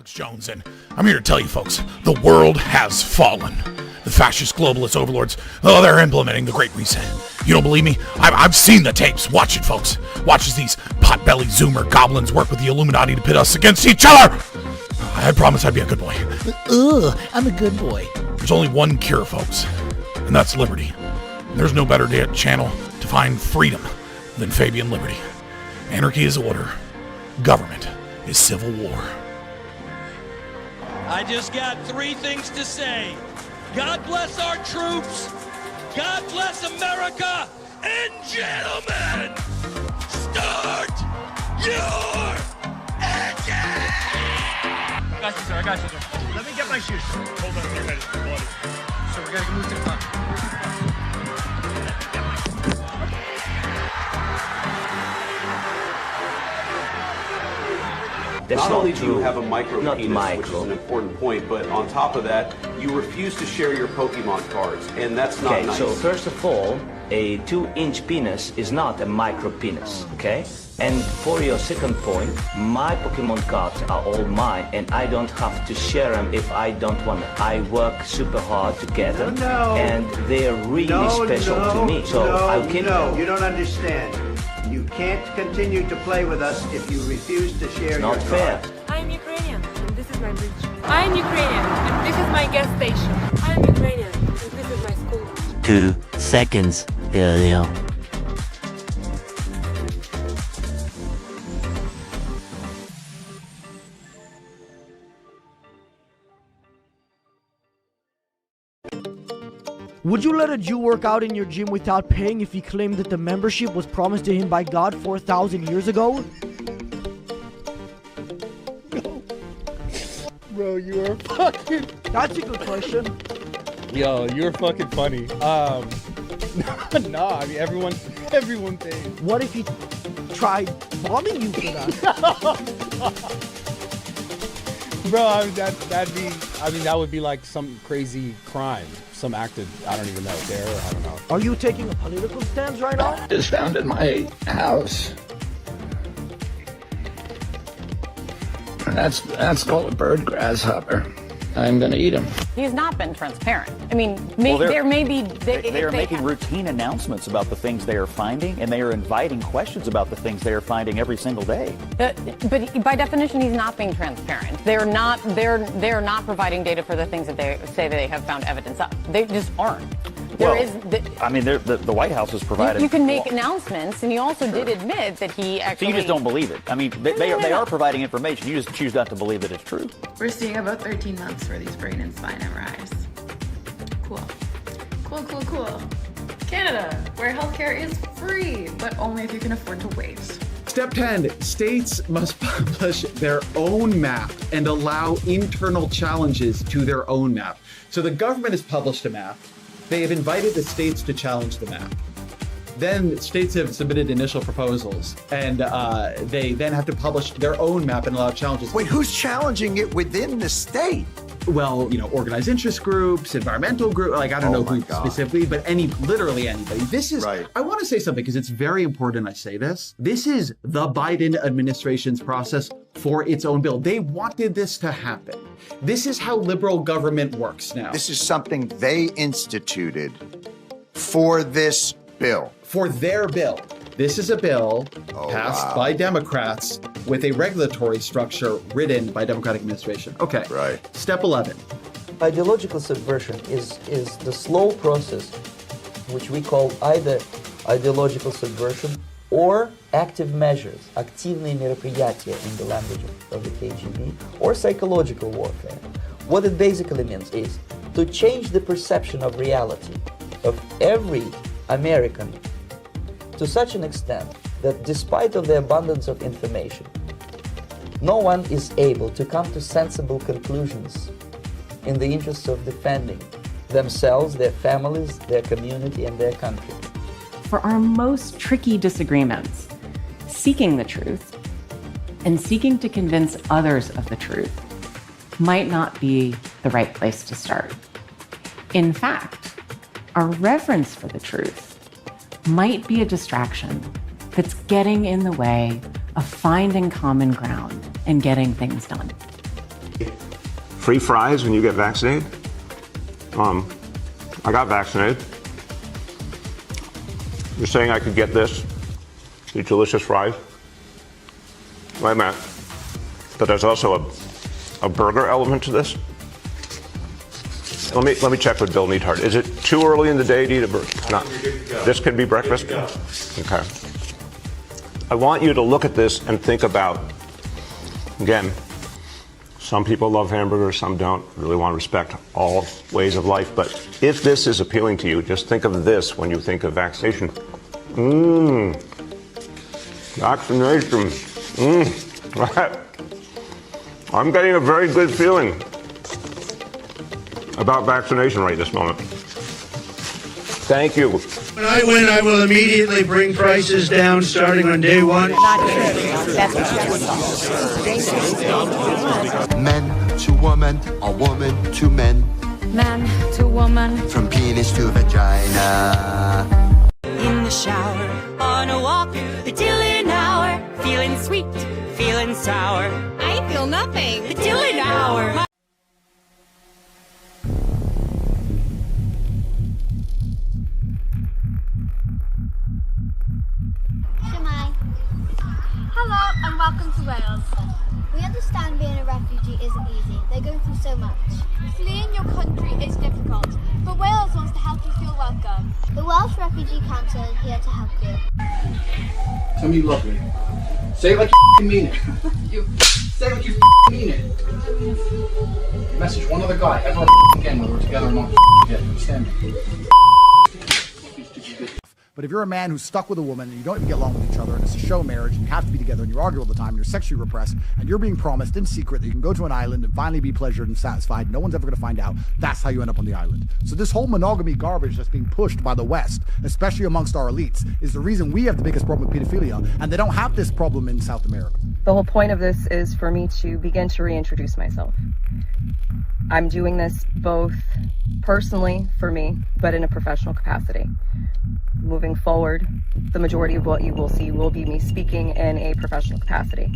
Alex Jones, and I'm here to tell you folks, the world has fallen. The fascist globalist overlords, they're implementing the Great Reset. You don't believe me? I've seen the tapes. Watch it, folks. Watch as these pot-bellied Zoomer goblins work with the Illuminati to pit us against each other. I promise I'd be a good boy. I'm a good boy. There's only one cure, folks, and that's liberty. And there's no better channel to find freedom than Fabian Liberty. Anarchy is order. Government is civil war. I just got three things to say. God bless our troops. God bless America. And gentlemen, start your engine! I got you, sir. I got you, sir. Let me get my shoes. Hold on, your head is bloody. So we gotta move to the front. Not only do you have a micro penis, which is an important point, but on top of that, you refuse to share your Pokemon cards, and that's not nice. So first of all, a 2-inch penis is not a micro penis, okay? And for your second point, my Pokemon cards are all mine, and I don't have to share them if I don't want them. I work super hard to get them, and they're really special to me. So I'll keep them. You don't understand. You can't continue to play with us if you refuse to share your Not fair. cards. I'm Ukrainian, and this is my bridge. I'm Ukrainian, and this is my gas station. I'm Ukrainian, and this is my school. 2 seconds, Ilya. Would you let a Jew work out in your gym without paying if he claimed that the membership was promised to him by God 4,000 years ago? No. Bro, you are fucking... That's a good question. Yo, you're fucking funny. No, I mean, everyone pays. What if he tried bombing you for that? Bro, I mean, that would be like some crazy crime. Some acted, I don't even know, there, I don't know. Are you taking a political stance right now? Is found in my house. That's called a bird grasshopper. I'm gonna eat him. He's not been transparent. I mean, there may be... They are making routine announcements about the things they are finding, and they are inviting questions about the things they are finding every single day. But by definition, he's not being transparent. They're not providing data for the things that they say that they have found evidence of. They just aren't. The White House has provided... You can make announcements, and he also did admit that he actually... So you just don't believe it. I mean, they are providing information. You just choose not to believe that it's true. We're seeing about 13 months for these brain and spine MRIs. Cool. Canada, where healthcare is free, but only if you can afford to wait. Step 10, states must publish their own map and allow internal challenges to their own map. So the government has published a map. They have invited the states to challenge the map. Then states have submitted initial proposals, and they then have to publish their own map and allow challenges. Wait, who's challenging it within the state? Well, organized interest groups, environmental groups, like I don't know who specifically, but literally anybody. This is, right. I want to say something because it's very important I say this. This is the Biden administration's process for its own bill. They wanted this to happen. This is how liberal government works now. This is something they instituted for this bill. For their bill. This is a bill passed by Democrats with a regulatory structure written by Democratic administration. Okay. Right. Step 11. Ideological subversion is the slow process which we call either ideological subversion or active measures, активные мероприятия in the language of the KGB, or psychological warfare. What it basically means is to change the perception of reality of every American to such an extent that despite of the abundance of information, no one is able to come to sensible conclusions in the interests of defending themselves, their families, their community, and their country. For our most tricky disagreements, seeking the truth and seeking to convince others of the truth might not be the right place to start. In fact, our reverence for the truth might be a distraction that's getting in the way of finding common ground and getting things done. free fries when you get vaccinated? I got vaccinated. You're saying I could get this, these delicious fries? Wait a minute. But there's also a burger element to this? Let me check with Bill Neathart. Is it too early in the day to eat a burger? No. This could be breakfast? Okay. I want you to look at this and think about, again, some people love hamburgers, some don't. Really want to respect all ways of life. But if this is appealing to you, just think of this when you think of vaccination. Vaccination. I'm getting a very good feeling about vaccination right this moment. Thank you. When I win, I will immediately bring prices down starting on day one. Men to woman, or woman to men. Man to woman. From penis to vagina. In the shower, on a walk, the Dylan hour. Feeling sweet, feeling sour. I feel nothing. The Dylan hour. Hello and welcome to Wales. We understand being a refugee isn't easy. They go through so much. Fleeing your country is difficult, but Wales wants to help you feel welcome. The Welsh Refugee Council is here to help you. Tell me you love me. Say it like you mean it. Say it like you mean it. Message one other guy ever again whether we're together or not. Understand me? But if you're a man who's stuck with a woman and you don't even get along with each other and it's a show marriage and you have to be together and you argue all the time and you're sexually repressed and you're being promised in secret that you can go to an island and finally be pleasured and satisfied, no one's ever going to find out, that's how you end up on the island. So this whole monogamy garbage that's being pushed by the West, especially amongst our elites, is the reason we have the biggest problem with pedophilia, and they don't have this problem in South America. The whole point of this is for me to begin to reintroduce myself. I'm doing this both personally for me, but in a professional capacity. Moving forward, the majority of what you will see will be me speaking in a professional capacity.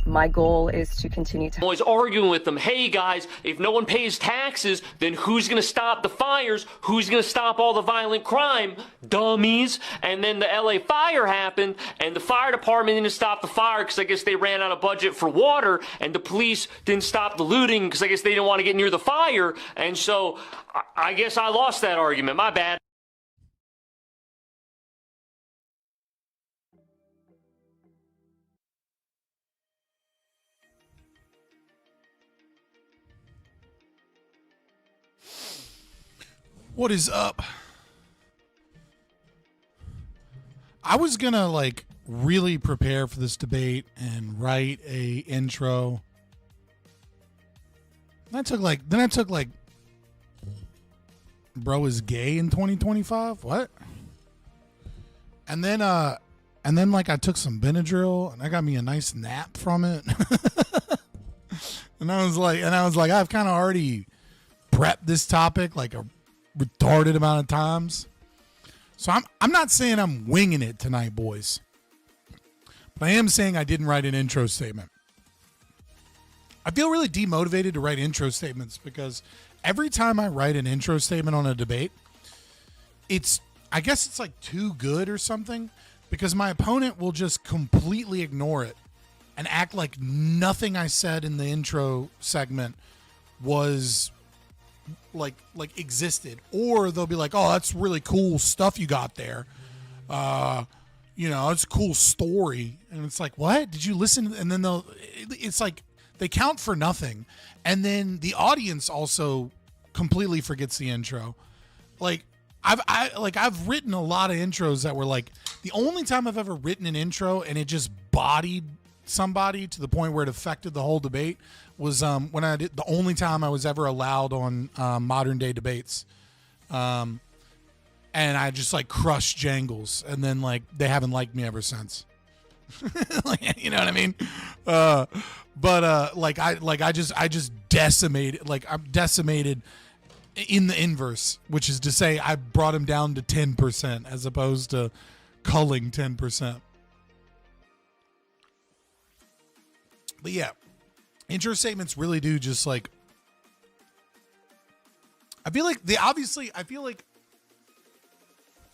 My goal is to continue to... I'm always arguing with them, hey guys, if no one pays taxes, then who's going to stop the fires? Who's going to stop all the violent crime? Dummies. And then the LA fire happened, and the fire department didn't stop the fire because I guess they ran out of budget for water, and the police didn't stop the looting because I guess they didn't want to get near the fire, and so I guess I lost that argument. My bad. What is up? I was gonna like really prepare for this debate and write a intro. Then I took like bro is gay in 2025. What? And then like I took some Benadryl and I got me a nice nap from it. and I was like I've kind of already prepped this topic like a retarded amount of times. So I'm not saying I'm winging it tonight, boys. But I am saying I didn't write an intro statement. I feel really demotivated to write intro statements because every time I write an intro statement on a debate, I guess it's like too good or something because my opponent will just completely ignore it and act like nothing I said in the intro segment was like existed, or they'll be like, oh, that's really cool stuff you got there. It's a cool story. And it's like, what? Did you listen? And then it's like they count for nothing. And then the audience also completely forgets the intro. Like I've written a lot of intros that were like the only time I've ever written an intro and it just bodied somebody to the point where it affected the whole debate was when I did the only time I was ever allowed on modern day debates. And I just like crushed Jangles, and then like they haven't liked me ever since. Like, you know what I mean? I just decimated, like I'm decimated in the inverse, which is to say I brought him down to 10% as opposed to culling 10%. But yeah, intro statements really do just like, I feel like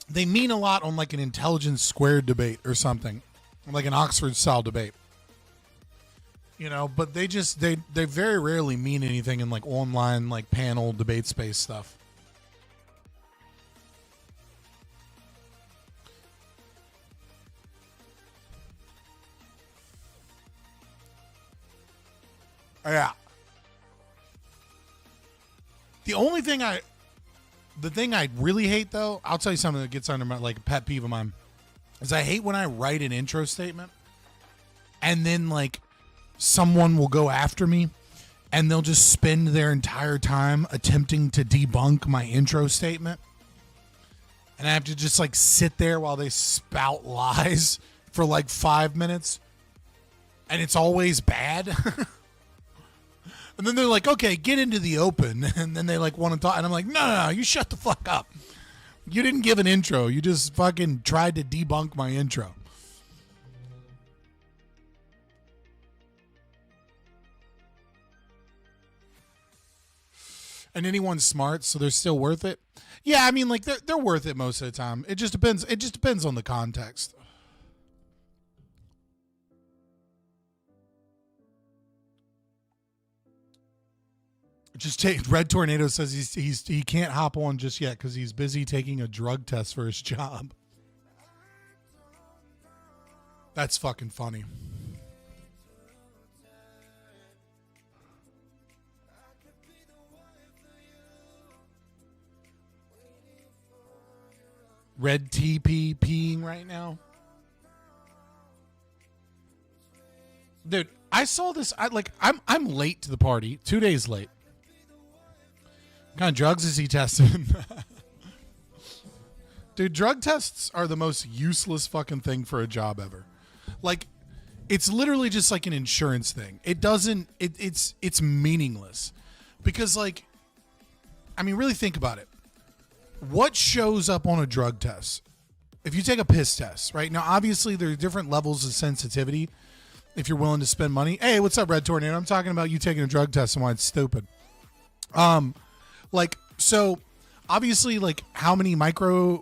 they mean a lot on like an intelligence squared debate or something, like an Oxford style debate, you know, but they very rarely mean anything in like online, like panel debate space stuff. Yeah. The thing I really hate, though, I'll tell you something that gets under my, like, pet peeve of mine, is I hate when I write an intro statement and then, like, someone will go after me and they'll just spend their entire time attempting to debunk my intro statement. And I have to just, like, sit there while they spout lies for, like, 5 minutes. And it's always bad. And then they're like, okay, get into the open. And then they like want to talk. And I'm like, no, you shut the fuck up. You didn't give an intro. You just fucking tried to debunk my intro. And anyone's smart, so they're still worth it. Yeah, I mean, like they're worth it most of the time. It just depends. It just depends on the context. Just take Red Tornado says he can't hop on just yet because he's busy taking a drug test for his job. That's fucking funny. Red TP peeing right now. Dude, I saw this. I'm late to the party. 2 days late. What kind of drugs is he testing? Dude, drug tests are the most useless fucking thing for a job ever. Like, it's literally just like an insurance thing. It doesn't, it's meaningless. Because, like, I mean, really think about it. What shows up on a drug test? If you take a piss test, right? Now, obviously, there are different levels of sensitivity if you're willing to spend money. Hey, what's up, Red Tornado? I'm talking about you taking a drug test and why it's stupid. Like, so obviously, like, how many micrograms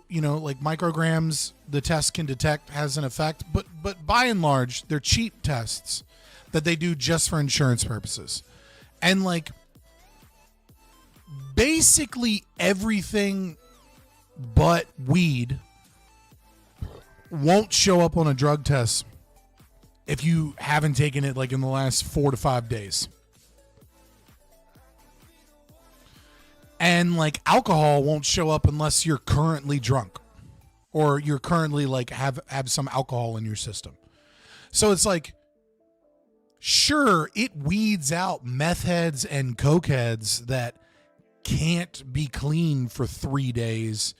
the test can detect has an effect, but by and large, they're cheap tests that they do just for insurance purposes. And, like, basically everything but weed won't show up on a drug test if you haven't taken it, like, in the last 4 to 5 days. And, like, alcohol won't show up unless you're currently drunk or you're currently, like, have some alcohol in your system. So it's like, sure, it weeds out meth heads and coke heads that can't be clean for 3 days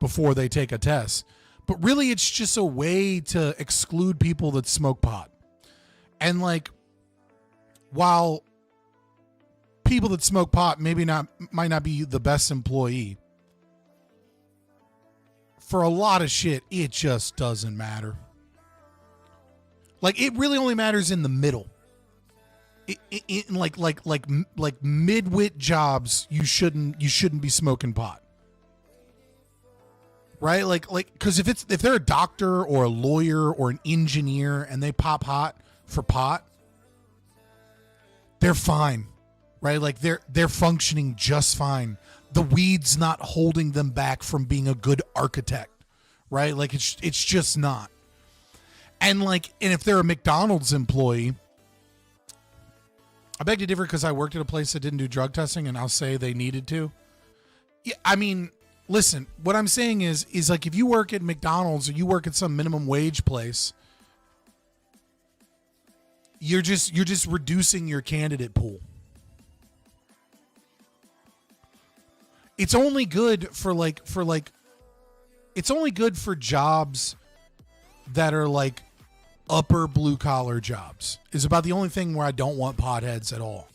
before they take a test. But really, it's just a way to exclude people that smoke pot. And, like, while people that smoke pot might not be the best employee, for a lot of shit, it just doesn't matter. Like, it really only matters in the middle. Like midwit jobs, you shouldn't be smoking pot, right? Like because if they're a doctor or a lawyer or an engineer and they pop hot for pot, they're fine, right? Like they're functioning just fine. The weed's not holding them back from being a good architect, right? Like it's just not. And if they're a McDonald's employee, I beg to differ because I worked at a place that didn't do drug testing, and I'll say they needed to. Yeah, I mean, listen, what I'm saying is like if you work at McDonald's or you work at some minimum wage place, you're just reducing your candidate pool. It's only good for it's only good for jobs that are like upper blue collar jobs. Is about the only thing where I don't want potheads at all.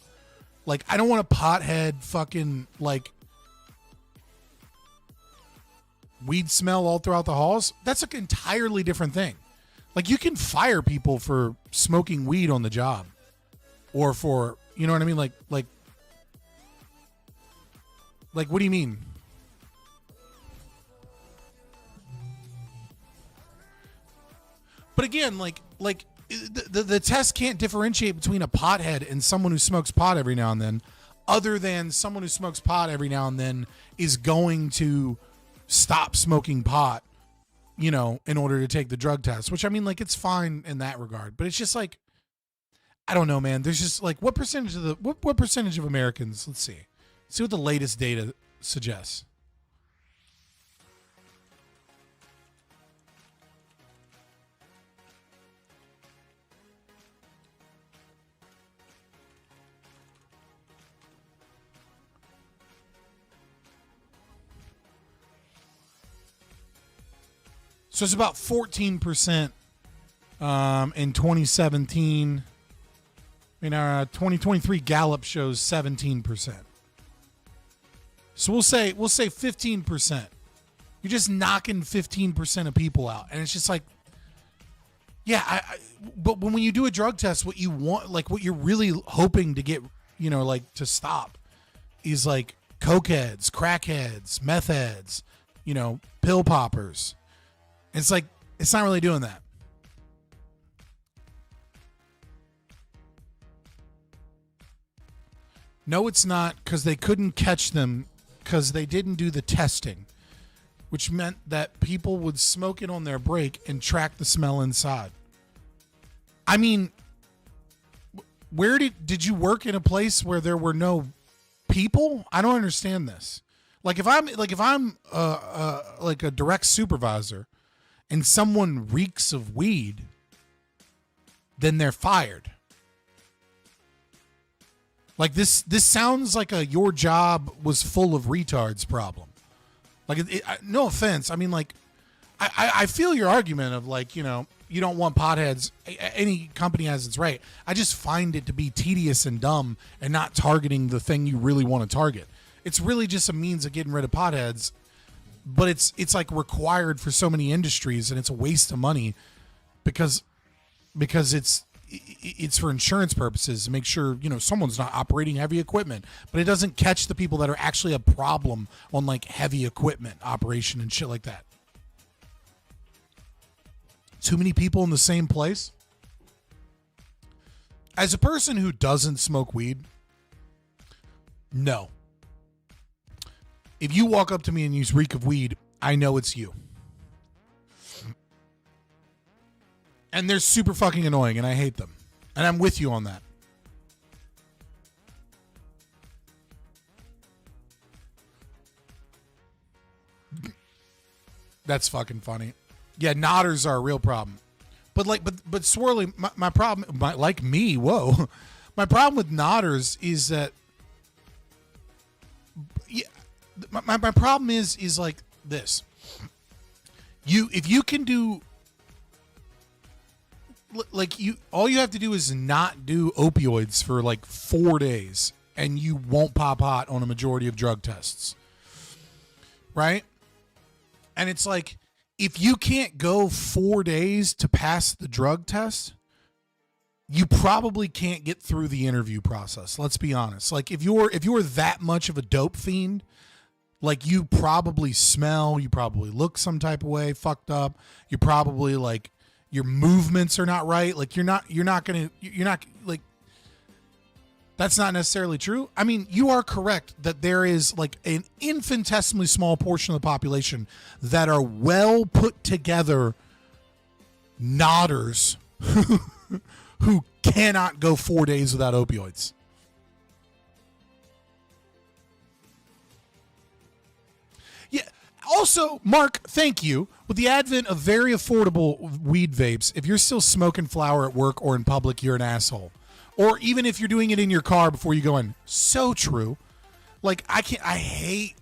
Like, I don't want a pothead fucking like weed smell all throughout the halls. That's an entirely different thing. Like, you can fire people for smoking weed on the job or for You know what I mean? Like, what do you mean? But again, like the test can't differentiate between a pothead and someone who smokes pot every now and then, other than someone who smokes pot every now and then is going to stop smoking pot, you know, in order to take the drug test, which I mean, like, it's fine in that regard, but it's just like, I don't know, man. There's just like, what percentage of Americans, let's see what the latest data suggests. So it's about 14% in 2017. In our 2023 Gallup shows 17%. So we'll say 15%. You're just knocking 15% of people out, and it's just like, yeah. But when you do a drug test, what you want, like what you're really hoping to get, you know, like to stop, is like cokeheads, crackheads, meth heads, you know, pill poppers. It's like, it's not really doing that. No, it's not, because they couldn't catch them because they didn't do the testing, which meant that people would smoke it on their break and track the smell inside. I mean, where did you work in a place where there were no people? I don't understand this. Like if I'm like a direct supervisor and someone reeks of weed, then they're fired. Like this sounds like a your job was full of retards problem. Like, no offense. I mean, like, I feel your argument of like, you know, you don't want potheads. Any company has its right. I just find it to be tedious and dumb and not targeting the thing you really want to target. It's really just a means of getting rid of potheads, but it's like required for so many industries, and it's a waste of money because it's for insurance purposes to make sure, you know, someone's not operating heavy equipment, but it doesn't catch the people that are actually a problem on like heavy equipment operation and shit like that. Too many people in the same place. As a person who doesn't smoke weed, no. If you walk up to me and you reek of weed, I know it's you. And they're super fucking annoying, and I hate them. And I'm with you on that. That's fucking funny. Yeah, nodders are a real problem. But Swirly, my problem, like me, whoa. My problem with nodders is that, yeah, my problem is like this. If you can do, like, all you have to do is not do opioids for like 4 days and you won't pop hot on a majority of drug tests. Right? And it's like, if you can't go 4 days to pass the drug test, you probably can't get through the interview process. Let's be honest. Like, if you're that much of a dope fiend, like, you probably smell, you probably look some type of way, fucked up. You probably, like, your movements are not right. Like, you're not like, that's not necessarily true. I mean, you are correct that there is like an infinitesimally small portion of the population that are well put together nodders who cannot go 4 days without opioids. Yeah. Also, Mark, thank you. With the advent of very affordable weed vapes, if you're still smoking flower at work or in public, you're an asshole. Or even if you're doing it in your car before you go in. So true. Like, I hate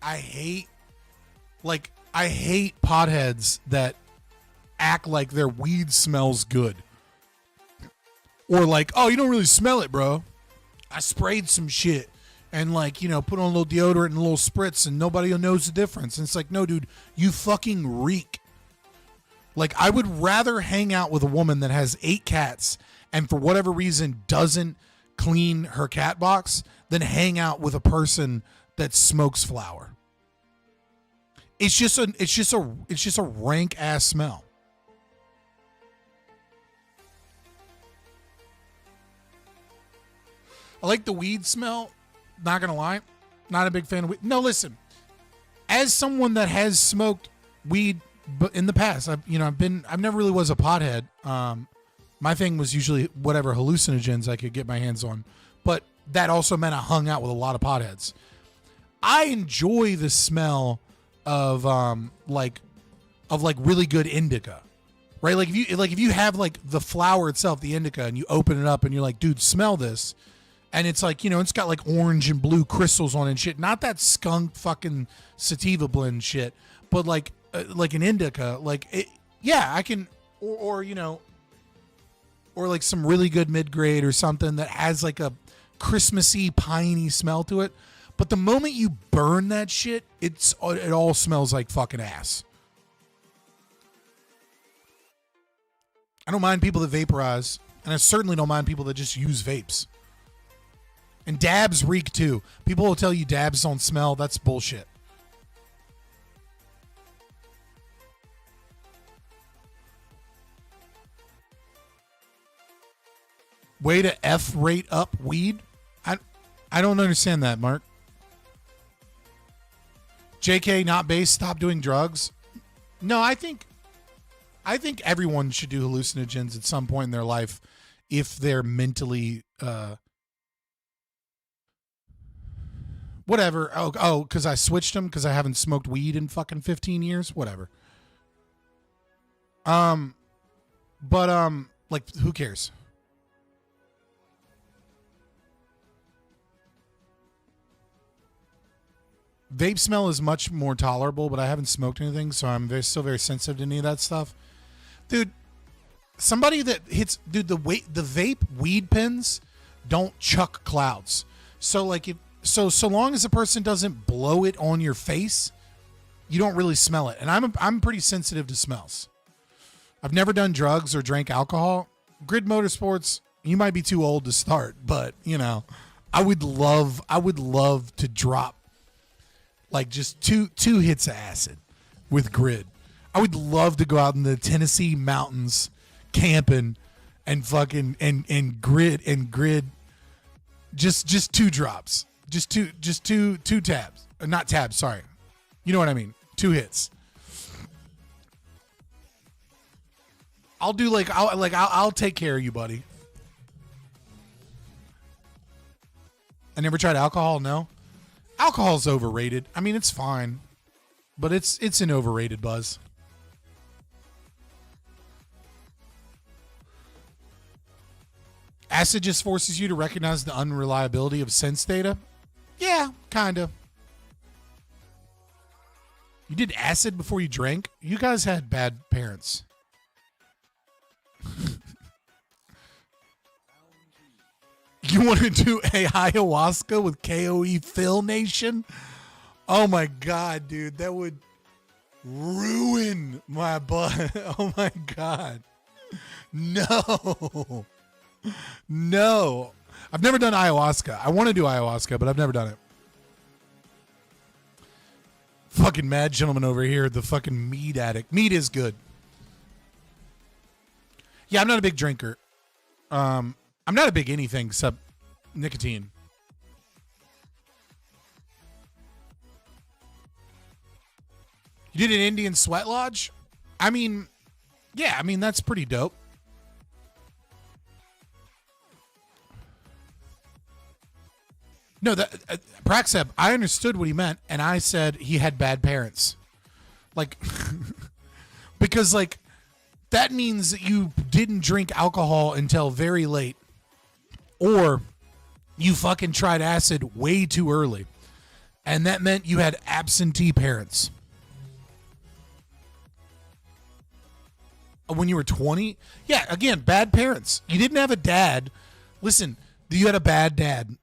potheads that act like their weed smells good. Or like, oh, you don't really smell it, bro. I sprayed some shit and, like, you know, put on a little deodorant and a little spritz and nobody knows the difference. And it's like, no, dude, you fucking reek. Like, I would rather hang out with a woman that has 8 cats and for whatever reason doesn't clean her cat box than hang out with a person that smokes flower. It's just a rank ass smell. I like the weed smell. Not gonna lie, not a big fan of weed. No, listen. As someone that has smoked weed, but in the past, I've never really was a pothead. My thing was usually whatever hallucinogens I could get my hands on, but that also meant I hung out with a lot of potheads. I enjoy the smell of really good indica, right? Like if you have like the flower itself, the indica, and you open it up and you're like, dude, smell this. And it's like, it's got like orange and blue crystals on it and shit. Not that skunk fucking sativa blend shit, but like an indica. Like, I can, or like some really good mid-grade or something that has like a Christmassy, piney smell to it. But the moment you burn that shit, it all smells like fucking ass. I don't mind people that vaporize, and I certainly don't mind people that just use vapes. And dabs reek too. People will tell you dabs don't smell. That's bullshit. Way to F-rate up weed? I don't understand that, Mark. JK, not base, stop doing drugs. No, I think everyone should do hallucinogens at some point in their life if they're mentally whatever. Oh, because I switched them because I haven't smoked weed in fucking 15 years. Whatever. Like, who cares? Vape smell is much more tolerable, but I haven't smoked anything, so I'm still very sensitive to any of that stuff. Dude, somebody that hits, dude, the vape weed pens don't chuck clouds. So like so long as a person doesn't blow it on your face, you don't really smell it. And I'm pretty sensitive to smells. I've never done drugs or drank alcohol. Grid Motorsports, you might be too old to start, but I would love to drop like just two hits of acid with Grid. I would love to go out in the Tennessee mountains camping and fucking and grid just two drops. Just two tabs. Not tabs, sorry. You know what I mean. 2 hits. I'll take care of you, buddy. I never tried alcohol, no. Alcohol's overrated. I mean, it's fine, but it's an overrated buzz. Acid just forces you to recognize the unreliability of sense data. Yeah, kind of. You did acid before you drank? You guys had bad parents. You want to do a ayahuasca with KOE Phil Nation? Oh my God, dude. That would ruin my butt. Oh my God. No. No. I've never done ayahuasca. I want to do ayahuasca, but I've never done it. Fucking mad gentleman over here, the fucking meat addict. Meat is good. Yeah, I'm not a big drinker. I'm not a big anything except nicotine. You did an Indian sweat lodge? I mean, yeah, that's pretty dope. No, Praxeb, I understood what he meant, and I said he had bad parents. Like, because, like, that means that you didn't drink alcohol until very late, or you fucking tried acid way too early, and that meant you had absentee parents. When you were 20? Yeah, again, bad parents. You didn't have a dad. Listen, you had a bad dad.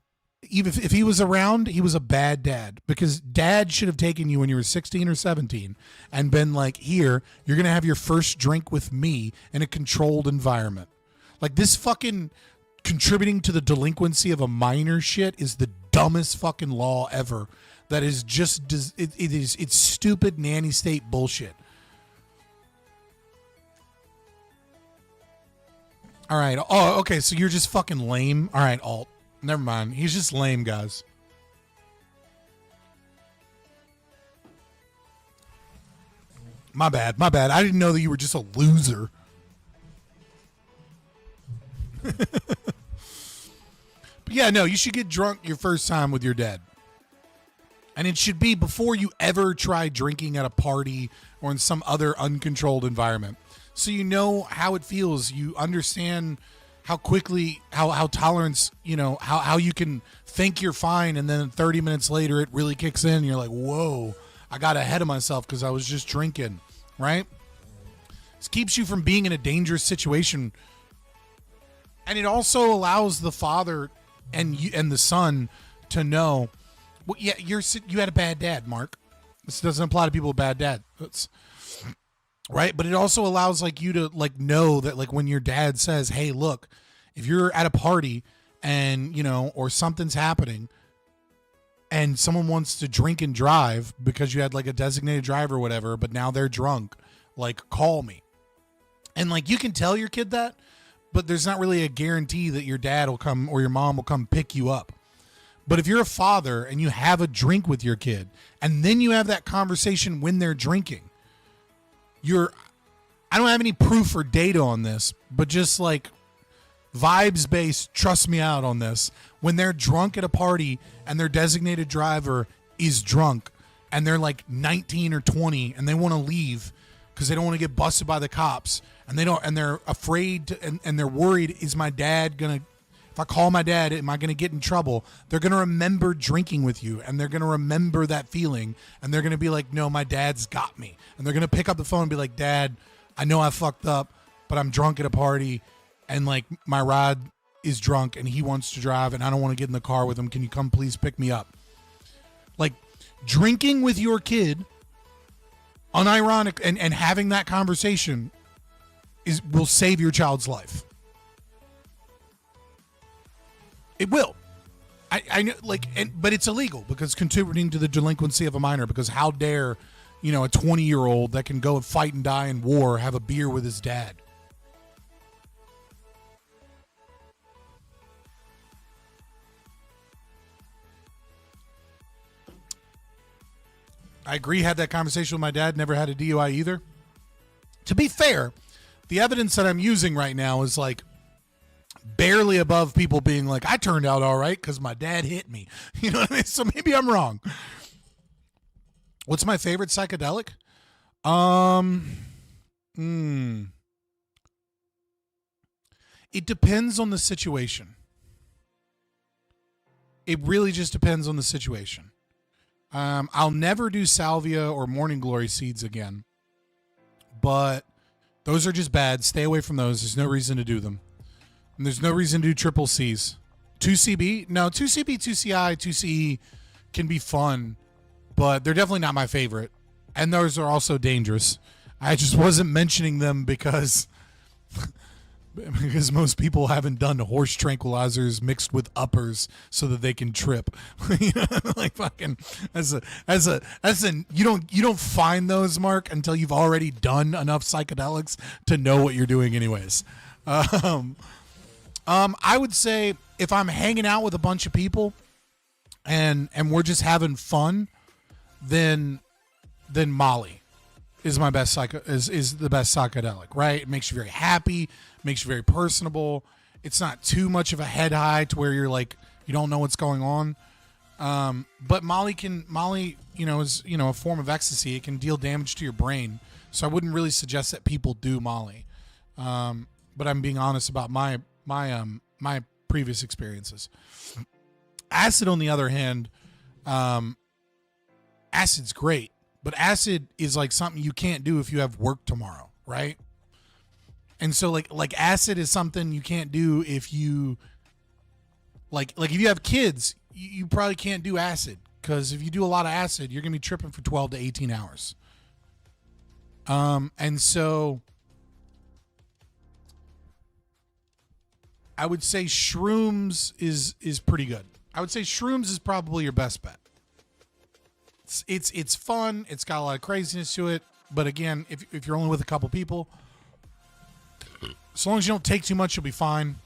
Even if he was around, he was a bad dad, because dad should have taken you when you were 16 or 17 and been like, here, you're going to have your first drink with me in a controlled environment. Like, this fucking contributing to the delinquency of a minor shit is the dumbest fucking law ever. That is just it's stupid nanny state bullshit. All right. Oh, okay. So you're just fucking lame. All right, Alt. Never mind. He's just lame, guys. My bad. My bad. I didn't know that you were just a loser. But yeah, no, you should get drunk your first time with your dad. And it should be before you ever try drinking at a party or in some other uncontrolled environment. So you know how it feels. You understand how quickly, how tolerance, you know, how you can think you're fine. And then 30 minutes later, it really kicks in. And you're like, whoa, I got ahead of myself because I was just drinking, right? This keeps you from being in a dangerous situation. And it also allows the father and the son to know, well, yeah, you had a bad dad, Mark. This doesn't apply to people with bad dad. Right? But it also allows like you to like know that like when your dad says, hey, look, if you're at a party and, you know, or something's happening and someone wants to drink and drive because you had like a designated driver or whatever, but now they're drunk, like call me. And like you can tell your kid that, but there's not really a guarantee that your dad will come or your mom will come pick you up. But if you're a father and you have a drink with your kid and then you have that conversation when they're drinking, I don't have any proof or data on this, but just like vibes based, trust me out on this. When they're drunk at a party and their designated driver is drunk and they're like 19 or 20 and they want to leave because they don't want to get busted by the cops and they're afraid and they're worried, is my dad going to, if I call my dad, am I going to get in trouble? They're going to remember drinking with you and they're going to remember that feeling and they're going to be like, no, my dad's got me. And they're going to pick up the phone and be like, Dad, I know I fucked up, but I'm drunk at a party and like my ride is drunk and he wants to drive and I don't want to get in the car with him. Can you come please pick me up? Like drinking with your kid, unironic, and having that conversation will save your child's life. It will. I know, like, but it's illegal because contributing to the delinquency of a minor. Because how dare, you know, a 20-year-old that can go and fight and die in war have a beer with his dad? I agree. Had that conversation with my dad. Never had a DUI either. To be fair, the evidence that I'm using right now is like barely above people being like, I turned out all right because my dad hit me. You know what I mean? So maybe I'm wrong. What's my favorite psychedelic? It depends on the situation. It really just depends on the situation. I'll never do salvia or morning glory seeds again, but those are just bad. Stay away from those. There's no reason to do them. And there's no reason to do triple C's. 2CB? No, 2CB, 2CI, 2CE can be fun, but they're definitely not my favorite. And those are also dangerous. I just wasn't mentioning them because most people haven't done horse tranquilizers mixed with uppers so that they can trip. You know, like fucking you don't find those, Mark, until you've already done enough psychedelics to know what you're doing anyways. I would say if I'm hanging out with a bunch of people and we're just having fun, then Molly is my best is the best psychedelic, right? It makes you very happy, makes you very personable. It's not too much of a head high to where you're like you don't know what's going on. But Molly, you know, is, you know, a form of ecstasy. It can deal damage to your brain. So I wouldn't really suggest that people do Molly. But I'm being honest about my previous experiences. Acid, on the other hand, acid's great, but acid is like something you can't do if you have work tomorrow, right? And so like acid is something you can't do if you like if you have kids, you probably can't do acid, because if you do a lot of acid, you're gonna be tripping for 12 to 18 hours. And so I would say shrooms is pretty good. I would say shrooms is probably your best bet. It's fun. It's got a lot of craziness to it. But again, if you're only with a couple people, as long as you don't take too much, you'll be fine.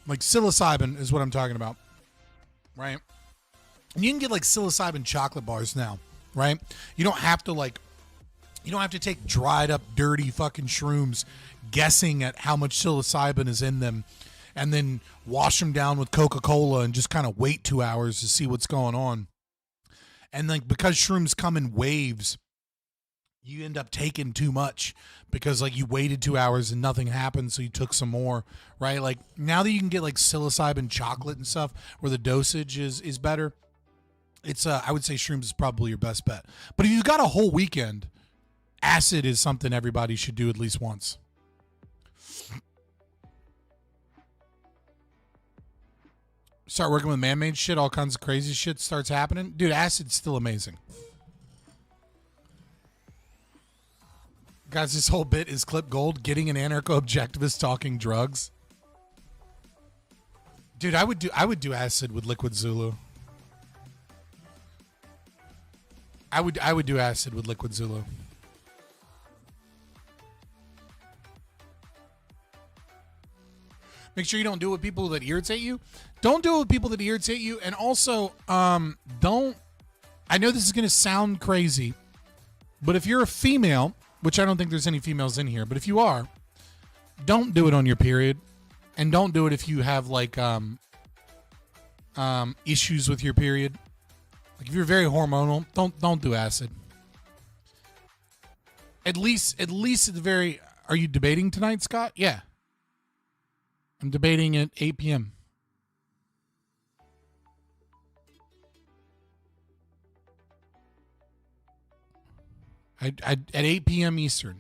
Like psilocybin is what I'm talking about, right? And you can get like psilocybin chocolate bars now, right? You don't have to take dried up, dirty fucking shrooms, guessing at how much psilocybin is in them, and then wash them down with Coca-Cola and just kind of wait 2 hours to see what's going on. And like, because shrooms come in waves, you end up taking too much because like you waited 2 hours and nothing happened, so you took some more, right? Like now that you can get like psilocybin chocolate and stuff where the dosage is better, it's I would say shrooms is probably your best bet. But if you've got a whole weekend, acid is something everybody should do at least once. Start working with man-made shit, all kinds of crazy shit starts happening. Dude, acid's still amazing. Guys, this whole bit is clip gold. Getting an anarcho-objectivist talking drugs. Dude, I would do acid with Liquid Zulu. I would do acid with Liquid Zulu. Make sure you don't do it with people that irritate you. Don't do it with people that irritate you. And also, don't... I know this is going to sound crazy, but if you're a female, which I don't think there's any females in here, but if you are, don't do it on your period. And don't do it if you have, like, issues with your period. Like, if you're very hormonal, don't do acid. At least at the very... Are you debating tonight, Scott? Yeah. I'm debating at 8 p.m. At 8 p.m. Eastern.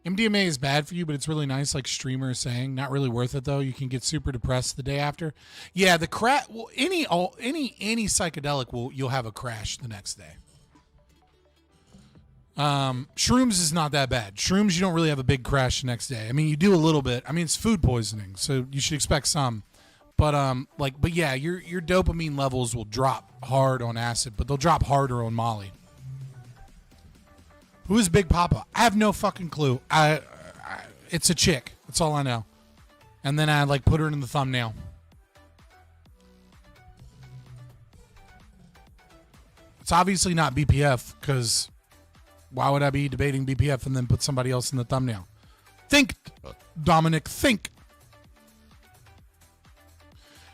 MDMA is bad for you, but it's really nice, like Streamer is saying. Not really worth it, though. You can get super depressed the day after. Yeah, the crash... Well, any psychedelic, you'll have a crash the next day. Shrooms is not that bad. Shrooms, you don't really have a big crash the next day. I mean, you do a little bit. I mean, it's food poisoning, so you should expect some. But but yeah, your dopamine levels will drop hard on acid, but they'll drop harder on Molly. Who is Big Papa? I have no fucking clue. It's a chick. That's all I know. And then I like put her in the thumbnail. It's obviously not BPF because. Why would I be debating BPF and then put somebody else in the thumbnail? Think, Dominic, think.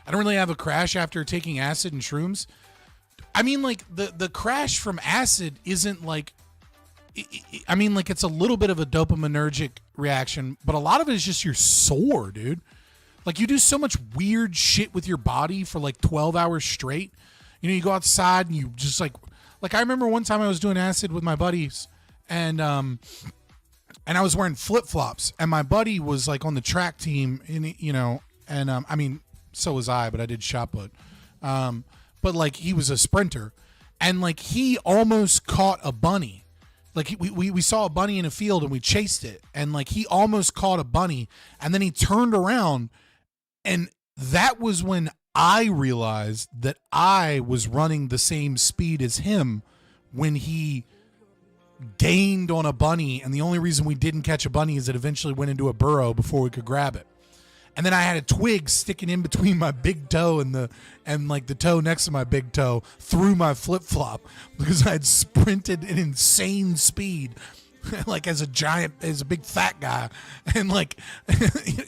I don't really have a crash after taking acid and shrooms. I mean, like, the crash from acid isn't like... I mean, like, it's a little bit of a dopaminergic reaction, but a lot of it is just you're sore, dude. Like, you do so much weird shit with your body for, like, 12 hours straight. You know, you go outside and you just, like... Like, I remember one time I was doing acid with my buddies, and I was wearing flip-flops, and my buddy was, like, on the track team, and I mean, so was I, but I did shot put. But, like, he was a sprinter, and, like, he almost caught a bunny. Like, we saw a bunny in a field, and we chased it, and, like, he almost caught a bunny, and then he turned around, and that was when I realized that I was running the same speed as him when he gained on a bunny, and the only reason we didn't catch a bunny is it eventually went into a burrow before we could grab it. And then I had a twig sticking in between my big toe and the toe next to my big toe through my flip-flop because I had sprinted an insane speed. Like as a big fat guy, and like,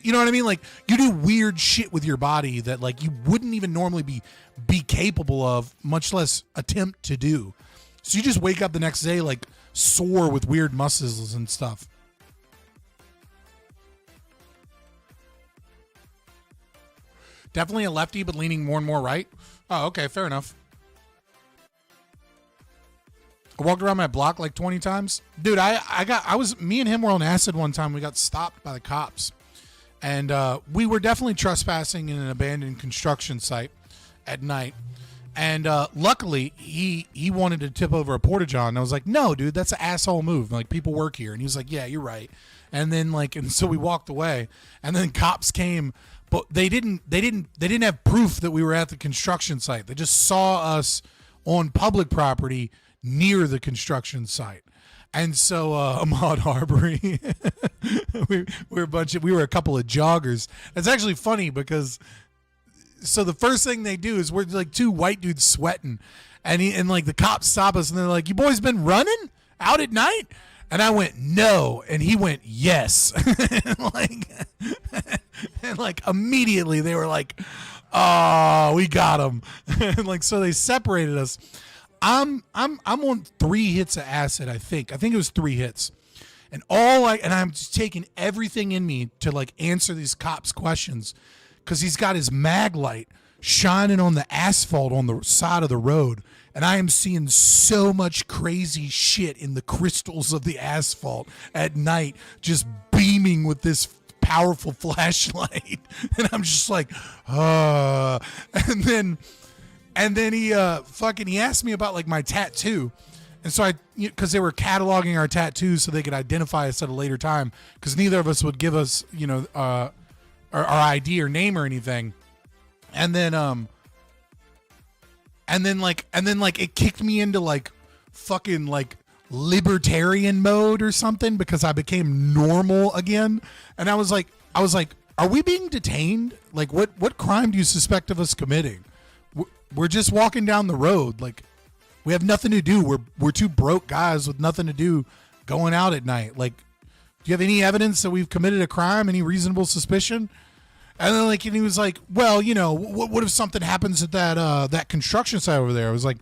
you know what I mean? Like, you do weird shit with your body that like you wouldn't even normally be capable of, much less attempt to do. So you just wake up the next day like sore with weird muscles and stuff. Definitely a lefty, but leaning more and more right. Oh, okay, fair enough. I walked around my block like 20 times. Dude, me and him were on acid one time. We got stopped by the cops. And we were definitely trespassing in an abandoned construction site at night. And luckily, he wanted to tip over a porta-john. And I was like, no, dude, that's an asshole move. Like, people work here. And he was like, yeah, you're right. And then and so we walked away. And then cops came, but they didn't have proof that we were at the construction site. They just saw us on public property near the construction site. And so Ahmaud Arbery, we were a couple of joggers. It's actually funny because. So the first thing they do is we're like two white dudes sweating, and like the cops stop us and they're like, "You boys been running out at night?" And I went, "No," and he went, "Yes." and like immediately they were like, "Oh, we got him!" and like so they separated us. I'm on 3 hits of acid. I think it was 3 hits, and I'm just taking everything in me to like answer these cops' questions. Because he's got his mag light shining on the asphalt on the side of the road. And I am seeing so much crazy shit in the crystals of the asphalt at night, just beaming with this powerful flashlight. And I'm just like, and then he he asked me about like my tattoo. And so because they were cataloging our tattoos so they could identify us at a later time, because neither of us would give us, our ID or name or anything, and then it kicked me into like fucking like libertarian mode or something because I became normal again, and I was like, are we being detained? Like, what crime do you suspect of us committing? We're just walking down the road, like we have nothing to do. We're two broke guys with nothing to do, going out at night. Like, do you have any evidence that we've committed a crime? Any reasonable suspicion? And then and he was like, well, what if something happens at that construction site over there? I was like,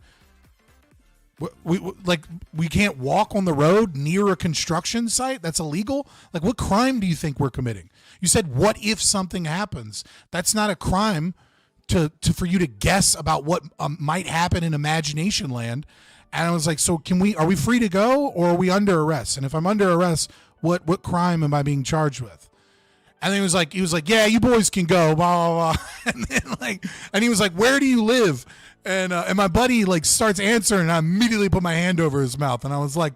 we can't walk on the road near a construction site? That's illegal? Like, what crime do you think we're committing? You said, what if something happens? That's not a crime for you to guess about what might happen in imagination land. And I was like, so are we free to go, or are we under arrest? And if I'm under arrest, what crime am I being charged with? And then he was like, yeah, you boys can go, blah, blah, blah. And then and he was like, where do you live? And my buddy starts answering, and I immediately put my hand over his mouth, and I was like,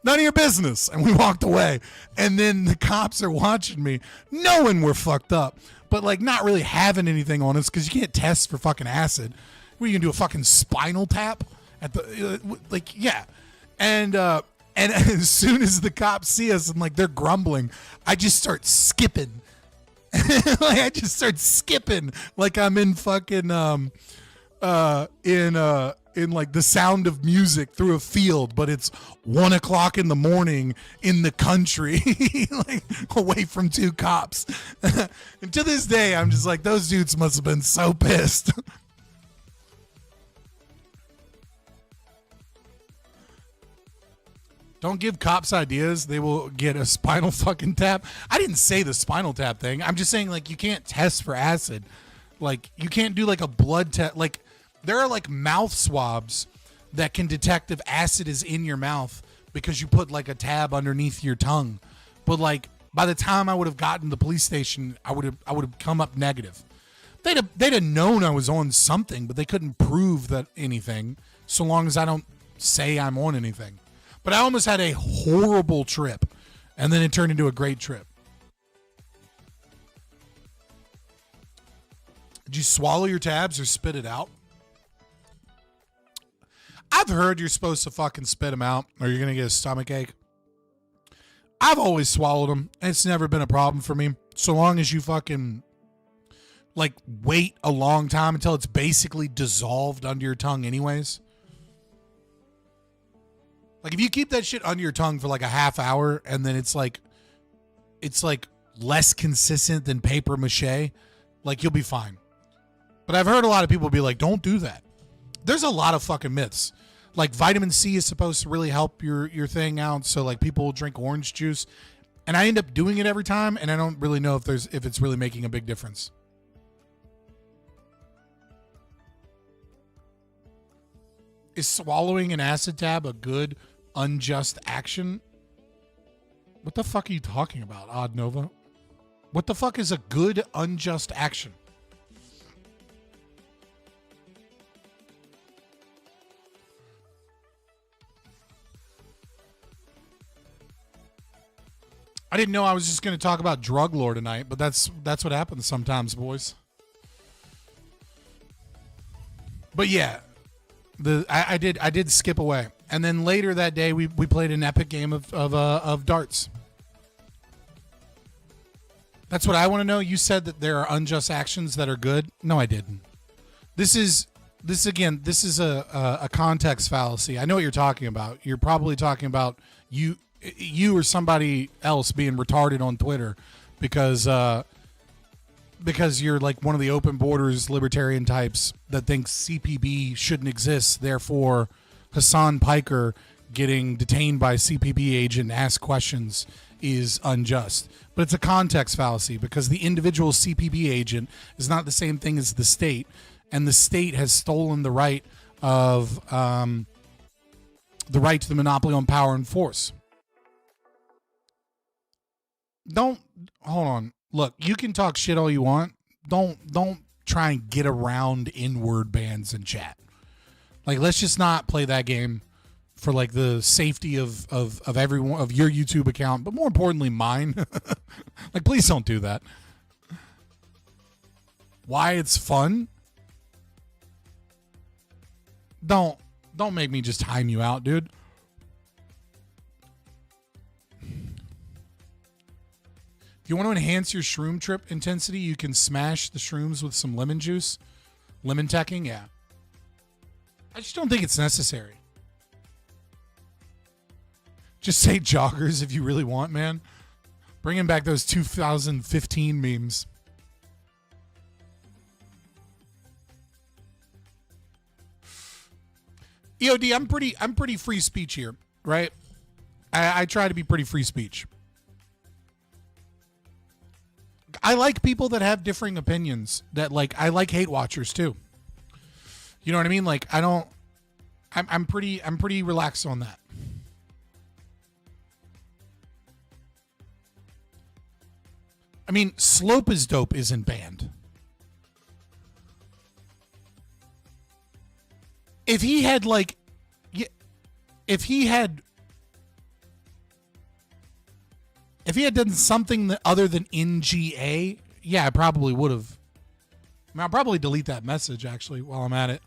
none of your business. And we walked away. And then the cops are watching me, knowing we're fucked up, but not really having anything on us, because you can't test for fucking acid. What, are you gonna do, a fucking spinal tap at the yeah. And as soon as the cops see us and they're grumbling, I just start skipping. I just start skipping like I'm in fucking in The Sound of Music through a field, but it's 1 o'clock in the morning in the country, away from 2 cops. And to this day, I'm just like, those dudes must have been so pissed. Don't give cops ideas. They will get a spinal fucking tap. I didn't say the spinal tap thing. I'm just saying, you can't test for acid. You can't do a blood test. There are mouth swabs that can detect if acid is in your mouth because you put a tab underneath your tongue. But by the time I would have gotten to the police station, I would have come up negative. They'd have known I was on something, but they couldn't prove that anything so long as I don't say I'm on anything. But I almost had a horrible trip, and then it turned into a great trip. Did you swallow your tabs or spit it out? I've heard you're supposed to fucking spit them out or you're going to get a stomach ache. I've always swallowed them, and it's never been a problem for me. So long as you fucking, wait a long time until it's basically dissolved under your tongue anyways. If you keep that shit under your tongue for a half hour and then it's less consistent than paper mache, you'll be fine. But I've heard a lot of people be like, don't do that. There's a lot of fucking myths. Vitamin C is supposed to really help your thing out. So people will drink orange juice, and I end up doing it every time. And I don't really know if it's really making a big difference. Is swallowing an acid tab a good, unjust action? What the fuck are you talking about, Odd Nova? What the fuck is a good, unjust action? I didn't know I was just going to talk about drug lore tonight, but that's what happens sometimes, boys. But yeah, I did skip away, and then later that day we played an epic game of darts. That's what I want to know. You said that there are unjust actions that are good. No, I didn't. This is a context fallacy. I know what you're talking about. You're probably talking about you or somebody else being retarded on Twitter because you're like one of the open borders libertarian types that thinks CPB shouldn't exist. Therefore, Hassan Piker getting detained by a CPB agent and asked questions is unjust. But it's a context fallacy because the individual CPB agent is not the same thing as the state, and the state has stolen the right of the right to the monopoly on power and force. Hold on. Look, you can talk shit all you want. Don't try and get around in-word bans in chat. Like, let's just not play that game for like the safety of everyone, of your YouTube account, but more importantly mine. Like, please don't do that. Why it's fun? Don't make me just time you out, dude. If you want to enhance your shroom trip intensity, you can smash the shrooms with some lemon juice. Lemon teching, yeah. I just don't think it's necessary. Just say joggers if you really want, man. Bringing back those 2015 memes. EOD, I'm pretty free speech here, right? I try to be pretty free speech. I like people that have differing opinions. That like I like hate watchers too. You know what I mean? Like I'm pretty relaxed on that. I mean, Slope is Dope isn't banned. If he had done something other than NGA, yeah, I probably would have. I mean, I'll probably delete that message actually while I'm at it.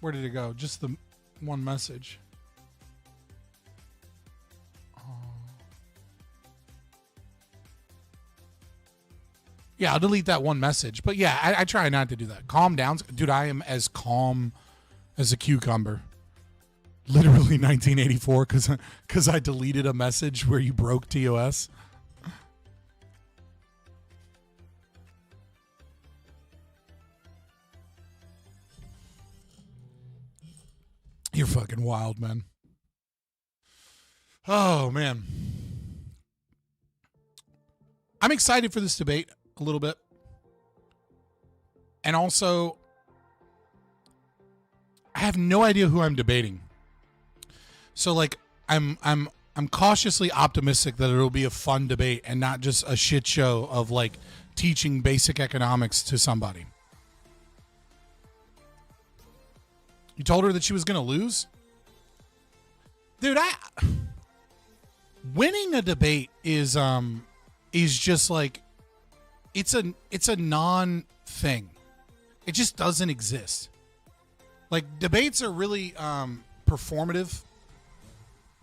Where did it go? Just the one message. Yeah, I'll delete that one message. But yeah, I try not to do that. Calm down. Dude, I am as calm as a cucumber. Literally 1984 because I deleted a message where you broke TOS. You're fucking wild, man. Oh, man. I'm excited for this debate a little bit. And also, I have no idea who I'm debating. So like I'm cautiously optimistic that it'll be a fun debate and not just a shit show of like teaching basic economics to somebody. You told her that she was going to lose? Dude, winning a debate is just like it's a non-thing. It just doesn't exist. Like debates are really performative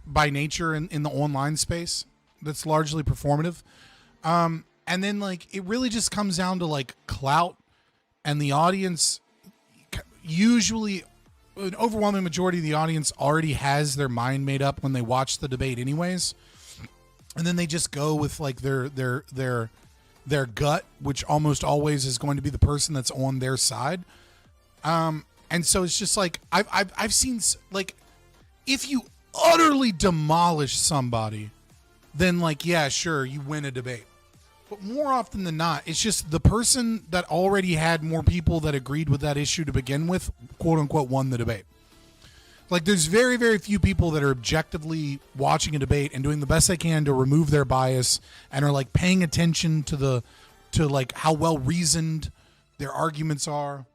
by nature in the online space. That's largely performative. And then like it really just comes down to like clout, and the audience usually, an overwhelming majority of the audience already has their mind made up when they watch the debate anyways. And then they just go with like their gut, which almost always is going to be the person that's on their side. And so it's just like I've seen like if you utterly demolish somebody, then like yeah, sure, you win a debate. But more often than not, it's just the person that already had more people that agreed with that issue to begin with, quote unquote, won the debate. Like there's very, very few people that are objectively watching a debate and doing the best they can to remove their bias and are like paying attention to like how well reasoned their arguments are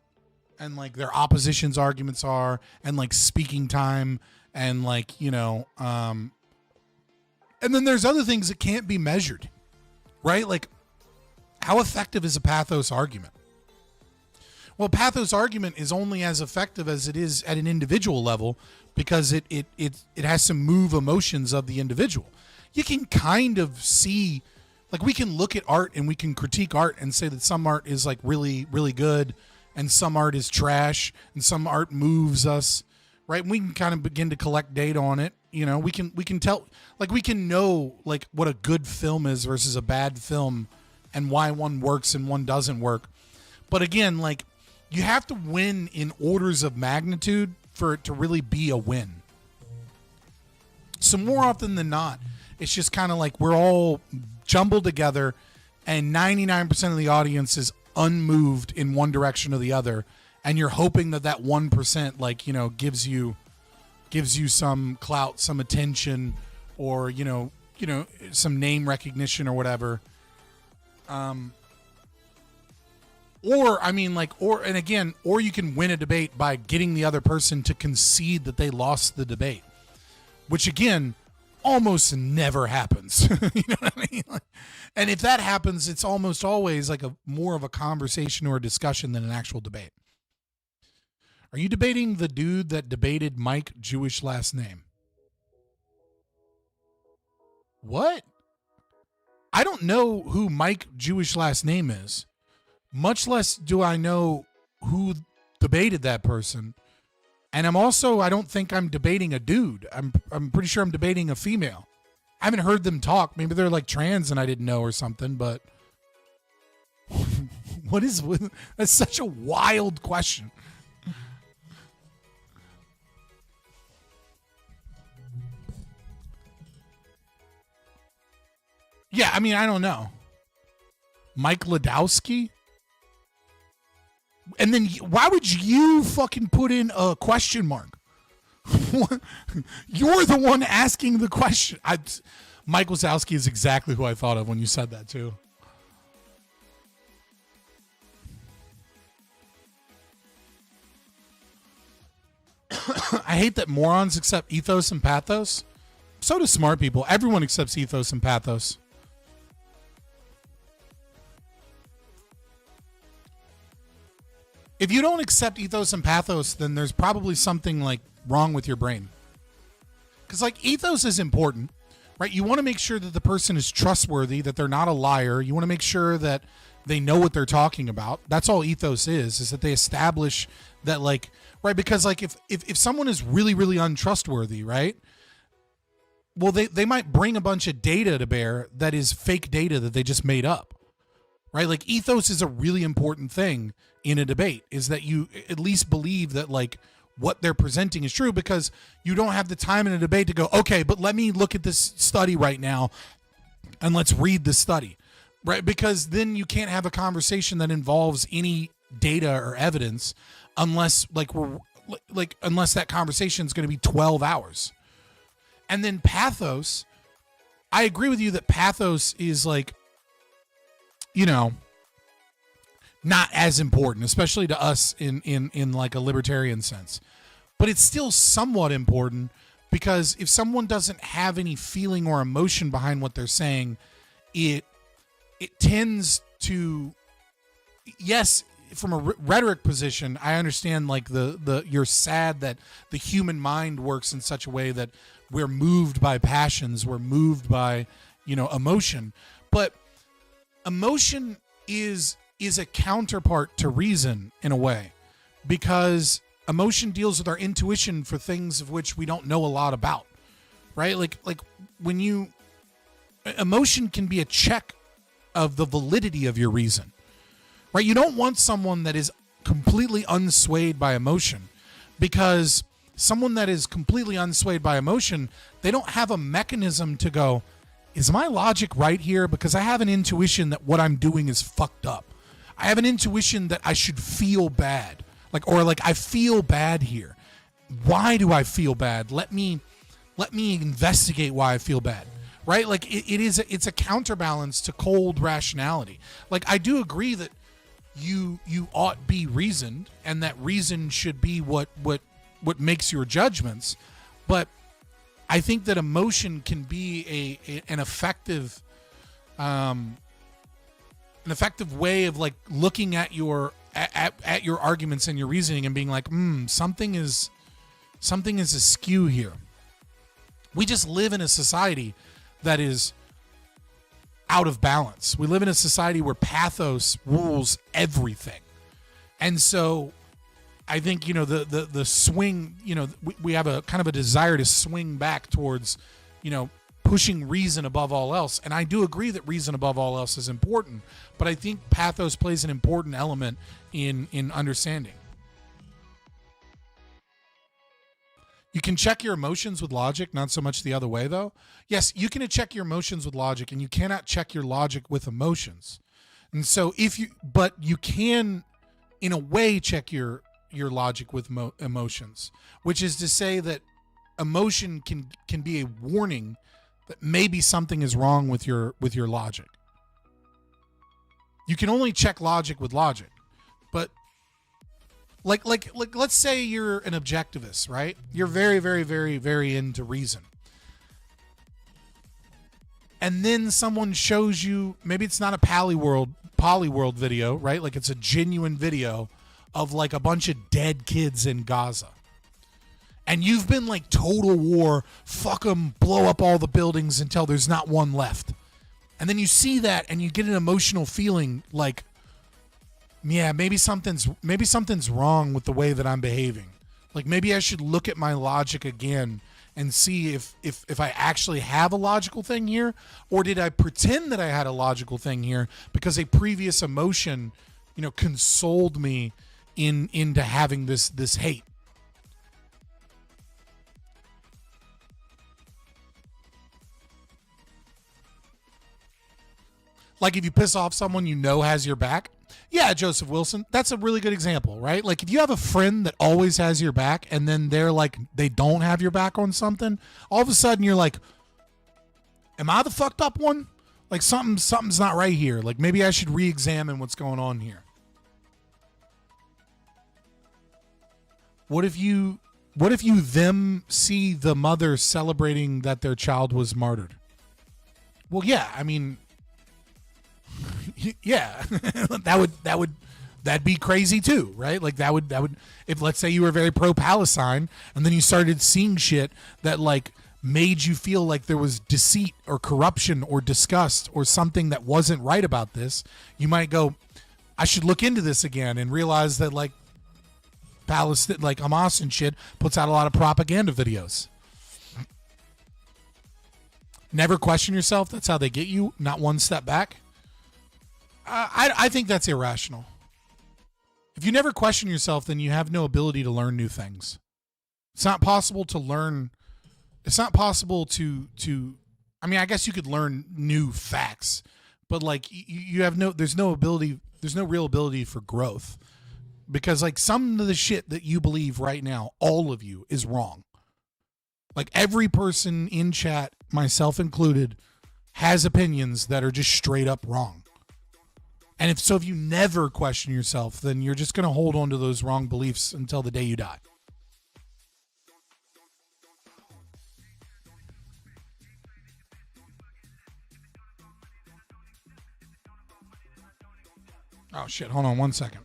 and like their opposition's arguments are and like speaking time and like, you know, And then there's other things that can't be measured, right? Like, how effective is a pathos argument? Well, pathos argument is only as effective as it is at an individual level, because it has to move emotions of the individual. You can kind of see, like, we can look at art and we can critique art and say that some art is like really, really good and some art is trash and some art moves us, right? And we can kind of begin to collect data on it. You know, we can tell, like, we can know like what a good film is versus a bad film and why one works and one doesn't work. But again, like, you have to win in orders of magnitude for it to really be a win. So more often than not, it's just kind of like we're all jumbled together and 99% of the audience is unmoved in one direction or the other. And you're hoping that that 1%, like, you know, gives you some clout, some attention, or, you know, some name recognition or whatever. Or, I mean, like, or you can win a debate by getting the other person to concede that they lost the debate, which again, almost never happens. You know what I mean? Like, and if that happens, it's almost always like more of a conversation or a discussion than an actual debate. Are you debating the dude that debated Mike Jewish last name? What? I don't know who Mike Jewish last name is. Much less do I know who debated that person. And I don't think I'm debating a dude. I'm pretty sure I'm debating a female. I haven't heard them talk. Maybe they're like trans and I didn't know or something, but that's such a wild question. Yeah, I mean, I don't know. Mike Ladowski? And then why would you fucking put in a question mark? You're the one asking the question. Mike Wazowski is exactly who I thought of when you said that too. I hate that morons accept ethos and pathos. So do smart people. Everyone accepts ethos and pathos. If you don't accept ethos and pathos, then there's probably something like wrong with your brain. Because like ethos is important, right? You want to make sure that the person is trustworthy, that they're not a liar. You want to make sure that they know what they're talking about. That's all ethos is that they establish that, like, right? Because like if someone is really, really untrustworthy, right? Well, they might bring a bunch of data to bear that is fake data that they just made up. Right? Like ethos is a really important thing in a debate, is that you at least believe that like what they're presenting is true, because you don't have the time in a debate to go, okay, but let me look at this study right now and let's read the study, right? Because then you can't have a conversation that involves any data or evidence unless unless that conversation is going to be 12 hours. And then pathos, I agree with you that pathos is like, you know, not as important, especially to us in like a libertarian sense. But it's still somewhat important, because if someone doesn't have any feeling or emotion behind what they're saying, it tends to, yes, from a rhetoric position, I understand like you're sad that the human mind works in such a way that we're moved by passions, we're moved by, you know, emotion. But emotion is a counterpart to reason in a way, because emotion deals with our intuition for things of which we don't know a lot about, right? Like when emotion can be a check of the validity of your reason, right? You don't want someone that is completely unswayed by emotion, because someone that is completely unswayed by emotion, they don't have a mechanism to go, is my logic right here? Because I have an intuition that what I'm doing is fucked up. I have an intuition that I should feel bad. Or I feel bad here. Why do I feel bad? Let me investigate why I feel bad. Right? Like it's a counterbalance to cold rationality. Like I do agree that you ought be reasoned, and that reason should be what makes your judgments. But I think that emotion can be an effective way of like looking at your at your arguments and your reasoning and being like, something is askew here. We just live in a society that is out of balance. We live in a society where pathos rules everything. And so I think, the swing, we have a kind of a desire to swing back towards, pushing reason above all else. And I do agree that reason above all else is important, but I think pathos plays an important element in understanding. You can check your emotions with logic, not so much the other way, though. Yes, you can check your emotions with logic, and you cannot check your logic with emotions. And so but you can, in a way, check your logic with emotions, which is to say that emotion can be a warning that maybe something is wrong with your logic. You can only check logic with logic, but like let's say you're an objectivist, right? You're very, very, very, very into reason. And then someone shows you, maybe it's not a Polyworld video, right? Like it's a genuine video of like a bunch of dead kids in Gaza. And you've been like total war, fuck them, blow up all the buildings until there's not one left. And then you see that and you get an emotional feeling like, yeah, maybe something's wrong with the way that I'm behaving. Like maybe I should look at my logic again and see if I actually have a logical thing here, or did I pretend that I had a logical thing here because a previous emotion, consoled me into having this hate. Like if you piss off someone has your back. Yeah, Joseph Wilson, that's a really good example, right? Like if you have a friend that always has your back and then they're like, they don't have your back on something, all of a sudden you're like, am I the fucked up one? Like something's not right here. Like maybe I should re-examine what's going on here. What if you them see the mother celebrating that their child was martyred? Well, yeah, I mean, yeah, that'd be crazy too, right? Like that would if let's say you were very pro-Palestine and then you started seeing shit that like made you feel like there was deceit or corruption or disgust or something that wasn't right about this, you might go, I should look into this again and realize that like Palestine, like Hamas and shit, puts out a lot of propaganda videos. Never question yourself. That's how they get you. Not one step back. I think that's irrational. If you never question yourself, then you have no ability to learn new things. It's not possible to learn. It's not possible to. I mean, I guess you could learn new facts, but like you have no. There's no ability. There's no real ability for growth, because like some of the shit that you believe right now, all of you, is wrong. Like every person in chat, myself included, has opinions that are just straight up wrong. And if you never question yourself, then you're just going to hold on to those wrong beliefs until the day you die. Oh shit, hold on one second.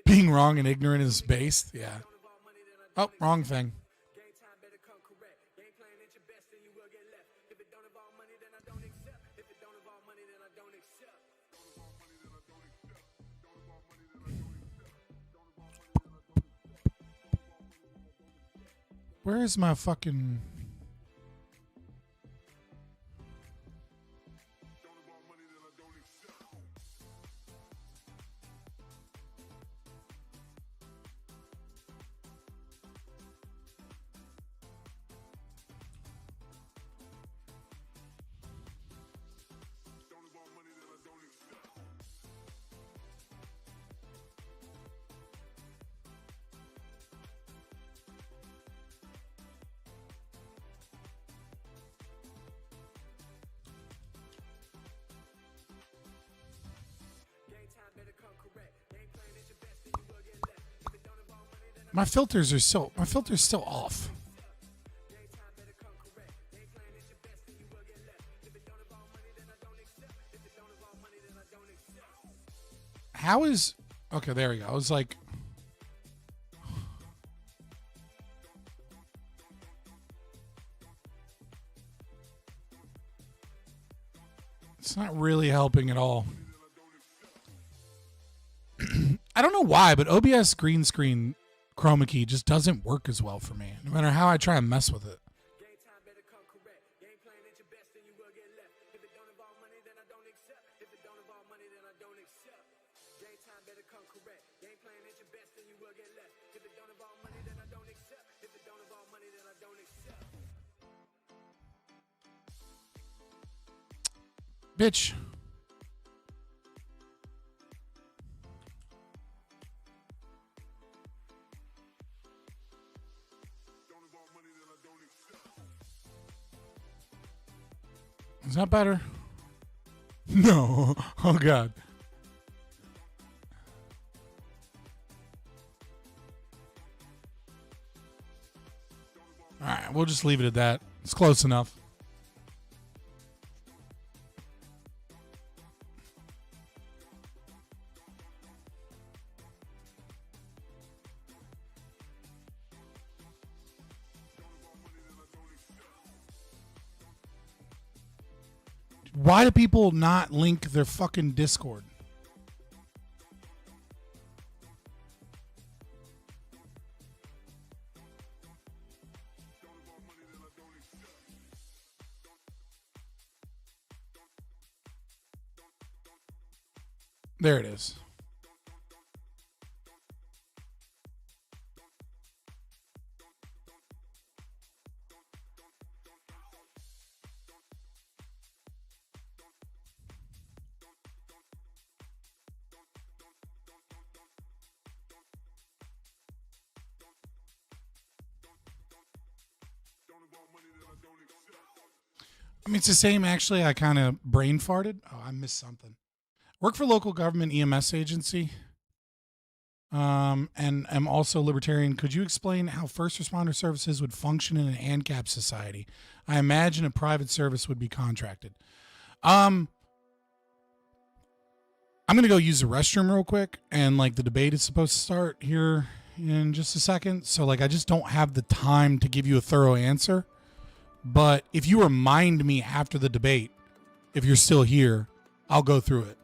Being wrong and ignorant is based, yeah. Oh, wrong thing. Where is my fucking... My filter's still off. How is... Okay, there we go. I was like... It's not really helping at all. I don't know why, but OBS green screen chroma key just doesn't work as well for me, no matter how I try and mess with it. Bitch. Is that better? No. Oh, God. All right, we'll just leave it at that. It's close enough. Why do people not link their fucking Discord? There it is. I mean, it's the same. Actually, I kind of brain farted. Oh, I missed something. Work for local government EMS agency. And am also libertarian. Could you explain how first responder services would function in an ANCAP society? I imagine a private service would be contracted. I'm going to go use the restroom real quick. And like the debate is supposed to start here in just a second. So like, I just don't have the time to give you a thorough answer. But if you remind me after the debate, if you're still here, I'll go through it.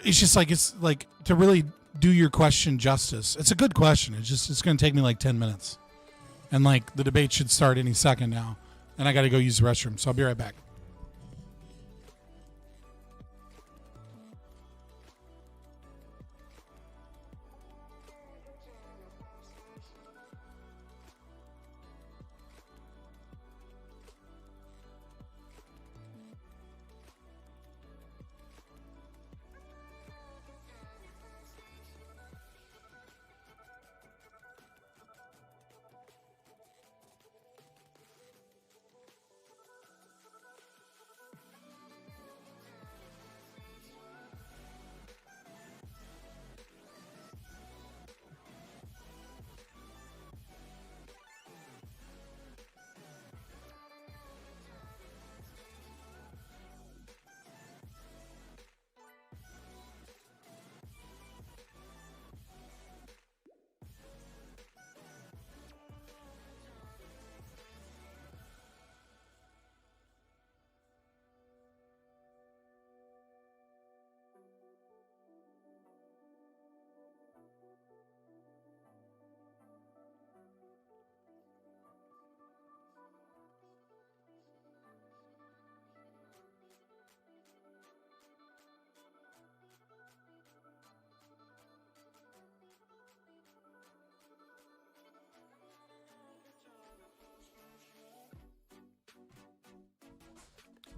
It's like to really do your question justice. It's a good question. It's going to take me like 10 minutes. And like the debate should start any second now. And I got to go use the restroom. So I'll be right back.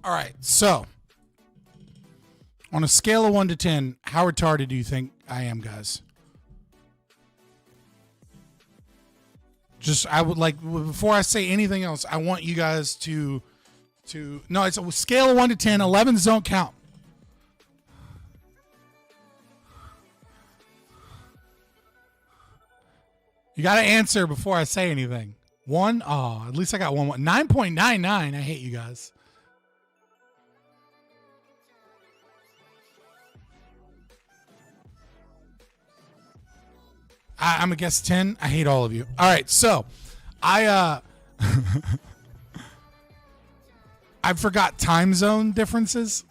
All right, so on a scale of 1 to 10, how retarded do you think I am, guys? Just, I would like, before I say anything else, I want you guys to no, it's a scale of 1 to 10. 11s don't count. You got to answer before I say anything. One? Oh, at least I got one. 9.99. I hate you guys. I'm a guess 10. I hate all of you. All right, so I forgot time zone differences.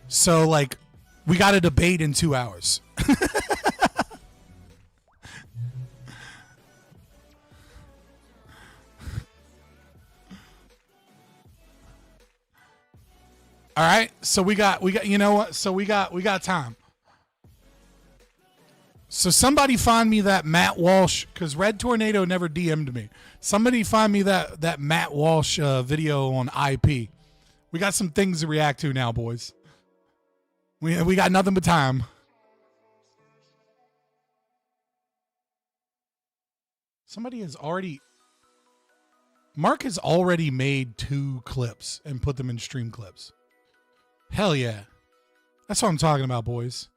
So like we got a debate in 2 hours. All right, so we got you know what? So we got time. So somebody find me that Matt Walsh, because Red Tornado never DM'd me. Somebody find me that Matt Walsh video on IP. We got some things to react to now, boys. We got nothing but time. Somebody has already... Mark has already made 2 clips and put them in stream clips. Hell yeah. That's what I'm talking about, boys.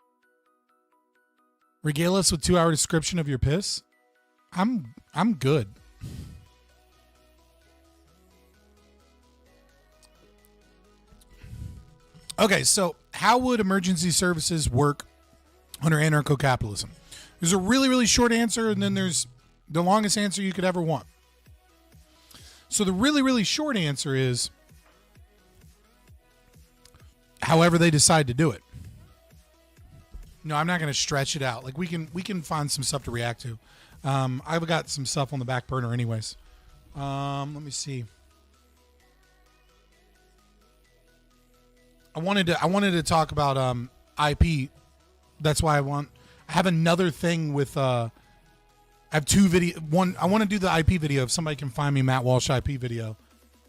Regale us with 2-hour description of your piss. I'm good. Okay, so how would emergency services work under anarcho-capitalism? There's a really, really short answer, and then there's the longest answer you could ever want. So the really, really short answer is however they decide to do it. No, I'm not going to stretch it out. Like we can find some stuff to react to. I've got some stuff on the back burner anyways. Let me see. I wanted to talk about IP. That's why I have another thing with I have 2 video. One, I want to do the IP video if somebody can find me Matt Walsh IP video.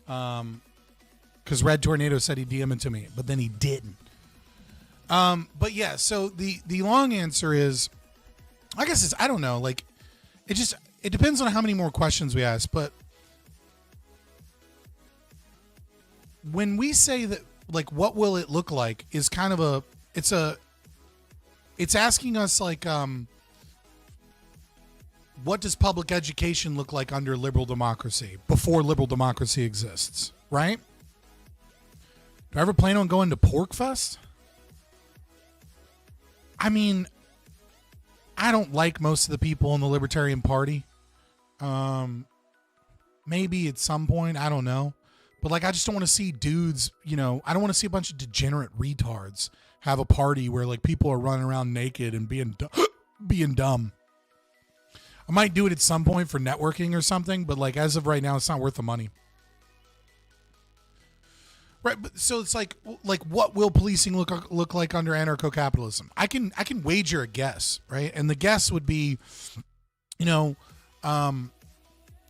Because Red Tornado said he DM'd it to me, but then he didn't. But yeah, so the long answer is, I guess I don't know, like, it depends on how many more questions we ask, but when we say that, like, what will it look like is kind of it's asking us, like, what does public education look like under liberal democracy, before liberal democracy exists, right? Do I ever plan on going to Pork Fest? I mean, I don't like most of the people in the Libertarian Party. Maybe at some point, I don't know. But like, I just don't want to see dudes, I don't want to see a bunch of degenerate retards have a party where like people are running around naked and being dumb. I might do it at some point for networking or something, but like as of right now, it's not worth the money. Right, but so it's like what will policing look like under anarcho-capitalism? I can wager a guess, right? And the guess would be,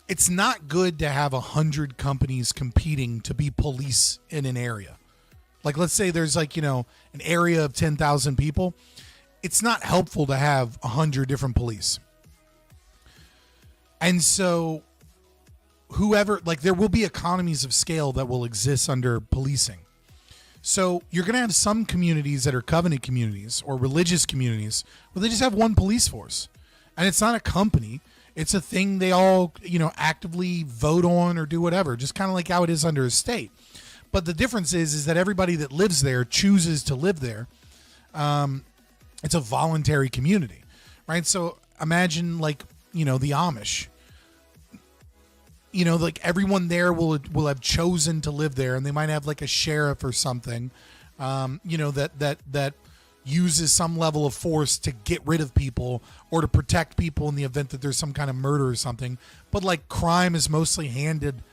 it's not good to have 100 companies competing to be police in an area. Like, let's say there's like, an area of 10,000 people. It's not helpful to have 100 different police. And so whoever, like, there will be economies of scale that will exist under policing. So you're going to have some communities that are covenant communities or religious communities where they just have one police force. And it's not a company. It's a thing they all, actively vote on or do whatever, just kind of like how it is under a state. But the difference is that everybody that lives there chooses to live there. It's a voluntary community, right? So imagine like, the Amish. Like everyone there will have chosen to live there, and they might have like a sheriff or something, that uses some level of force to get rid of people or to protect people in the event that there's some kind of murder or something. But like crime is mostly handled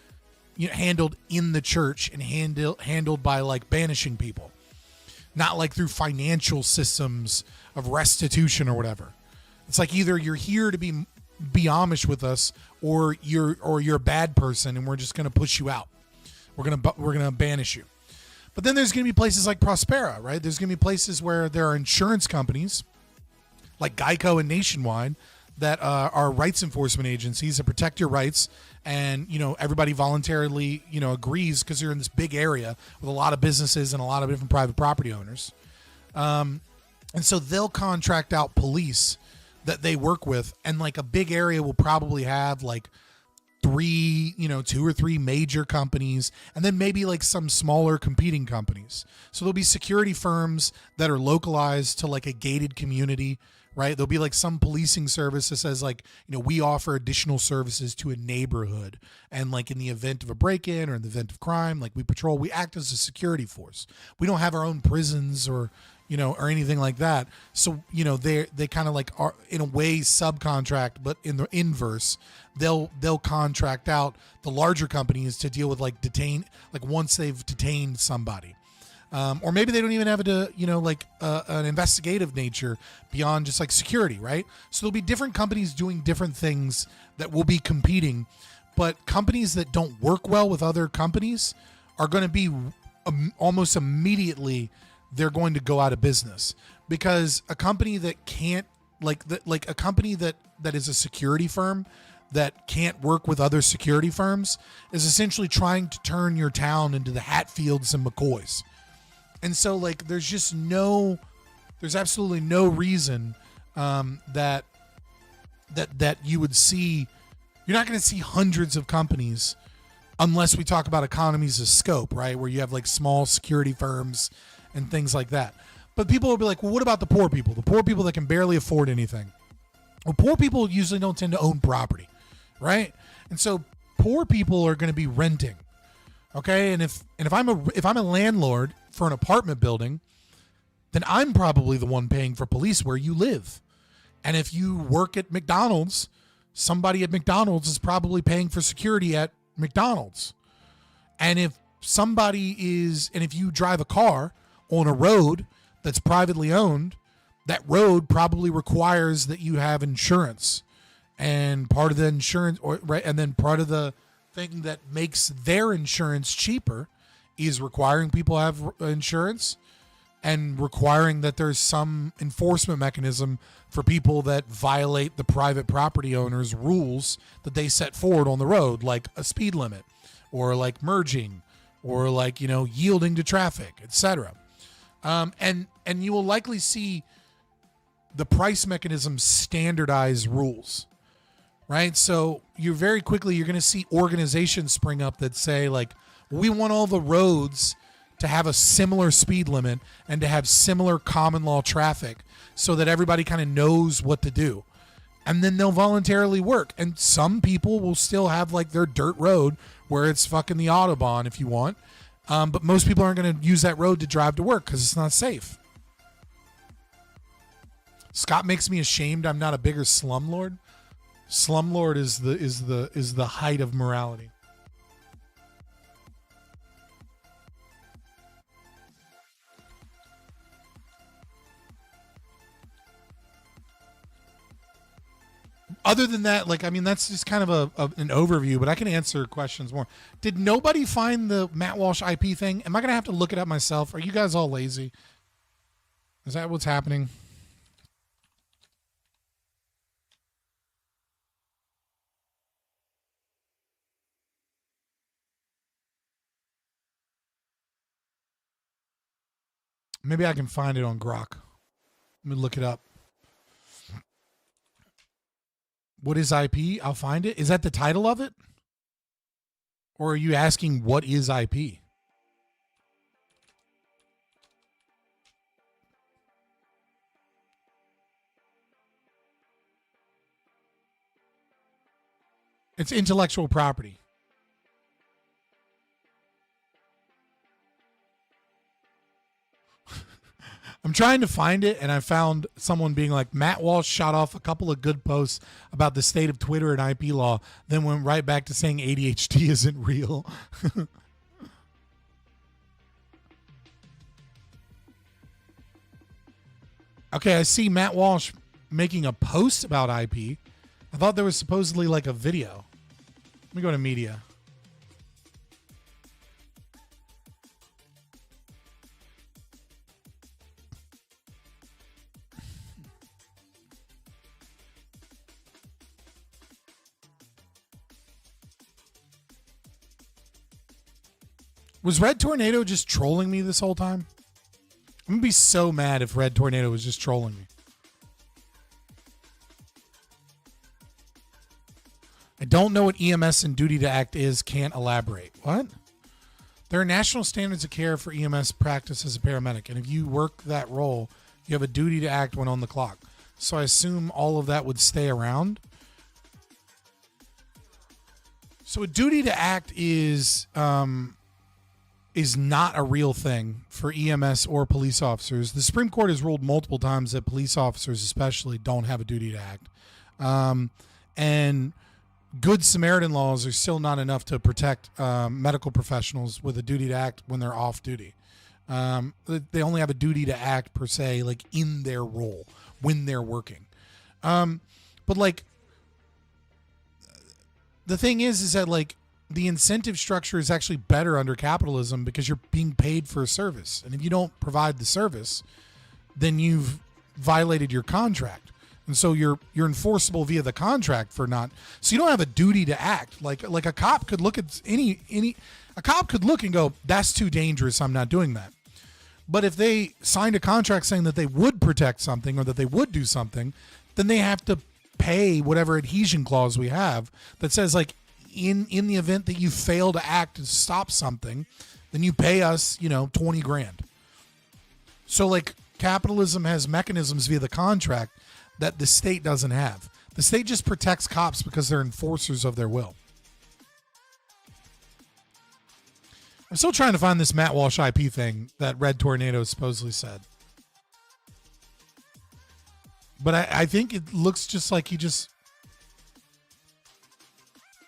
in the church and handled by like banishing people, not like through financial systems of restitution or whatever. It's like either you're here to be Amish with us, or you're a bad person, and we're just going to push you out. We're gonna banish you. But then there's going to be places like Prospera, right? There's going to be places where there are insurance companies like Geico and Nationwide that are rights enforcement agencies that protect your rights, and everybody voluntarily agrees because you're in this big area with a lot of businesses and a lot of different private property owners, and so they'll contract out police that they work with, and like a big area will probably have like three, you know, 2 or 3 major companies, and then maybe like some smaller competing companies. So there'll be security firms that are localized to like a gated community, right? There'll be like some policing service that says like, you know, we offer additional services to a neighborhood. And like in the event of a break-in or in the event of crime, like we patrol, we act as a security force. We don't have our own prisons or, you know, or anything like that. So, you know, they kind of like are in a way subcontract, but in the inverse, they'll contract out the larger companies to deal with like once they've detained somebody. Or maybe they don't even have an investigative nature beyond just like security, right? So there'll be different companies doing different things that will be competing, but companies that don't work well with other companies are going to be almost immediately, they're going to go out of business, because a company that can't a company that is a security firm that can't work with other security firms is essentially trying to turn your town into the Hatfields and McCoys. And so like there's absolutely no reason that you would see, you're not going to see hundreds of companies unless we talk about economies of scope, right? Where you have like small security firms and things like that. But people will be like, well, what about the poor people? The poor people that can barely afford anything. Well, poor people usually don't tend to own property, right? And so poor people are going to be renting. Okay? And if I'm a landlord for an apartment building, then I'm probably the one paying for police where you live. And if you work at McDonald's, somebody at McDonald's is probably paying for security at McDonald's. And if you drive a car on a road that's privately owned, that road probably requires that you have insurance. And part of the insurance, and then part of the thing that makes their insurance cheaper is requiring people have insurance and requiring that there's some enforcement mechanism for people that violate the private property owner's rules that they set forward on the road, like a speed limit or like merging or like, you know, yielding to traffic, etc. And you will likely see the price mechanism standardize rules, right? So you're going to see organizations spring up that say like, we want all the roads to have a similar speed limit and to have similar common law traffic so that everybody kind of knows what to do. And then they'll voluntarily work. And some people will still have like their dirt road where it's fucking the Autobahn if you want. But most people aren't going to use that road to drive to work because it's not safe. Scott makes me ashamed I'm not a bigger slumlord. Slumlord is the height of morality. Other than that, like, I mean, that's just kind of an overview, but I can answer questions more. Did nobody find the Matt Walsh IP thing? Am I going to have to look it up myself? Are you guys all lazy? Is that what's happening? Maybe I can find it on Grok. Let me look it up. What is IP? I'll find it. Is that the title of it? Or are you asking what is IP? It's intellectual property. I'm trying to find it, and I found someone being like, Matt Walsh shot off a couple of good posts about the state of Twitter and IP law, then went right back to saying ADHD isn't real. Okay, I see Matt Walsh making a post about IP. I thought there was supposedly like a video. Let me go to media. Was Red Tornado just trolling me this whole time? I'm going to be so mad if Red Tornado was just trolling me. Don't know what EMS and duty to act is, can't elaborate. What? There are national standards of care for EMS practice as a paramedic, and if you work that role, you have a duty to act when on the clock. So I assume all of that would stay around. So a duty to act is not a real thing for EMS or police officers. The Supreme Court has ruled multiple times that police officers especially don't have a duty to act. And Good Samaritan laws are still not enough to protect medical professionals with a duty to act when they're off duty. They only have a duty to act per se, like in their role when they're working. But like the thing is that like the incentive structure is actually better under capitalism because you're being paid for a service. And if you don't provide the service, then you've violated your contract. And so you're enforceable via the contract for not. So you don't have a duty to act. Like a cop could look at a cop could look and go, that's too dangerous, I'm not doing that. But if they signed a contract saying that they would protect something or that they would do something, then they have to pay whatever adhesion clause we have that says like in the event that you fail to act to stop something, then you pay us, $20,000. So like capitalism has mechanisms via the contract that the state doesn't have. The state just protects cops because they're enforcers of their will. I'm still trying to find this Matt Walsh IP thing that Red Tornado supposedly said. But I think it looks just like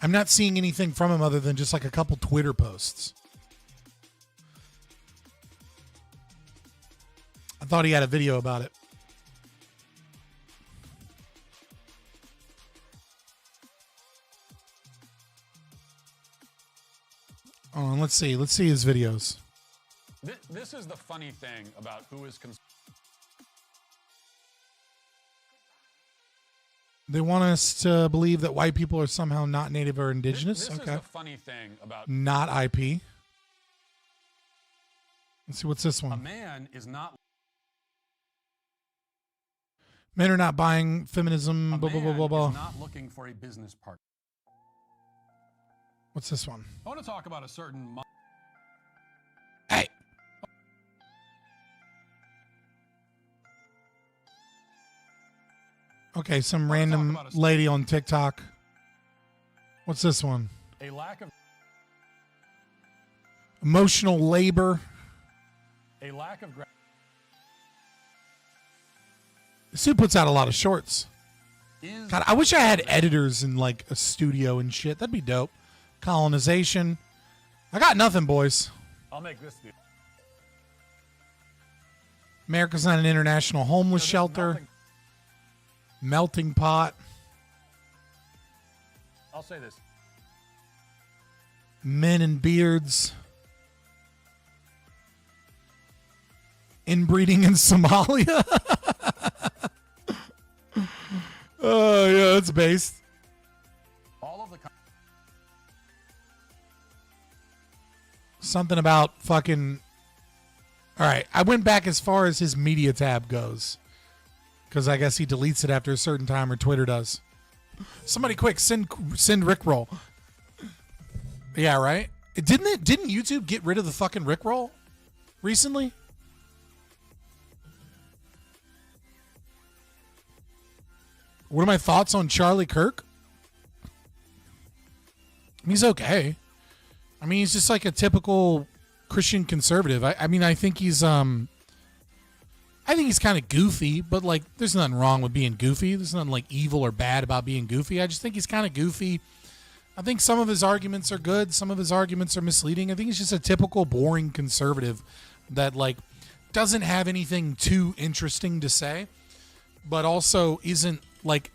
I'm not seeing anything from him other than just like a couple Twitter posts. I thought he had a video about it. Oh, let's see his videos. This is the funny thing about who is They want us to believe that white people are somehow not native or indigenous. This okay. is the funny thing about not IP. Let's see, what's this one? A man is not. Men are not buying feminism. Blah blah blah blah blah. Is not looking for a business partner. What's this one? I want to talk about a certain. Hey. Okay, some random lady on TikTok. What's this one? A lack of emotional labor. A lack of. This dude puts out a lot of shorts. God, I wish I had editors in like a studio and shit. That'd be dope. Colonization. I got nothing, boys. I'll make this deal. America's not an international homeless shelter. Melting pot. I'll say this. Men and beards. Inbreeding in Somalia. Oh, yeah, that's based. All of the something about fucking. All right, I went back as far as his media tab goes, because I guess he deletes it after a certain time, or Twitter does. Somebody, quick, send Rickroll. Yeah, right. Didn't YouTube get rid of the fucking Rickroll recently? What are my thoughts on Charlie Kirk? He's okay. I mean, he's just like a typical Christian conservative. I mean, I think he's kind of goofy, but like, there's nothing wrong with being goofy. There's nothing like evil or bad about being goofy. I just think he's kind of goofy. I think some of his arguments are good. Some of his arguments are misleading. I think he's just a typical boring conservative that like doesn't have anything too interesting to say, but also isn't like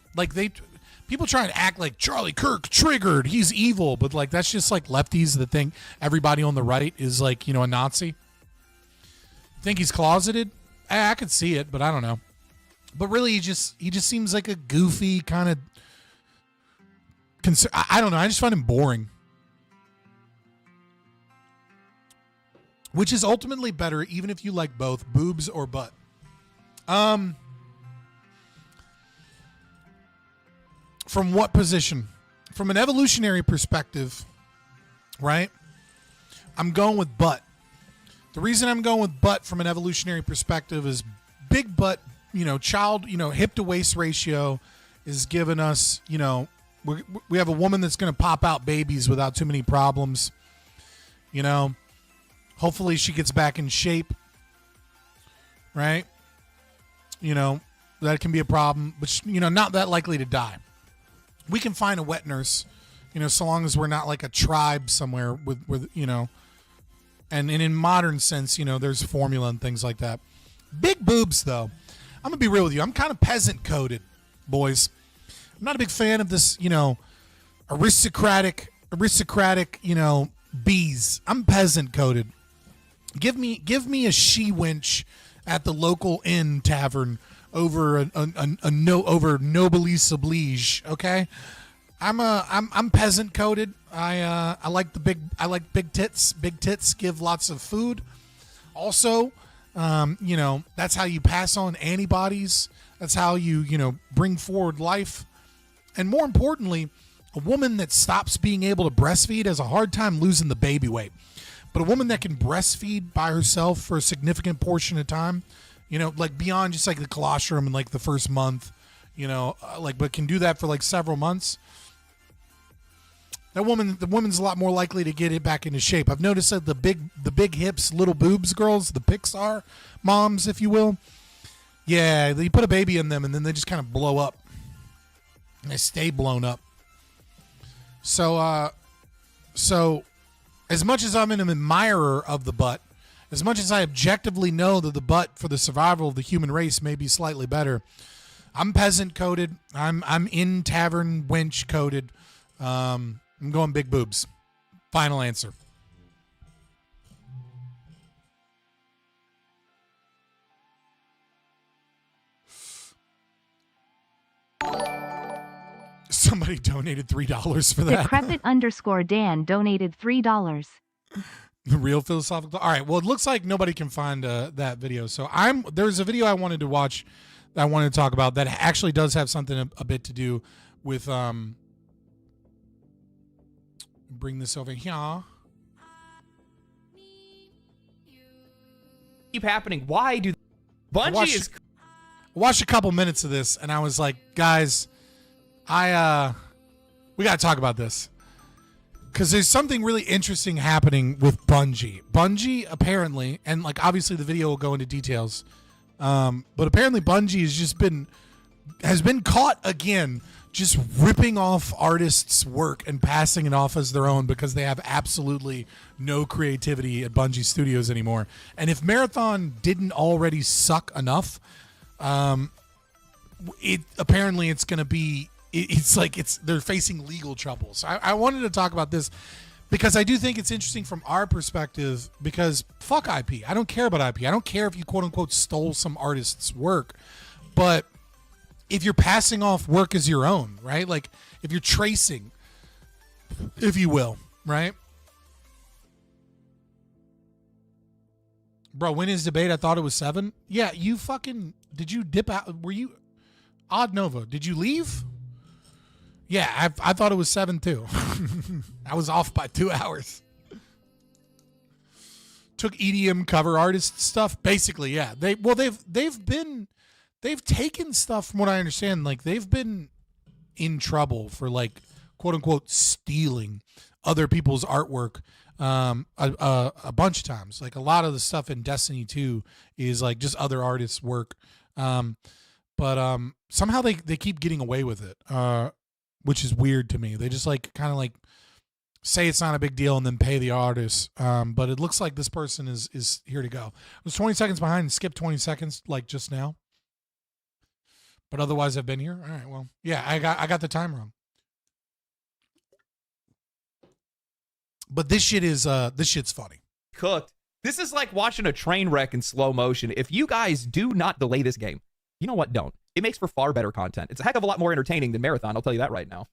people try and act like Charlie Kirk triggered, he's evil, but like that's just like lefties that think everybody on the right is like, a Nazi. Think he's closeted? I could see it, but I don't know. But really, he just seems like a goofy kind of I don't know. I just find him boring, which is ultimately better, even if you like both boobs or butt. From what position? from an evolutionary perspective, right? I'm going with butt. The reason I'm going with butt from an evolutionary perspective is big butt, hip to waist ratio is giving us, we have a woman that's going to pop out babies without too many problems. Hopefully she gets back in shape, right? That can be a problem, but not that likely to die. We can find a wet nurse, so long as we're not like a tribe somewhere with and in modern sense, there's formula and things like that. Big boobs, though. I'm gonna be real with you. I'm kind of peasant coded, boys. I'm not a big fan of this, aristocratic, bees. I'm peasant coded. Give me a she wench at the local inn tavern over over noblesse oblige. Okay, I'm peasant coded. I like big tits. Big tits give lots of food. Also, that's how you pass on antibodies. That's how you bring forward life. And more importantly, a woman that stops being able to breastfeed has a hard time losing the baby weight. But a woman that can breastfeed by herself for a significant portion of time, like beyond just like the colostrum in like the first month, but can do that for like several months. The woman's a lot more likely to get it back into shape. I've noticed that the big hips, little boobs girls, the Pixar moms, if you will. Yeah, you put a baby in them and then they just kind of blow up. They stay blown up. So as much as I'm an admirer of the butt, as much as I objectively know that the butt for the survival of the human race may be slightly better, I'm peasant coded. I'm in tavern wench coded. I'm going big boobs. Final answer. Somebody donated $3 for that. Decrepit_Dan donated $3. The real philosophical. All right. Well, it looks like nobody can find that video. So there's a video I wanted to watch that I wanted to talk about that actually does have something a bit to do with bring this over here. Keep happening. Why do Bungie is watched a couple minutes of this and I was like, guys, we got to talk about this because there's something really interesting happening with Bungie. Bungie apparently, and like obviously the video will go into details, but apparently Bungie has been caught again just ripping off artists' work and passing it off as their own because they have absolutely no creativity at Bungie Studios anymore. And if Marathon didn't already suck enough, apparently it's going to be. They're facing legal troubles. I wanted to talk about this because I do think it's interesting from our perspective because fuck IP. I don't care about IP. I don't care if you quote unquote stole some artist's work, but if you're passing off work as your own, right? Like if you're tracing, if you will, right? Bro, win his debate. I thought it was 7. Yeah, you fucking, did you dip out? Were you Odd Nova? Did you leave? Yeah, I thought it was 7 too. I was off by 2 hours. Took EDM cover artist stuff. Basically, yeah. They've taken stuff from what I understand. Like they've been in trouble for like quote unquote stealing other people's artwork a bunch of times. Like a lot of the stuff in Destiny 2 is like just other artists' work. But somehow they keep getting away with it. Which is weird to me. They just like kind of like say it's not a big deal and then pay the artist. But it looks like this person is here to go. I was 20 seconds behind and skipped 20 seconds like just now. But otherwise I've been here. All right, well, yeah, I got the time wrong. But this shit's funny. Cooked. This is like watching a train wreck in slow motion. If you guys do not delay this game, you know what? Don't. It makes for far better content. It's a heck of a lot more entertaining than Marathon, I'll tell you that right now.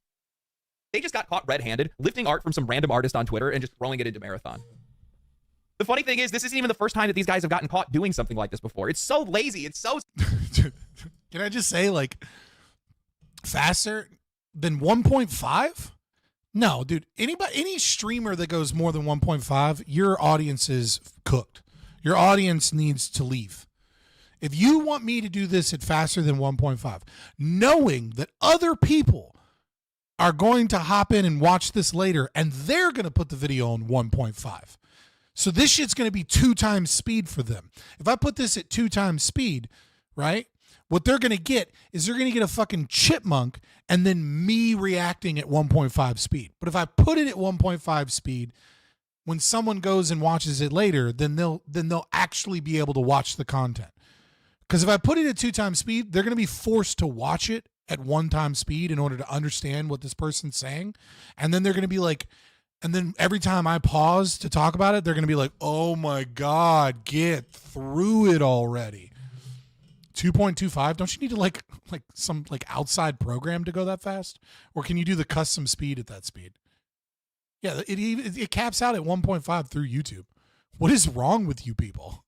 They just got caught red-handed, lifting art from some random artist on Twitter and just throwing it into Marathon. The funny thing is, this isn't even the first time that these guys have gotten caught doing something like this before. It's so lazy. It's so... Can I just say, like, faster than 1.5? No, dude. Any streamer that goes more than 1.5, your audience is cooked. Your audience needs to leave. If you want me to do this at faster than 1.5, knowing that other people are going to hop in and watch this later and they're going to put the video on 1.5. So this shit's going to be 2 times speed for them. If I put this at 2 times speed, right? What they're going to get is they're going to get a fucking chipmunk and then me reacting at 1.5 speed. But if I put it at 1.5 speed, when someone goes and watches it later, then they'll actually be able to watch the content. Because if I put it at 2 times speed, they're going to be forced to watch it at 1 time speed in order to understand what this person's saying. And then they're going to be like, and then every time I pause to talk about it, they're going to be like, oh my God, get through it already. 2.25, don't you need to like some outside program to go that fast? Or can you do the custom speed at that speed? Yeah, it caps out at 1.5 through YouTube. What is wrong with you people?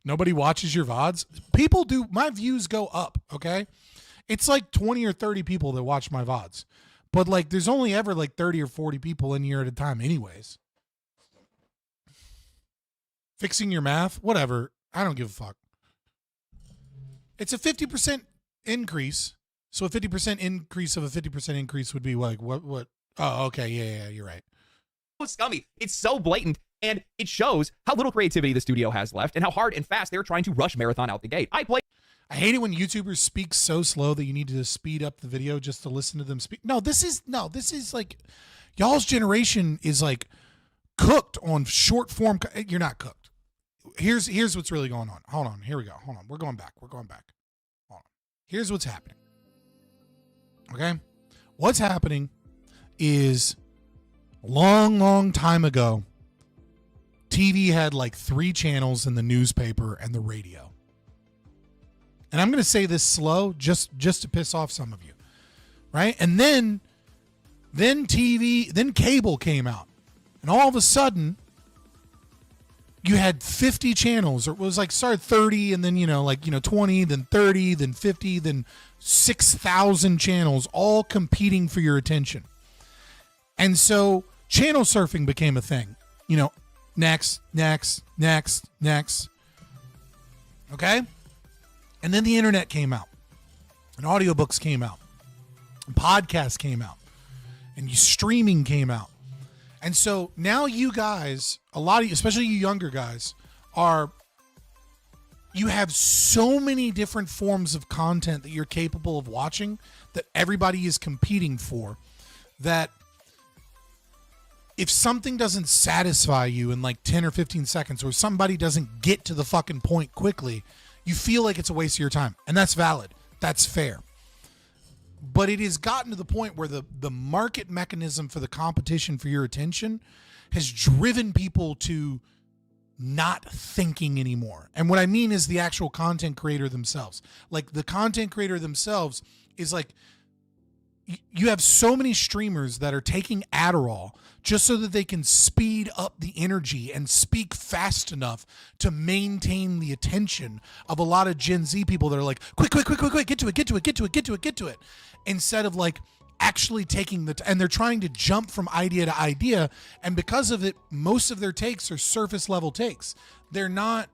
Nobody watches your VODs? People do. My views go up, okay? It's like 20 or 30 people that watch my VODs. But like there's only ever like 30 or 40 people in here at a time anyways. Fixing your math? Whatever. I don't give a fuck. It's a 50% increase. So a 50% increase of a 50% increase would be like what? Oh, okay. Yeah, you're right. So scummy. It's so blatant. And it shows how little creativity the studio has left and how hard and fast they're trying to rush Marathon out the gate. I hate it when YouTubers speak so slow that you need to speed up the video just to listen to them speak. No, this is like y'all's generation is like cooked on short form. You're not cooked. Here's what's really going on. Hold on. Here we go. Hold on. We're going back. Hold on. Here's what's happening. Okay. What's happening is a long time ago, TV had like 3 channels in the newspaper and the radio. And I'm going to say this slow just to piss off some of you. Right? And then cable came out. And all of a sudden you had 50 channels, or it was like started 30 and then 20, then 30, then 50, then 6,000 channels all competing for your attention. And so channel surfing became a thing. Next. Okay? And then the internet came out. And audiobooks came out. And podcasts came out. And streaming came out. And so now you guys, a lot of you, especially you younger guys, you have so many different forms of content that you're capable of watching that everybody is competing for, that if something doesn't satisfy you in like 10 or 15 seconds, or somebody doesn't get to the fucking point quickly, you feel like it's a waste of your time. And that's valid. That's fair. But it has gotten to the point where the market mechanism for the competition for your attention has driven people to not thinking anymore. And what I mean is the actual content creator themselves. Like the content creator themselves is like, you have so many streamers that are taking Adderall just so that they can speed up the energy and speak fast enough to maintain the attention of a lot of Gen Z people that are like, quick, get to it. Instead of like actually taking and they're trying to jump from idea to idea. And because of it, most of their takes are surface level takes. They're not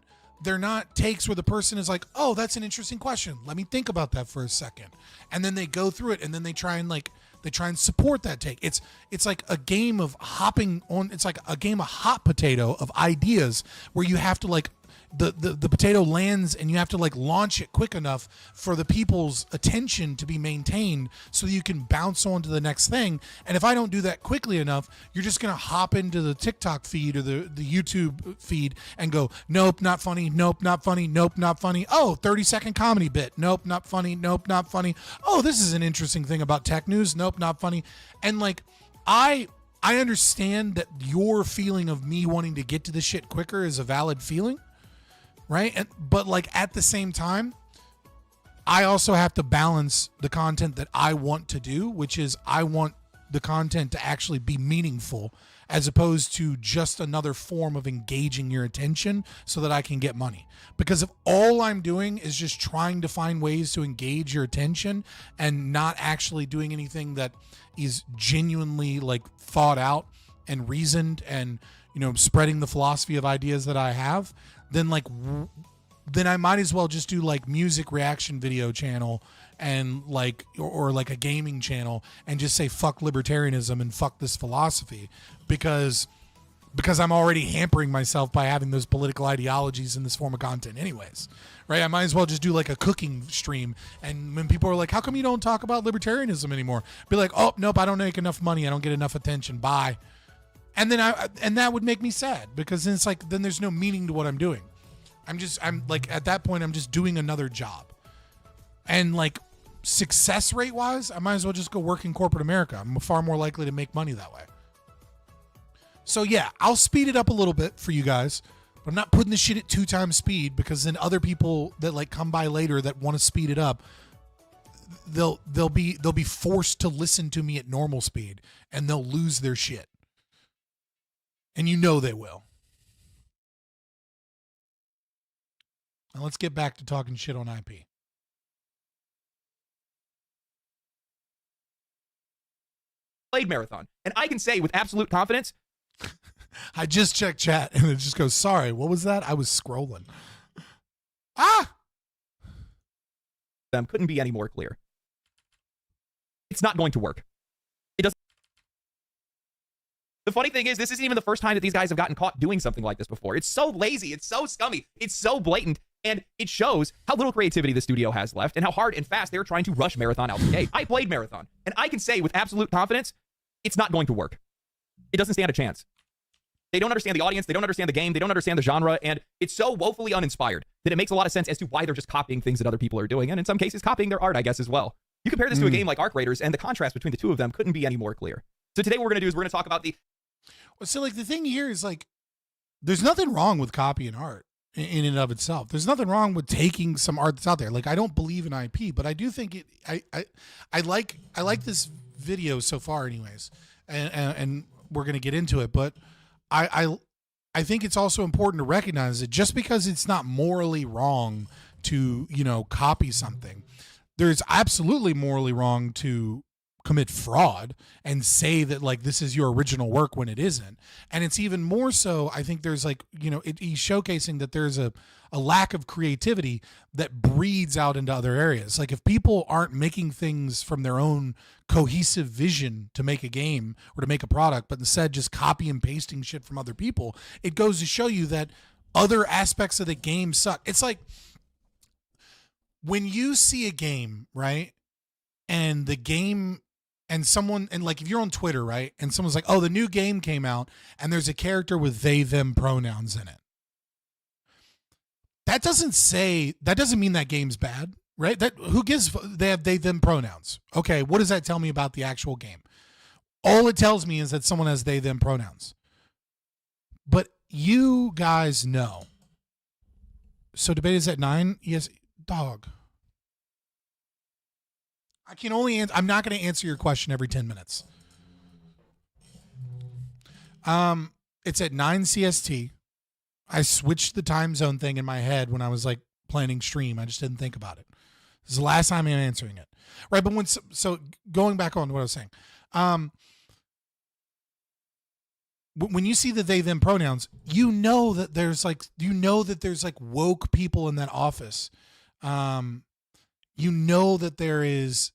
takes where the person is like, oh, that's an interesting question. Let me think about that for a second. And then they go through it and then they try and support that take. It's like a game of hopping on. It's like a game of hot potato of ideas where you have to like, the potato lands and you have to like launch it quick enough for the people's attention to be maintained so you can bounce on to the next thing. And if I don't do that quickly enough, you're just going to hop into the TikTok feed or the YouTube feed and go, nope, not funny. Nope, not funny. Nope, not funny. Oh, 30-second comedy bit. Nope, not funny. Nope, not funny. Oh, this is an interesting thing about tech news. Nope, not funny. And like, I understand that your feeling of me wanting to get to the shit quicker is a valid feeling. Right? But like at the same time, I also have to balance the content that I want to do, which is I want the content to actually be meaningful, as opposed to just another form of engaging your attention so that I can get money. Because if all I'm doing is just trying to find ways to engage your attention and not actually doing anything that is genuinely like thought out and reasoned and, you know, spreading the philosophy of ideas that I have, then then I might as well just do like music reaction video channel and like or like a gaming channel and just say fuck libertarianism and fuck this philosophy, because I'm already hampering myself by having those political ideologies in this form of content anyways, right? I might as well just do like a cooking stream, and when people are like, how come you don't talk about libertarianism anymore, be like, oh nope, I don't make enough money, I don't get enough attention, bye. And then that would make me sad, because then it's like, then there's no meaning to what I'm doing. I'm like, at that point, I'm just doing another job. And like success rate wise, I might as well just go work in corporate America. I'm far more likely to make money that way. So yeah, I'll speed it up a little bit for you guys, but I'm not putting the shit at 2 times speed, because then other people that like come by later that want to speed it up, they'll be forced to listen to me at normal speed, and they'll lose their shit. And you know they will. Now let's get back to talking shit on IP. Played Marathon. And I can say with absolute confidence, I just checked chat and it just goes, sorry, what was that? I was scrolling. Them couldn't be any more clear. It's not going to work. It doesn't. The funny thing is, this isn't even the first time that these guys have gotten caught doing something like this before. It's so lazy. It's so scummy. It's so blatant. And it shows how little creativity the studio has left and how hard and fast they're trying to rush Marathon out the gate. I played Marathon, and I can say with absolute confidence, it's not going to work. It doesn't stand a chance. They don't understand the audience. They don't understand the game. They don't understand the genre. And it's so woefully uninspired that it makes a lot of sense as to why they're just copying things that other people are doing. And in some cases, copying their art, I guess, as well. You compare this to a game like Arc Raiders, and the contrast between the two of them couldn't be any more clear. So today what we're going to do is we're going to talk about the... Well, so like the thing here is like, there's nothing wrong with copying art in and of itself. There's nothing wrong with taking some art that's out there. Like, I don't believe in IP, but I do think I like this video so far anyways. And we're going to get into it, but I think it's also important to recognize that just because it's not morally wrong to, you know, copy something, there's absolutely morally wrong to commit fraud and say that like this is your original work when it isn't. And it's even more so, I think there's like, you know, he's showcasing that there's a lack of creativity that breeds out into other areas. Like if people aren't making things from their own cohesive vision to make a game or to make a product, but instead just copy and pasting shit from other people, it goes to show you that other aspects of the game suck. It's like when you see a game, right? And the game, and someone, and like if you're on Twitter, right, and someone's like, oh, the new game came out and there's a character with they them pronouns in it, that doesn't mean that game's bad, right? That who gives, they have they them pronouns. Okay, what does that tell me about the actual game? All it tells me is that someone has they them pronouns. But you guys know, so debate is at 9. Yes, dog, I can only answer, I'm not going to answer your question every 10 minutes. It's at 9 CST. I switched the time zone thing in my head when I was like planning stream. I just didn't think about it. This is the last time I'm answering it. Right. But so going back on what I was saying, when you see the they them pronouns, you know that there's like woke people in that office. You know that there is,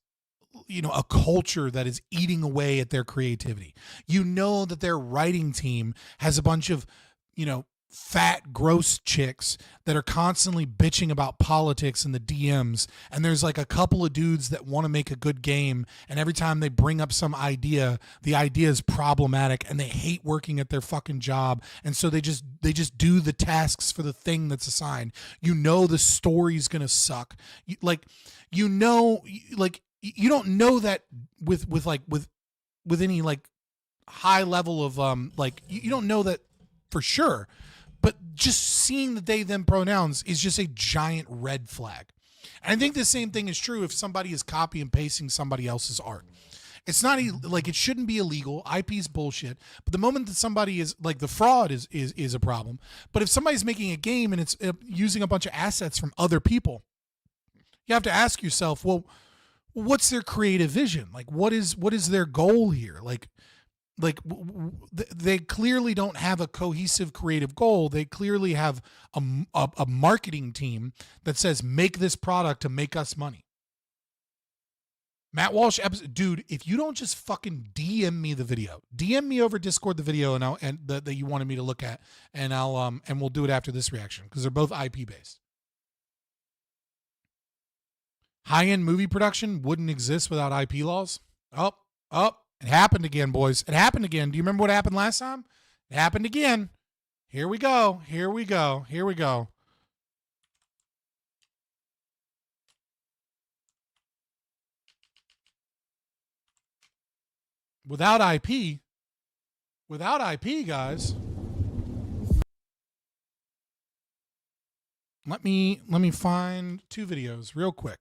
you know, a culture that is eating away at their creativity. You know that their writing team has a bunch of, you know, fat, gross chicks that are constantly bitching about politics in the DMs. And there's like a couple of dudes that want to make a good game. And every time they bring up some idea, the idea is problematic and they hate working at their fucking job. And so they just do the tasks for the thing that's assigned. You know, the story's going to suck. You don't know that with any like high level of you don't know that for sure. But just seeing the they them pronouns is just a giant red flag. And I think the same thing is true if somebody is copy and pasting somebody else's art. It's not like it shouldn't be illegal. IP is bullshit. But the moment that somebody is like the fraud is a problem. But if somebody's making a game and it's using a bunch of assets from other people, you have to ask yourself, well, what's their creative vision? Like, what is their goal here? Like they clearly don't have a cohesive creative goal. They clearly have a marketing team that says, make this product to make us money. Matt Walsh episode, dude, if you don't just fucking DM me the video, DM me over Discord the video and that you wanted me to look at, and and we'll do it after this reaction because they're both IP based. High-end movie production wouldn't exist without IP laws. Oh, it happened again, boys. It happened again. Do you remember what happened last time? It happened again. Here we go. Without IP, guys. Let me find two videos real quick.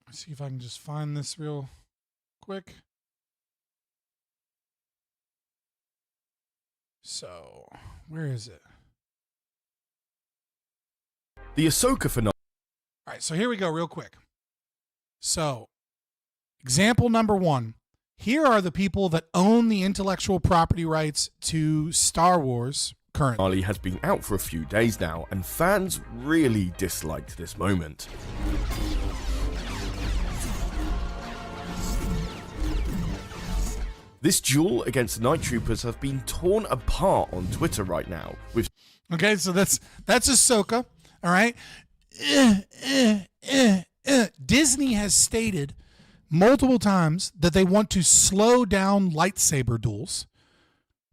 Let's see if I can just find this real quick. So, where is it? The Ahsoka phenomenon. All right, so here we go real quick. So, example number 1. Here are the people that own the intellectual property rights to Star Wars currently. Has been out for a few days now, and fans really disliked this moment. This duel against Night Troopers have been torn apart on Twitter right now. Okay, so that's Ahsoka. All right. Disney has stated multiple times that they want to slow down lightsaber duels.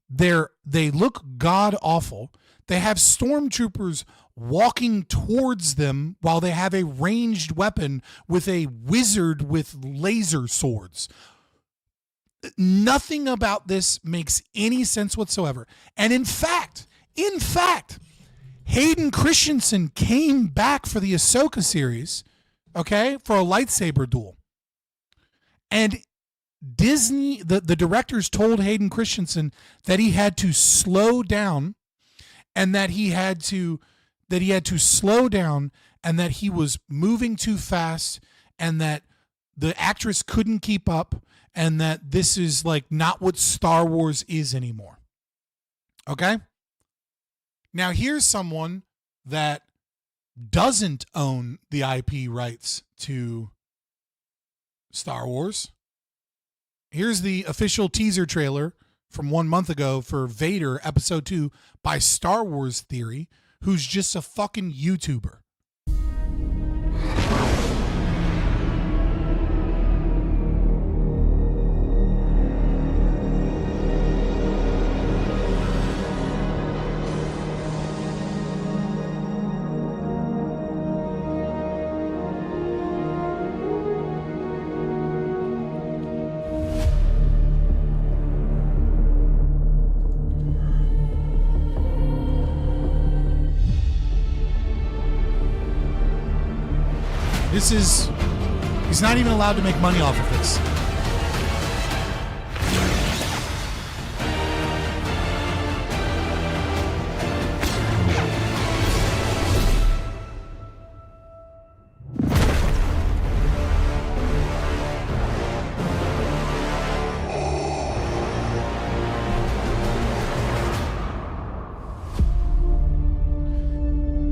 They look god awful. They have stormtroopers walking towards them while they have a ranged weapon with a wizard with laser swords. Nothing about this makes any sense whatsoever. And in fact, Hayden Christensen came back for the Ahsoka series, okay, for a lightsaber duel. And Disney, the directors told Hayden Christensen that he had to slow down and that he had to slow down and that he was moving too fast and that the actress couldn't keep up and that this is like not what Star Wars is anymore. Okay? Now here's someone that doesn't own the IP rights to Star Wars. Here's the official teaser trailer from 1 month ago for Vader Episode 2 by Star Wars Theory, who's just a fucking YouTuber. He's not even allowed to make money off of this.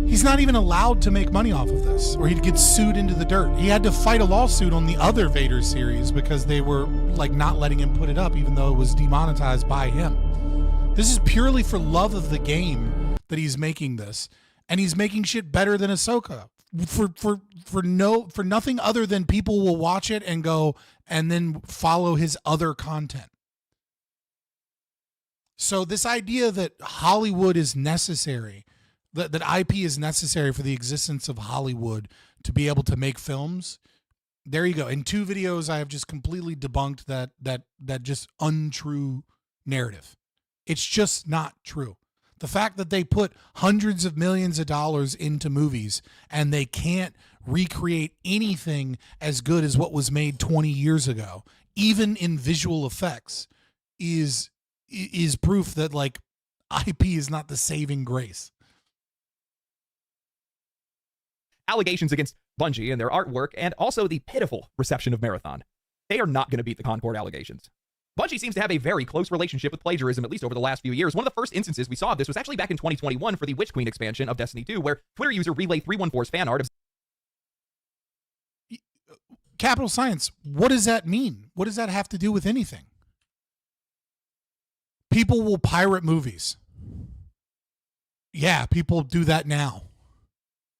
He's not even allowed to make money off of this, or he'd get sued into the dirt. He had to fight a lawsuit on the other Vader series because they were like not letting him put it up, even though it was demonetized by him. This is purely for love of the game that he's making this, and he's making shit better than Ahsoka for nothing other than people will watch it and go and then follow his other content. So this idea that Hollywood is necessary, that IP is necessary for the existence of Hollywood to be able to make films, there you go. In 2 videos, I have just completely debunked that just untrue narrative. It's just not true. The fact that they put hundreds of millions of dollars into movies and they can't recreate anything as good as what was made 20 years ago, even in visual effects, is proof that like IP is not the saving grace. Allegations against Bungie and their artwork, and also the pitiful reception of Marathon. They are not going to beat the Concord allegations. Bungie seems to have a very close relationship with plagiarism, at least over the last few years. One of the first instances we saw of this was actually back in 2021 for the Witch Queen expansion of Destiny 2, where Twitter user Relay314's fan art of Capital Science, what does that mean? What does that have to do with anything? People will pirate movies. Yeah, people do that now.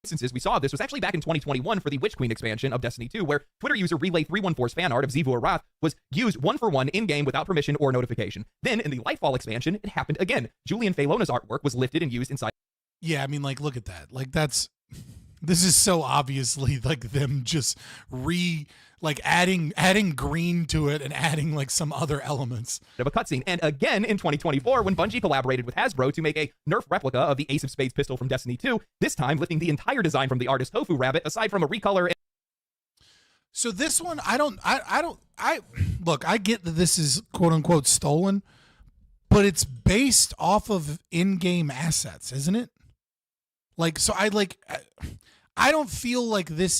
Instances we saw of this was actually back in 2021 for the Witch Queen expansion of Destiny 2, where Twitter user Relay314's fan art of Zivur Wrath was used 1-for-1 in-game without permission or notification. Then, in the Lightfall expansion, it happened again. Julian Falona's artwork was lifted and used inside. Yeah, I mean, like, look at that. Like, this is so obviously like them just adding green to it and adding like some other elements of a cutscene. And again in 2024 when Bungie collaborated with Hasbro to make a Nerf replica of the Ace of Spades pistol from Destiny 2, this time lifting the entire design from the artist Tofu Rabbit aside from a recolor. So this one, I look, I get that this is quote unquote stolen, but it's based off of in-game assets, isn't it? Like, so I don't feel like this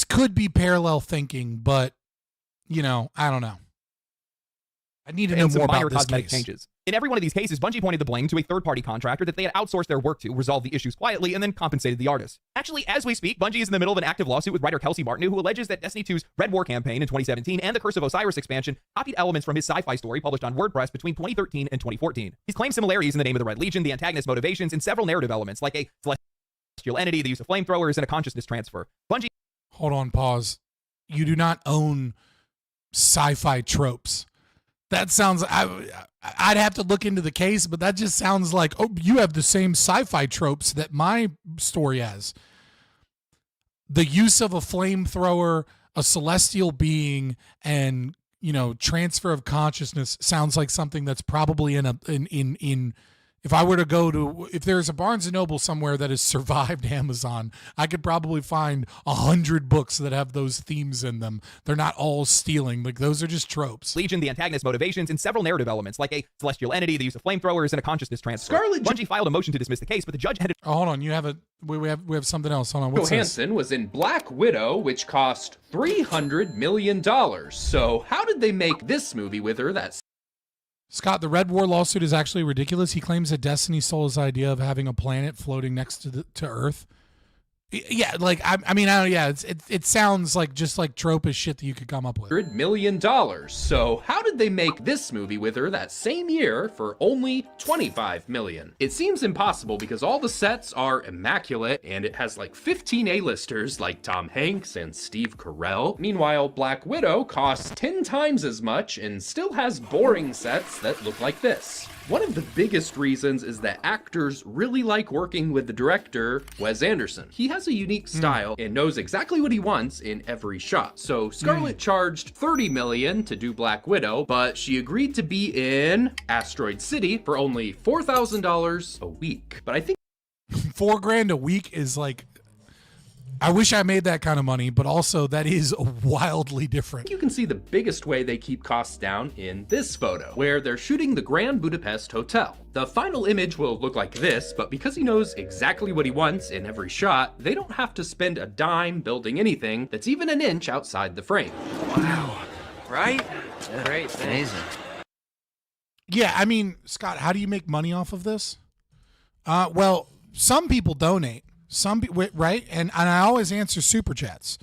could be parallel thinking, but you know, I don't know. I need to know more about this case. Changes. In every one of these cases, Bungie pointed the blame to a third-party contractor that they had outsourced their work to, resolved the issues quietly, and then compensated the artist. Actually, as we speak, Bungie is in the middle of an active lawsuit with writer Kelsey Martineau, who alleges that Destiny 2's Red War campaign in 2017 and the Curse of Osiris expansion copied elements from his sci-fi story published on WordPress between 2013 and 2014. He's claimed similarities in the name of the Red Legion, the antagonist's motivations, and several narrative elements, like a celestial entity, the use of flamethrowers, and a consciousness transfer. Bungie... Hold on, pause. You do not own sci-fi tropes. That sounds, I'd have to look into the case, but that just sounds like, oh, you have the same sci-fi tropes that my story has. The use of a flamethrower, a celestial being, and, you know, transfer of consciousness sounds like something that's probably in if I were to go to, if there's a Barnes & Noble somewhere that has survived Amazon, I could probably find 100 books that have those themes in them. They're not all stealing. Like, those are just tropes. Legion, the antagonist's motivations, and several narrative elements, like a celestial entity, the use of flamethrowers, and a consciousness transfer. Bungie filed a motion to dismiss the case, but the judge had... Oh, hold on. You have we have something else. Hold on. What's Johansson was in Black Widow, which cost $300 million. So how did they make this movie with her that's... Scott, the Red War lawsuit is actually ridiculous. He claims that Destiny stole his idea of having a planet floating next to Earth. Yeah, like it sounds like just like trope as shit that you could come up with. $100 million. So how did they make this movie with her that same year for only $25 million? It seems impossible because all the sets are immaculate and it has like 15 A-listers like Tom Hanks and Steve Carell. Meanwhile, Black Widow costs 10 times as much and still has boring sets that look like this. One of the biggest reasons is that actors really like working with the director, Wes Anderson. He has a unique style and knows exactly what he wants in every shot. So Scarlett charged $30 million to do Black Widow, but she agreed to be in Asteroid City for only $4,000 a week. But I think $4,000 a week is like, I wish I made that kind of money, but also that is wildly different. You can see the biggest way they keep costs down in this photo, where they're shooting the Grand Budapest Hotel. The final image will look like this, but because he knows exactly what he wants in every shot, they don't have to spend a dime building anything that's even an inch outside the frame. Wow. Right? Yeah, great. Amazing. Yeah, I mean, Scott, how do you make money off of this? Well, some people donate. Right? And I always answer super chats.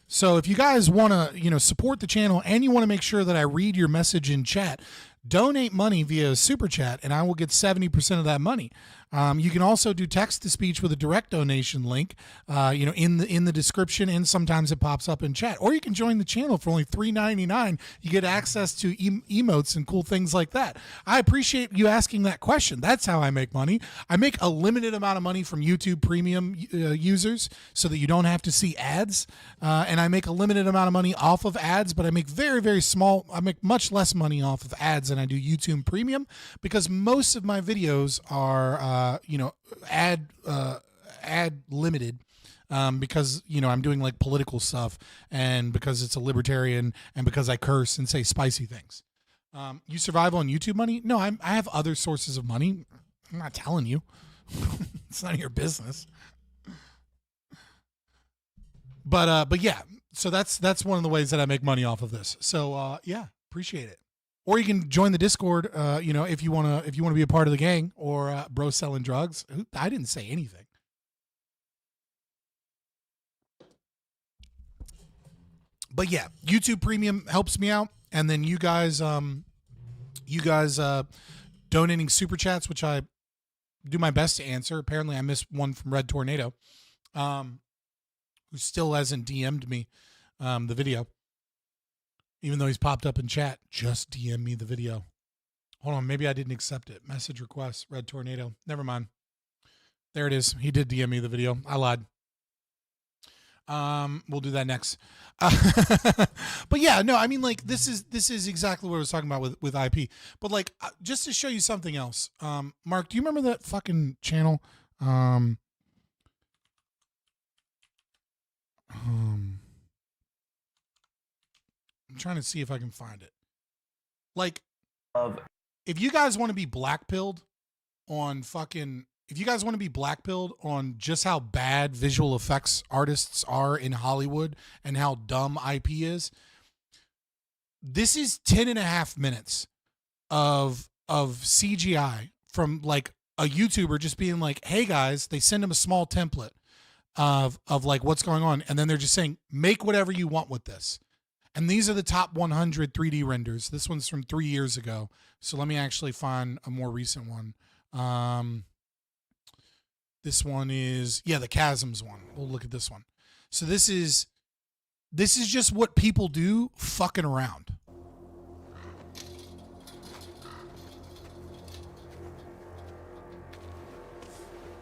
So if you guys want to, support the channel and you want to make sure that I read your message in chat, donate money via super chat, and I will get 70% of that money. You can also do text to speech with a direct donation link, in the description, and sometimes it pops up in chat. Or you can join the channel for only $3.99. You get access to emotes and cool things like that. I appreciate you asking that question. That's how I make money. I make a limited amount of money from YouTube Premium users, so that you don't have to see ads, and I make a limited amount of money off of ads, but I make very, very small. I make much less money off of ads than I do YouTube Premium, because most of my videos are ad limited, because I'm doing like political stuff, and because it's a libertarian, and because I curse and say spicy things. You survive on YouTube money? No, I have other sources of money. I'm not telling you. It's none of your business. But yeah, so that's one of the ways that I make money off of this. So yeah, appreciate it. Or you can join the Discord, if you wanna be a part of the gang, or bro selling drugs. I didn't say anything. But yeah, YouTube Premium helps me out, and then you guys donating super chats, which I do my best to answer. Apparently, I missed one from Red Tornado, who still hasn't DM'd me the video. Even though he's popped up in chat, just DM me the video. Hold on, maybe I didn't accept it. Message request, Red Tornado. Never mind. There it is. He did DM me the video. I lied. We'll do that next. But yeah, no, I mean, like, this is exactly what I was talking about with IP. But like, just to show you something else, Mark, do you remember that fucking channel? I'm trying to see if I can find it. Like, if you guys want to be blackpilled on just how bad visual effects artists are in Hollywood and how dumb IP is, this is 10.5 minutes of CGI from like a YouTuber just being like, hey guys, they send them a small template of like what's going on, and then they're just saying, make whatever you want with this. And these are the top 100 3D renders. This one's from 3 years ago. So let me actually find a more recent one. This one is, the Chasms one. We'll look at this one. So this is just what people do fucking around.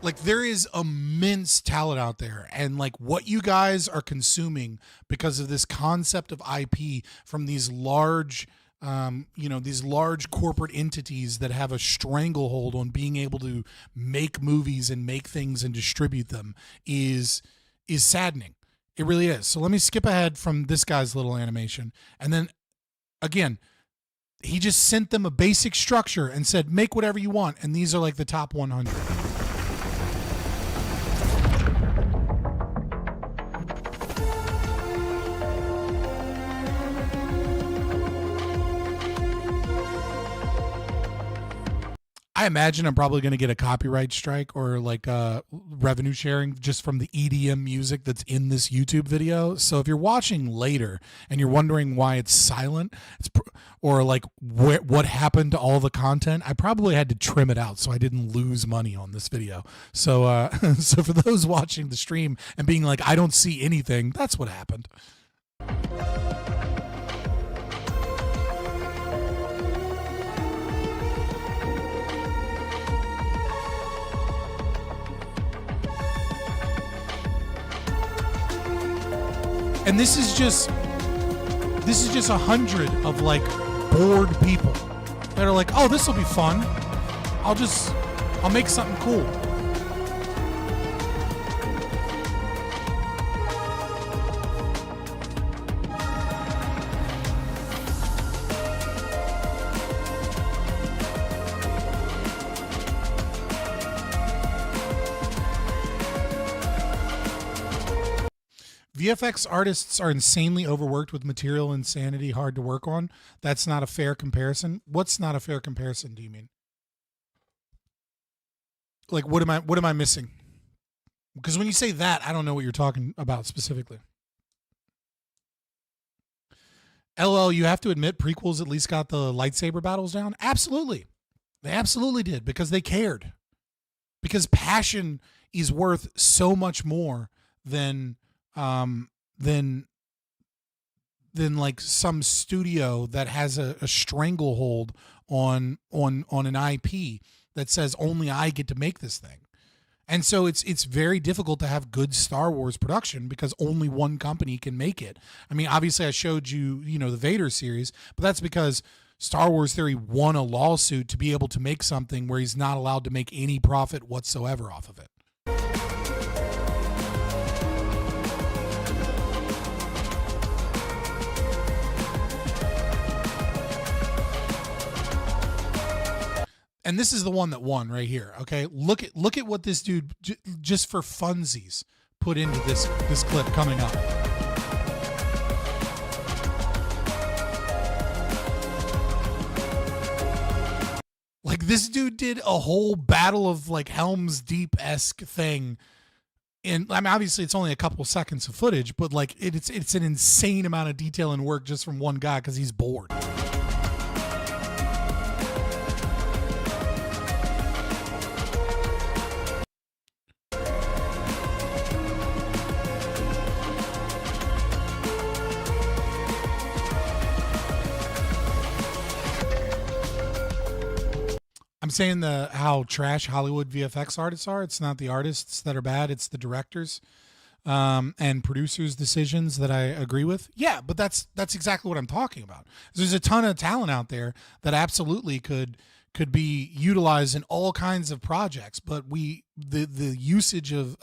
Like, there is immense talent out there, and like what you guys are consuming because of this concept of IP from these large corporate entities that have a stranglehold on being able to make movies and make things and distribute them is saddening. It really is. So let me skip ahead from this guy's little animation, and then again, he just sent them a basic structure and said, make whatever you want, and these are like the top 100. I imagine I'm probably going to get a copyright strike or like revenue sharing just from the EDM music that's in this YouTube video. So if you're watching later and you're wondering why it's silent, or like what happened to all the content, I probably had to trim it out so I didn't lose money on this video. So so for those watching the stream and being like, I don't see anything, that's what happened. And this is just 100 of like bored people that are like, oh, this will be fun. I'll make something cool. VFX artists are insanely overworked with material insanity hard to work on. That's not a fair comparison. What's not a fair comparison, do you mean? Like, what am I missing? Because when you say that, I don't know what you're talking about specifically. LL, you have to admit prequels at least got the lightsaber battles down. Absolutely. They absolutely did, because they cared. Because passion is worth so much more than like some studio that has a stranglehold on an IP that says only I get to make this thing. And so it's very difficult to have good Star Wars production because only one company can make it. I mean, obviously I showed you, the Vader series, but that's because Star Wars Theory won a lawsuit to be able to make something where he's not allowed to make any profit whatsoever off of it. And this is the one that won right here. Okay, look at what this dude just for funsies put into this clip coming up. Like, this dude did a whole Battle of like Helm's Deep-esque thing. And I mean, obviously it's only a couple seconds of footage, but like it's an insane amount of detail and work just from one guy because he's bored. I'm saying how trash Hollywood VFX artists are. It's not the artists that are bad. It's the directors and producers' decisions that I agree with. Yeah, but that's exactly what I'm talking about. There's a ton of talent out there that absolutely could be utilized in all kinds of projects, but the usage of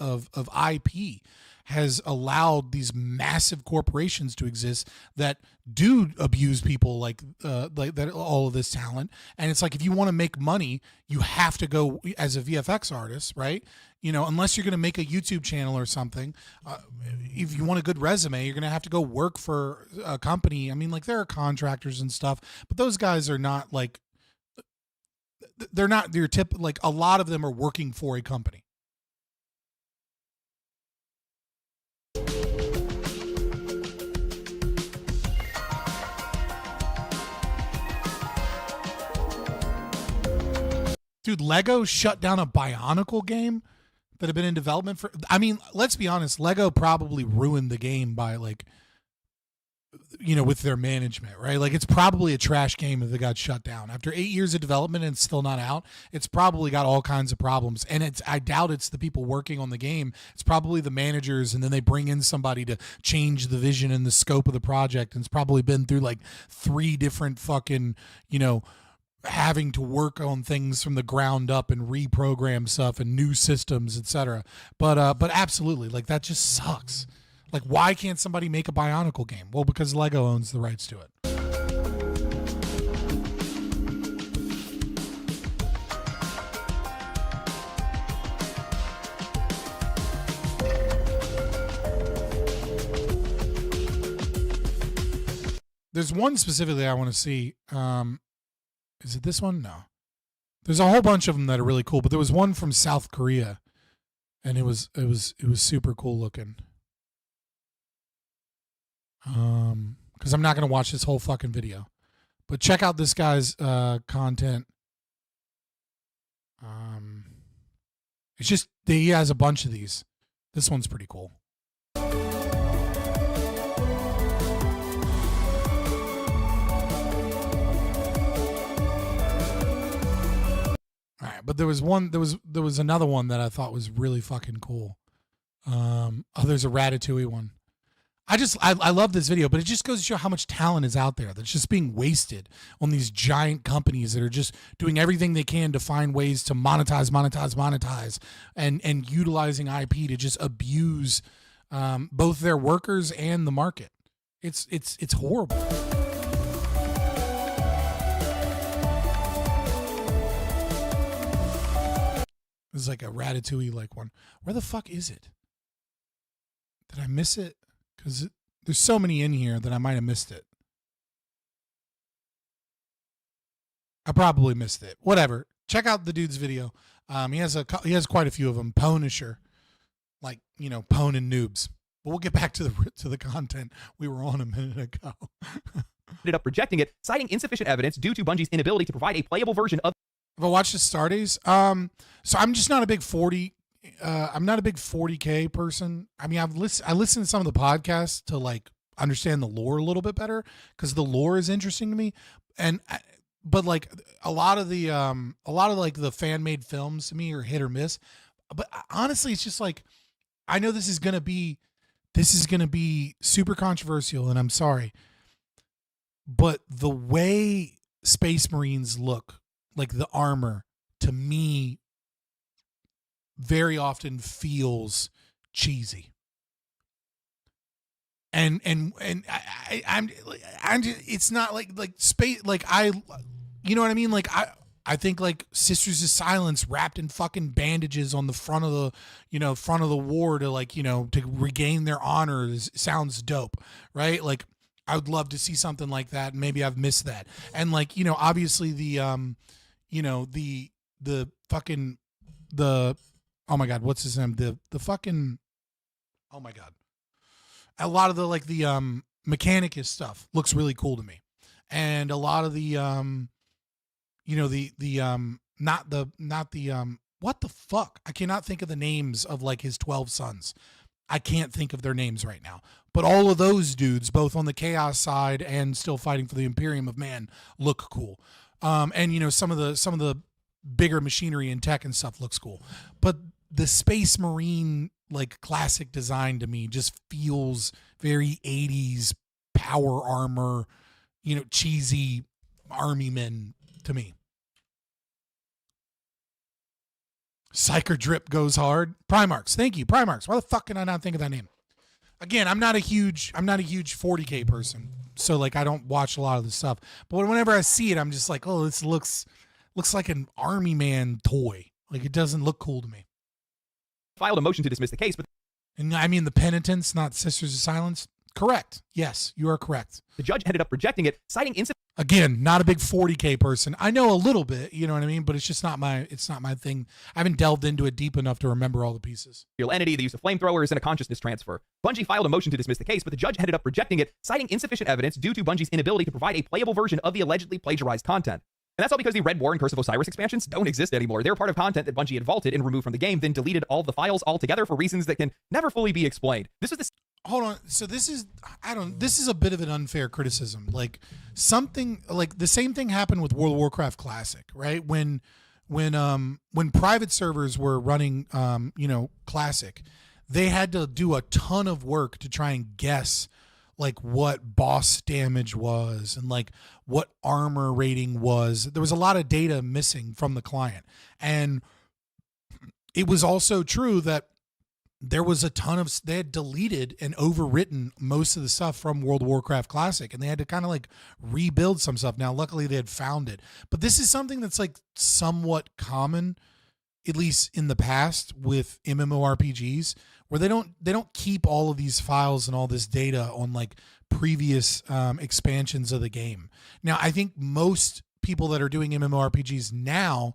IP has allowed these massive corporations to exist that do abuse people like that, all of this talent. And it's like, if you want to make money, you have to go as a VFX artist, right? Unless you're going to make a YouTube channel or something, if you want a good resume, you're going to have to go work for a company. I mean, like, there are contractors and stuff, but those guys are not like, they're not your tip. Like, a lot of them are working for a company. Dude, Lego shut down a Bionicle game that had been in development for, I mean, let's be honest, Lego probably ruined the game by like, with their management, right? Like, it's probably a trash game if it got shut down. After 8 years of development and it's still not out, it's probably got all kinds of problems. And I doubt it's the people working on the game. It's probably the managers, and then they bring in somebody to change the vision and the scope of the project. And it's probably been through like 3 different fucking, having to work on things from the ground up and reprogram stuff and new systems, etc. But absolutely, like, that just sucks. Like, why can't somebody make a Bionicle game? Well, because Lego owns the rights to it. There's one specifically I want to see. Is it this one? No. There's a whole bunch of them that are really cool, but there was one from South Korea, and it was super cool looking. Because I'm not gonna watch this whole fucking video, but check out this guy's content. It's just he has a bunch of these. This one's pretty cool. All right, but there was another one that I thought was really fucking cool. There's a Ratatouille one. I love this video, but it just goes to show how much talent is out there that's just being wasted on these giant companies that are just doing everything they can to find ways to monetize, and utilizing IP to just abuse both their workers and the market. It's horrible. There's like a Ratatouille like one. Where the fuck is it? Did I miss it? Because there's so many in here that I might have missed it. I probably missed it. Whatever. Check out the dude's video. He has quite a few of them. Ponisher, like, Pwn and noobs. But we'll get back to the content we were on a minute ago. ended up rejecting it, citing insufficient evidence due to Bungie's inability to provide a playable version of. Have I watched the Stardays? So I'm just not a big 40. I'm not a big 40K person. I mean, I listen to some of the podcasts to like understand the lore a little bit better because the lore is interesting to me. But like a lot of like the fan made films to me are hit or miss. But honestly, it's just like I know this is gonna be super controversial, and I'm sorry, but the way Space Marines look, like the armor, to me very often feels cheesy. And I'm just, it's not like space, like you know what I mean? Like I think like Sisters of Silence wrapped in fucking bandages on the front of the war to like, to regain their honor sounds dope, right? Like I would love to see something like that. And maybe I've missed that. And like, obviously the fucking, oh my God, what's his name? The fucking, oh my God. A lot of the like the Mechanicus stuff looks really cool to me. And a lot of the what the fuck? I cannot think of the names of like his 12 sons. I can't think of their names right now. But all of those dudes, both on the Chaos side and still fighting for the Imperium of Man, look cool. And some of the bigger machinery and tech and stuff looks cool. But the Space Marine like classic design to me just feels very 80s power armor, cheesy army men to me. Psycher Drip goes hard. Primarchs. Thank you. Primarchs. Why the fuck can I not think of that name? Again, I'm not a huge 40K person. So like I don't watch a lot of this stuff. But whenever I see it, I'm just like, oh, this looks like an army man toy. Like it doesn't look cool to me. Filed a motion to dismiss the case, but and I mean the Penitents, not Sisters of Silence. Correct. Yes, you are correct. The judge ended up rejecting it, citing insufficient. Again, not a big 40K person. I know a little bit, you know what I mean, but it's just not my thing. I haven't delved into it deep enough to remember all the pieces. Real entity, the use of flamethrowers, and a consciousness transfer. Bungie filed a motion to dismiss the case, but the judge ended up rejecting it, citing insufficient evidence due to Bungie's inability to provide a playable version of the allegedly plagiarized content. And that's all because the Red War and Curse of Osiris expansions don't exist anymore. They're part of content that Bungie had vaulted and removed from the game, then deleted all the files altogether for reasons that can never fully be explained. This was the... Hold on. So this is a bit of an unfair criticism. Like something like the same thing happened with World of Warcraft Classic, right? When private servers were running, Classic, they had to do a ton of work to try and guess like what boss damage was and like what armor rating was. There was a lot of data missing from the client. And it was also true that there was a ton of, they had deleted and overwritten most of the stuff from World of Warcraft Classic, and they had to kind of like rebuild some stuff. Now, luckily they had found it, but this is something that's like somewhat common, at least in the past with MMORPGs, where they don't keep all of these files and all this data on like previous expansions of the game. Now, I think most people that are doing MMORPGs now,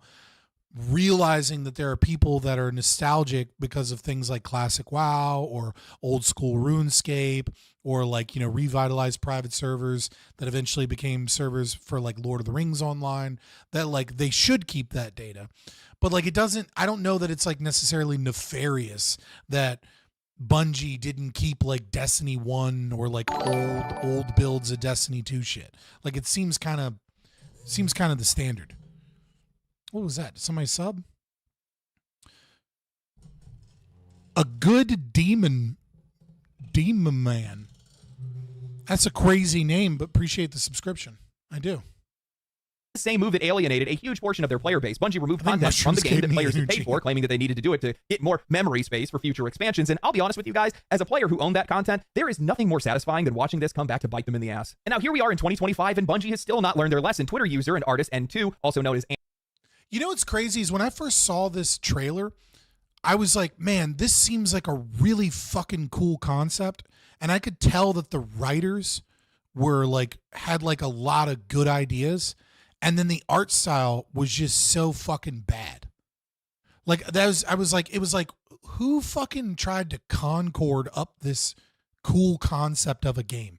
realizing that there are people that are nostalgic because of things like classic WoW or old school RuneScape or like, revitalized private servers that eventually became servers for like Lord of the Rings Online, that like they should keep that data. But like I don't know that it's like necessarily nefarious that Bungie didn't keep like Destiny 1 or like old builds of Destiny 2 shit. Like it seems kind of the standard. What was that? Somebody sub? A good demon man. That's a crazy name, but appreciate the subscription. I do. The same move that alienated a huge portion of their player base. Bungie removed content from the game that players had paid for, claiming that they needed to do it to get more memory space for future expansions. And I'll be honest with you guys, as a player who owned that content, there is nothing more satisfying than watching this come back to bite them in the ass. And now here we are in 2025, and Bungie has still not learned their lesson. Twitter user and artist N2, also known as... You know what's crazy is when I first saw this trailer, I was like, man, this seems like a really fucking cool concept. And I could tell that the writers were like, had like a lot of good ideas. And then the art style was just so fucking bad. Like it was like, who fucking tried to concord up this cool concept of a game?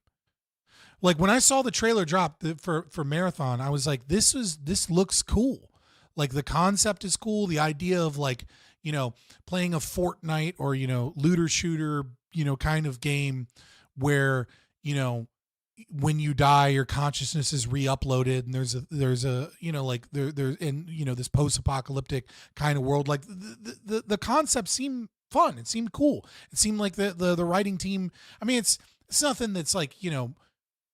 Like when I saw the trailer drop for Marathon, I was like, this looks cool. Like the concept is cool. The idea of like, you know, playing a Fortnite or, you know, looter shooter, you know, kind of game where, you know, when you die, your consciousness is re-uploaded, and there's a you know, like there's in, you know, this post-apocalyptic kind of world. Like the concept seemed fun. It seemed cool. It seemed like the writing team. I mean, it's nothing that's like, you know,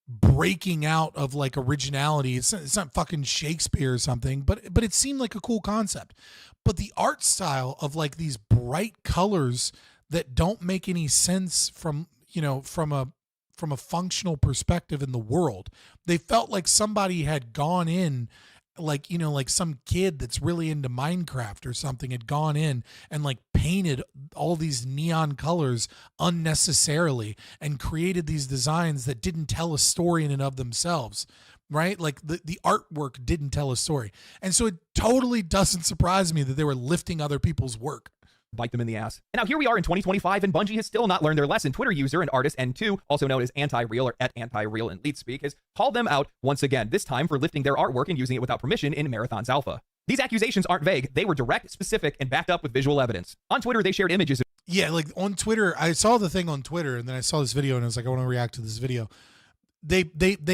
breaking out of like originality. It's not fucking Shakespeare or something, but it seemed like a cool concept. But the art style of like these bright colors that don't make any sense from, you know, from a functional perspective in the world. They felt like somebody had gone in, like, you know, like some kid that's really into Minecraft or something had gone in and like painted all these neon colors unnecessarily and created these designs that didn't tell a story in and of themselves, right? Like the artwork didn't tell a story. And so it totally doesn't surprise me that they were lifting other people's work. Bite them in the ass. And now here we are in 2025, and Bungie has still not learned their lesson. Twitter user and artist N2, also known as Anti-Real or @Anti-Real in Leet Speak, has called them out once again, this time for lifting their artwork and using it without permission in Marathon's alpha. These accusations aren't vague. They were direct, specific, and backed up with visual evidence. On Twitter, they shared images. Yeah, like on Twitter, I saw the thing on Twitter, and then I saw this video, and I was like, I want to react to this video. They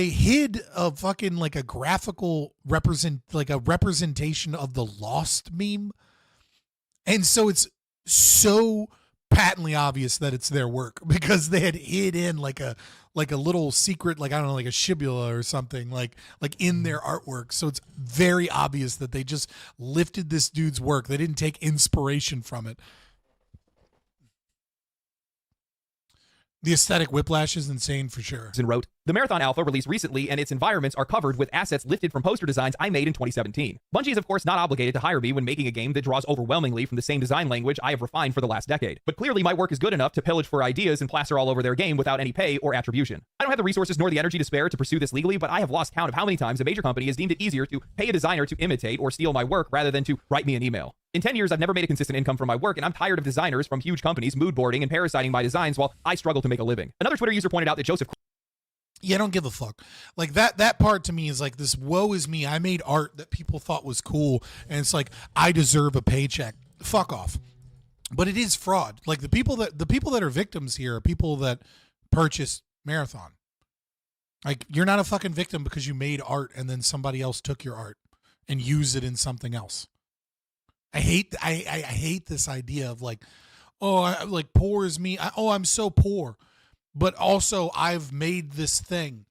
hid a fucking like a graphical representation of the Lost meme. And so it's so patently obvious that it's their work because they had hid in like a little secret, like, I don't know, like a shibboleth or something like in their artwork. So it's very obvious that they just lifted this dude's work. They didn't take inspiration from it. The aesthetic whiplash is insane for sure. And wrote, the Marathon Alpha released recently and its environments are covered with assets lifted from poster designs I made in 2017. Bungie is of course not obligated to hire me when making a game that draws overwhelmingly from the same design language I have refined for the last decade. But clearly my work is good enough to pillage for ideas and plaster all over their game without any pay or attribution. I don't have the resources nor the energy to spare to pursue this legally, but I have lost count of how many times a major company has deemed it easier to pay a designer to imitate or steal my work rather than to write me an email. In 10 years, I've never made a consistent income from my work, and I'm tired of designers from huge companies moodboarding and parasiting my designs while I struggle to make a living. Another Twitter user pointed out that Joseph... Yeah, I don't give a fuck. Like that part to me is like this woe is me. I made art that people thought was cool, and it's like I deserve a paycheck. Fuck off. But it is fraud. Like the people that are victims here are people that purchased Marathon. Like you're not a fucking victim because you made art and then somebody else took your art and used it in something else. I hate this idea of like, oh, like poor is me. I'm so poor, but also I've made this thing.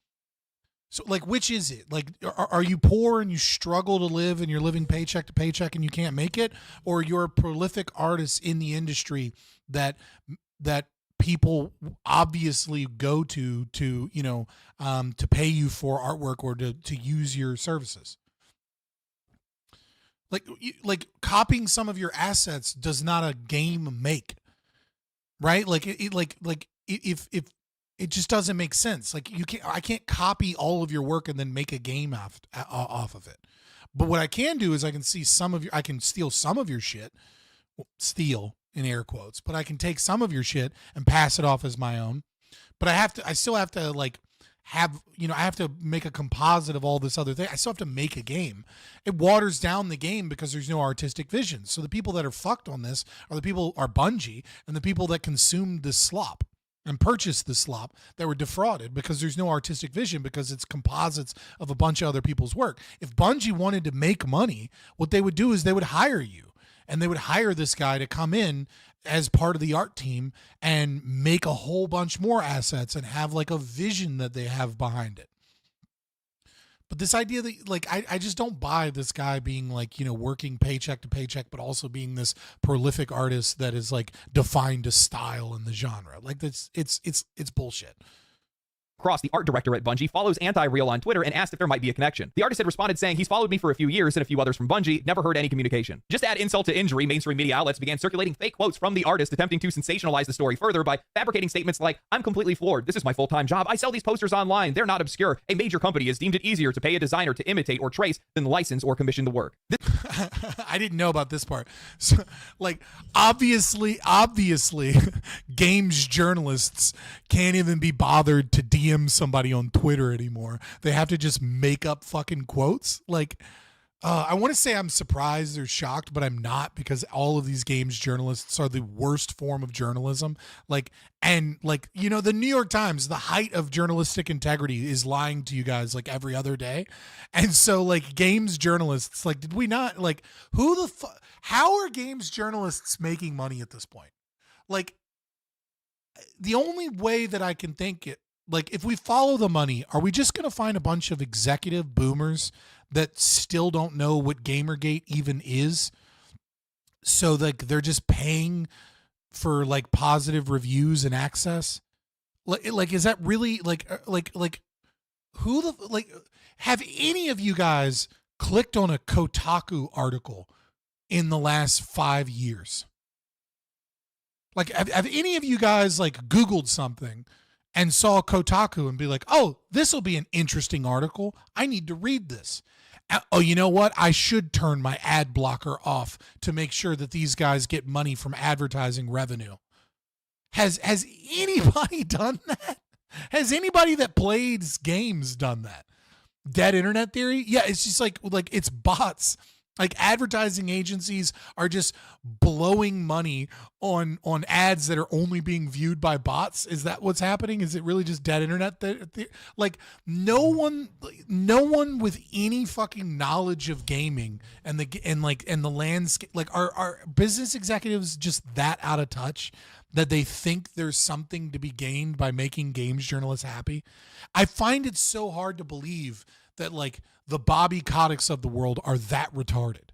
So like, which is it? Like, are you poor and you struggle to live and you're living paycheck to paycheck and you can't make it? Or you're a prolific artist in the industry that people obviously go to you know, to pay you for artwork or to use your services? Like copying some of your assets does not a game make, right? Like if it just doesn't make sense. Like I can't copy all of your work and then make a game off of it. But what I can do is I can steal some of your shit, steal in air quotes, but I can take some of your shit and pass it off as my own. But I still have to like I have to make a composite of all this other thing. I still have to make a game. It waters down the game because there's no artistic vision. So the people that are fucked on this are Bungie and the people that consumed this slop and purchased this slop that were defrauded because there's no artistic vision because it's composites of a bunch of other people's work. If Bungie wanted to make money, what they would do is they would hire you. And they would hire this guy to come in as part of the art team and make a whole bunch more assets and have like a vision that they have behind it. But this idea that like, I just don't buy this guy being like, you know, working paycheck to paycheck, but also being this prolific artist that is like defined a style in the genre. Like that's, it's bullshit. Cross, the art director at Bungie, follows Anti-Real on Twitter and asked if there might be a connection. The artist had responded saying he's followed me for a few years and a few others from Bungie, never heard any communication. Just to add insult to injury, mainstream media outlets began circulating fake quotes from the artist attempting to sensationalize the story further by fabricating statements like, I'm completely floored, this is my full-time job, I sell these posters online, they're not obscure, a major company has deemed it easier to pay a designer to imitate or trace than license or commission the work. I didn't know about this part. So, like, obviously, games journalists can't even be bothered to DM DM somebody on Twitter anymore. They have to just make up fucking quotes. Like, I want to say I'm surprised or shocked, but I'm not, because all of these games journalists are the worst form of journalism. Like, and like, you know, the New York Times, the height of journalistic integrity, is lying to you guys like every other day. And so like games journalists, like, did we not, like, who the fuck, how are games journalists making money at this point? Like, the only way that I can think it, like, if we follow the money, are we just going to find a bunch of executive boomers that still don't know what Gamergate even is? So like they're just paying for like positive reviews and access. Like is that really like who the, like, have any of you guys clicked on a Kotaku article in the last 5 years? Like, have any of you guys like Googled something and saw Kotaku and be like, oh, this will be an interesting article, I need to read this. Oh, you know what? I should turn my ad blocker off to make sure that these guys get money from advertising revenue. Has anybody done that? Has anybody that plays games done that? Dead internet theory? Yeah, it's just like it's bots. Like, advertising agencies are just blowing money on ads that are only being viewed by bots. Is that what's happening? Is it really just dead internet? Like, no one with any fucking knowledge of gaming and the landscape, like, are business executives just that out of touch that they think there's something to be gained by making games journalists happy? I find it so hard to believe that like the Bobby Koticks of the world are that retarded.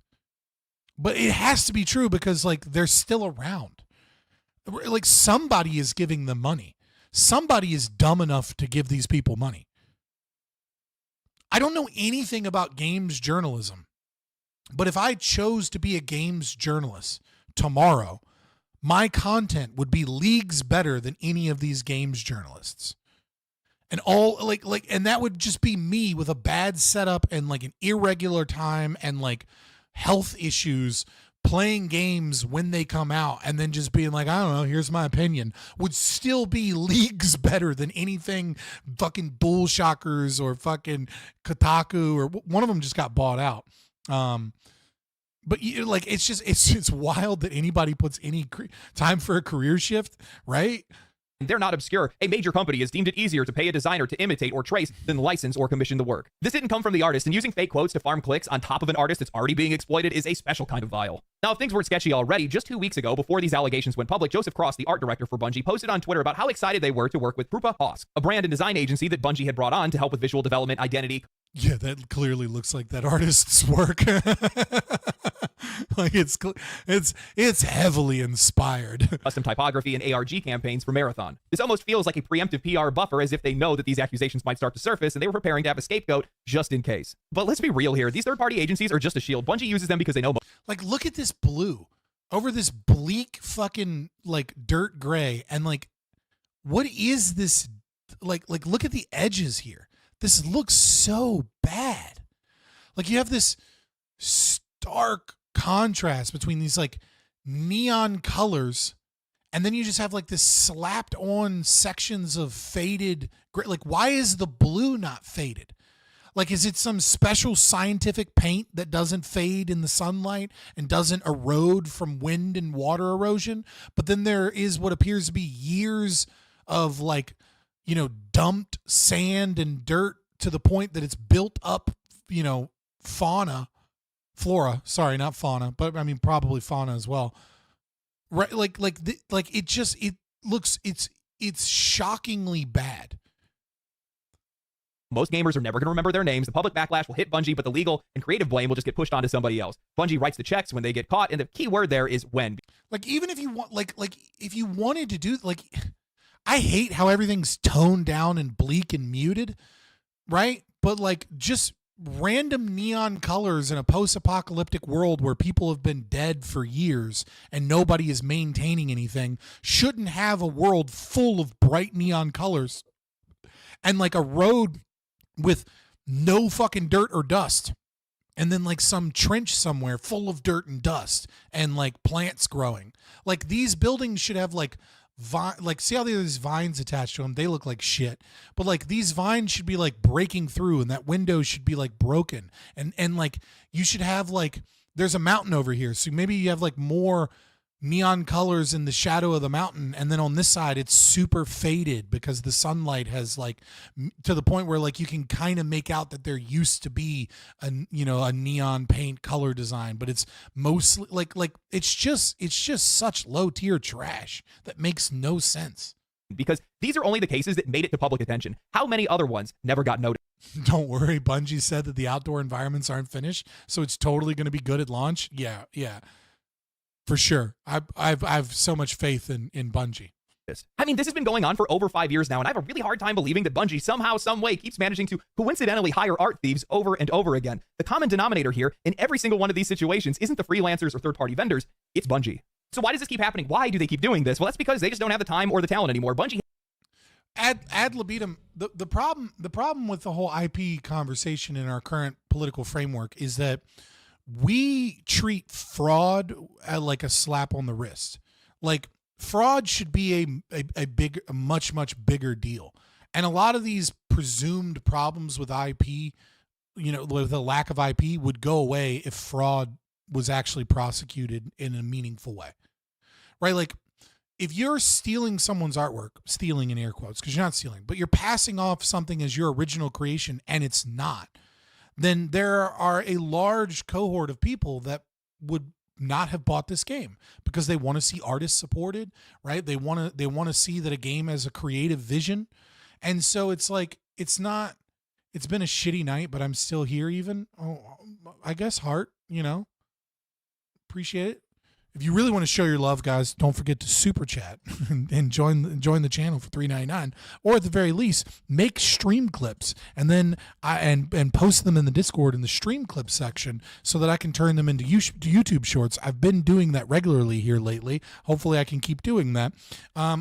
But it has to be true, because like they're still around. Like, somebody is giving them money. Somebody is dumb enough to give these people money. I don't know anything about games journalism, but if I chose to be a games journalist tomorrow, my content would be leagues better than any of these games journalists. And all and that would just be me with a bad setup and like an irregular time and like health issues, playing games when they come out and then just being like, I don't know, here's my opinion, would still be leagues better than anything fucking Bullshockers or fucking Kotaku, or one of them just got bought out. But like, it's wild that anybody puts any time for a career shift, right? They're not obscure. A major company has deemed it easier to pay a designer to imitate or trace than license or commission the work. This didn't come from the artist, and using fake quotes to farm clicks on top of an artist that's already being exploited is a special kind of vile. Now, if things weren't sketchy already, just 2 weeks ago, before these allegations went public, Joseph Cross, the art director for Bungie, posted on Twitter about how excited they were to work with Krupa Hosk, a brand and design agency that Bungie had brought on to help with visual development, identity. Yeah, that clearly looks like that artist's work. Like, it's heavily inspired. Custom typography and ARG campaigns for Marathon. This almost feels like a preemptive PR buffer, as if they know that these accusations might start to surface and they were preparing to have a scapegoat just in case. But let's be real here. These third-party agencies are just a shield. Bungie uses them because they know. Like, look at this blue over this bleak fucking like dirt gray, and like, what is this? Like look at the edges here. This looks so bad. Like, you have this stark contrast between these like neon colors, and then you just have like this slapped on sections of faded gray. Like, why is the blue not faded? Like, is it some special scientific paint that doesn't fade in the sunlight and doesn't erode from wind and water erosion? But then there is what appears to be years of like, you know, dumped sand and dirt to the point that it's built up, you know, flora, sorry, not fauna, but I mean, probably fauna as well. Right. It's shockingly bad. Most gamers are never going to remember their names. The public backlash will hit Bungie, but the legal and creative blame will just get pushed onto somebody else. Bungie writes the checks when they get caught, and the key word there is when. Like, even if you want, like if you wanted to do, like, I hate how everything's toned down and bleak and muted, right? But like, just random neon colors in a post-apocalyptic world where people have been dead for years and nobody is maintaining anything shouldn't have a world full of bright neon colors and like a road with no fucking dirt or dust, and then like some trench somewhere full of dirt and dust and like plants growing. Like, these buildings should have like like see how there's vines attached to them? They look like shit. But like these vines should be like breaking through, and that window should be like broken. And like you should have like there's a mountain over here, so maybe you have like more neon colors in the shadow of the mountain, and then on this side it's super faded because the sunlight has like to the point where like you can kind of make out that there used to be a neon paint color design, but it's mostly like it's just such low tier trash that makes no sense. Because these are only the cases that made it to public attention. How many other ones never got noticed? Don't worry, Bungie said that the outdoor environments aren't finished, so it's totally going to be good at launch. Yeah. For sure. I've so much faith in Bungie. I mean, this has been going on for over 5 years now, and I have a really hard time believing that Bungie somehow, some way keeps managing to coincidentally hire art thieves over and over again. The common denominator here in every single one of these situations isn't the freelancers or third-party vendors, it's Bungie. So why does this keep happening? Why do they keep doing this? Well, that's because they just don't have the time or the talent anymore. Bungie ad libitum. The problem with the whole IP conversation in our current political framework is that we treat fraud like a slap on the wrist. Like fraud should be a much bigger deal. And a lot of these presumed problems with IP, with a lack of IP, would go away if fraud was actually prosecuted in a meaningful way. Right? Like if you're stealing someone's artwork, stealing in air quotes, because you're not stealing, but you're passing off something as your original creation and it's not, then there are a large cohort of people that would not have bought this game because they want to see artists supported, right? They want to see that a game has a creative vision. And so it's like, it's been a shitty night, but I'm still here even. Oh, I guess heart, appreciate it. If you really want to show your love, guys, don't forget to super chat and join the channel for $3.99, or at the very least, make stream clips and then and post them in the Discord in the stream clip section so that I can turn them into YouTube shorts. I've been doing that regularly here lately. Hopefully, I can keep doing that.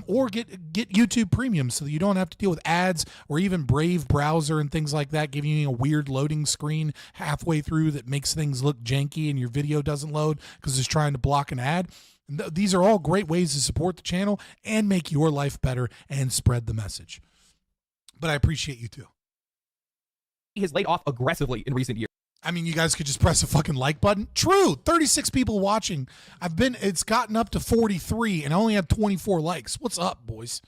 Or get YouTube Premium so that you don't have to deal with ads or even Brave browser and things like that giving you a weird loading screen halfway through that makes things look janky and your video doesn't load because it's trying to block an ad. These are all great ways to support the channel and make your life better and spread the message. But I appreciate you too. He has laid off aggressively in recent years. I mean, you guys could just press a fucking like button. True, 36 people watching. It's gotten up to 43 and I only have 24 likes. What's up, boys?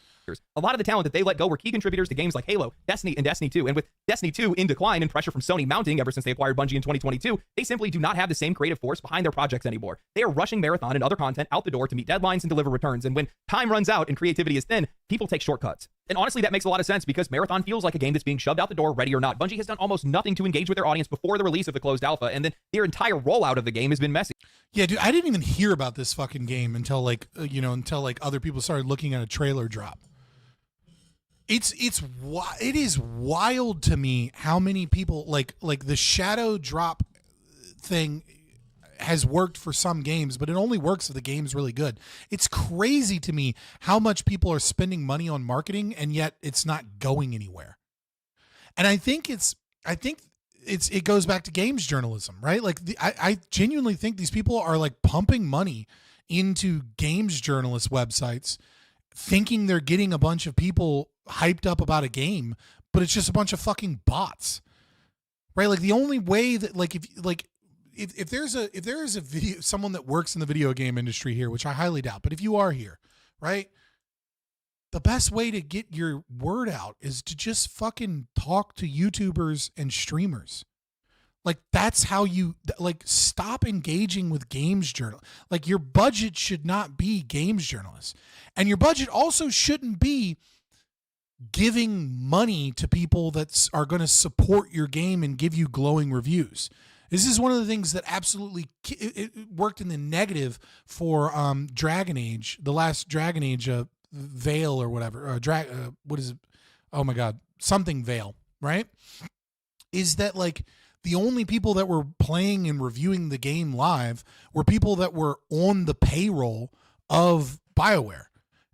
A lot of the talent that they let go were key contributors to games like Halo, Destiny, and Destiny 2. And with Destiny 2 in decline and pressure from Sony mounting ever since they acquired Bungie in 2022, they simply do not have the same creative force behind their projects anymore. They are rushing Marathon and other content out the door to meet deadlines and deliver returns. And when time runs out and creativity is thin, people take shortcuts. And honestly, that makes a lot of sense because Marathon feels like a game that's being shoved out the door, ready or not. Bungie has done almost nothing to engage with their audience before the release of the closed alpha, and then their entire rollout of the game has been messy. Yeah, dude, I didn't even hear about this fucking game until other people started looking at a trailer drop. It is wild to me how many people like the shadow drop thing has worked for some games, but it only works if the game's really good. It's crazy to me how much people are spending money on marketing and yet it's not going anywhere. And I think it goes back to games journalism, right? Like I genuinely think these people are like pumping money into games journalist websites thinking they're getting a bunch of people hyped up about a game, but it's just a bunch of fucking bots, right? Like the only way that if there is a video, someone that works in the video game industry here, which I highly doubt, but if you are here, right, the best way to get your word out is to just fucking talk to YouTubers and streamers. Like that's how you stop engaging with games journal. Like your budget should not be games journalists, and your budget also shouldn't be giving money to people that are going to support your game and give you glowing reviews. This is one of the things that absolutely it worked in the negative for Dragon Age, the last Dragon Age Veil or whatever. What is it? Oh my God, something Veil, right? Is that like the only people that were playing and reviewing the game live were people that were on the payroll of BioWare.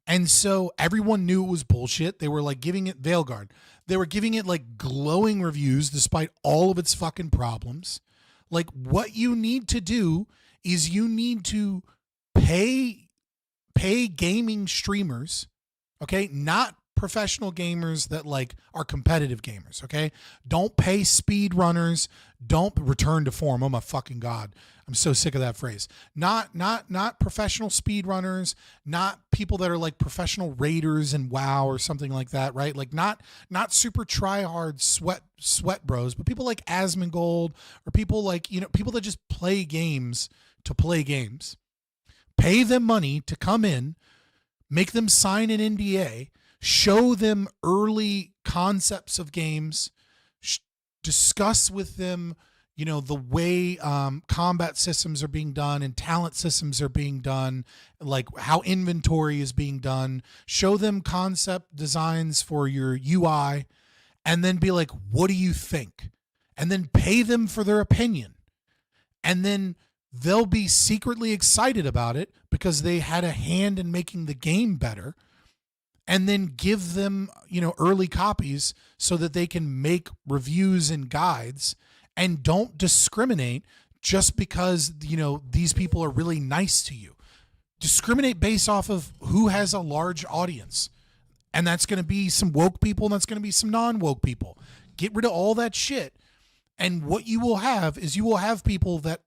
And so everyone knew it was bullshit. They were like giving it Veilguard. They were giving it like glowing reviews despite all of its fucking problems. Like what you need to do is you need to pay pay gaming streamers, okay? Not professional gamers that like are competitive gamers, okay? Don't pay speed runners. Don't return to form. Oh my fucking God. I'm so sick of that phrase. Not professional speed runners, not people that are like professional raiders and WoW or something like that, right? Like not super try hard sweat bros, but people like Asmongold or people like, you know, people that just play games to play games. Pay them money to come in, make them sign an NDA, show them early concepts of games, discuss with them, you know, the way combat systems are being done and talent systems are being done, like how inventory is being done, show them concept designs for your UI, and then be like, what do you think? And then pay them for their opinion. And then they'll be secretly excited about it because they had a hand in making the game better. And then give them, you know, early copies so that they can make reviews and guides, and don't discriminate just because, you know, these people are really nice to you. Discriminate based off of who has a large audience. And that's going to be some woke people and that's going to be some non-woke people. Get rid of all that shit. And what you will have is you will have people that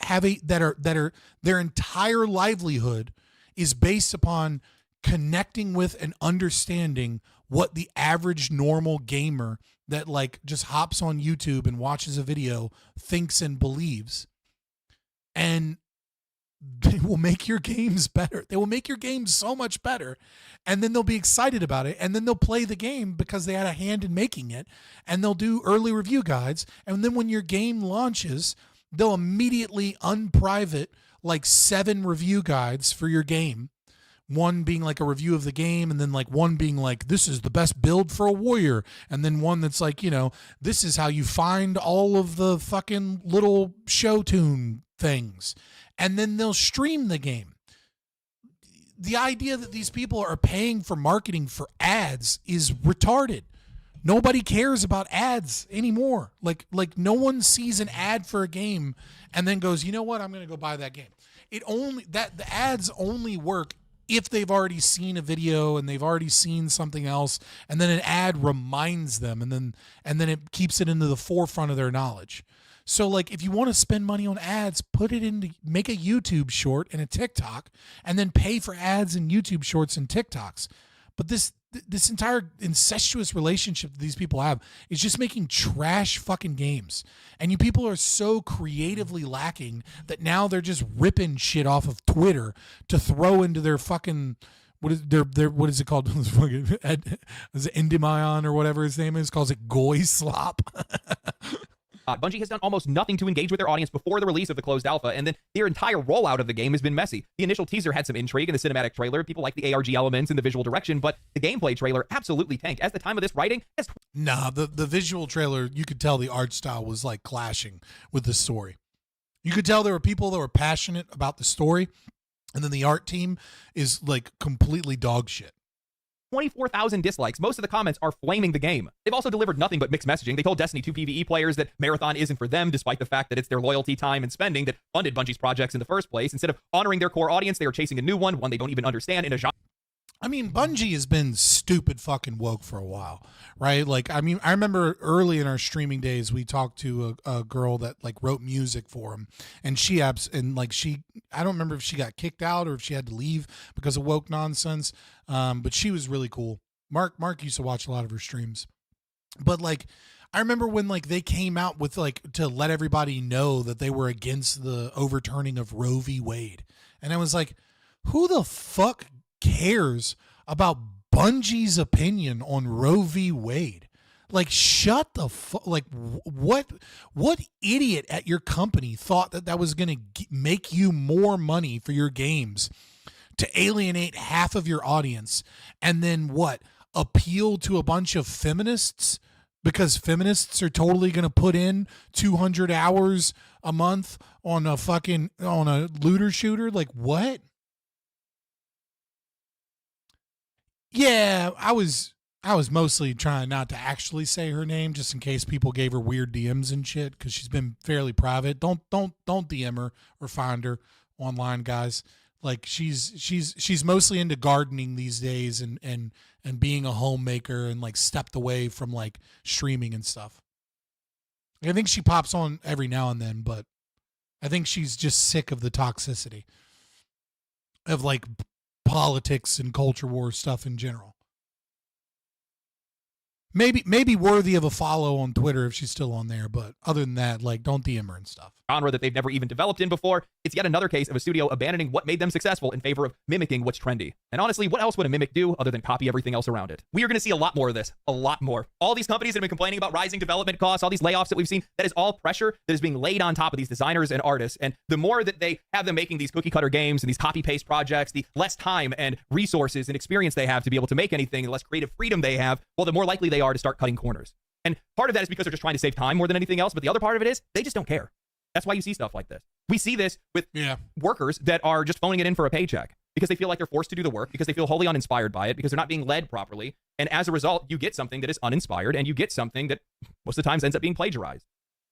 have their entire livelihood is based upon connecting with and understanding what the average normal gamer that like just hops on YouTube and watches a video thinks and believes. And they will make your games better. They will make your games so much better. And then they'll be excited about it. And then they'll play the game because they had a hand in making it. And they'll do early review guides. And then when your game launches, they'll immediately unprivate like 7 review guides for your game. One being like a review of the game, and then like one being like, this is the best build for a warrior. And then one that's like, you know, this is how you find all of the fucking little show tune things. And then they'll stream the game. The idea that these people are paying for marketing for ads is retarded. Nobody cares about ads anymore. Like no one sees an ad for a game and then goes, you know what, I'm going to go buy that game. The ads only work if they've already seen a video and they've already seen something else, and then an ad reminds them, and then it keeps it into the forefront of their knowledge. So like if you want to spend money on ads, make a YouTube short and a TikTok, and then pay for ads in YouTube shorts and TikToks. But this entire incestuous relationship that these people have is just making trash fucking games. And you people are so creatively lacking that now they're just ripping shit off of Twitter to throw into their fucking, what is it called? Is it Endymion or whatever his name is? Calls it Goy Slop. Bungie has done almost nothing to engage with their audience before the release of the closed alpha, and then their entire rollout of the game has been messy. The initial teaser had some intrigue in the cinematic trailer. People like the ARG elements and the visual direction, but the gameplay trailer absolutely tanked. At the time of this writing, the visual trailer, you could tell the art style was like clashing with the story. You could tell there were people that were passionate about the story, and then the art team is like completely dog shit. 24,000 dislikes. Most of the comments are flaming the game. They've also delivered nothing but mixed messaging. They told Destiny 2 PvE players that Marathon isn't for them, despite the fact that it's their loyalty, time, and spending that funded Bungie's projects in the first place. Instead of honoring their core audience, they are chasing a new one they don't even understand in a genre. I mean, Bungie has been stupid fucking woke for a while, right? Like, I mean, I remember early in our streaming days, we talked to a girl that like wrote music for him, and I don't remember if she got kicked out or if she had to leave because of woke nonsense. But she was really cool. Mark used to watch a lot of her streams, but like, I remember when like they came out with like to let everybody know that they were against the overturning of Roe v. Wade, and I was like, who the fuck cares about Bungie's opinion on Roe v. Wade? Like, shut the fuck. Like, what idiot at your company thought that was going to make you more money for your games to alienate half of your audience, and then appeal to a bunch of feminists because feminists are totally going to put in 200 hours a month on a looter shooter? Like, what? Yeah, I was mostly trying not to actually say her name just in case people gave her weird DMs and shit, because she's been fairly private. Don't DM her or find her online, guys. Like she's mostly into gardening these days and being a homemaker and like stepped away from like streaming and stuff. I think she pops on every now and then, but I think she's just sick of the toxicity of like politics and culture war stuff in general. Maybe worthy of a follow on Twitter if she's still on there, but other than that, like, don't DM her and stuff. Genre that they've never even developed in before. It's yet another case of a studio abandoning what made them successful in favor of mimicking what's trendy. And honestly, what else would a mimic do other than copy everything else around it? We are going to see a lot more of this. A lot more. All these companies that have been complaining about rising development costs, all these layoffs that we've seen, that is all pressure that is being laid on top of these designers and artists. And the more that they have them making these cookie cutter games and these copy paste projects, the less time and resources and experience they have to be able to make anything, the less creative freedom they have, well, the more likely they are to start cutting corners. And part of that is because they're just trying to save time more than anything else. But the other part of it is they just don't care. That's why you see stuff like this. We see this with workers that are just phoning it in for a paycheck because they feel like they're forced to do the work, because they feel wholly uninspired by it, because they're not being led properly. And as a result, you get something that is uninspired, and you get something that most of the times ends up being plagiarized.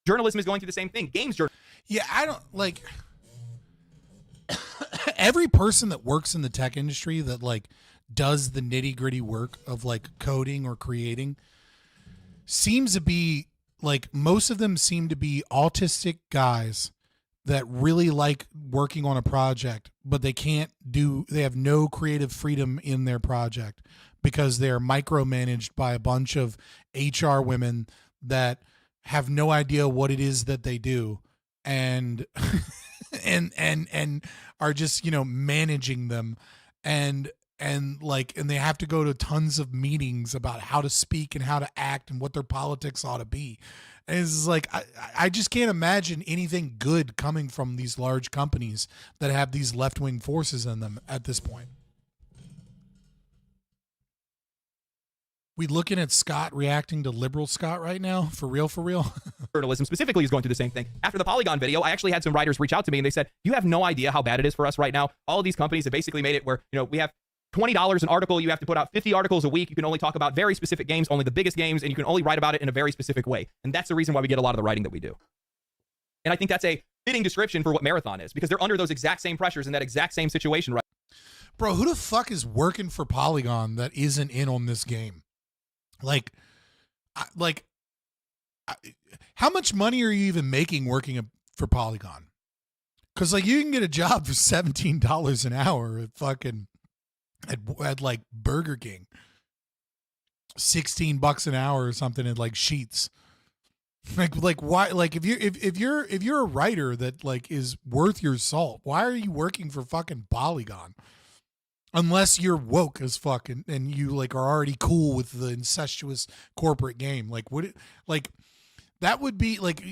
Journalism is going through the same thing. Games journalism. Yeah, I don't like every person that works in the tech industry that like does the nitty gritty work of like coding or creating seems to be like, most of them seem to be autistic guys that really like working on a project, but they have no creative freedom in their project because they're micromanaged by a bunch of HR women that have no idea what it is that they do and and are just, managing them and they have to go to tons of meetings about how to speak and how to act and what their politics ought to be. And it's like, I just can't imagine anything good coming from these large companies that have these left-wing forces in them at this point. We looking at Scott reacting to liberal Scott right now? For real, for real? Journalism specifically is going through the same thing. After the Polygon video, I actually had some writers reach out to me and they said, you have no idea how bad it is for us right now. All of these companies have basically made it where, we have $20 an article, you have to put out 50 articles a week, you can only talk about very specific games, only the biggest games, and you can only write about it in a very specific way. And that's the reason why we get a lot of the writing that we do. And I think that's a fitting description for what Marathon is, because they're under those exact same pressures in that exact same situation, right? Bro, who the fuck is working for Polygon that isn't in on this game? How much money are you even making working for Polygon? Because like you can get a job for $17 an hour at fucking at like Burger King, $16 an hour or something at like Sheets. Like why? Like if you're a writer that like is worth your salt, why are you working for fucking Polygon? Unless you're woke as fuck and you like are already cool with the incestuous corporate game. Like that would be like,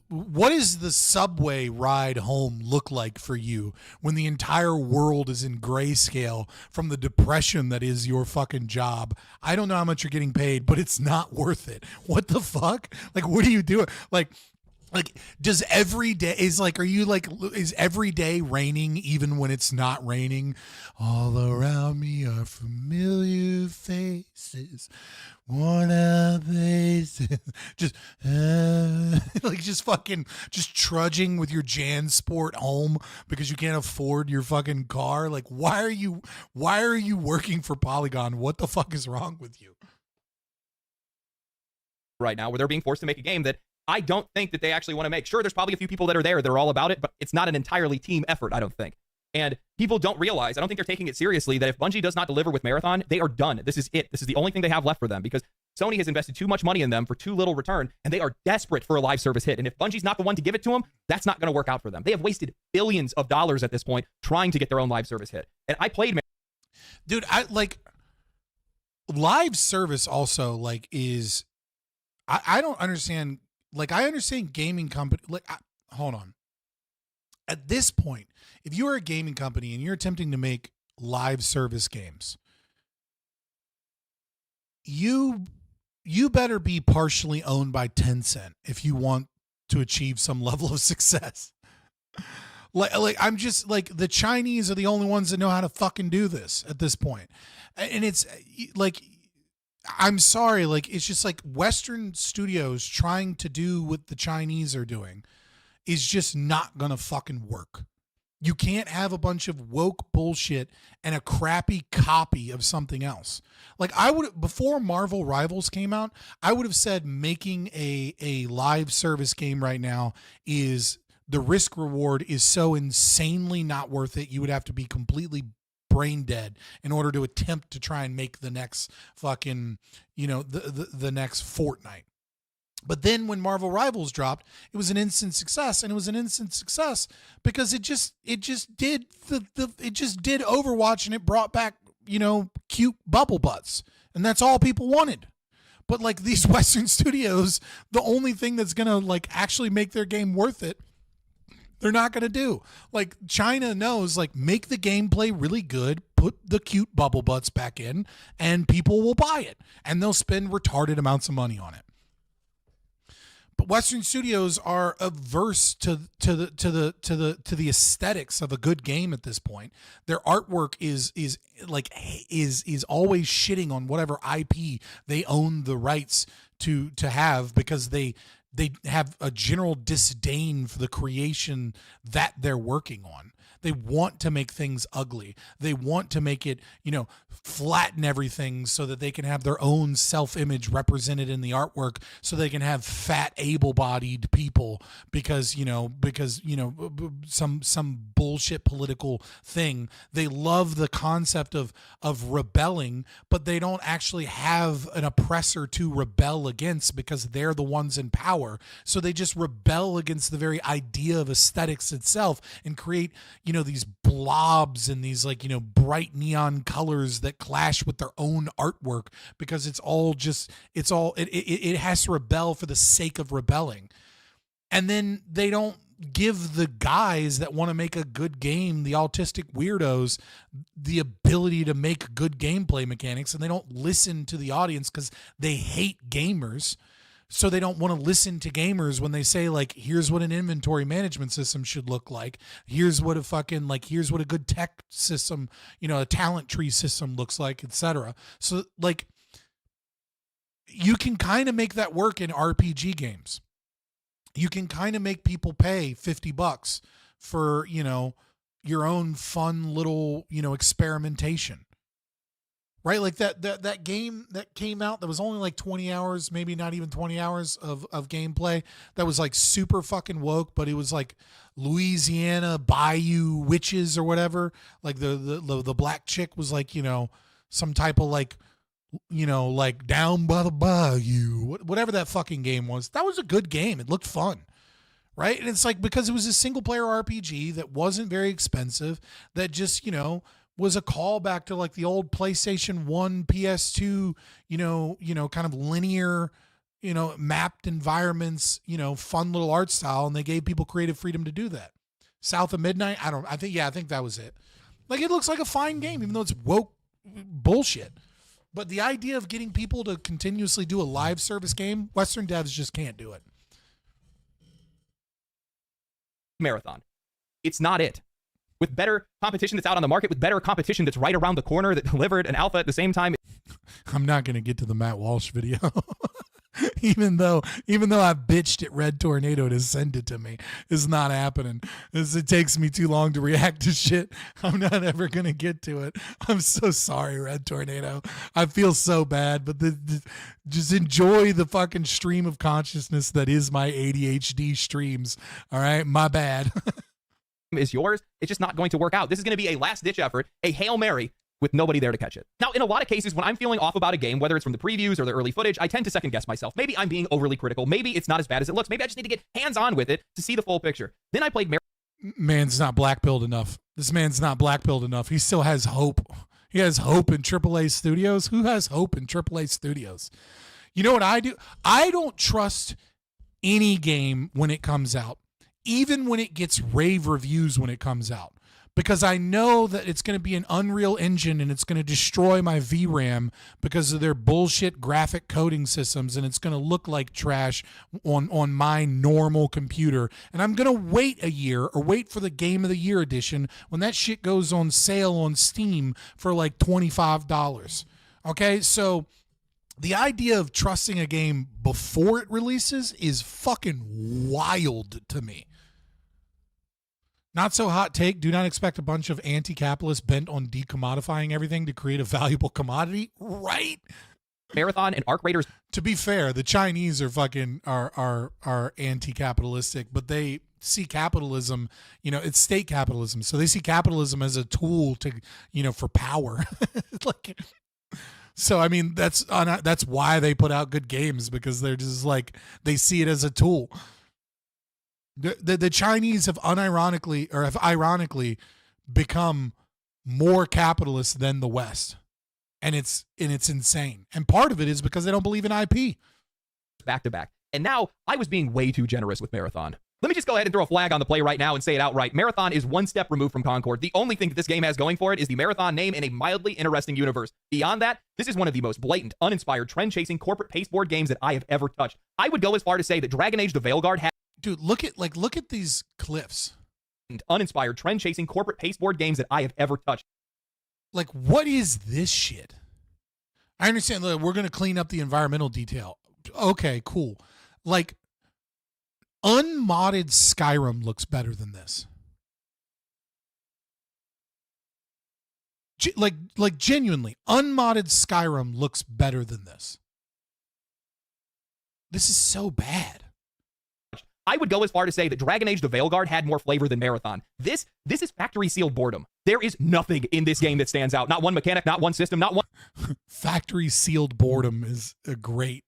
what does the subway ride home look like for you when the entire world is in grayscale from the depression that is your fucking job? I don't know how much you're getting paid, but it's not worth it. What the fuck? Like, what are you doing? Like does every day is every day raining even when it's not raining? All around me are familiar faces. What are they? Just just trudging with your JanSport home because you can't afford your fucking car. Like, why are you working for Polygon? What the fuck is wrong with you? Right now, where they're being forced to make a game that I don't think that they actually want to make. Sure, there's probably a few people that are there that are all about it, but it's not an entirely team effort, I don't think. And people don't realize, I don't think they're taking it seriously, that if Bungie does not deliver with Marathon, they are done. This is it. This is the only thing they have left for them, because Sony has invested too much money in them for too little return, and they are desperate for a live service hit. And if Bungie's not the one to give it to them, that's not going to work out for them. They have wasted billions of dollars at this point trying to get their own live service hit. And I played... Dude, I like... Live service also, like, is... I don't understand... Like, I understand gaming company... Like, hold on. At this point, if you are a gaming company and you're attempting to make live service games, you better be partially owned by Tencent if you want to achieve some level of success. Like I'm just like, the Chinese are the only ones that know how to fucking do this at this point. And it's like... I'm sorry, like, it's just like Western studios trying to do what the Chinese are doing is just not gonna fucking work. You can't have a bunch of woke bullshit and a crappy copy of something else. Like before Marvel Rivals came out, I would have said making a live service game right now is the risk reward is so insanely not worth it. You would have to be completely brain dead in order to attempt to try and make the next fucking, the next Fortnite. But then when Marvel Rivals dropped, it was an instant success, and it was an instant success because it just did Overwatch, and it brought back, cute bubble butts, and that's all people wanted. But like these Western studios, the only thing that's gonna like actually make their game worth it, they're not gonna do. Like China knows, like make the gameplay really good, put the cute bubble butts back in, and people will buy it, and they'll spend retarded amounts of money on it. But Western studios are averse to the aesthetics of a good game at this point. Their artwork is always shitting on whatever IP they own the rights to have, because they have a general disdain for the creation that they're working on. They want to make things ugly. They want to make it, flatten everything so that they can have their own self-image represented in the artwork, so they can have fat, able-bodied people because some bullshit political thing. They love the concept of rebelling, but they don't actually have an oppressor to rebel against because they're the ones in power. So they just rebel against the very idea of aesthetics itself and create, these blobs and these bright neon colors that clash with their own artwork, because it has to rebel for the sake of rebelling. And then they don't give the guys that want to make a good game, the autistic weirdos, the ability to make good gameplay mechanics, and they don't listen to the audience because they hate gamers. So they don't want to listen to gamers when they say, like, here's what an inventory management system should look like. Here's what here's what a good tech system, a talent tree system looks like, etc. So like you can kind of make that work in RPG games. You can kind of make people pay $50 for, your own fun little, experimentation. Right? Like that game that came out that was only like 20 hours, maybe not even 20 hours of gameplay, that was like super fucking woke, but it was like Louisiana Bayou witches or whatever. Like the black chick was like, some type of like down by the bayou, whatever that fucking game was. That was a good game. It looked fun. Right? And it's like, because it was a single player RPG that wasn't very expensive, that just, was a callback to like the old PlayStation 1, PS2, kind of linear, mapped environments, fun little art style, and they gave people creative freedom to do that. South of Midnight, I think that was it. Like, it looks like a fine game, even though it's woke bullshit. But the idea of getting people to continuously do a live service game, Western devs just can't do it. Marathon. It's not it. With better competition that's out on the market, with better competition that's right around the corner, that delivered an alpha at the same time. I'm not going to get to the Matt Walsh video. even though I bitched at Red Tornado to send it to me. It's not happening. It takes me too long to react to shit. I'm not ever going to get to it. I'm so sorry, Red Tornado. I feel so bad, but just enjoy the fucking stream of consciousness that is my ADHD streams. All right? My bad. Is yours. It's just not going to work out. This is going to be a last-ditch effort, a Hail Mary, with nobody there to catch it. Now, in a lot of cases, when I'm feeling off about a game, whether it's from the previews or the early footage, I tend to second-guess myself. Maybe I'm being overly critical. Maybe it's not as bad as it looks. Maybe I just need to get hands-on with it to see the full picture. Then I played Man's not black-pilled enough. This man's not black-pilled enough. He still has hope. He has hope in AAA studios. Who has hope in AAA studios? You know what I do? I don't trust any game when it comes out, even when it gets rave reviews when it comes out, because I know that it's going to be an Unreal Engine and it's going to destroy my VRAM because of their bullshit graphic coding systems, and it's going to look like trash on my normal computer. And I'm going to wait a year or wait for the Game of the Year edition when that shit goes on sale on Steam for like $25. Okay, so the idea of trusting a game before it releases is fucking wild to me. Not so hot take. Do not expect a bunch of anti-capitalists bent on decommodifying everything to create a valuable commodity. Right? Marathon and Arc Raiders. To be fair, the Chinese are fucking are anti-capitalistic, but they see capitalism, it's state capitalism. So they see capitalism as a tool to, for power. Like, so I mean, that's why they put out good games, because they're just like, they see it as a tool. The Chinese have ironically become more capitalist than the West. And it's insane. And part of it is because they don't believe in IP. Back to back. And now I was being way too generous with Marathon. Let me just go ahead and throw a flag on the play right now and say it outright. Marathon is one step removed from Concord. The only thing that this game has going for it is the Marathon name in a mildly interesting universe. Beyond that, this is one of the most blatant, uninspired, trend-chasing corporate pasteboard games that I have ever touched. I would go as far to say that Dragon Age the Veilguard had... Dude, look at these cliffs. Uninspired, trend-chasing corporate pasteboard games that I have ever touched. Like, what is this shit? I understand that we're going to clean up the environmental detail. Okay, cool. Like, unmodded Skyrim looks better than this. Like genuinely, unmodded Skyrim looks better than this. This is so bad. I would go as far to say that Dragon Age the Veilguard had more flavor than Marathon. This is factory sealed boredom. There is nothing in this game that stands out. Not one mechanic, not one system, not one. Factory sealed boredom is a great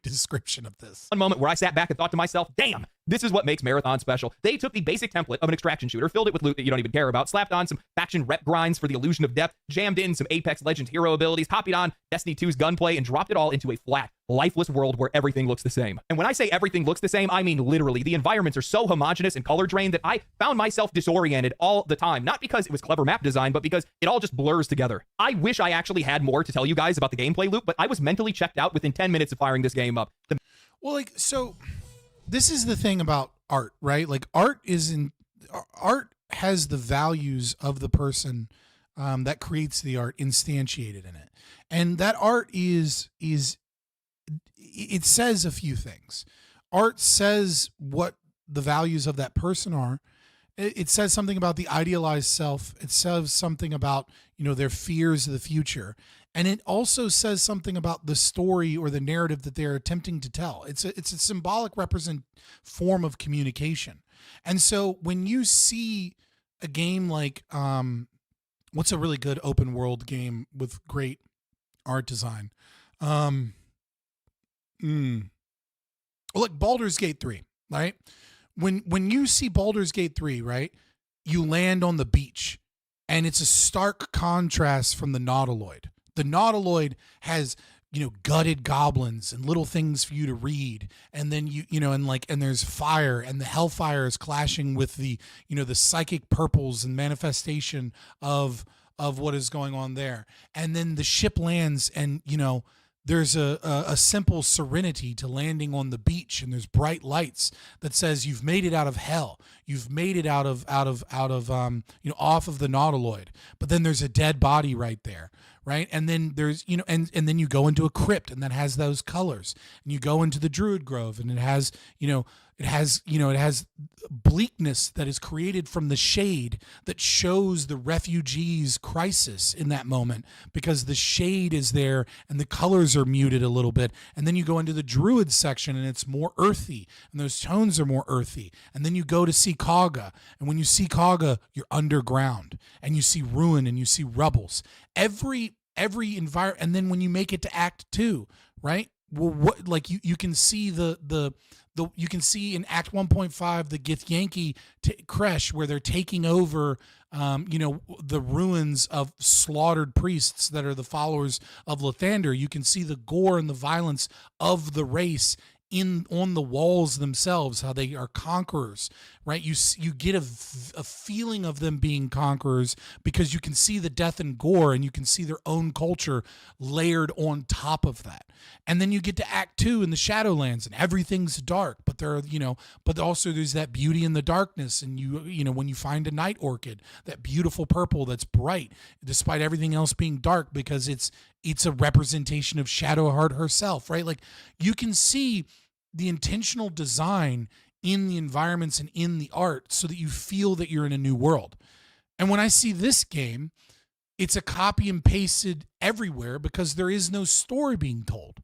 description of this. One moment where I sat back and thought to myself, damn, this is what makes Marathon special. They took the basic template of an extraction shooter, filled it with loot that you don't even care about, slapped on some faction rep grinds for the illusion of depth, jammed in some Apex Legends hero abilities, copied on Destiny 2's gunplay, and dropped it all into a flat, lifeless world where everything looks the same. And when I say everything looks the same, I mean literally. The environments are so homogenous and color drained that I found myself disoriented all the time. Not because it was clever map design, but because it all just blurs together. I wish I actually had more to tell you guys about the gameplay loop, but I was mentally checked out within 10 minutes of firing this game up. Well, like, so this is the thing about art, right? Like, art has the values of the person that creates the art instantiated in it. And that art it says a few things. Art says what the values of that person are. It says something about the idealized self. It says something about, their fears of the future. And it also says something about the story or the narrative that they're attempting to tell. It's a symbolic form of communication. And so when you see a game like, what's a really good open world game with great art design? Like Baldur's Gate 3, right? When you see Baldur's Gate 3, right, you land on the beach, and it's a stark contrast from the Nautiloid. The Nautiloid has, gutted goblins and little things for you to read, and then and there's fire, and the hellfire is clashing with the, the psychic purples and manifestation of what is going on there. And then the ship lands, and there's a simple serenity to landing on the beach, and there's bright lights that says you've made it out of hell. You've made it out of off of the Nautiloid. But then there's a dead body right there, right? And then there's and then you go into a crypt, and that has those colors. And you go into the Druid Grove, and it has bleakness that is created from the shade that shows the refugees' crisis in that moment, because the shade is there and the colors are muted a little bit. And then you go into the Druid section, and it's more earthy, and those tones are more earthy. And then you go to see Kaga, and when you see Kaga, you're underground, and you see ruin, and you see rubbles. Every environment. And then when you make it to Act 2, right? Well, what, like you can see you can see in Act 1.5 the Githyanki Kresh, where they're taking over, the ruins of slaughtered priests that are the followers of Lathander. You can see the gore and the violence of the race on the walls themselves, how they are conquerors, right? You get a feeling of them being conquerors because you can see the death and gore, and you can see their own culture layered on top of that. And then you get to Act 2 in the Shadowlands, and everything's dark, but but also there's that beauty in the darkness. And when you find a night orchid, that beautiful purple that's bright despite everything else being dark, because it's a representation of Shadowheart herself, right? Like, you can see the intentional design in the environments and in the art so that you feel that you're in a new world. And when I see this game, it's a copy and pasted everywhere because there is no story being told.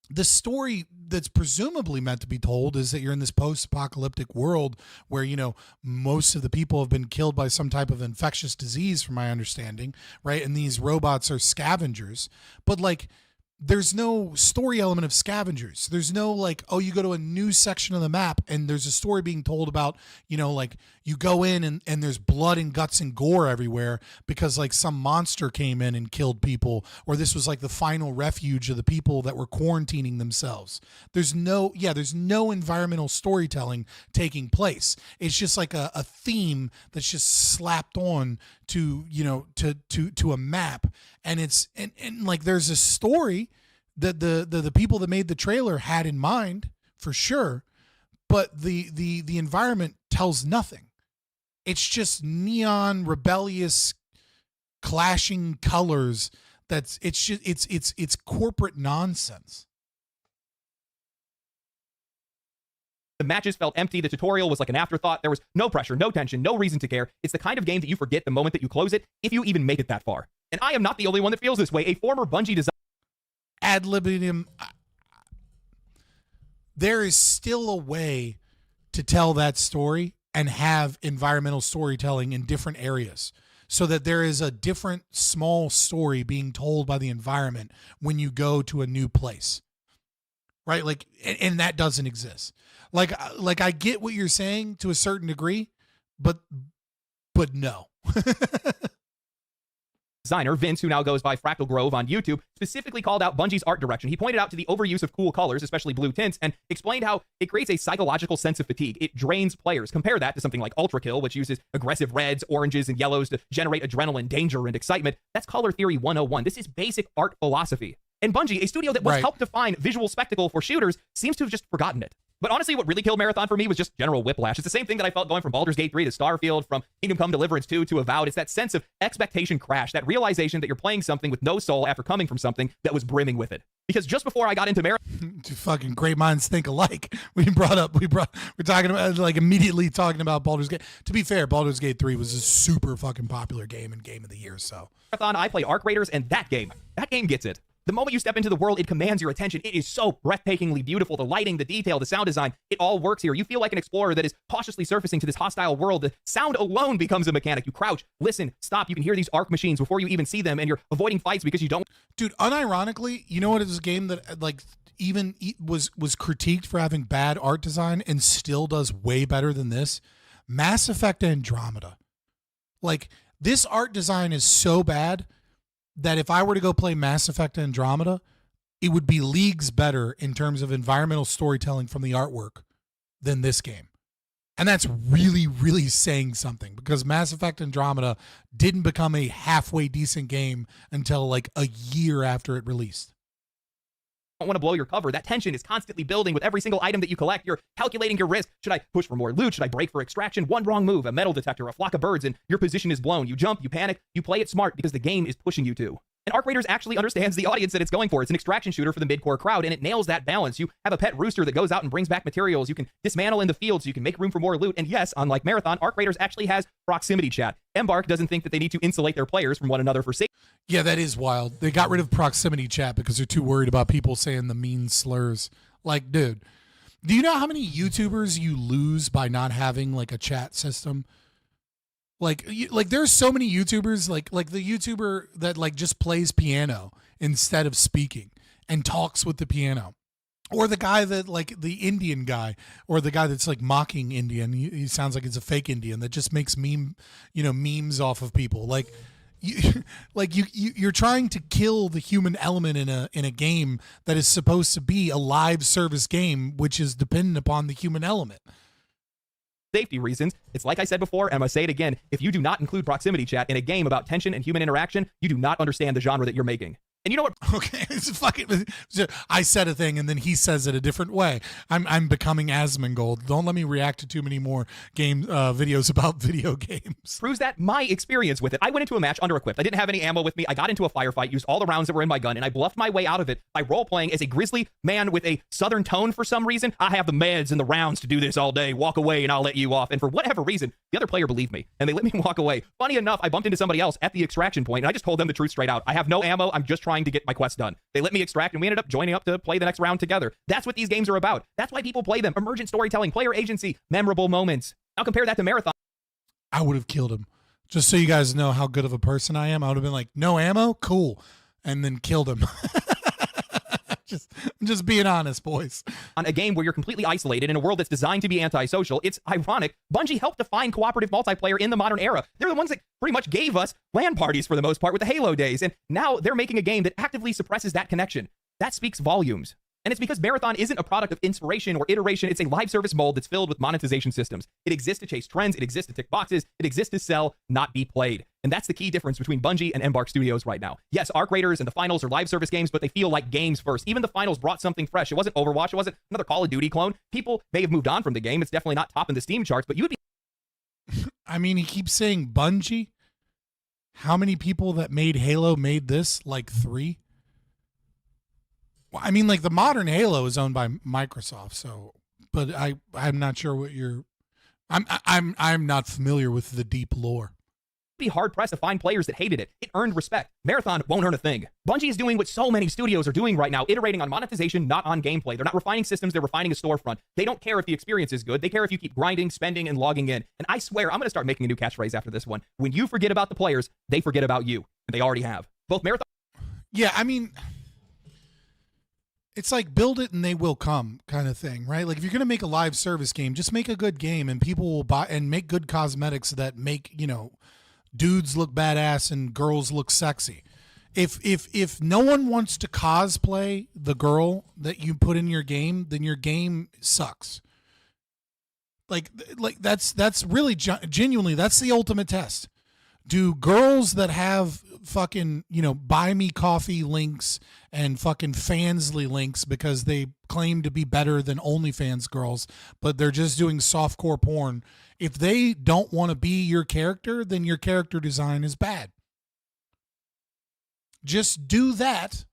The story that's presumably meant to be told is that you're in this post-apocalyptic world where, you know, most of the people have been killed by some type of infectious disease, from my understanding, right? And these robots are scavengers. But, like, there's no story element of scavengers. There's no, like, oh, you go to a new section of the map and there's a story being told about, you know, like, you go in and there's blood and guts and gore everywhere because, like, some monster came in and killed people, or this was like the final refuge of the people that were quarantining themselves. There's no environmental storytelling taking place. It's just like a theme that's just slapped on to, you know, to a map. And it's, and like, there's a story that the people that made the trailer had in mind for sure, but the environment tells nothing. It's just neon, rebellious, clashing colors. It's corporate nonsense. The matches felt empty. The tutorial was like an afterthought. There was no pressure, no tension, no reason to care. It's the kind of game that you forget the moment that you close it, if you even make it that far. And I am not the only one that feels this way. A former Bungie designer ad libitum. There is still a way to tell that story and have environmental storytelling in different areas so that there is a different small story being told by the environment when you go to a new place. Right? Like, and that doesn't exist. Like I get what you're saying to a certain degree, but no. Designer Vince, who now goes by Fractal Grove on YouTube, specifically called out Bungie's art direction. He pointed out to the overuse of cool colors, especially blue tints, and explained how it creates a psychological sense of fatigue. It drains players. Compare that to something like Ultra Kill, which uses aggressive reds, oranges, and yellows to generate adrenaline, danger, and excitement. That's color theory 101. This is basic art philosophy. And Bungie, a studio that once helped define visual spectacle for shooters, seems to have just forgotten it. But honestly, what really killed Marathon for me was just general whiplash. It's the same thing that I felt going from Baldur's Gate 3 to Starfield, from Kingdom Come Deliverance 2 to Avowed. It's that sense of expectation crash, that realization that you're playing something with no soul after coming from something that was brimming with it. Because just before I got into Marathon... Fucking great minds think alike. We're talking about, like, immediately talking about Baldur's Gate. To be fair, Baldur's Gate 3 was a super fucking popular game and game of the year, so... Marathon, I play Arc Raiders, and that game gets it. The moment you step into the world, it commands your attention. It is so breathtakingly beautiful. The lighting, the detail, the sound design, it all works here. You feel like an explorer that is cautiously surfacing to this hostile world. The sound alone becomes a mechanic. You crouch, listen, stop. You can hear these arc machines before you even see them, and you're avoiding fights because you don't... Dude, unironically, you know what is a game that, like, even was critiqued for having bad art design and still does way better than this? Mass Effect Andromeda. Like, this art design is so bad that if I were to go play Mass Effect Andromeda, it would be leagues better in terms of environmental storytelling from the artwork than this game. And that's really, really saying something, because Mass Effect Andromeda didn't become a halfway decent game until like a year after it released. Don't want to blow your cover. That tension is constantly building with every single item that you collect. You're calculating your risk. Should I push for more loot? Should I break for extraction? One wrong move, a metal detector, a flock of birds, and your position is blown. You jump, you panic, you play it smart because the game is pushing you to. And Arc Raiders actually understands the audience that it's going for. It's an extraction shooter for the mid-core crowd, and it nails that balance. You have a pet rooster that goes out and brings back materials. You can dismantle in the field so you can make room for more loot. And yes, unlike Marathon, Arc Raiders actually has proximity chat. Embark doesn't think that they need to insulate their players from one another for safety. Yeah, that is wild. They got rid of proximity chat because they're too worried about people saying the mean slurs. Like, dude, do you know how many YouTubers you lose by not having like a chat system? Like there's so many YouTubers, like the YouTuber that like just plays piano instead of speaking and talks with the piano, or the guy that like the Indian guy, or the guy that's like mocking Indian. He sounds like it's a fake Indian that just makes memes off of people. Like you're trying to kill the human element in a game that is supposed to be a live service game, which is dependent upon the human element. Safety reasons. It's like I said before, and I'm going to say it again. If you do not include proximity chat in a game about tension and human interaction, you do not understand the genre that you're making. And you know what? Okay, it's fucking. I said a thing and then he says it a different way. I'm becoming Asmongold. Don't let me react to too many more game videos about video games. Proves that my experience with it. I went into a match under equipped. I didn't have any ammo with me. I got into a firefight, used all the rounds that were in my gun, and I bluffed my way out of it by role playing as a grizzly man with a southern tone for some reason. I have the meds and the rounds to do this all day. Walk away and I'll let you off. And for whatever reason, the other player believed me and they let me walk away. Funny enough, I bumped into somebody else at the extraction point and I just told them the truth straight out. I have no ammo. I'm just trying to get my quest done. They let me extract and we ended up joining up to play the next round together. That's what these games are about. That's why people play them. Emergent storytelling, player agency, memorable moments. Now compare that to Marathon. I would have killed him. Just so you guys know how good of a person I am, I would have been like, no ammo? Cool. And then killed him. Just being honest, boys. On a game where you're completely isolated in a world that's designed to be antisocial, it's ironic. Bungie helped define cooperative multiplayer in the modern era. They're the ones that pretty much gave us LAN parties for the most part with the Halo days, and now they're making a game that actively suppresses that connection. That speaks volumes. And it's because Marathon isn't a product of inspiration or iteration. It's a live service mold that's filled with monetization systems. It exists to chase trends. It exists to tick boxes. It exists to sell, not be played. And that's the key difference between Bungie and Embark Studios right now. Yes, Arc Raiders and the Finals are live service games, but they feel like games first. Even the Finals brought something fresh. It wasn't Overwatch. It wasn't another Call of Duty clone. People may have moved on from the game. It's definitely not topping the Steam charts, but you would be... I mean, he keeps saying Bungie. How many people that made Halo made this? Like 3? Well, I mean, like the modern Halo is owned by Microsoft, so, but I'm not sure what you're. I'm not familiar with the deep lore. Be hard pressed to find players that hated it. It earned respect. Marathon won't earn a thing. Bungie is doing what so many studios are doing right now, iterating on monetization, not on gameplay. They're not refining systems, they're refining a storefront. They don't care if the experience is good. They care if you keep grinding, spending, and logging in. And I swear, I'm going to start making a new catchphrase after this one. When you forget about the players, they forget about you. And they already have. Both Marathon. Yeah, I mean, it's like build it and they will come kind of thing, right? Like if you're going to make a live service game, just make a good game and people will buy and make good cosmetics that make, you know, dudes look badass and girls look sexy. If no one wants to cosplay the girl that you put in your game, then your game sucks. Like that's really genuinely, that's the ultimate test. Do girls that have fucking, you know, buy me coffee links and fucking Fansly links because they claim to be better than OnlyFans girls, but they're just doing softcore porn. If they don't want to be your character, then your character design is bad. Just do that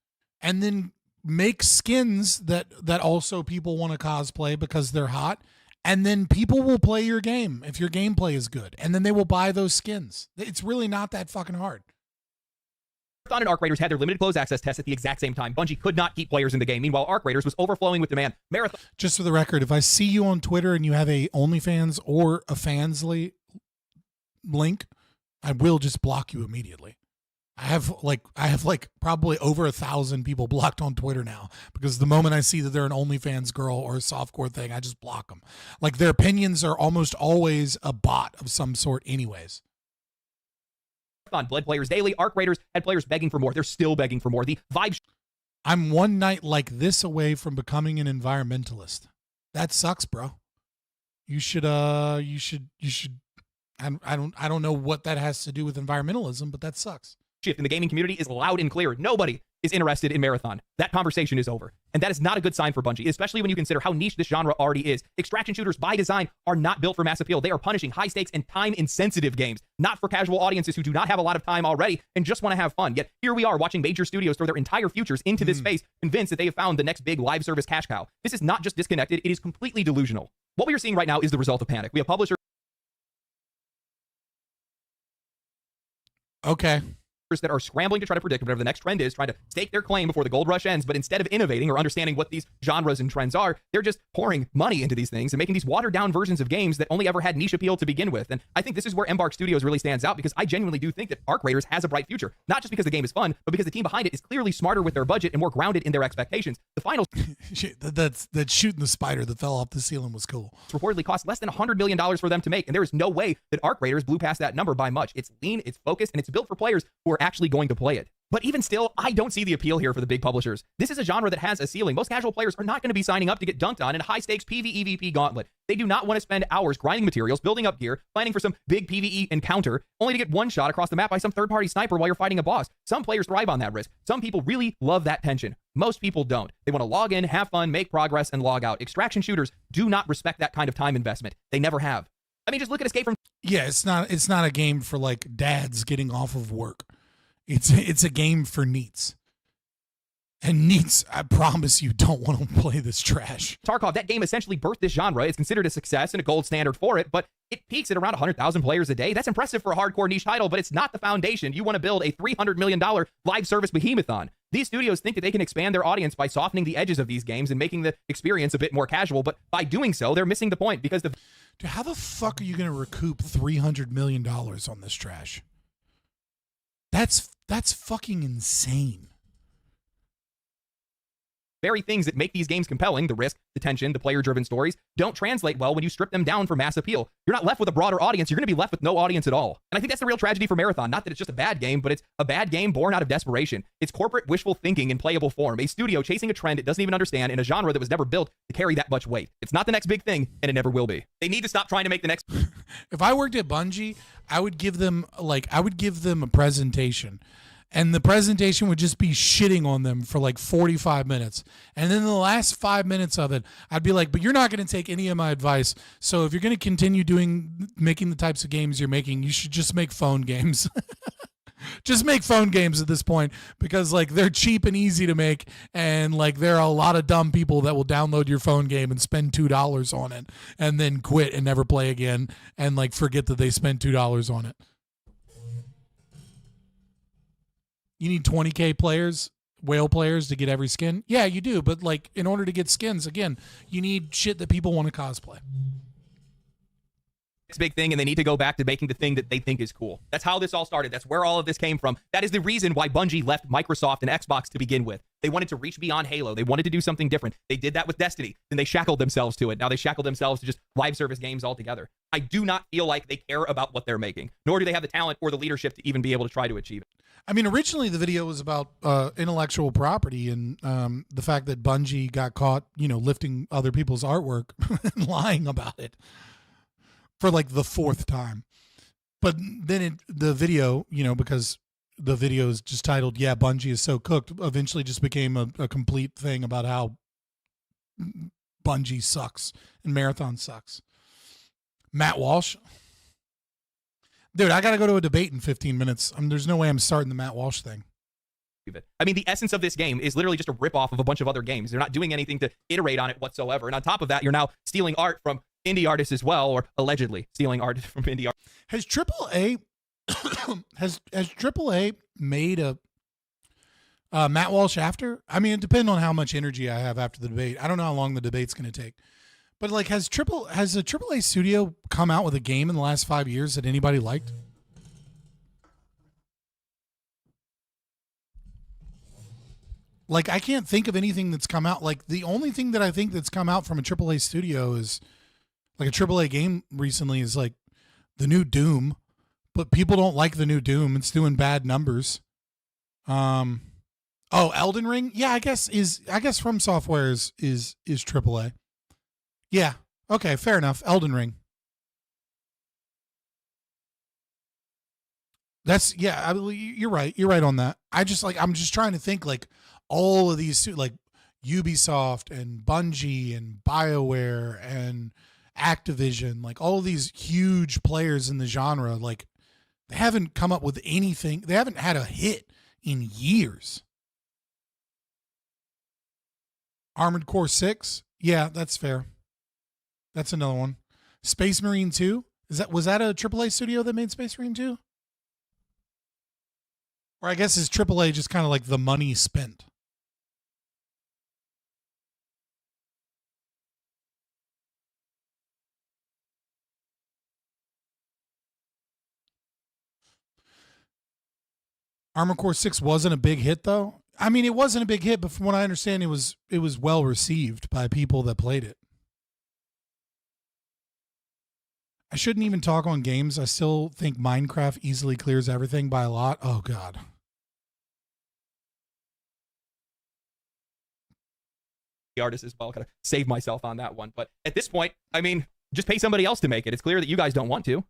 and then make skins that also people want to cosplay because they're hot. And then people will play your game if your gameplay is good. And then they will buy those skins. It's really not that fucking hard. Marathon and Arc Raiders had their limited closed access tests at the exact same time. Bungie could not keep players in the game. Meanwhile, Arc Raiders was overflowing with demand. Marathon. Just for the record, if I see you on Twitter and you have a OnlyFans or a Fansly link, I will just block you immediately. I have like probably over 1,000 people blocked on Twitter now because the moment I see that they're an OnlyFans girl or a softcore thing, I just block them. Like their opinions are almost always a bot of some sort anyways. Marathon bled players daily. Arc Raiders had players begging for more. They're still begging for more. The vibe. I'm one night like this away from becoming an environmentalist. That sucks, bro. You should I don't know what that has to do with environmentalism, but that sucks. Shift in the gaming community is loud and clear. Nobody is interested in Marathon. That conversation is over. And that is not a good sign for Bungie, especially when you consider how niche this genre already is. Extraction shooters, by design, are not built for mass appeal. They are punishing high stakes and time-insensitive games, not for casual audiences who do not have a lot of time already and just want to have fun. Yet here we are watching major studios throw their entire futures into this space, convinced that they have found the next big live service cash cow. This is not just disconnected, it is completely delusional. What we are seeing right now is the result of panic. We have publishers that are scrambling to try to predict whatever the next trend is, trying to stake their claim before the gold rush ends, but instead of innovating or understanding what these genres and trends are, they're just pouring money into these things and making these watered-down versions of games that only ever had niche appeal to begin with. And I think this is where Embark Studios really stands out, because I genuinely do think that Arc Raiders has a bright future, not just because the game is fun, but because the team behind it is clearly smarter with their budget and more grounded in their expectations. The finals that shooting the spider that fell off the ceiling was cool. Reportedly cost less than $100 million for them to make, and there is no way that Arc Raiders blew past that number by much. It's lean, it's focused, and it's built for players who are actually going to play it. But even still, I don't see the appeal here for the big publishers. This is a genre that has a ceiling. Most casual players are not going to be signing up to get dunked on in a high-stakes PvEVP gauntlet. They do not want to spend hours grinding materials, building up gear, planning for some big PvE encounter, only to get one shot across the map by some third-party sniper while you're fighting a boss. Some players thrive on that risk. Some people really love that tension. Most people don't. They want to log in, have fun, make progress, and log out. Extraction shooters do not respect that kind of time investment. They never have. I mean, just look at Escape from... Yeah, it's not a game for like dads getting off of work. It's a game for NEETs. And NEETs, I promise you, don't want to play this trash. Tarkov, that game essentially birthed this genre. It's considered a success and a gold standard for it, but it peaks at around 100,000 players a day. That's impressive for a hardcore niche title, but it's not the foundation. You want to build a $300 million live service behemoth on. These studios think that they can expand their audience by softening the edges of these games and making the experience a bit more casual, but by doing so, they're missing the point because the... Dude, how the fuck are you going to recoup $300 million on this trash? That's fucking insane. Very things that make these games compelling, the risk, the tension, the player-driven stories, don't translate well when you strip them down for mass appeal. You're not left with a broader audience. You're going to be left with no audience at all. And I think that's the real tragedy for Marathon. Not that it's just a bad game, but it's a bad game born out of desperation. It's corporate wishful thinking in playable form. A studio chasing a trend it doesn't even understand in a genre that was never built to carry that much weight. It's not the next big thing, and it never will be. They need to stop trying to make the next... If I worked at Bungie, I would give them a presentation. And the presentation would just be shitting on them for like 45 minutes. And then the last 5 minutes of it, I'd be like, but you're not going to take any of my advice. So if you're going to continue making the types of games you're making, you should just make phone games. Just make phone games at this point, because like they're cheap and easy to make. And like there are a lot of dumb people that will download your phone game and spend $2 on it and then quit and never play again and like forget that they spent $2 on it. You need 20K players, whale players to get every skin? Yeah, you do. But like in order to get skins, again, you need shit that people want to cosplay. It's a big thing, and they need to go back to making the thing that they think is cool. That's how this all started. That's where all of this came from. That is the reason why Bungie left Microsoft and Xbox to begin with. They wanted to reach beyond Halo. They wanted to do something different. They did that with Destiny. Then they shackled themselves to it. Now they shackled themselves to just live service games altogether. I do not feel like they care about what they're making, nor do they have the talent or the leadership to even be able to try to achieve it. I mean, originally the video was about intellectual property and the fact that Bungie got caught, lifting other people's artwork and lying about it for like the fourth time. But then the video, because the video is just titled, "Yeah, Bungie is so cooked," eventually just became a complete thing about how Bungie sucks and Marathon sucks. Matt Walsh. Dude, I got to go to a debate in 15 minutes. There's no way I'm starting the Matt Walsh thing. I mean, the essence of this game is literally just a ripoff of a bunch of other games. They're not doing anything to iterate on it whatsoever. And on top of that, you're now stealing art from indie artists as well, or allegedly stealing art from indie artists. Has AAA has AAA made a Matt Walsh after? I mean, it depends on how much energy I have after the debate. I don't know how long the debate's going to take. But like, has a AAA studio come out with a game in the last 5 years that anybody liked? Like, I can't think of anything that's come out. Like, the only thing that I think that's come out from a AAA studio is like a AAA game recently is like the new Doom, but people don't like the new Doom. It's doing bad numbers. Oh, Elden Ring. Yeah, I guess From Software is AAA. Yeah. Okay. Fair enough. Elden Ring. You're right. You're right on that. I'm just trying to think like all of these, like Ubisoft and Bungie and BioWare and Activision, like all of these huge players in the genre, like they haven't come up with anything. They haven't had a hit in years. Armored Core 6. Yeah, that's fair. That's another one. Space Marine 2. Was that a AAA studio that made Space Marine 2? Or I guess is AAA just kind of like the money spent? Armored Core 6 wasn't a big hit though. I mean, it wasn't a big hit, but from what I understand, it was well received by people that played it. I shouldn't even talk on games. I still think Minecraft easily clears everything by a lot. Oh, God. artist as well. Kind of save myself on that one. But at this point, I mean, just pay somebody else to make it. It's clear that you guys don't want to.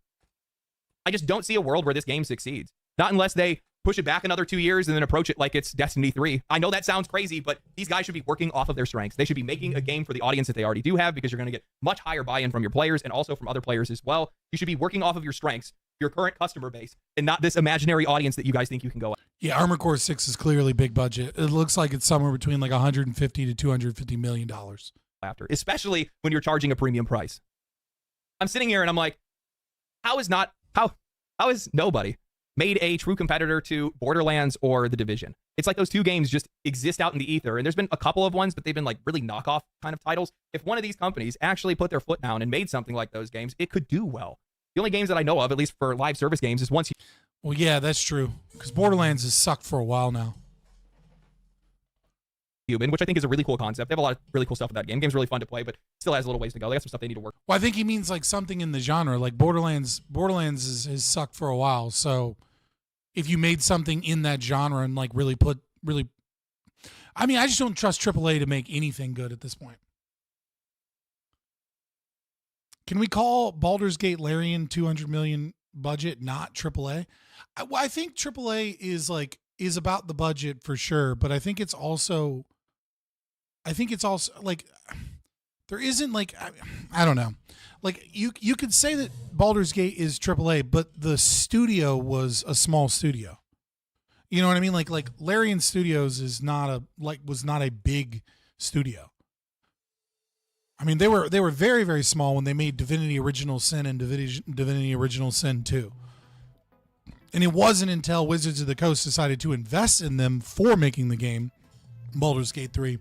I just don't see a world where this game succeeds. Not unless they push it back another 2 years and then approach it like it's Destiny 3. I know that sounds crazy, but these guys should be working off of their strengths. They should be making a game for the audience that they already do have, because you're going to get much higher buy-in from your players and also from other players as well. You should be working off of your strengths, your current customer base, and not this imaginary audience that you guys think you can go at. Yeah, Armored Core 6 is clearly big budget. It looks like it's somewhere between like 150 to 250 million dollars. After, especially when you're charging a premium price. I'm sitting here and I'm like, how is nobody made a true competitor to Borderlands or The Division? It's like those two games just exist out in the ether, and there's been a couple of ones, but they've been like really knockoff kind of titles. If one of these companies actually put their foot down and made something like those games, it could do well. The only games that I know of, at least for live service games, is once you... Well, yeah, that's true, because Borderlands has sucked for a while now. Human, which I think is a really cool concept. They have a lot of really cool stuff with that game. Game's really fun to play, but still has a little ways to go. They got some stuff they need to work. Well, I think he means like something in the genre, like Borderlands has sucked for a while, so if you made something in that genre and like really, I mean, I just don't trust AAA to make anything good at this point. Can we call Baldur's Gate Larian 200 million budget not AAA? I think AAA is about the budget for sure, but I think it's also like there isn't like I don't know. Like you could say that Baldur's Gate is AAA, but the studio was a small studio. You know what I mean? Like Larian Studios was not a big studio. I mean, they were very, very small when they made Divinity Original Sin and Divinity Original Sin 2. And it wasn't until Wizards of the Coast decided to invest in them for making the game, Baldur's Gate 3,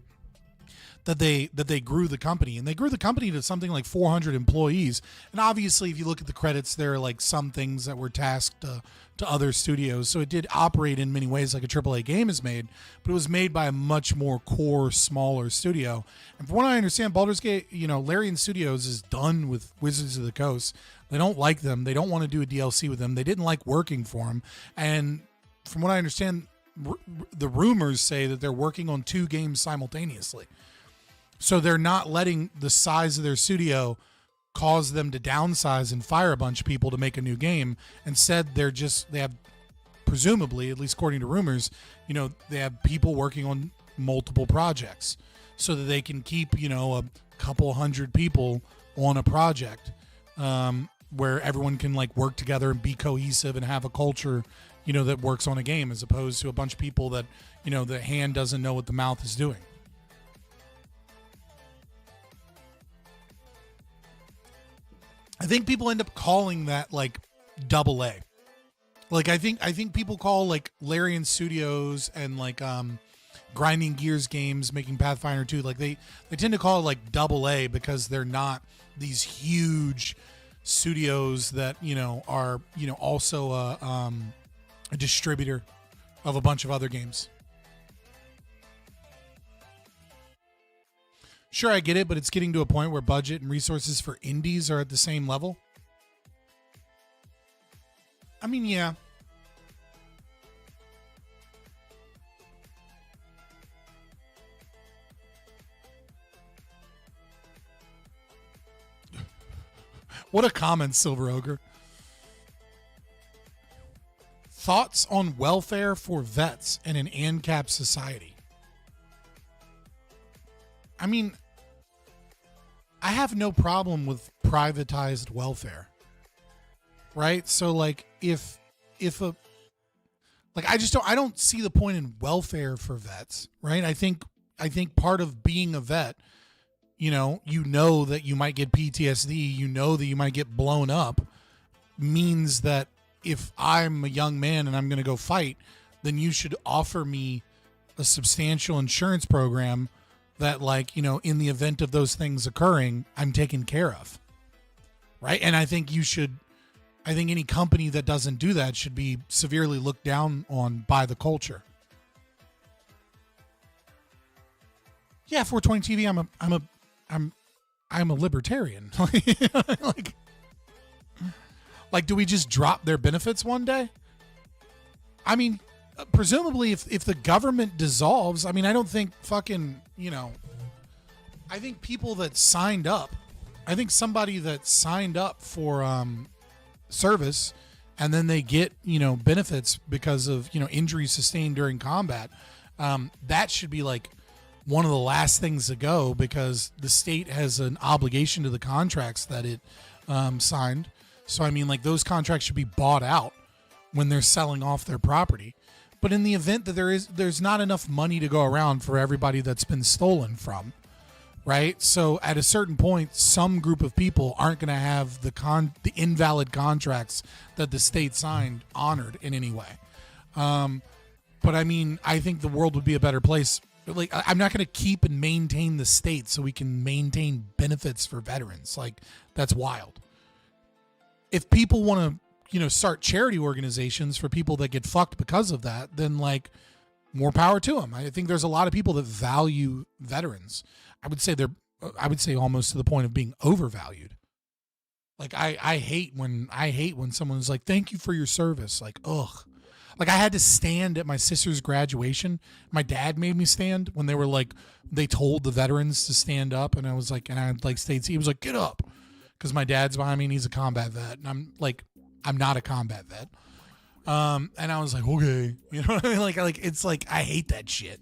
that they grew the company. And they grew the company to something like 400 employees. And obviously, if you look at the credits, there are like some things that were tasked to other studios. So it did operate in many ways like a AAA game is made, but it was made by a much more core, smaller studio. And from what I understand, Baldur's Gate, Larian Studios is done with Wizards of the Coast. They don't like them. They don't want to do a DLC with them. They didn't like working for them. And from what I understand, the rumors say that they're working on 2 games simultaneously. So they're not letting the size of their studio cause them to downsize and fire a bunch of people to make a new game. Instead, they have, presumably, at least according to rumors, they have people working on multiple projects so that they can keep, a couple hundred people on a project where everyone can like work together and be cohesive and have a culture, that works on a game, as opposed to a bunch of people that, the hand doesn't know what the mouth is doing. I think people end up calling that like AA. Like I think people call like Larian Studios and like Grinding Gears games making Pathfinder 2, like they tend to call it like AA because they're not these huge studios that are also a distributor of a bunch of other games. Sure, I get it, but it's getting to a point where budget and resources for indies are at the same level. I mean, yeah. What a comment, Silver Ogre. Thoughts on welfare for vets in an ANCAP society? I mean, I have no problem with privatized welfare, right? So like if I don't see the point in welfare for vets, right? I think part of being a vet, you know that you might get PTSD, that you might get blown up, means that if I'm a young man and I'm going to go fight, then you should offer me a substantial insurance program that, like, in the event of those things occurring, I'm taken care of. Right? And I think any company that doesn't do that should be severely looked down on by the culture. Yeah, 420 TV, I'm a libertarian. Like, do we just drop their benefits one day? I mean, presumably if the government dissolves, I mean, I don't think fucking, I think people that signed up, I think somebody that signed up for service and then they get, benefits because of, injuries sustained during combat, that should be like one of the last things to go, because the state has an obligation to the contracts that it signed. So, I mean, like, those contracts should be bought out when they're selling off their property. But in the event that there's not enough money to go around for everybody that's been stolen from, right? So at a certain point, some group of people aren't going to have the invalid contracts that the state signed honored in any way. But I mean, I think the world would be a better place. Like, I'm not going to keep and maintain the state so we can maintain benefits for veterans. Like, that's wild. If people want to, start charity organizations for people that get fucked because of that, then like, more power to them. I think there's a lot of people that value veterans. I would say almost to the point of being overvalued. Like, I hate when someone's like, "Thank you for your service." Like, ugh. Like, I had to stand at my sister's graduation. My dad made me stand when they told the veterans to stand up, and I was like, and I like stayed. He was like, "Get up," because my dad's behind me and he's a combat vet, and I'm like, I'm not a combat vet. And I was like, okay, you know what I mean? Like it's like, I hate that shit.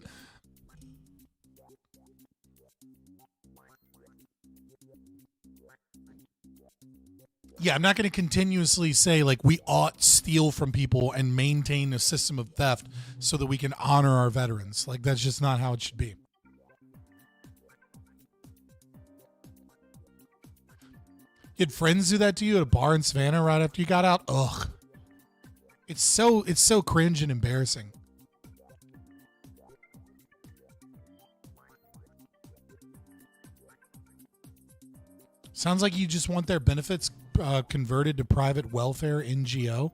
Yeah, I'm not going to continuously say like we ought steal from people and maintain a system of theft so that we can honor our veterans. Like, that's just not how it should be. You had friends do that to you at a bar in Savannah right after you got out? Ugh. It's so cringe and embarrassing. Sounds like you just want their benefits converted to private welfare NGO.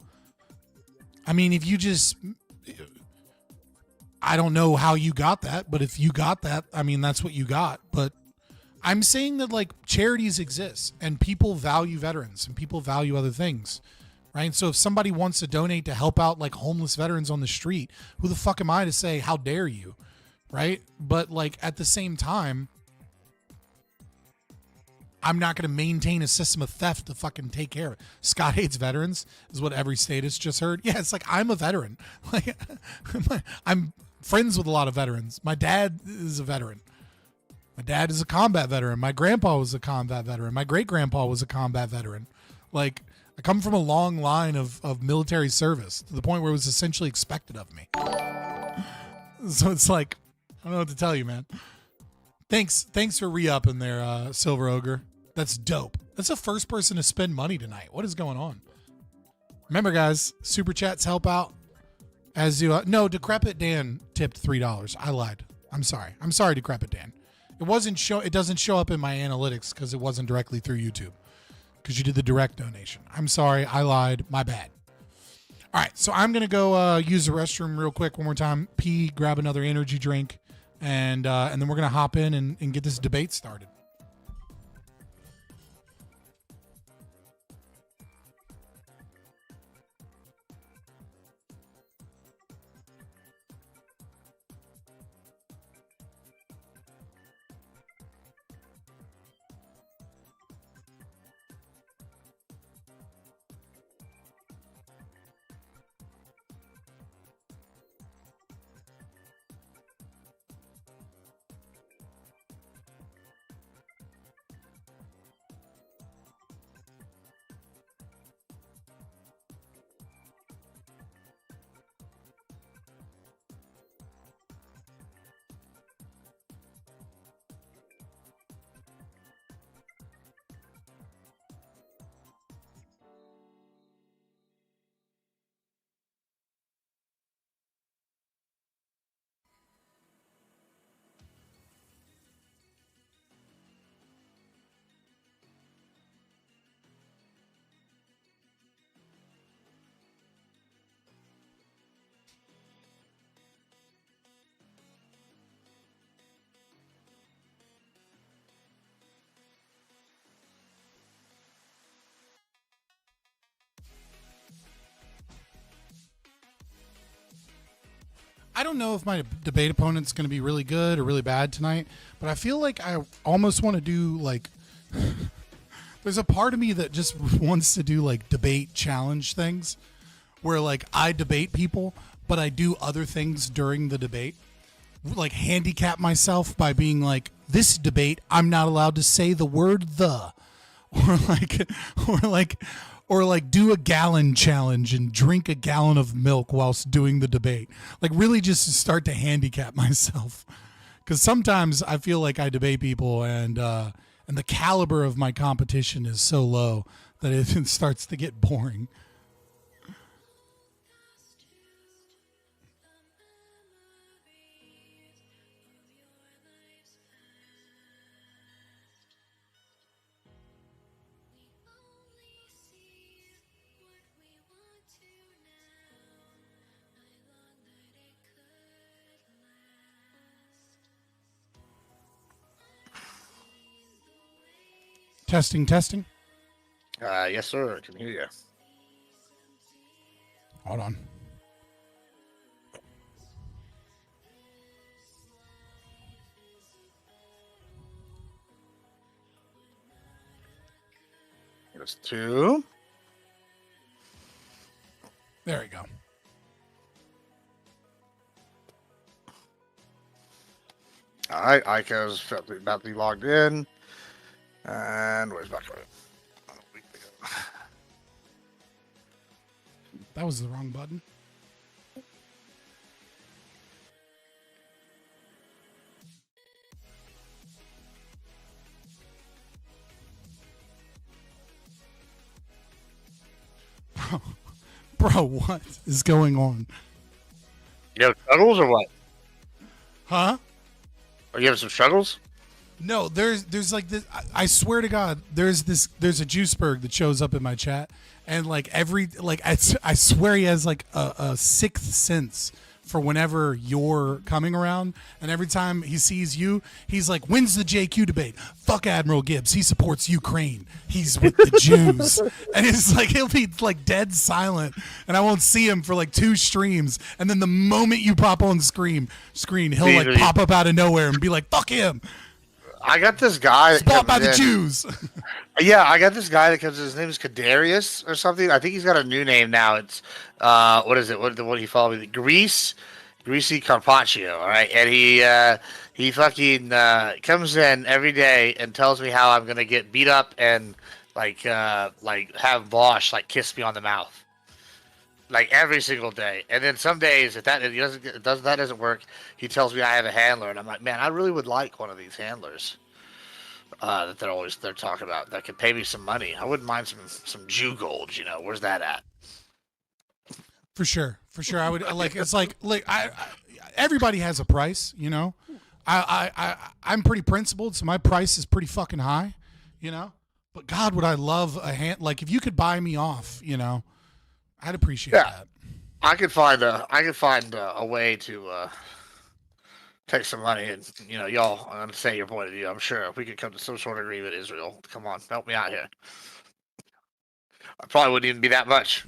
I mean, if you just, I don't know how you got that, but if you got that, I mean, that's what you got. But I'm saying that like charities exist and people value veterans and people value other things, right? So if somebody wants to donate to help out like homeless veterans on the street, who the fuck am I to say, how dare you, right? But like at the same time, I'm not going to maintain a system of theft to fucking take care of it. Scott hates veterans is what every statist just heard. Yeah, it's like, I'm a veteran. Like, I'm friends with a lot of veterans. My dad is a veteran. My dad is a combat veteran. My grandpa was a combat veteran. My great-grandpa was a combat veteran. Like, I come from a long line of military service to the point where it was essentially expected of me. So it's like, I don't know what to tell you, man. Thanks for re-upping there, Silver Ogre. That's dope. That's the first person to spend money tonight. What is going on? Remember, guys, super chats help out. As you no, Decrepit Dan tipped $3. I lied. I'm sorry, Decrepit Dan. It doesn't show up in my analytics because it wasn't directly through YouTube. Because you did the direct donation. I'm sorry, I lied. My bad. All right, so I'm gonna go use the restroom real quick one more time. Pee, grab another energy drink. And then we're going to hop in and get this debate started. I don't know if my debate opponent's going to be really good or really bad tonight, but I feel like I almost want to do like. There's a part of me that just wants to do like debate challenge things, where like I debate people, but I do other things during the debate, like handicap myself by being like, this debate I'm not allowed to say the word the, or like do a gallon challenge and drink a gallon of milk whilst doing the debate. Like really just to start to handicap myself. Because sometimes I feel like I debate people and the caliber of my competition is so low that it starts to get boring. Testing, testing. Yes, sir. I can hear you. Hold on. There's 2. There we go. All right, Ica's about to be logged in. And where's Buckaroo? That was the wrong button. Bro, what is going on? You have struggles or what? Huh? Are you having some struggles? No, there's like this. I swear to God, there's a Juiceberg that shows up in my chat, and like I swear he has like a sixth sense for whenever you're coming around, and every time he sees you, he's like, "When's the JQ debate? Fuck Admiral Gibbs. He supports Ukraine. He's with the Jews." And it's like he'll be like dead silent, and I won't see him for like 2 streams, and then the moment you pop on screen, he'll like pop up out of nowhere and be like, "Fuck him." I got this guy that Bought by comes the in. Jews. Yeah, I got this guy that comes in. His name is Kadarius or something. I think he's got a new name now. It's what is it? What he followed me? Greasy Carpaccio. All right, and he fucking comes in every day and tells me how I'm gonna get beat up and like have Bosch like kiss me on the mouth. Like every single day, and then some days if that doesn't work, he tells me I have a handler, and I'm like, man, I really would like one of these handlers that they're talking about that could pay me some money. I wouldn't mind some Jew gold. You know, where's that at? For sure. I would like. It's like I everybody has a price. You know, I'm pretty principled, so my price is pretty fucking high. You know, but God, would I love a hand? Like if you could buy me off, you know. I'd appreciate that. I could find a way to take some money, and you know, y'all understand your point of view. I'm sure if we could come to some sort of agreement, Israel, come on, help me out here. I probably wouldn't even be that much.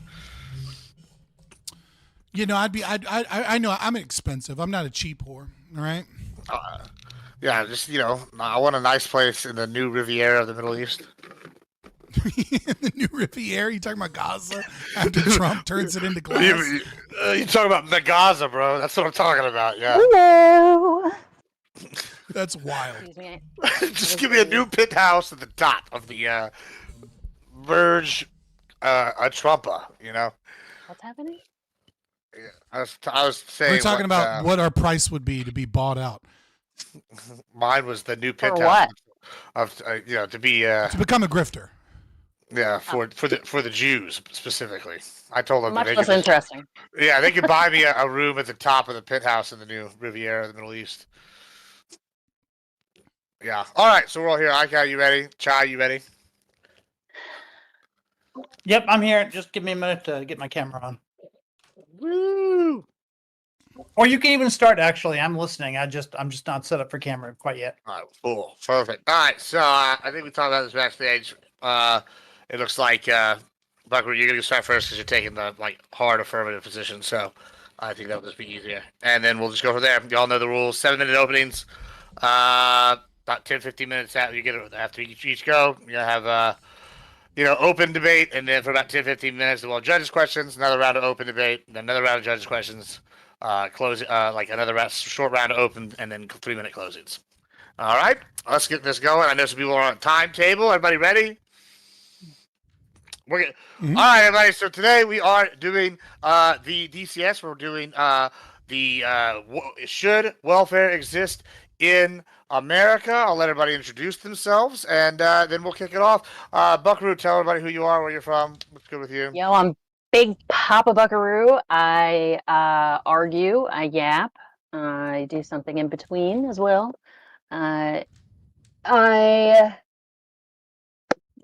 You know, I know I'm expensive. I'm not a cheap whore. All right. Yeah, just you know, I want a nice place in the new Riviera of the Middle East. The new Riviera? You talking about Gaza after Trump turns it into glass? You talking about the Gaza, bro? That's what I'm talking about. Yeah. Hello. That's wild. Just give me a new penthouse at the top of the Burj Trumpa. You know. What's happening? Yeah, I was saying. We're talking about what our price would be to be bought out. Mine was the new For penthouse. what? Of you know, to be to become a grifter. Yeah, for the Jews specifically. I told them Much they less could interesting. Yeah, they could buy me a room at the top of the penthouse in the new Riviera of the Middle East. Yeah. All right, so we're all here. Ika, you ready? Chai, you ready? Yep, I'm here. Just give me a minute to get my camera on. Woo! Or you can even start. Actually, I'm listening. I'm just not set up for camera quite yet. All right, cool, perfect. All right, so I think we talked about this backstage. It looks like Buckaroo, you're gonna start first because you're taking the hard affirmative position. So I think that'll just be easier. And then we'll just go from there. You all know the rules. 7-minute openings. About 10, 15 minutes after you get it, after each go, you have open debate, and then for about 10, 15 minutes, we'll judges' questions, another round of open debate, then another round of judges' questions, like another short round of open, and then 3-minute closings. All right, let's get this going. I know some people are on a timetable. Everybody ready? We're good. All right, everybody. So today we are doing the DCS. We're doing should welfare exist in America. I'll let everybody introduce themselves, and then we'll kick it off. Buckaroo, tell everybody who you are, where you're from. What's good with you? Yo, I'm Big Papa Buckaroo. I argue, I yap, I do something in between as well. I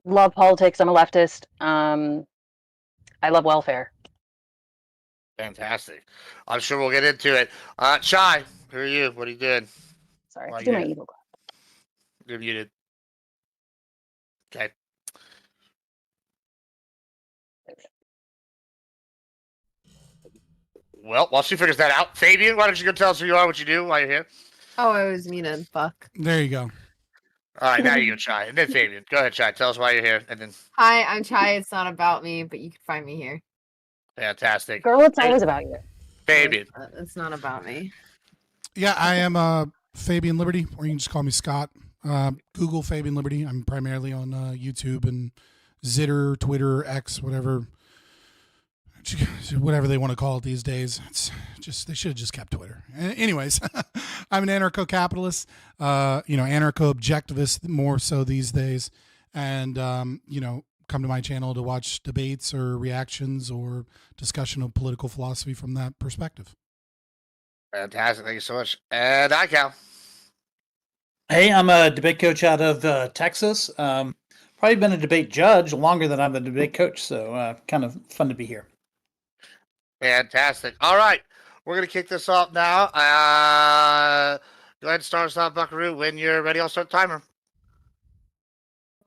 love politics. I'm a leftist. I love welfare. Fantastic. I'm sure we'll get into it. Chai, who are you? What are you doing? Sorry, do my evil. You're muted. Okay. Well, while she figures that out, Fabian, why don't you go tell us who you are, what you do, why you're here? Oh, I was muted. Fuck. There you go. All right, now you go, Chai. And then Fabian. Go ahead, Chai. Tell us why you're here. And then. Hi, I'm Chai. It's not about me, but you can find me here. Fantastic. Girl, it's always about you. Fabian. It's not about me. Yeah, I am Fabian Liberty, or you can just call me Scott. Google Fabian Liberty. I'm primarily on YouTube and Zitter, Twitter, X, whatever they want to call it these days. It's just they should have just kept Twitter. Anyways, I'm an anarcho-capitalist, anarcho-objectivist more so these days, and come to my channel to watch debates or reactions or discussion of political philosophy from that perspective. Fantastic. Thank you so much. And Cal. Hey, I'm a debate coach out of Texas. Probably been a debate judge longer than I'm a debate coach, so kind of fun to be here. Fantastic. All right. We're going to kick this off now. Go ahead and start us off, Buckaroo. When you're ready, I'll start the timer.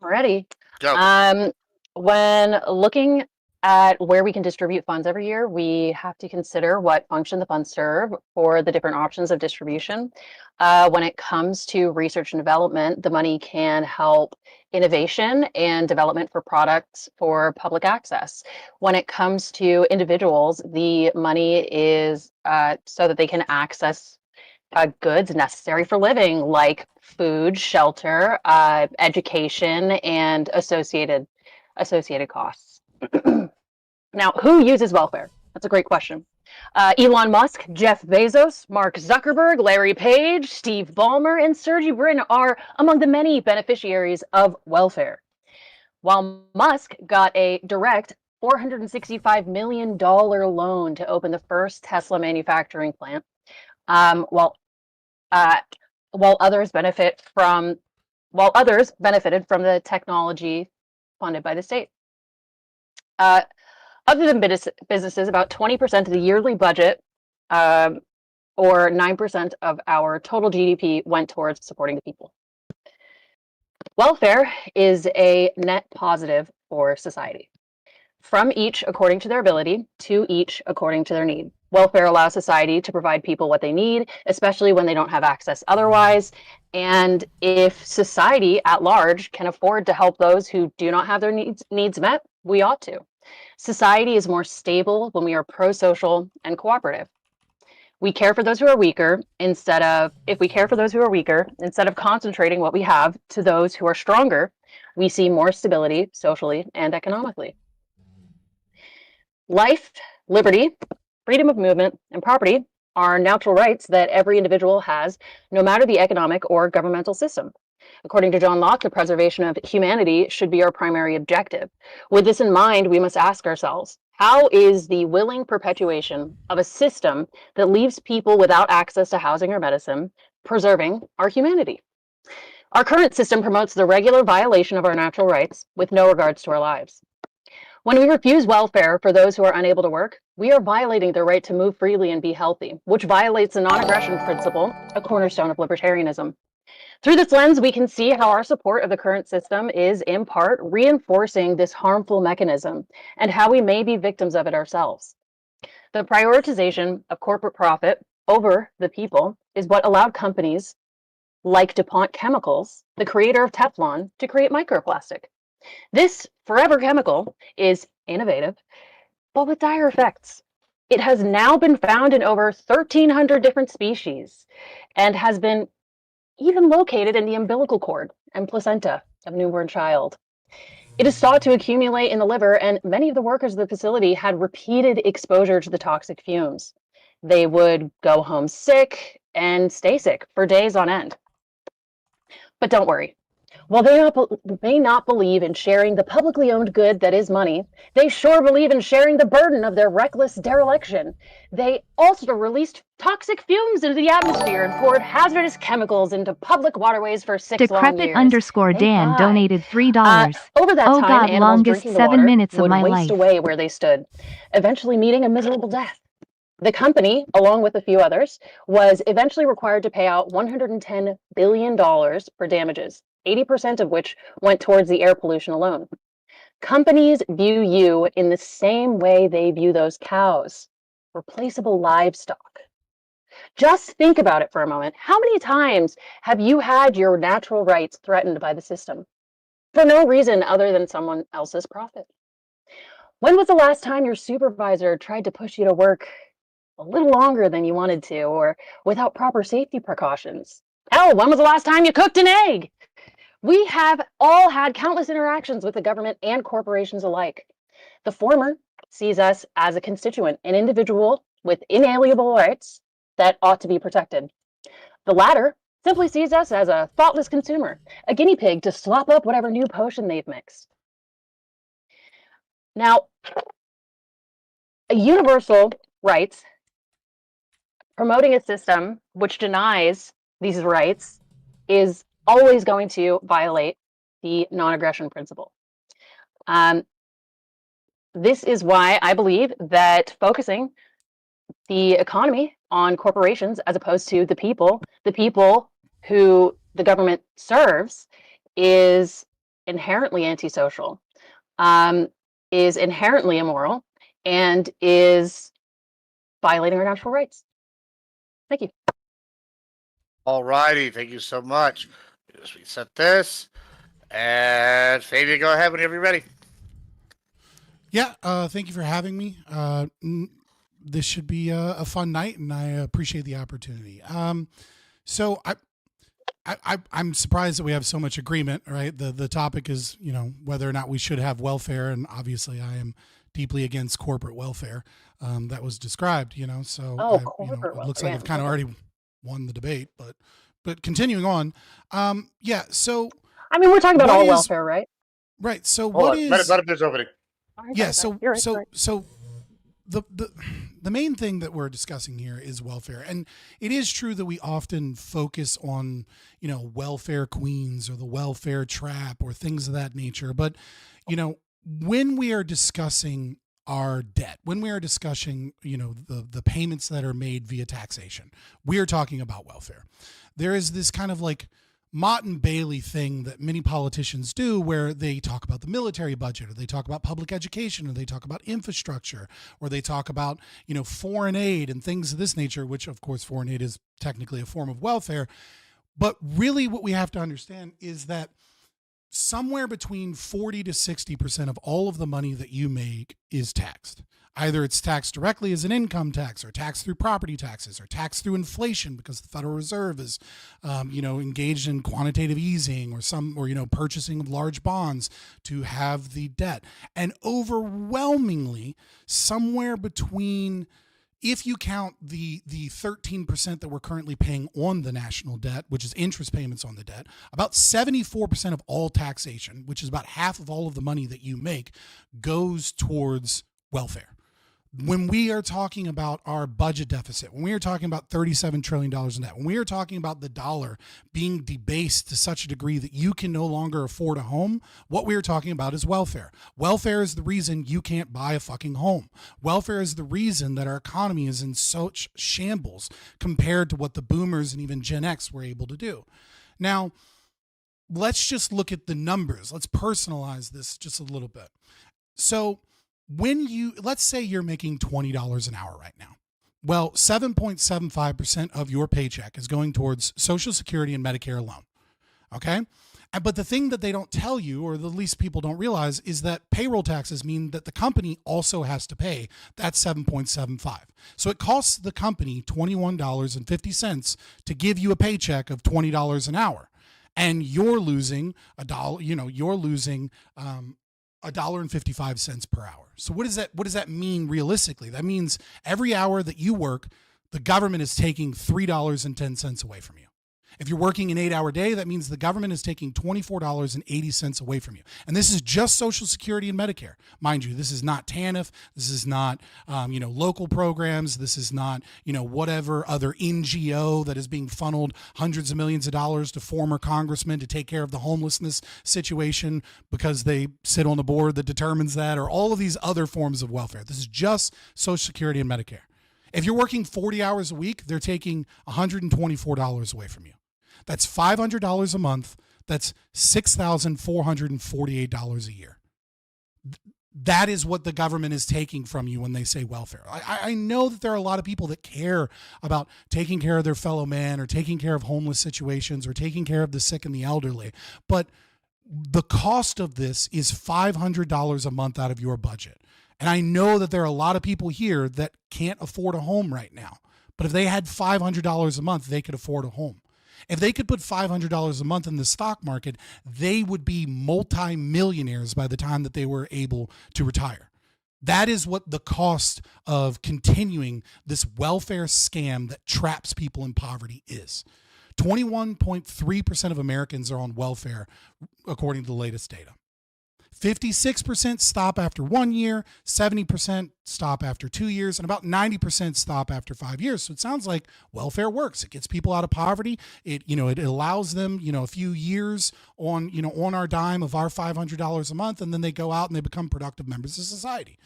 Ready. Go. When looking at where we can distribute funds every year, we have to consider what function the funds serve for the different options of distribution. When it comes to research and development, the money can help innovation and development for products for public access. When it comes to individuals, the money is so that they can access goods necessary for living, like food, shelter, education, and associated costs. Now, who uses welfare? That's a great question. Elon Musk, Jeff Bezos, Mark Zuckerberg, Larry Page, Steve Ballmer, and Sergey Brin are among the many beneficiaries of welfare. While Musk got a direct $465 million loan to open the first Tesla manufacturing plant, while others benefited from the technology funded by the state. Other than businesses, about 20% of the yearly budget, or 9% of our total GDP, went towards supporting the people. Welfare is a net positive for society. From each according to their ability, to each according to their need. Welfare allows society to provide people what they need, especially when they don't have access otherwise. And if society at large can afford to help those who do not have their needs met, we ought to. Society is more stable when we are pro-social and cooperative. If we care for those who are weaker, instead of concentrating what we have to those who are stronger, we see more stability socially and economically. Life, liberty, freedom of movement, and property are natural rights that every individual has, no matter the economic or governmental system. According to John Locke, the preservation of humanity should be our primary objective. With this in mind, we must ask ourselves, how is the willing perpetuation of a system that leaves people without access to housing or medicine preserving our humanity? Our current system promotes the regular violation of our natural rights with no regards to our lives. When we refuse welfare for those who are unable to work, we are violating their right to move freely and be healthy, which violates the non-aggression principle, a cornerstone of libertarianism. Through this lens, we can see how our support of the current system is, in part, reinforcing this harmful mechanism and how we may be victims of it ourselves. The prioritization of corporate profit over the people is what allowed companies like DuPont Chemicals, the creator of Teflon, to create microplastic. This forever chemical is innovative, but with dire effects. It has now been found in over 1,300 different species and has been even located in the umbilical cord and placenta of a newborn child. It is thought to accumulate in the liver, and many of the workers of the facility had repeated exposure to the toxic fumes. They would go home sick and stay sick for days on end. But don't worry. While they may not believe in sharing the publicly owned good that is money, they sure believe in sharing the burden of their reckless dereliction. They also released toxic fumes into the atmosphere and poured hazardous chemicals into public waterways for 6 long years. Decrepit_Dan donated $3. Over that Oh time, God, animals longest drinking the 7 water minutes of would my waste life. away where they stood, eventually meeting a miserable death. The company, along with a few others, was eventually required to pay out $110 billion for damages, 80% of which went towards the air pollution alone. Companies view you in the same way they view those cows, replaceable livestock. Just think about it for a moment. How many times have you had your natural rights threatened by the system for no reason other than someone else's profit? When was the last time your supervisor tried to push you to work a little longer than you wanted to, or without proper safety precautions? Hell, when was the last time you cooked an egg? We have all had countless interactions with the government and corporations alike. The former sees us as a constituent, an individual with inalienable rights that ought to be protected. The latter simply sees us as a thoughtless consumer, a guinea pig to slop up whatever new potion they've mixed. Now, a universal rights promoting a system which denies these rights is always going to violate the non-aggression principle. This is why I believe that focusing the economy on corporations as opposed to the people who the government serves, is inherently antisocial, is inherently immoral, and is violating our natural rights. Thank you. All righty, thank you so much. Just reset this, and Fabian, go ahead whenever you're ready. Yeah, thank you for having me. This should be a fun night, and I appreciate the opportunity. So I'm surprised that we have so much agreement, right? The topic is, whether or not we should have welfare, and obviously I am deeply against corporate welfare. That was described, so it looks like I've kind of already won the debate, but continuing on. Yeah, so I mean, we're talking about all welfare, right? Right. So Let him finish opening. Yeah, so the main thing that we're discussing here is welfare, and it is true that we often focus on welfare queens or the welfare trap or things of that nature. But when we are discussing our debt, when we are discussing the payments that are made via taxation, we are talking about welfare. There is this kind of like Mott and Bailey thing that many politicians do, where they talk about the military budget, or they talk about public education, or they talk about infrastructure, or they talk about, foreign aid and things of this nature, which of course foreign aid is technically a form of welfare. But really what we have to understand is that somewhere between 40 to 60% of all of the money that you make is taxed. Either it's taxed directly as an income tax, or taxed through property taxes, or taxed through inflation because the Federal Reserve is, engaged in quantitative easing or purchasing of large bonds to have the debt. And overwhelmingly, somewhere between, if you count the 13% that we're currently paying on the national debt, which is interest payments on the debt, about 74% of all taxation, which is about half of all of the money that you make, goes towards welfare. When we are talking about our budget deficit, when we are talking about $37 trillion in debt, when we are talking about the dollar being debased to such a degree that you can no longer afford a home, what we are talking about is welfare. Welfare is the reason you can't buy a fucking home. Welfare is the reason that our economy is in such shambles compared to what the boomers and even Gen X were able to do. Now, let's just look at the numbers. Let's personalize this just a little bit. So let's say you're making $20 an hour right now. Well, 7.75% of your paycheck is going towards Social Security and Medicare alone. Okay? But the thing that they don't tell you, or the least people don't realize, is that payroll taxes mean that the company also has to pay that 7.75. So it costs the company $21.50 to give you a paycheck of $20 an hour. And you're losing $1.55 per hour. So what does that mean realistically? That means every hour that you work, the government is taking $3.10 away from you. If you're working an 8-hour day, that means the government is taking $24.80 away from you. And this is just Social Security and Medicare. Mind you, this is not TANF. This is not, local programs. This is not, whatever other NGO that is being funneled hundreds of millions of dollars to former congressmen to take care of the homelessness situation because they sit on the board that determines that, or all of these other forms of welfare. This is just Social Security and Medicare. If you're working 40 hours a week, they're taking $124 away from you. That's $500 a month. That's $6,448 a year. That is what the government is taking from you when they say welfare. I know that there are a lot of people that care about taking care of their fellow man, or taking care of homeless situations, or taking care of the sick and the elderly. But the cost of this is $500 a month out of your budget. And I know that there are a lot of people here that can't afford a home right now. But if they had $500 a month, they could afford a home. If they could put $500 a month in the stock market, they would be multi-millionaires by the time that they were able to retire. That is what the cost of continuing this welfare scam that traps people in poverty is. 21.3% of Americans are on welfare, according to the latest data. 56% stop after 1 year, 70% stop after 2 years, and about 90% stop after 5 years. So it sounds like welfare works. It gets people out of poverty. It allows them, a few years on our dime of our $500 a month, and then they go out and they become productive members of society.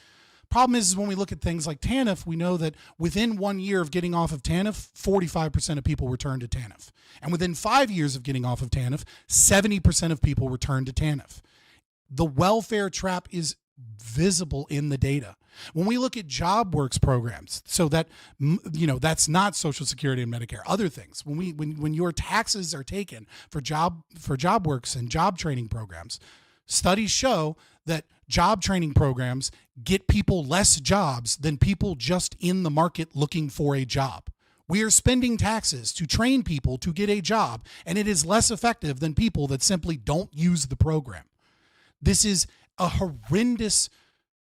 Problem is when we look at things like TANF, we know that within 1 year of getting off of TANF, 45% of people return to TANF. And within 5 years of getting off of TANF, 70% of people return to TANF. The welfare trap is visible in the data. When we look at job works programs, so that, that's not Social Security and Medicare, other things, when your taxes are taken for job works and job training programs, studies show that job training programs get people less jobs than people just in the market looking for a job. We are spending taxes to train people to get a job, and it is less effective than people that simply don't use the program. This is a horrendous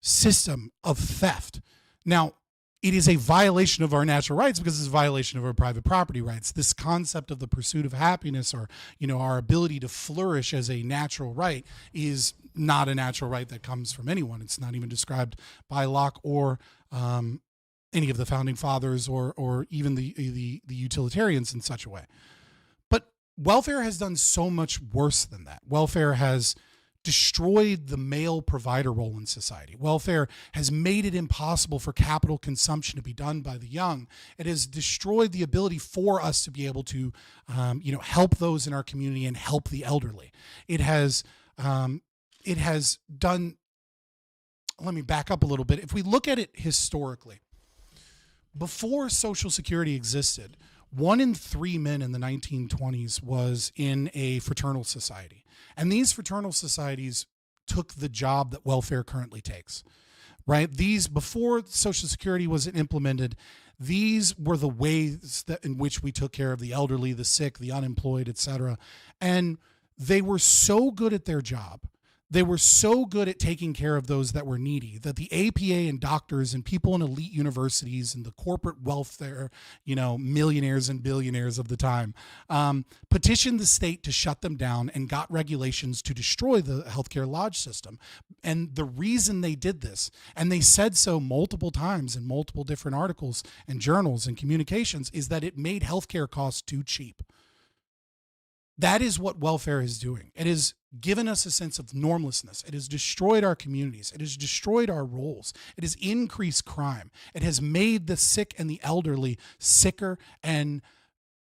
system of theft. Now, it is a violation of our natural rights because it's a violation of our private property rights. This concept of the pursuit of happiness, or, our ability to flourish as a natural right, is not a natural right that comes from anyone. It's not even described by Locke or any of the founding fathers, or even the utilitarians in such a way. But welfare has done so much worse than that. Welfare has destroyed the male provider role in society. Welfare has made it impossible for capital consumption to be done by the young. It has destroyed the ability for us to be able to, help those in our community and help the elderly. It has done. Let me back up a little bit. If we look at it historically, before Social Security existed, 1 in 3 men in the 1920s was in a fraternal society. And these fraternal societies took the job that welfare currently takes, right? These, before Social Security was implemented, these were the ways in which we took care of the elderly, the sick, the unemployed, etc. And they were so good at their job. They were so good at taking care of those that were needy that the APA and doctors and people in elite universities and the corporate welfare, millionaires and billionaires of the time, petitioned the state to shut them down and got regulations to destroy the healthcare lodge system. And the reason they did this, and they said so multiple times in multiple different articles and journals and communications, is that it made healthcare costs too cheap. That is what welfare is doing. It has given us a sense of normlessness. It has destroyed our communities. It has destroyed our roles. It has increased crime. It has made the sick and the elderly sicker and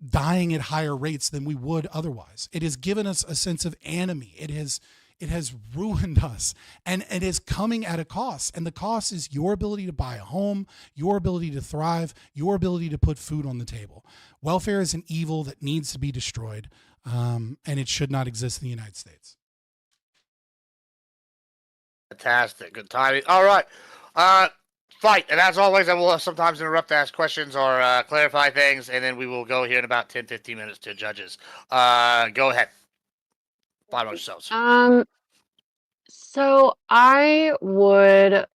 dying at higher rates than we would otherwise. It has given us a sense of anomie. It has It has ruined us, and it is coming at a cost. And the cost is your ability to buy a home, your ability to thrive, your ability to put food on the table. Welfare is an evil that needs to be destroyed, and it should not exist in the United States. Fantastic. Good timing. All right. Fight. And as always, I will sometimes interrupt to ask questions or clarify things, and then we will go here in about 10, 15 minutes to judges. Go ahead. Find yourselves. So I would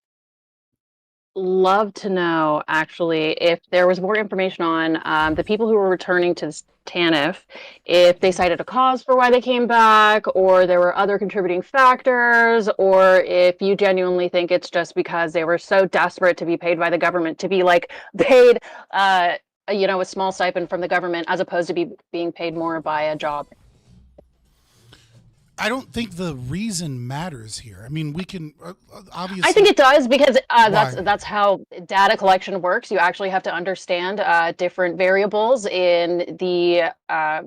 love to know, actually, if there was more information on the people who were returning to the TANF, if they cited a cause for why they came back, or there were other contributing factors, or if you genuinely think it's just because they were so desperate to be paid by the government, to be like paid, a small stipend from the government, as opposed to being paid more by a job. I don't think the reason matters here. I mean, we can obviously. I think it does, because that's how data collection works. You actually have to understand different variables in the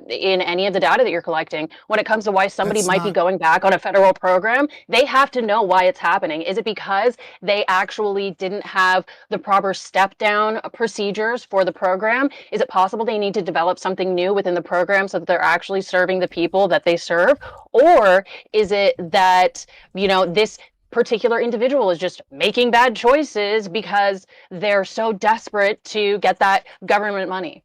in any of the data that you're collecting. When it comes to why somebody might be going back on a federal program, they have to know why it's happening. Is it because they actually didn't have the proper step down procedures for the program? Is it possible they need to develop something new within the program so that they're actually serving the people that they serve? Or is it that, this particular individual is just making bad choices because they're so desperate to get that government money?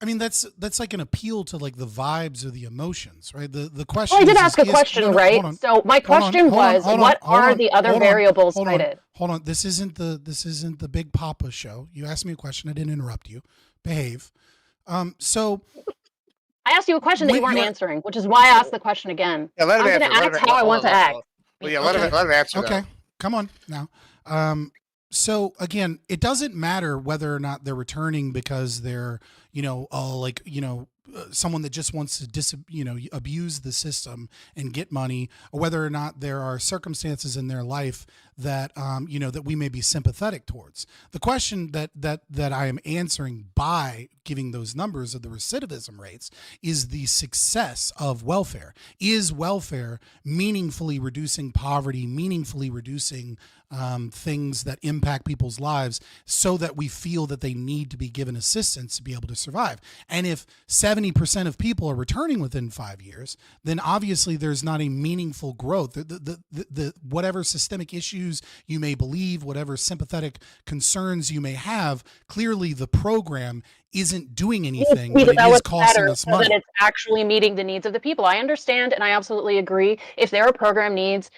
I mean, that's like an appeal to like the vibes or the emotions, right? The question. Well, I did ask a question, right? So my question was, what are the other variables cited? Hold on. This isn't the Big Papa show. You asked me a question. I didn't interrupt you. Behave. So. I asked you a question that you weren't answering, which is why I asked the question again. Yeah, let him I'm going to ask how I want to act. Well, yeah, let him answer. Okay, come on now. So again, it doesn't matter whether or not they're returning because they're, someone that just wants to abuse the system and get money, or whether or not there are circumstances in their life that that we may be sympathetic towards. The question that I am answering by giving those numbers of the recidivism rates is the success of welfare. Is welfare meaningfully reducing poverty, meaningfully reducing things that impact people's lives so that we feel that they need to be given assistance to be able to survive? And if 70% of people are returning within 5 years, then obviously there's not a meaningful growth. The whatever systemic issues you may believe, whatever sympathetic concerns you may have, clearly the program isn't doing anything, but it is costing us money. So that it's actually meeting the needs of the people. I understand, and I absolutely agree. If there are needs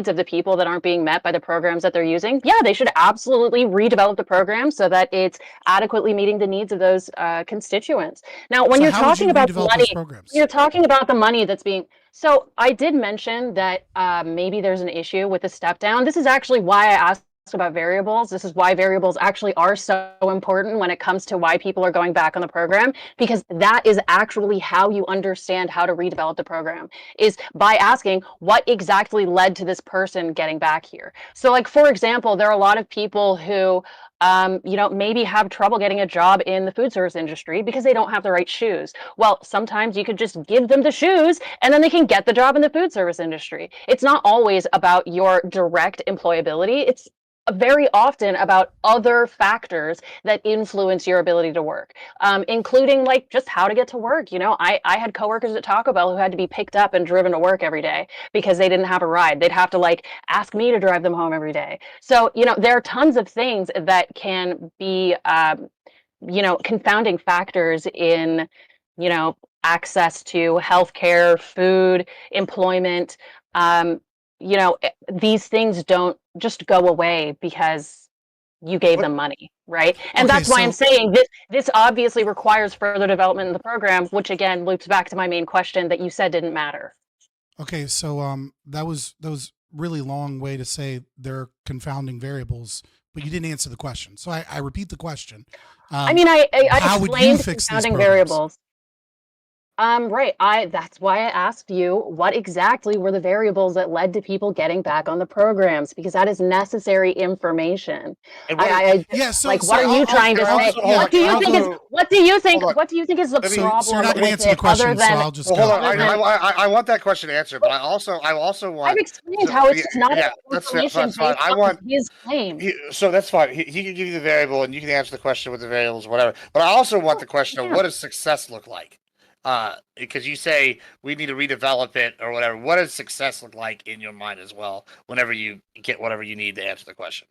of the people that aren't being met by the programs that they're using, yeah, they should absolutely redevelop the program so that it's adequately meeting the needs of those constituents. Now, when you're talking about money, you're talking about the money that's being. So I did mention that maybe there's an issue with the step down. This is actually why I asked about variables. This is why variables actually are so important when it comes to why people are going back on the program, because that is actually how you understand how to redevelop the program, is by asking what exactly led to this person getting back here. So like, for example, there are a lot of people who maybe have trouble getting a job in the food service industry because they don't have the right shoes. Well, sometimes you could just give them the shoes and then they can get the job in the food service industry. It's not always about your direct employability. It's very often about other factors that influence your ability to work, including like just how to get to work. I had coworkers at Taco Bell who had to be picked up and driven to work every day because they didn't have a ride. They'd have to like ask me to drive them home every day. So, there are tons of things that can be, confounding factors in, access to healthcare, food, employment. These things don't just go away because you gave them money, right? And that's why I'm saying this obviously requires further development in the program, which again loops back to my main question that you said didn't matter. Okay, so that was really long way to say there are confounding variables, but you didn't answer the question. So I repeat the question. I explained confounding variables. Right. That's why I asked you what exactly were the variables that led to people getting back on the programs, because that is necessary information. And what What are you trying to say? What do you think is what do you think is the problem with it other than hold on. I want that question answered, but I also want. I've explained how it's just not that's information fine. based on his claim. So that's fine. He can give you the variable, and you can answer the question with the variables, whatever. But I also want the question of what does success look like? Because you say we need to redevelop it or whatever. What does success look like in your mind as well? Whenever you get whatever you need to answer the question.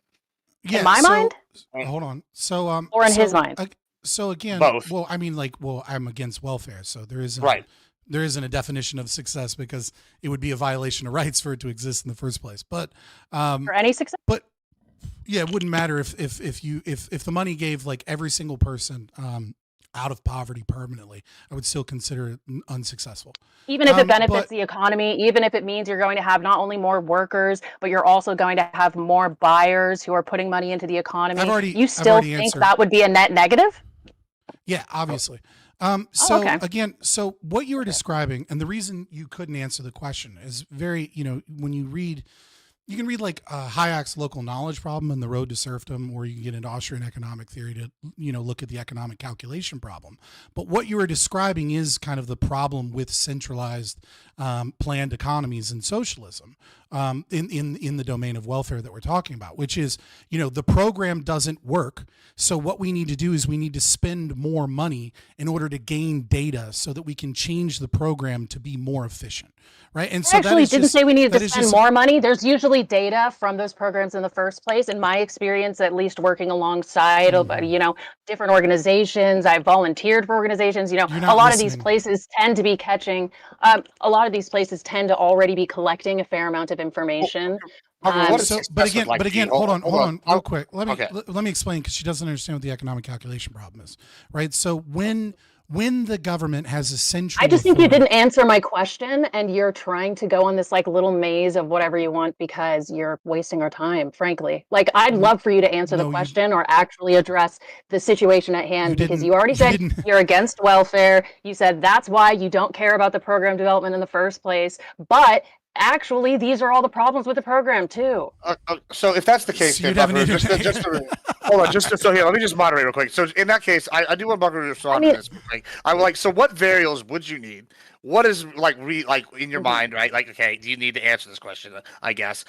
In my mind? Hold on. So or in his mind? So again, both. Well, I mean, I'm against welfare, so there isn't there isn't a definition of success because it would be a violation of rights for it to exist in the first place. But for any success, but yeah, it wouldn't matter if the money gave like every single person out of poverty permanently, I would still consider it unsuccessful. Even if it benefits the economy, even if it means you're going to have not only more workers, but you're also going to have more buyers who are putting money into the economy, you still think that would be a net negative? Yeah, obviously. So what you were describing, and the reason you couldn't answer the question is very, when you can read like Hayek's local knowledge problem and the road to serfdom, or you can get into Austrian economic theory to, look at the economic calculation problem. But what you were describing is kind of the problem with centralized planned economies and socialism in the domain of welfare that we're talking about, which is, the program doesn't work. So what we need to do is we need to spend more money in order to gain data so that we can change the program to be more efficient. Right. And so actually didn't say we needed to spend more money. There's usually data from those programs in the first place. In my experience, at least working alongside, different organizations, I've volunteered for organizations, a lot of these places tend to be catching, a lot of these places tend to already be collecting a fair amount of information. But again, hold on, real quick. Let me explain, because she doesn't understand what the economic calculation problem is, right? So when the government has a central, I just think you didn't answer my question, and you're trying to go on this like little maze of whatever you want because you're wasting our time, frankly. Like, I'd love for you to answer the question or actually address the situation at hand, because you already said you're against welfare. You said that's why you don't care about the program development in the first place, but actually, these are all the problems with the program too. So if that's the case, then hold on, so here, let me just moderate real quick. So in that case, I do want Buckaroo to respond to this. I'm like, so what variables would you need? What is like in your mind, right? Like, okay, do you need to answer this question? I guess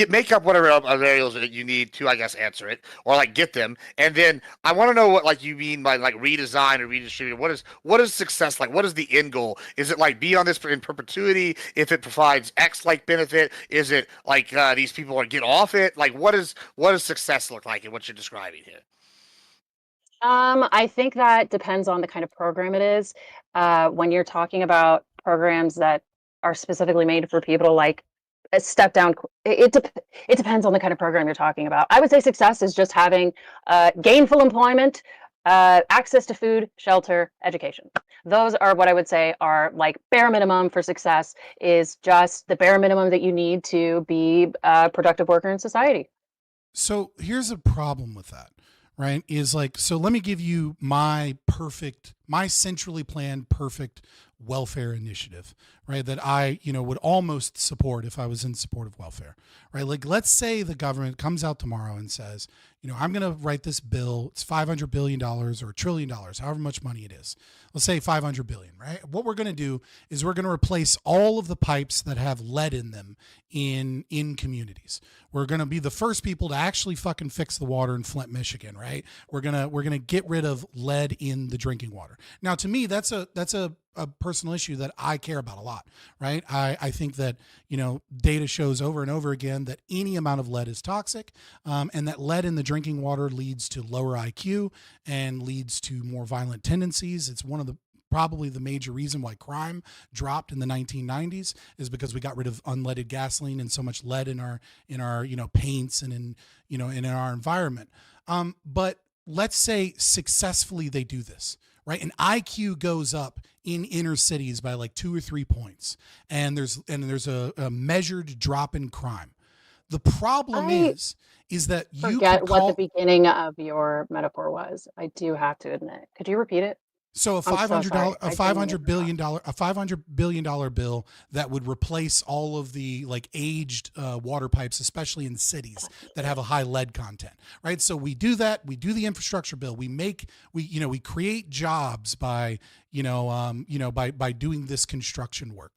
make up whatever variables that you need to, I guess, answer it, or like get them. And then I want to know what like you mean by like redesign or redistribute. What is success like? What is the end goal? Is it like be on this in perpetuity if it provides X like benefit? Is it like these people are get off it? Like what does success look like in what you're describing here? I think that depends on the kind of program it is. When you're talking about programs that are specifically made for people like a step down, it depends on the kind of program you're talking about. I would say success is just having gainful employment, access to food, shelter, education. Those are what I would say are like bare minimum for success, is just the bare minimum that you need to be a productive worker in society. So here's a problem with that. Right, is like, so let me give you my centrally planned perfect welfare initiative, right, that I would almost support if I was in support of welfare, right? Like, let's say the government comes out tomorrow and says, I'm going to write this bill, it's $500 billion or $1 trillion, however much money it is. Let's say 500 billion, right? What we're going to do is we're going to replace all of the pipes that have lead in them in communities. We're going to be the first people to actually fucking fix the water in Flint, Michigan, right? We're going to get rid of lead in the drinking water. Now, to me, that's a personal issue that I care about a lot, right? I think that, data shows over and over again that any amount of lead is toxic, and that lead in the drinking water leads to lower IQ and leads to more violent tendencies. It's one of the probably the major reason why crime dropped in the 1990s is because we got rid of unleaded gasoline and so much lead in our paints and in our environment. But let's say successfully they do this, right? And IQ goes up in inner cities by like 2 or 3 points, and there's a measured drop in crime. The problem is that you forget what the beginning of your metaphor was. I do have to admit. Could you repeat it? So a $500 billion bill that would replace all of the like aged water pipes, especially in cities that have a high lead content, right? So we do that. We do the infrastructure bill. We create jobs by by doing this construction work.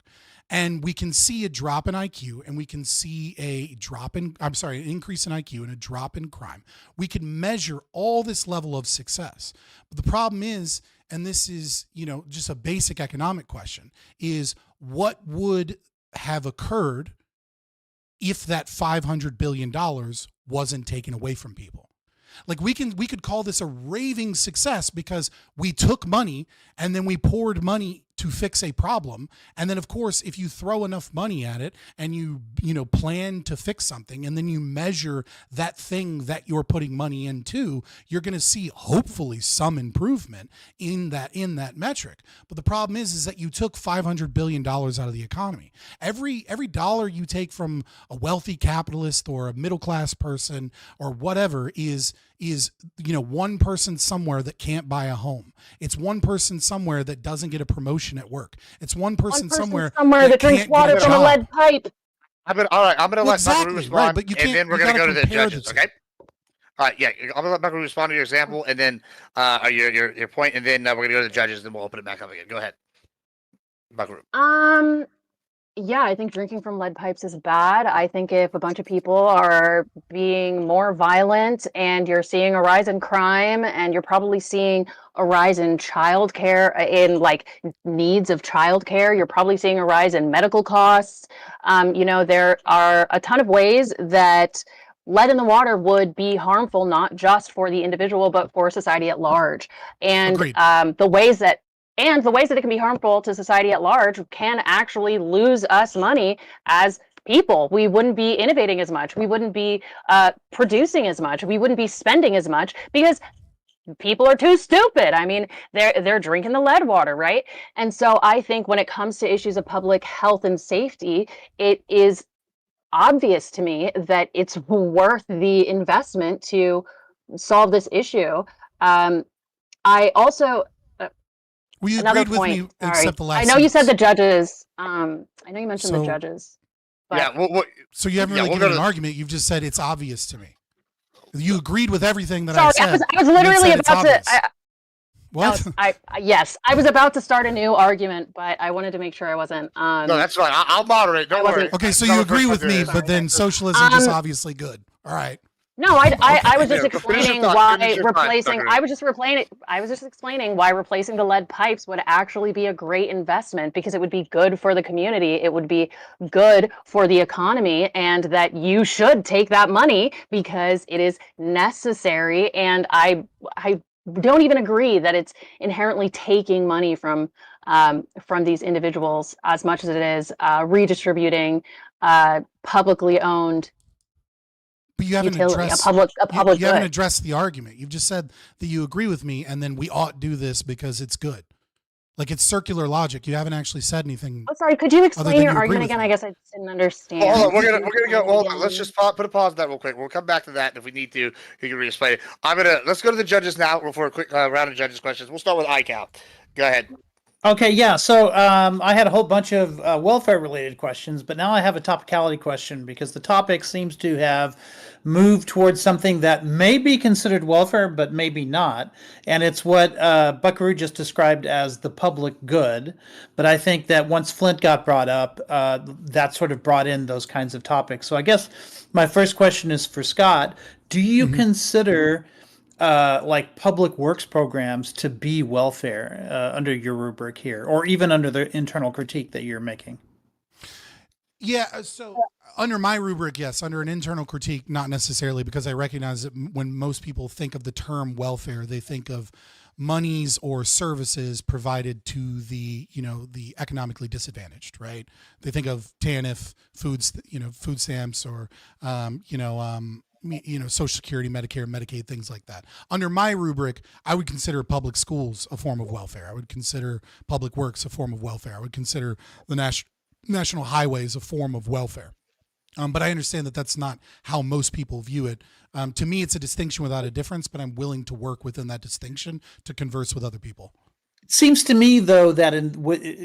And we can see a drop in IQ, and we can see an increase in IQ and a drop in crime. We can measure all this level of success. But the problem is, and this is, just a basic economic question, is what would have occurred if that $500 billion wasn't taken away from people? Like we could call this a raving success because we took money and then we poured money to fix a problem. And then of course, if you throw enough money at it and you plan to fix something and then you measure that thing that you're putting money into, you're going to see hopefully some improvement in that metric. But the problem is that you took $500 billion out of the economy. Every dollar you take from a wealthy capitalist or a middle class person or whatever is one person somewhere that can't buy a home. It's one person somewhere that doesn't get a promotion at work. It's one person somewhere that drinks water from a lead pipe. I'm gonna let Buckaroo respond, right, but and then we're gonna go to the judges. Okay. All right. Yeah, I'm gonna let Buckaroo respond to your example, and then your point, and then we're gonna go to the judges, and we'll open it back up again. Go ahead, Buckaroo. Yeah, I think drinking from lead pipes is bad. I think if a bunch of people are being more violent and you're seeing a rise in crime and you're probably seeing a rise in childcare, in like needs of childcare, you're probably seeing a rise in medical costs. There are a ton of ways that lead in the water would be harmful, not just for the individual, but for society at large. And the ways that it can be harmful to society at large can actually lose us money as people. We wouldn't be innovating as much. We wouldn't be producing as much. We wouldn't be spending as much because people are too stupid. I mean, they're drinking the lead water, right? And so I think when it comes to issues of public health and safety, it is obvious to me that it's worth the investment to solve this issue. I also... Well, you agreed with me, except the last. I know you said the judges. I know you mentioned the judges. But... Yeah. So you haven't really given an argument. You've just said it's obvious to me. You agreed with everything that I said. I was literally about to. What? Yes, I was about to start a new argument, but I wanted to make sure I wasn't. No, that's fine. I'll moderate. Don't worry. Okay, so you agree with me, but then socialism is obviously good. All right. No, I was just explaining why replacing. I was just explaining why replacing the lead pipes would actually be a great investment because it would be good for the community. It would be good for the economy, and that you should take that money because it is necessary. And I don't even agree that it's inherently taking money from these individuals as much as it is redistributing publicly owned. But you haven't addressed you haven't addressed the argument. You've just said that you agree with me, and then we ought do this because it's good. Like it's circular logic. You haven't actually said anything. Oh, sorry. Could you explain your argument again? I guess I didn't understand. Hold on, we're gonna go. Hold on. Let's just put a pause on that real quick. We'll come back to that if we need to. You can re-explain it. Let's go to the judges now for a quick round of judges questions. We'll start with iCal. Go ahead. Okay, yeah. So I had a whole bunch of welfare-related questions, but now I have a topicality question because the topic seems to have moved towards something that may be considered welfare, but maybe not. And it's what Buckaroo just described as the public good. But I think that once Flint got brought up, that sort of brought in those kinds of topics. So I guess my first question is for Scott. Do you consider... like public works programs to be welfare under your rubric here, or even under the internal critique that you're making? Yeah, so under my rubric, yes. Under an internal critique, not necessarily, because I recognize that when most people think of the term welfare, they think of monies or services provided to the economically disadvantaged, right? They think of TANF, food stamps, or Social Security, Medicare, Medicaid, things like that. Under my rubric, I would consider public schools a form of welfare. I would consider public works a form of welfare. I would consider the national highways a form of welfare. But I understand that that's not how most people view it. To me, it's a distinction without a difference, but I'm willing to work within that distinction to converse with other people. seems to me, though, that at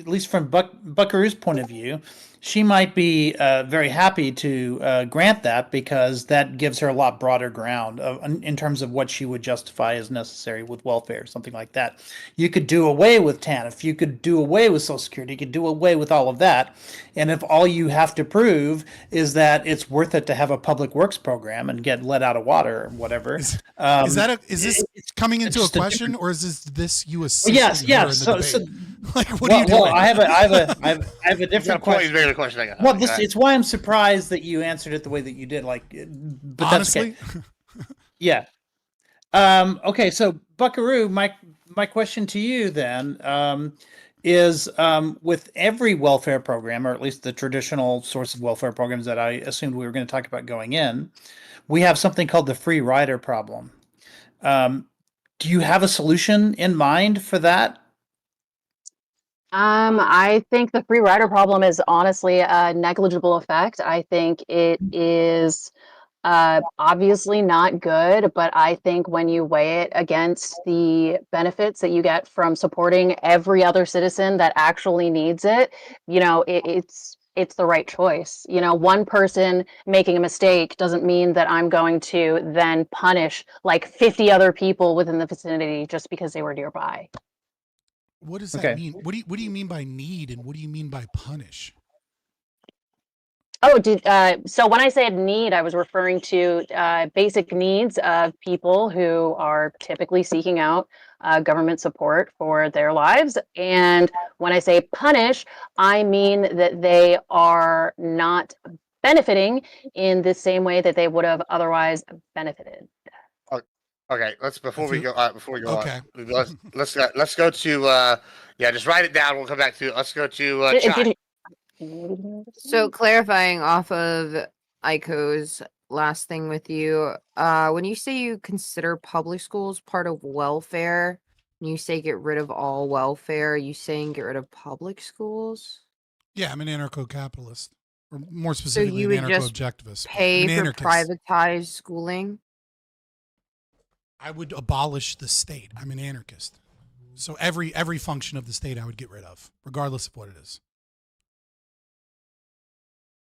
least from Buckaroo's point of view, she might be very happy to grant that, because that gives her a lot broader ground in terms of what she would justify as necessary with welfare, or something like that. You could do away with TANF, you could do away with Social Security, you could do away with all of that. And if all you have to prove is that it's worth it to have a public works program and get let out of water or whatever. Is this coming into a question, or is this you assisting yes, her yes. in the So, debate? Like, what are you doing? I have a different question. Question I got. Well, it's why I'm surprised that you answered it the way that you did. But honestly, that's okay. Yeah. Okay. So Buckaroo, my question to you then is with every welfare program, or at least the traditional source of welfare programs that I assumed we were going to talk about going in, we have something called the free rider problem. Do you have a solution in mind for that? I think the free rider problem is honestly a negligible effect. I think it is obviously not good, but I think when you weigh it against the benefits that you get from supporting every other citizen that actually needs it, it's the right choice. One person making a mistake doesn't mean that I'm going to then punish like 50 other people within the vicinity just because they were nearby. What does that mean? What do you mean by need, and what do you mean by punish? Oh, so when I said need, I was referring to basic needs of people who are typically seeking out government support for their lives. And when I say punish, I mean that they are not benefiting in the same way that they would have otherwise benefited. Okay, before we go on, let's go to just write it down. We'll come back to it. Let's go to Chai. So clarifying off of Aiko's last thing with you, when you say you consider public schools part of welfare, and you say get rid of all welfare, are you saying get rid of public schools? Yeah, I'm an anarcho-capitalist, or more specifically, so you an would just anarcho-objectivist. Pay for privatized schooling? I would abolish the state. I'm an anarchist. So every function of the state I would get rid of, regardless of what it is.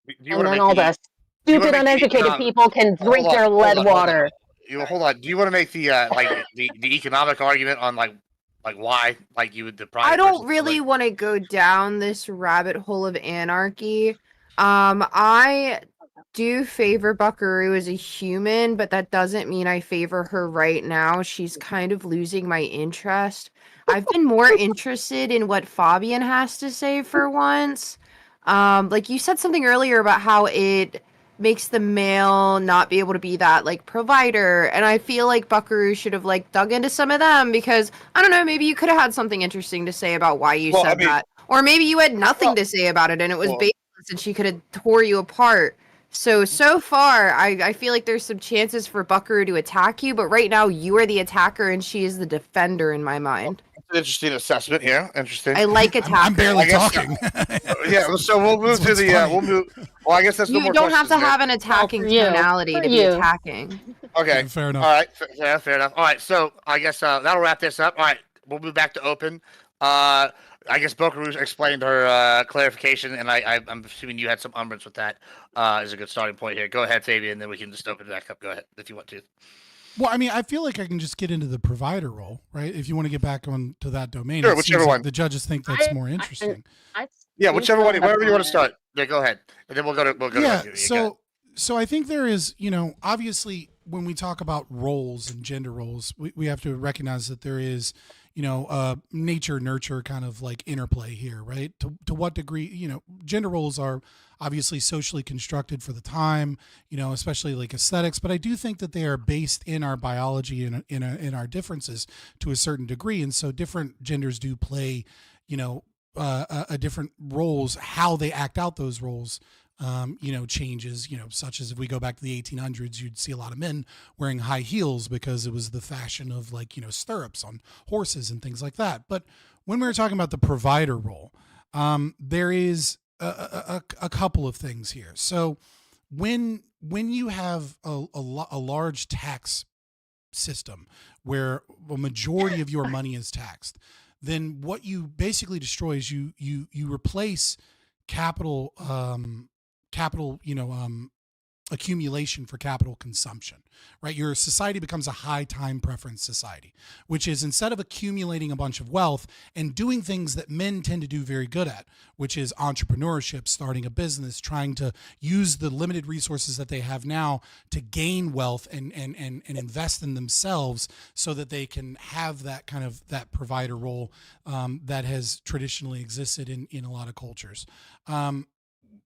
And then all the stupid, uneducated people can drink their lead water. Hold on. Do you want to make the the economic argument on like why you would deprive? I don't really want to go down this rabbit hole of anarchy. I do favor Buckaroo as a human, but that doesn't mean I favor her right now. She's kind of losing my interest. I've been more interested in what Fabian has to say for once. Like you said something earlier about how it makes the male not be able to be that provider, and I feel like Buckaroo should have dug into some of them, because I don't know, maybe you could have had something interesting to say about why you said that, or maybe you had nothing to say about it and it was baseless and she could have tore you apart. So far, I feel like there's some chances for Buckaroo to attack you, but right now you are the attacker and she is the defender in my mind. Interesting assessment here. Interesting. I like attacker. I'm barely talking. So we'll move to the. We'll move. Well, I guess that's no more You don't have to questions, have an attacking tonality to be attacking. Okay. Fair enough. All right. Fair enough. All right. So I guess that'll wrap this up. All right. We'll move back to open. I guess Buckaroo explained her clarification, and I'm assuming you had some umbrance with that. Is a good starting point here. Go ahead, Fabian, and then we can just open it back up. Go ahead if you want to. Well, I mean, I feel like I can just get into the provider role, right? If you want to get back on to that domain. Sure, whichever one. The judges think that's more interesting. Yeah, whichever one, wherever you want to start. Yeah, go ahead, and then we'll go to. Yeah. So I think there is, obviously when we talk about roles and gender roles, we have to recognize that there is, nature nurture kind of interplay here, right? To what degree, gender roles are obviously socially constructed for the time, especially aesthetics, but I do think that they are based in our biology and in our differences to a certain degree, and so different genders do play, a different roles. How they act out those roles, changes, such as if we go back to the 1800s, you'd see a lot of men wearing high heels because it was the fashion of stirrups on horses and things like that. But when we were talking about the provider role, there is a couple of things here. So when you have a large tax system where a majority of your money is taxed, then what you basically destroy is you replace capital accumulation for capital consumption, right? Your society becomes a high time preference society, which is instead of accumulating a bunch of wealth and doing things that men tend to do very good at, which is entrepreneurship, starting a business, trying to use the limited resources that they have now to gain wealth and invest in themselves so that they can have that kind of that provider role that has traditionally existed in a lot of cultures.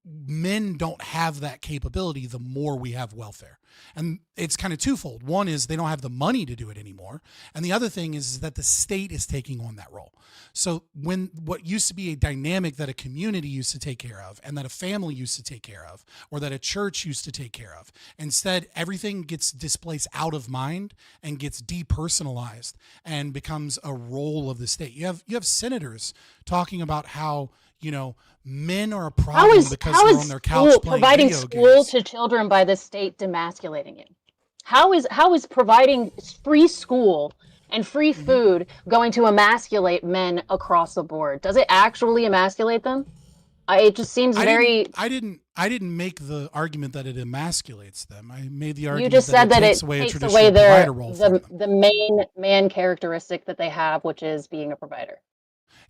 Men don't have that capability the more we have welfare. And it's kind of twofold. One is they don't have the money to do it anymore. And the other thing is that the state is taking on that role. So when what used to be a dynamic that a community used to take care of and that a family used to take care of or that a church used to take care of, instead everything gets displaced out of mind and gets depersonalized and becomes a role of the state. You have senators talking about how, you know, men are a problem because they're on their couch playing providing video school games. to children by the state demasculating it? How is providing free school and free food going to emasculate men across the board? Does it actually emasculate them? It just seems very. I didn't make the argument that it emasculates them. I made the argument You just said that it takes away a takes traditional away provider role from them. the main man characteristic that they have, which is being a provider.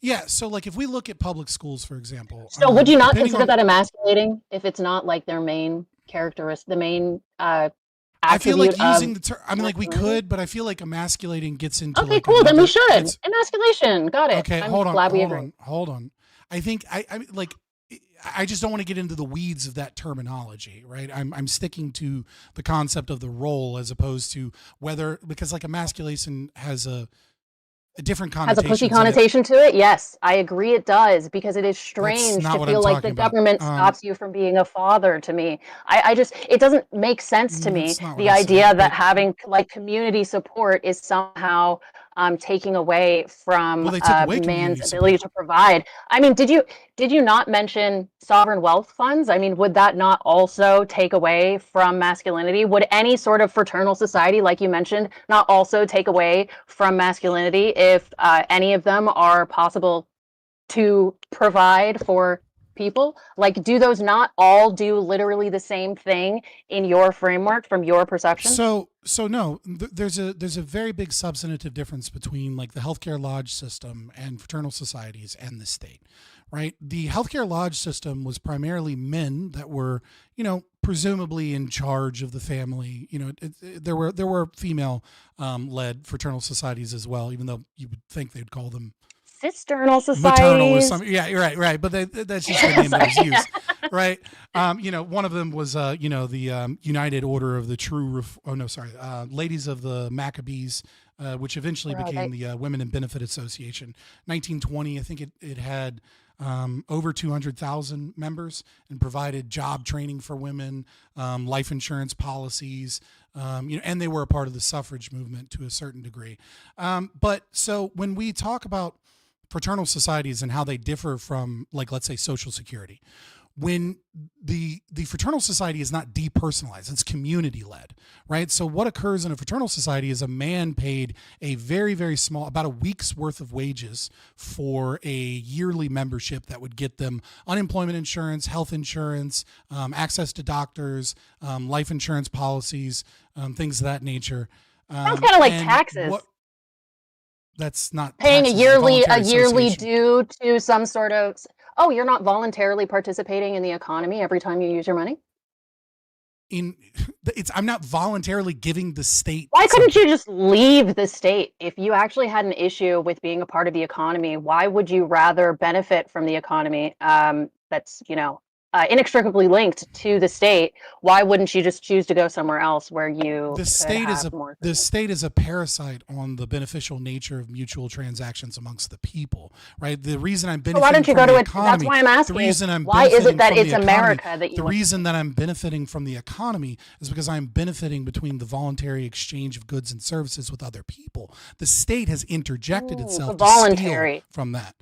Yeah, so like if we look at public schools, for example. So would you not depending consider on- that emasculating if it's not like their main characteristic, the main I feel like attribute using of the term. I mean, like we could, but I feel like emasculating gets into. Okay, like cool. Then we another- should. it's- Emasculation. Got it. Okay, I'm hold on. glad we hold agree. on. Hold on. I think I like. I just don't want to get into the weeds of that terminology, right? I'm sticking to the concept of the role as opposed to whether, because like emasculation has a different Has a connotation. pussy connotation to it? Yes, I agree it does, because it is strange not to what feel I'm like talking the about. government stops you from being a father to me. I just, it doesn't make sense to me, That's not what the I idea said, that but- having like community support is somehow taking away from Well, they took away man's community ability to provide. I mean, did you not mention sovereign wealth funds? I mean, would that not also take away from masculinity? Would any sort of fraternal society, like you mentioned, not also take away from masculinity if any of them are possible to provide for people? Like, do those not all do literally the same thing in your framework from your perception? So no, there's a very big substantive difference between like the healthcare lodge system and fraternal societies and the state, right? The healthcare lodge system was primarily men that were, you know, presumably in charge of the family. You know, there were female led fraternal societies as well, even though you would think they'd call them Cisternal maternal or societies. something. Yeah, you're right. But that's just the name that was used, right? You know, one of them was, you know, the United Order of the Ladies of the Maccabees, which eventually Where are became they? the Women in Benefit Association. 1920, I think it had over 200,000 members and provided job training for women, life insurance policies, you know, and they were a part of the suffrage movement to a certain degree. But so when we talk about fraternal societies and how they differ from, like, let's say Social Security, when the fraternal society is not depersonalized, it's community led, right? So what occurs in a fraternal society is a man paid a very, very small, about a week's worth of wages for a yearly membership that would get them unemployment insurance, health insurance, access to doctors, life insurance policies, things of that nature. Sounds kind of like and taxes. That's not Paying taxes, a yearly voluntary association. due to some sort of. Oh, you're not voluntarily participating in the economy every time you use your money? I'm not voluntarily giving the state. Why couldn't you just leave the state? If you actually had an issue with being a part of the economy, why would you rather benefit from the economy that's, you know, inextricably linked to the state? Why wouldn't you just choose to go somewhere else where you The could state is have more? the state is a parasite on the beneficial nature of mutual transactions amongst the people, right? The reason I'm benefiting why don't you from go to the it? economy, That's why I'm asking. The reason I'm Why is benefiting it that from it's the economy- America that you The want? reason that I'm benefiting from the economy is because I'm benefiting between the voluntary exchange of goods and services with other people. The state has interjected itself to voluntary. steal from that.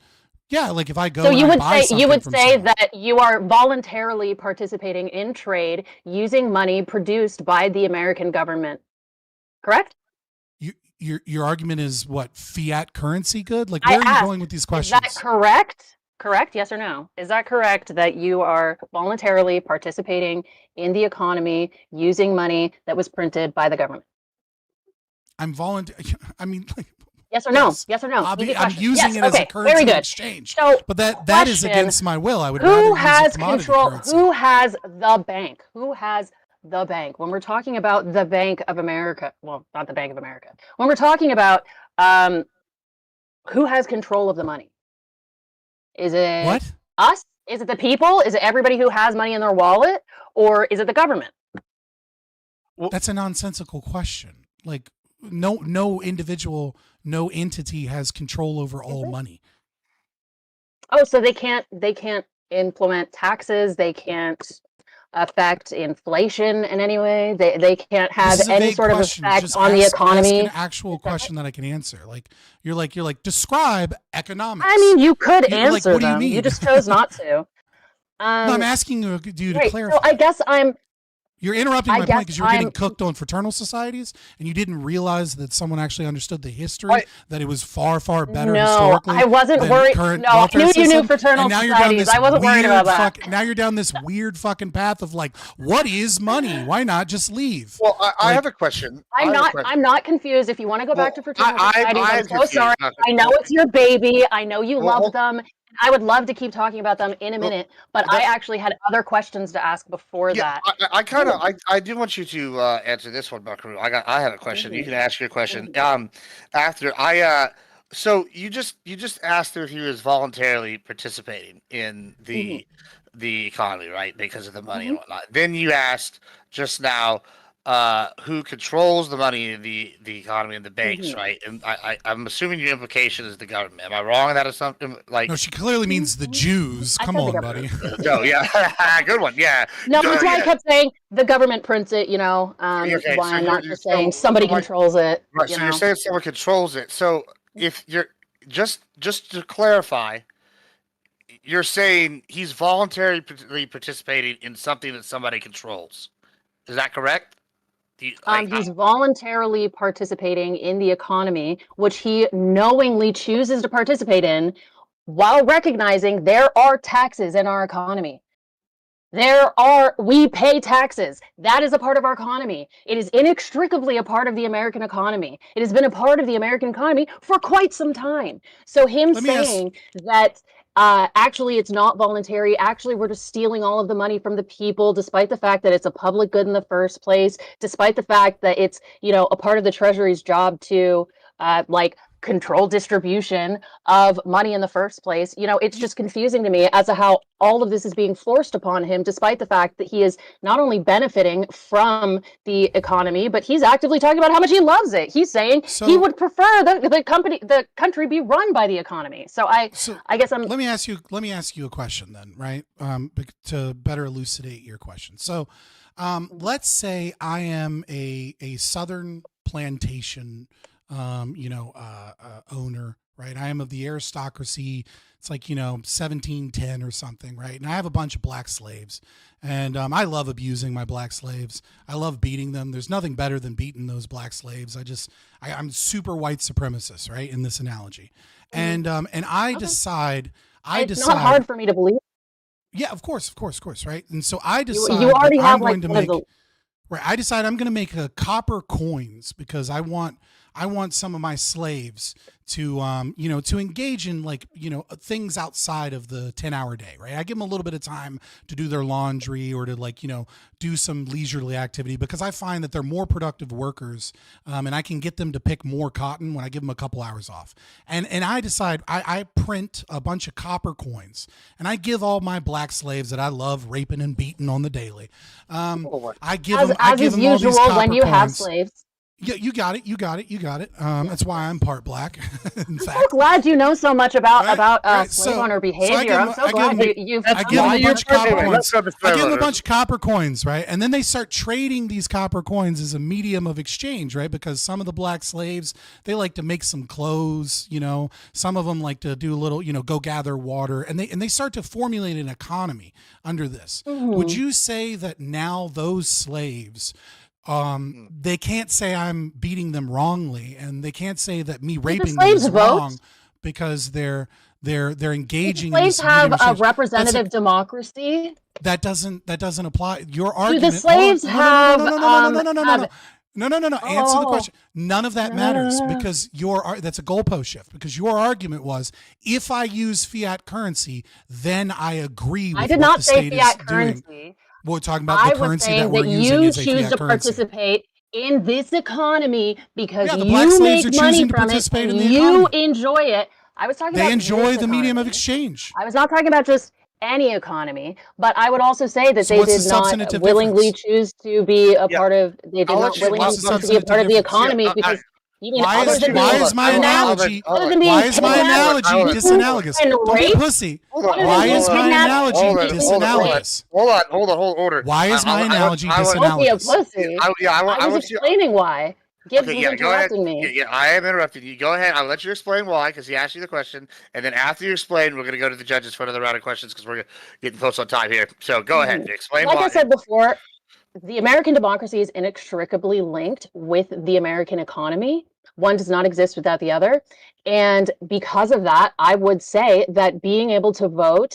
Yeah, like if I go So and you I would buy say something from someone- that you are voluntarily participating in trade using money produced by the American government, correct? your argument is what, fiat currency good? Like, where are you going with these questions? Is that correct? Correct? Yes or no? Is that correct that you are voluntarily participating in the economy using money that was printed by the government? I'm I mean, like, yes or no? Yes or no? I'm using it as a currency very good. exchange. So, but that is against my will. I would who rather has use a commodity control? currency. Who has the bank? Who has the bank? When we're talking about the Bank of America, well, not the Bank of America. When we're talking about who has control of the money? Is it what? Us? Is it the people? Is it everybody who has money in their wallet? Or is it the government? That's a nonsensical question. Like, no individual, no entity has control over all money. Oh, so they can't implement taxes, they can't affect inflation in any way, they can't have any sort of effect Just on the economy. Ask an actual question that I can answer. Like, you're like describe economics. I mean, you could answer like, what do you them. mean? You just chose not to. No, I'm asking you to clarify. So I guess You're interrupting my point because you were getting I'm cooked on fraternal societies, and you didn't realize that someone actually understood the history, that it was far, far better historically. I wasn't than worried. current No, I welfare knew you system. knew fraternal And now you're down societies. this I wasn't worried weird about that. now you're down this weird fucking path of like, what is money? Why not just leave? Well, I have a question. I'm not confused. If you want to go back to fraternal societies, I'm so sorry. I know it's your baby. I know you love them. I would love to keep talking about them in a minute, but I actually had other questions to ask before that. I do want you to answer this one, Buckaroo. I have a question. You can ask your question. So you just asked if he was voluntarily participating in the economy, right? Because of the money and whatnot. Then you asked just now who controls the money in the economy and the banks, right? And I'm assuming your implication is the government. Am I wrong in that assumption? Like, no, she clearly means the Jews. Come on, buddy. No, yeah, good one. Yeah. No, that's why I kept saying the government prints it. Why I'm not just saying somebody controls it. Right. So you're saying someone controls it. So if you're just to clarify, you're saying he's voluntarily participating in something that somebody controls. Is that correct? He's voluntarily participating in the economy, which he knowingly chooses to participate in, while recognizing there are taxes in our economy. We pay taxes. That is a part of our economy. It is inextricably a part of the American economy. It has been a part of the American economy for quite some time. So him saying that actually it's not voluntary, actually we're just stealing all of the money from the people, despite the fact that it's a public good in the first place, despite the fact that it's, a part of the Treasury's job to control distribution of money in the first place. It's just confusing to me as to how all of this is being forced upon him, despite the fact that he is not only benefiting from the economy, but he's actively talking about how much he loves it. He's saying he would prefer the country be run by the economy. So I guess Let me ask you a question then, right? To better elucidate your question. So, let's say I am a southern plantation owner, right? I am of the aristocracy. It's like, 1710 or something, right? And I have a bunch of black slaves, and I love abusing my black slaves. I love beating them. There's nothing better than beating those black slaves. I'm super white supremacist, right? In this analogy. And I decide, it's not hard for me to believe. Yeah, of course, right? And so I decide you already have I decide I'm going to make copper coins because I want some of my slaves to to engage in things outside of the 10-hour day, right? I give them a little bit of time to do their laundry or to do some leisurely activity because I find that they're more productive workers, and I can get them to pick more cotton when I give them a couple hours off. And I decide I print a bunch of copper coins and I give all my black slaves that I love raping and beating on the daily. I give them all these copper when you coins. have slaves. Yeah, you got it. That's why I'm part black. In fact. I'm so glad you know so much about slave owner behavior. I'm so glad you've. I give them a bunch of copper coins. I give them a bunch of copper coins, right? And then they start trading these copper coins as a medium of exchange, right? Because some of the black slaves, they like to make some clothes, Some of them like to do a little, go gather water, and they start to formulate an economy under this. Mm-hmm. Would you say that now those slaves they can't say I'm beating them wrongly, and they can't say that me raping them slaves is vote? wrong because they're engaging in Slaves this have medium a exchange. representative democracy. That doesn't apply. Your Do argument. the slaves have? No. Answer the question. None of that matters because that's a goalpost shift. Because your argument was, if I use fiat currency, then I agree with I did what not the say state fiat is currency. doing. We're talking about the I was currency that saying we're that using you is a choose fiat to currency. participate in this economy because Yeah, the black you slaves make are money choosing to from it participate and in the you economy. enjoy it. I was talking They about enjoy this the medium economy. of exchange. I was not talking about just any economy, but I would also say that So they what's the did not substantive willingly difference? choose to be a part of. They did I'll not let you- willingly what's the choose to be a part of the substantive economy difference? because. You mean Why other is than my being analogy? other than being Why is my kidnapped, analogy raped, disanalogous? and Don't be a raped? pussy. Other than Why being is my kidnapped, analogy raped, and disanalogous? Hold on, order. Why is my analogy Don't be a disanalogous? pussy. I I was want you. explaining why. Gibbs Okay, was yeah, go ahead. interrupting me. Yeah, I am interrupting you. Go ahead. I'll let you explain why, because he asked you the question, and then after you explain, we're going to go to the judges for another round of questions because we're getting close on time here. So go ahead, explain Like why. I said before, the American democracy is inextricably linked with the American economy. One does not exist without the other. And because of that, I would say that being able to vote,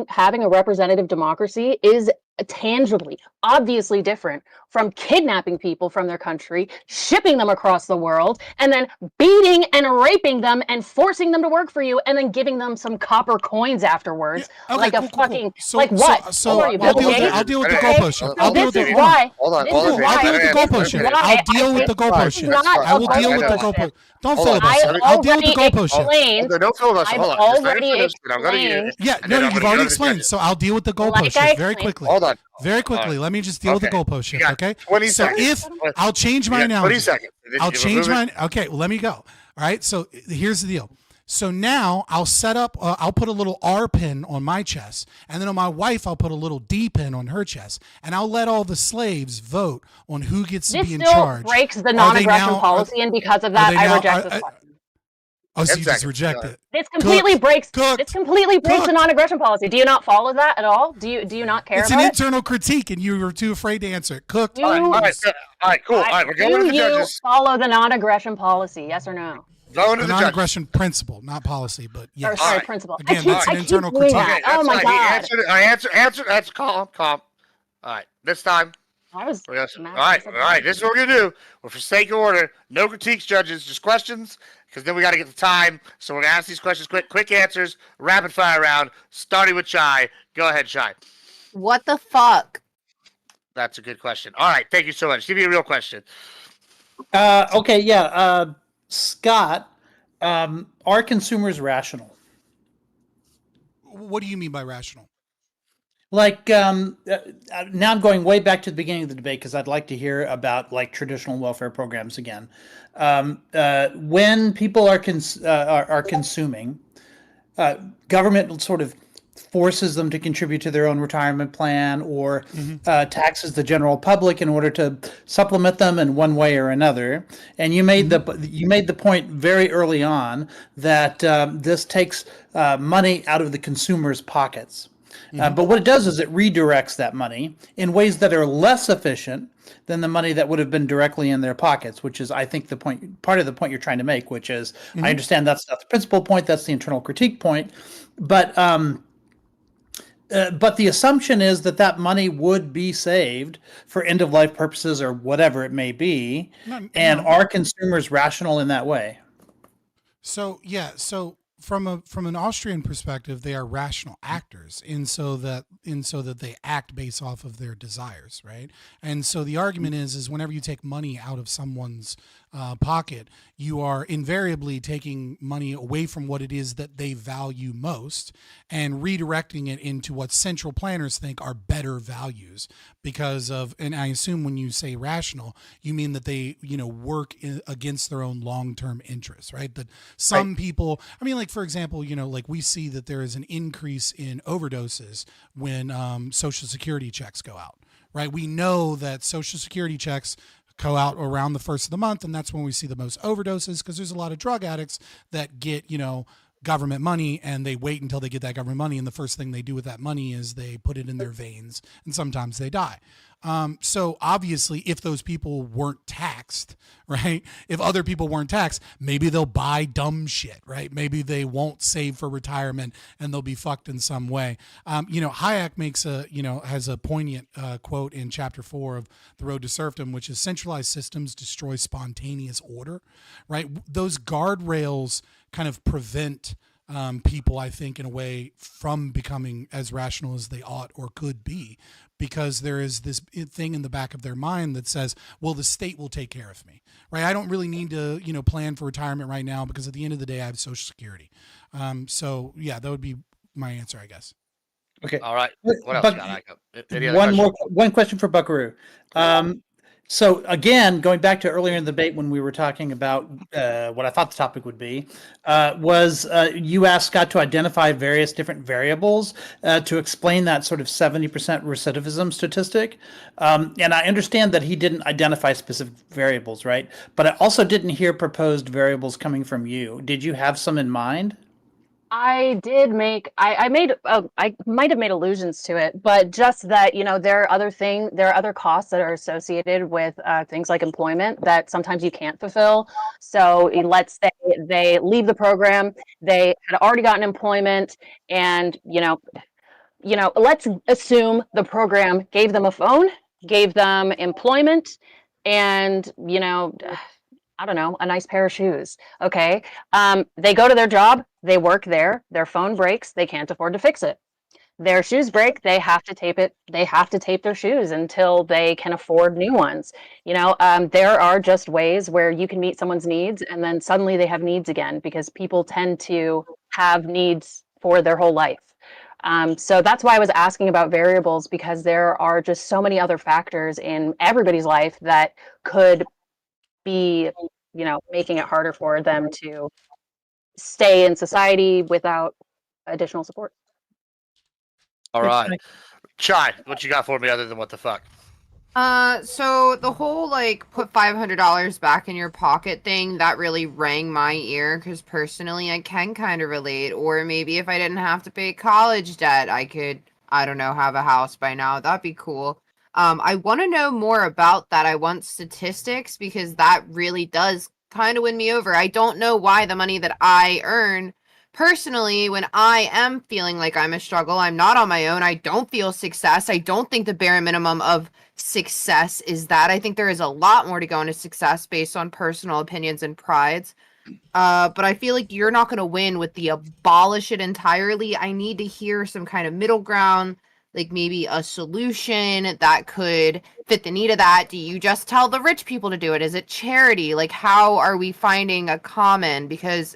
having a representative democracy is tangibly, obviously different from kidnapping people from their country, shipping them across the world, and then beating and raping them and forcing them to work for you, and then giving them some copper coins afterwards, like a fucking like what? So What are you, I'll Bill Gates? deal with the Okay, goalpost shift. so I'll deal this with is the why. Hold on, This hold is on. why. I'll deal with the This goalpost is shift. why I'll deal I with the think goalpost this is shift. not I will a deal with the goalpost goalpost. shift. Don't Hold on. filibuster. I've I'll deal with the already goalpost shift. explained. Don't filibuster. I've Hold on. Just let him already finish, and I'll go to you. explained. Yeah, and no, then I'm you've gonna already go to the explained. judges. So I'll deal with the goalpost Like I shift very explained. quickly. Hold on. Very quickly. Let me just deal with the goalpost shift, okay? 20 So seconds. I'll change my You got 20 analogy. seconds. I'll If we're change moving- my. Okay, well, let me go. All right. So here's the deal. So now I'll set up. I'll put a little R pin on my chest, and then on my wife I'll put a little D pin on her chest, and I'll let all the slaves vote on who gets to This be in still charge. breaks the Are they non-aggression now- policy, and because of are that, they I now- reject this question. Oh, so 10 you just seconds. reject Go it. This completely breaks. This completely breaks the Cooked. non-aggression policy. Do you not follow that at all? Do you not care It's an about it? internal critique, and you were too afraid to answer it. Cooked. Do, All right, cool. All right, we're going to do the you judges. follow the non-aggression policy? Yes or no? Going to The the judges. non-aggression principle, not policy, but Or, yes. sorry, right. principle. Again, that's an I keep internal doing critique. that. Okay, Oh my that's god. fine. He answered. That's calm. All right, this time. I was All mad. right. This is what we're gonna do. Well, for sake of order, no critiques, judges, just questions, because then we got to get the time. So we're gonna ask these questions quick answers, rapid fire round, starting with Chai. Go ahead, Chai. What the fuck? That's a good question. All right, thank you so much. Give me a real question. Okay, yeah. Scott, are consumers rational? What do you mean by rational? Like, now I'm going way back to the beginning of the debate because I'd like to hear about like traditional welfare programs again. When people are consuming, government sort of forces them to contribute to their own retirement plan or taxes the general public in order to supplement them in one way or another. And you made the point very early on that this takes money out of the consumer's pockets. But what it does is it redirects that money in ways that are less efficient than the money that would have been directly in their pockets, which is, I think, part of the point you're trying to make, which is, I understand that's not the principal point, that's the internal critique point, but the assumption is that money would be saved for end-of-life purposes or whatever it may be, and are consumers rational in that way? So from an Austrian perspective, they are rational actors, in so that they act based off of their desires, right? And so the argument is whenever you take money out of someone's pocket, you are invariably taking money away from what it is that they value most and redirecting it into what central planners think are better values because of, and I assume when you say rational, you mean that they, work against their own long-term interests, right? That some people, I mean, like, for example, like we see that there is an increase in overdoses when Social Security checks go out, right? We know that Social Security checks go out around the first of the month, and that's when we see the most overdoses because there's a lot of drug addicts that get government money, and they wait until they get that government money, and the first thing they do with that money is they put it in their veins, and sometimes they die. So obviously, if those people weren't taxed, right? If other people weren't taxed, maybe they'll buy dumb shit, right? Maybe they won't save for retirement and they'll be fucked in some way. Hayek makes has a poignant quote in chapter 4 of The Road to Serfdom, which is centralized systems destroy spontaneous order, right? Those guardrails kind of prevent people, I think, in a way, from becoming as rational as they ought or could be, because there is this thing in the back of their mind that says, well, the state will take care of me, right? I don't really need to, plan for retirement right now, because at the end of the day, I have Social Security. So yeah, that would be my answer, I guess. Okay. All right. What else One question for Buckaroo. So again, going back to earlier in the debate when we were talking about what I thought the topic would be, was you asked Scott to identify various different variables to explain that sort of 70% recidivism statistic. And I understand that he didn't identify specific variables, right? But I also didn't hear proposed variables coming from you. Did you have some in mind? I did make, I might have made allusions to it, but just that, there are other costs that are associated with things like employment that sometimes you can't fulfill. So let's say they leave the program, they had already gotten employment, and, let's assume the program gave them a phone, gave them employment, and, I don't know, a nice pair of shoes. Okay. They go to their job, they work there, their phone breaks, they can't afford to fix it. Their shoes break, they have to tape it. They have to tape their shoes until they can afford new ones. There are just ways where you can meet someone's needs and then suddenly they have needs again, because people tend to have needs for their whole life. So that's why I was asking about variables, because there are just so many other factors in everybody's life that could be, making it harder for them to stay in society without additional support. All right. Chai, what you got for me other than what the fuck? So the whole put $500 back in your pocket thing, that really rang my ear, because personally I can kind of relate. Or maybe if I didn't have to pay college debt, I could, I don't know, have a house by now. That'd be cool. I want to know more about that. I want statistics, because that really does kind of win me over. I don't know why the money that I earn personally, when I am feeling like I'm a struggle, I'm not on my own. I don't feel success. I don't think the bare minimum of success is that. I think there is a lot more to go into success based on personal opinions and prides. But I feel like you're not going to win with the abolish it entirely. I need to hear some kind of middle ground, like maybe a solution that could fit the need of that. Do you just tell the rich people to do it? Is it charity? Like, how are we finding a common? Because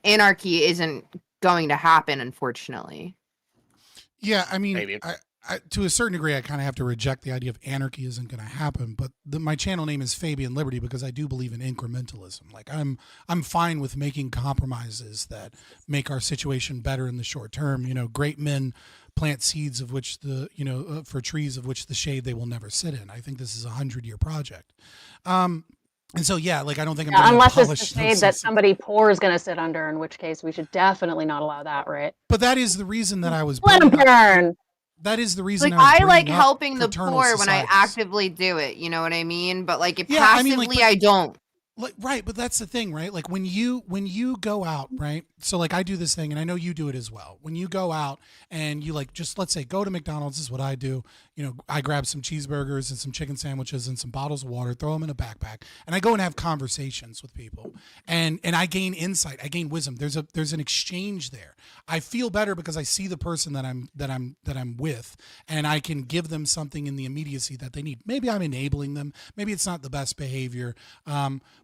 anarchy isn't going to happen, unfortunately. Yeah, I mean, I, to a certain degree, I kind of have to reject the idea of anarchy isn't going to happen. But my channel name is Fabian Liberty because I do believe in incrementalism. Like I'm fine with making compromises that make our situation better in the short term. Great men plant seeds of which for trees of which the shade they will never sit in. I think this is a 100-year project. And so, yeah, I don't think I'm going to unless it's the shade that somebody poor is going to sit under, in which case we should definitely not allow that, right? But that is the reason that I was let them burn. That is the reason I like helping the poor when I actively do it. You know what I mean? But passively, I don't. Right, but that's the thing, right? Like when you go out, right? So I do this thing, and I know you do it as well. When you go out and you just let's say go to McDonald's, this is what I do. I grab some cheeseburgers and some chicken sandwiches and some bottles of water, throw them in a backpack, and I go and have conversations with people, and I gain insight, I gain wisdom. There's an exchange there. I feel better because I see the person that I'm with, and I can give them something in the immediacy that they need. Maybe I'm enabling them. Maybe it's not the best behavior.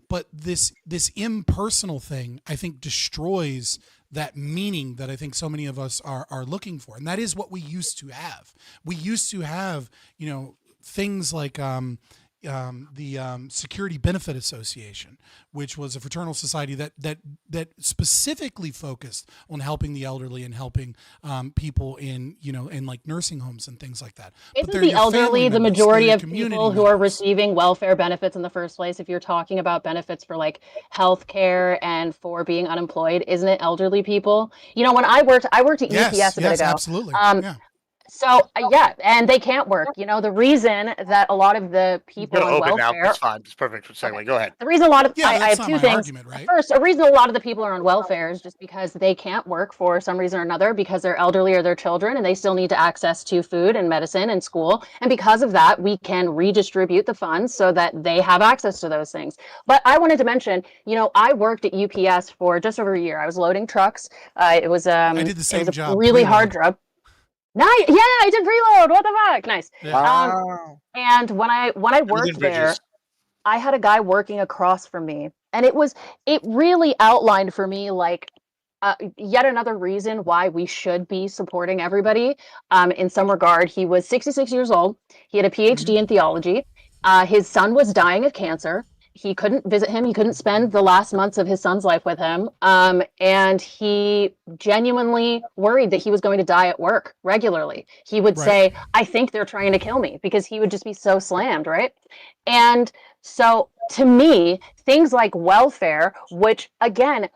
But this impersonal thing, I think, destroys that meaning that I think so many of us are looking for. And that is what we used to have. We used to have, things like, Security Benefit Association, which was a fraternal society that specifically focused on helping the elderly and helping people in like nursing homes and things like that. Isn't the elderly the majority of people who are receiving welfare benefits in the first place? If you're talking about benefits for like health care and for being unemployed, isn't it elderly people? When I worked at UPS a bit ago. Absolutely. So yeah, and they can't work. The reason that a lot of the people on welfare, now. It's fine. It's perfect. Segue. Go ahead. The reason a lot of I that's have not two my things. argument, right? First, a reason a lot of the people are on welfare is just because they can't work for some reason or another, because they're elderly or their children, and they still need to access to food and medicine and school. And because of that, we can redistribute the funds so that they have access to those things. But I wanted to mention, I worked at UPS for just over a year. I was loading trucks. It was I did the same job. Really hard job. Nice. Yeah, I did preload. What the fuck? Nice. Yeah. And when I worked there, I had a guy working across from me, and it really outlined for me like yet another reason why we should be supporting everybody. In some regard, he was 66 years old. He had a PhD in theology. His son was dying of cancer. He couldn't visit him. He couldn't spend the last months of his son's life with him. And he genuinely worried that he was going to die at work regularly. He would say, I think they're trying to kill me, because he would just be so slammed, right? And so to me, things like welfare, which again,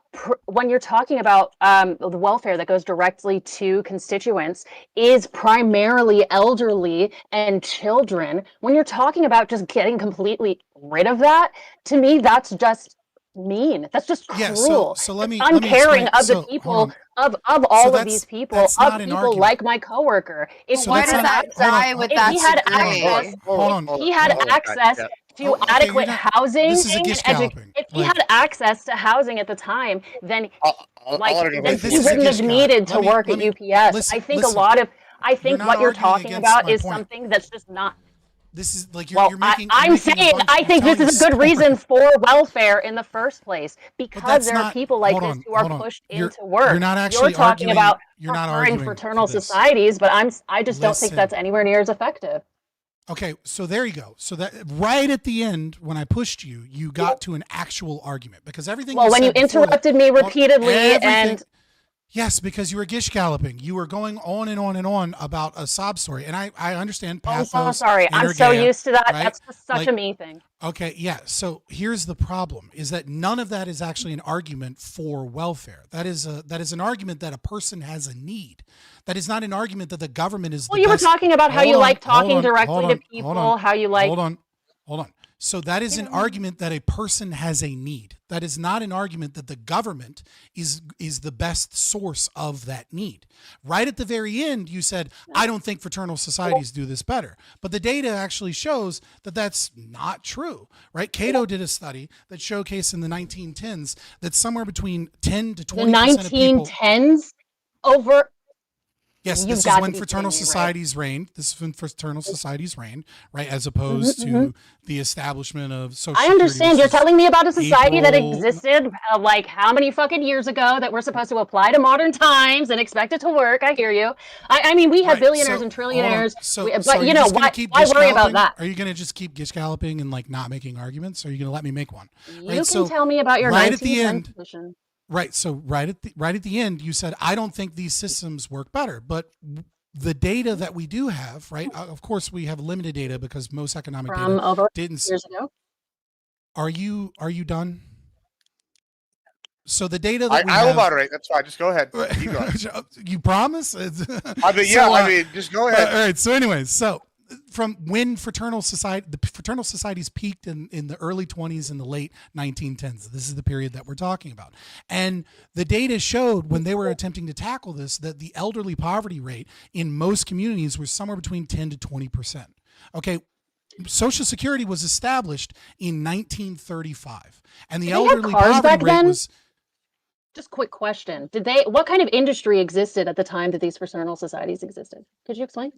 when you're talking about the welfare that goes directly to constituents, is primarily elderly and children. When you're talking about just getting completely rid of that, to me, that's just mean. That's just cruel. So let me uncaring let me of the people of all of these people, of people like my coworker. If why does that die with that degree? He had access to adequate housing. If he had access to housing at the time, then he wouldn't have needed to work at UPS. I think what you're talking about is something that's just not. This is like you're making. I'm saying I think this is a good reason for welfare in the first place, because there are people like this who are pushed into work. You're not actually talking about arguing fraternal societies, but I just don't think that's anywhere near as effective. Okay, so there you go. So that right at the end, when I pushed you, you got to an actual argument, because everything. Well, when you interrupted me repeatedly and. Yes, because you were gish galloping. You were going on and on and on about a sob story, and I understand pathos. I'm so sorry. I'm so used to that. Right? That's just such a me thing. Okay, yeah. So here's the problem: is that none of that is actually an argument for welfare. That is an argument that a person has a need. That is not an argument that the government is. Well, you were talking about how you like talking directly to people. How you like. Hold on. So that is an argument that a person has a need. That is not an argument that the government is the best source of that need. Right at the very end, you said, I don't think fraternal societies do this better. But the data actually shows that that's not true, right? Cato did a study that showcased in the 1910s that somewhere between 10 to 20% of people... The 1910s? Over... Yes, this is when fraternal societies reigned. This is when fraternal societies reigned, right? As opposed to the establishment of social I understand. You're telling me about a society that equal... existed like how many fucking years ago that we're supposed to apply to modern times and expect it to work. I hear you. I mean, we have billionaires and trillionaires. But you know, why worry about that? Are you going to just keep gish galloping and like not making arguments? Or are you going to let me make one? You can tell me about your 1910 position. Right. So right at the end, you said, I don't think these systems work better. But the data that we do have, right? Of course, we have limited data because most economic data over didn't. Years ago. Are you done? So the data that I will moderate. That's fine. Just go ahead. You promise? I mean, yeah. Just go ahead. All right. So, anyways, from when the fraternal societies peaked in the early 20s and the late 1910s. This is the period that we're talking about. And the data showed when they were attempting to tackle this, that the elderly poverty rate in most communities was somewhere between 10 to 20%. Okay. Social Security was established in 1935. And the elderly poverty rate was... Just quick question. What kind of industry existed at the time that these fraternal societies existed? Could you explain?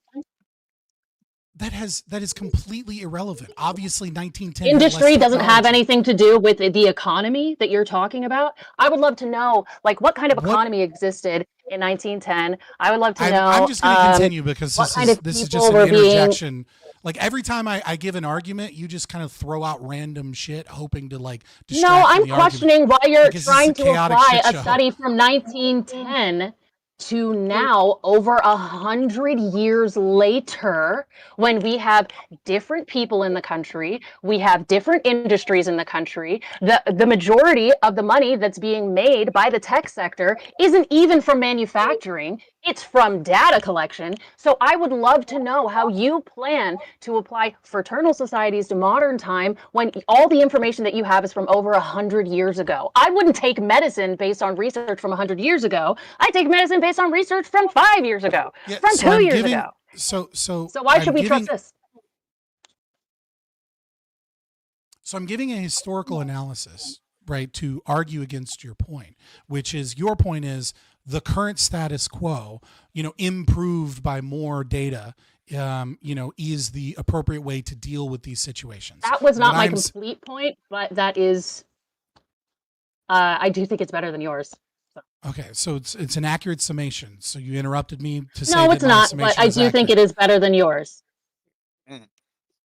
That is completely irrelevant. Obviously, 1910 industry doesn't have anything to do with the economy that you're talking about. I would love to know, like, what kind of economy existed in 1910. I would love to know. I'm just going to continue because this is just an interjection Like every time I give an argument, you just kind of throw out random shit, hoping to like No, distract I'm from the questioning argument. why you're Like, is this trying a to chaotic apply shit a show? study from 1910 to now, over 100 years later, when we have different people in the country, we have different industries in the country. The majority of the money that's being made by the tech sector isn't even from manufacturing, it's from data collection. So I would love to know how you plan to apply fraternal societies to modern time when all the information that you have is from over 100 years ago. I wouldn't take medicine based on research from 100 years ago. I take medicine based on research from 5 years ago, Yeah, from so 2 I'm years giving, ago. So So why should we trust this? So I'm giving a historical analysis, right, to argue against your point, which is your point is the current status quo, improved by more data, is the appropriate way to deal with these situations. That was not What my I'm s- complete point, but that is, I do think it's better than yours. Okay, so it's an accurate summation. So you interrupted me to say No, that it's my not, summation but I was do think accurate. it is better than yours.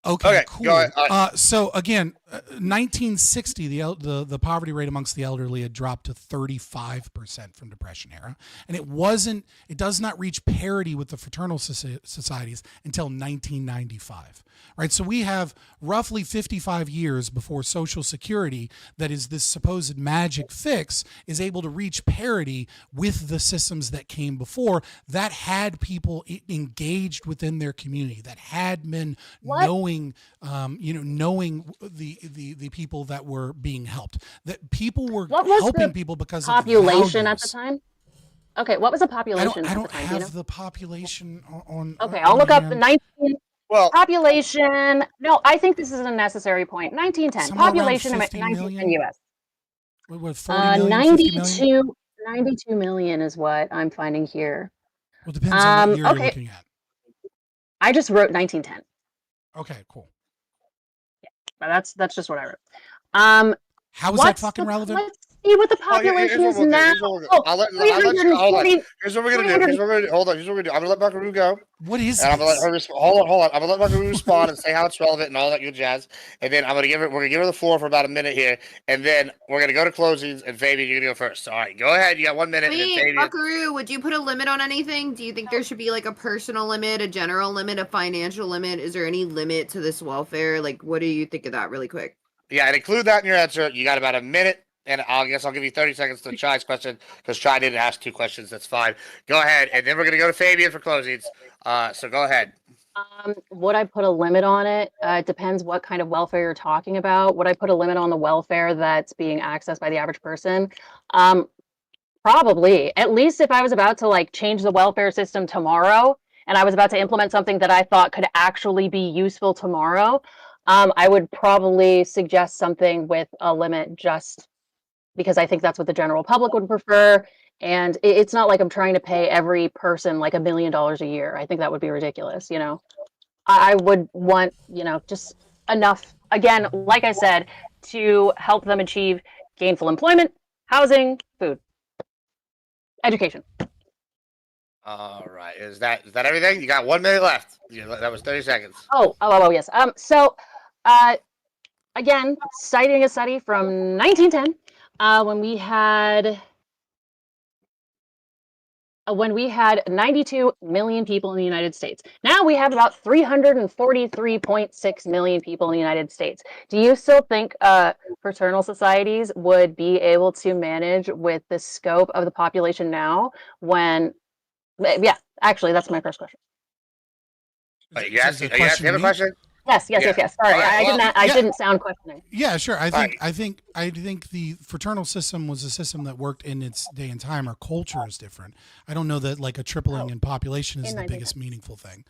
Okay, Go cool. ahead. So again, 1960, the poverty rate amongst the elderly had dropped to 35% from Depression era, and it does not reach parity with the fraternal societies until 1995. Right, so we have roughly 55 years before Social Security, that is this supposed magic fix, is able to reach parity with the systems that came before, that had people engaged within their community, that had been knowing the people that were being helped, that people were What was helping the people because population of at the time? Okay, what was the population I at don't the time? have the population on. Okay, I'll look up the 19 Well, population. No, I think this is a necessary point. 1910 Somewhere around population in 50 1910 million? US. What, 40 million, 50 million? 92 million is what I'm finding here. Well, it depends on what year you're Okay, looking at. I just wrote 1910. Okay, cool. But that's just what I wrote. How is that What's fucking relevant? Let's see what the population is now. I'll let you, hold on. Here's what we're gonna do. Hold on. Here's what we're gonna do. I'm gonna let Buckaroo go. What is and I'm gonna let this? her hold on. I'm gonna let Buckaroo respond and say how it's relevant and all that good jazz. And then we're gonna give her the floor for about a minute here, and then we're gonna go to closings. And Fabian, you're gonna go first. All right, go ahead. You got 1 minute. Wait, and then Buckaroo, would you put a limit on anything? Do you think there should be like a personal limit, a general limit, a financial limit? Is there any limit to this welfare? Like, what do you think of that really quick? Yeah, and include that in your answer. You got about a minute. And I guess I'll give you 30 seconds to Chai's question, because Chai didn't ask 2 questions. That's fine. Go ahead. And then we're going to go to Fabian for closings. So go ahead. Would I put a limit on it? It depends what kind of welfare you're talking about. Would I put a limit on the welfare that's being accessed by the average person? Probably. At least if I was about to like change the welfare system tomorrow, and I was about to implement something that I thought could actually be useful tomorrow, I would probably suggest something with a limit, just because I think that's what the general public would prefer. And it's not like I'm trying to pay every person like $1 million a year. I think that would be ridiculous. I would want, just enough, again, like I said, to help them achieve gainful employment, housing, food, education. All right. Is that everything? You got 1 minute left. That was 30 seconds. Oh, yes. Again, citing a study from 1910, when we had 92 million people in the United States. Now we have about 343.6 million people in the United States. Do you still think fraternal societies would be able to manage with the scope of the population now? Yeah, actually, that's my first question. Are you asking a question? Yes. Sorry, Right, I didn't sound questioning. Yeah, sure. I think the fraternal system was a system that worked in its day and time. Our culture is different. I don't know that like a tripling in population is the biggest meaningful thing.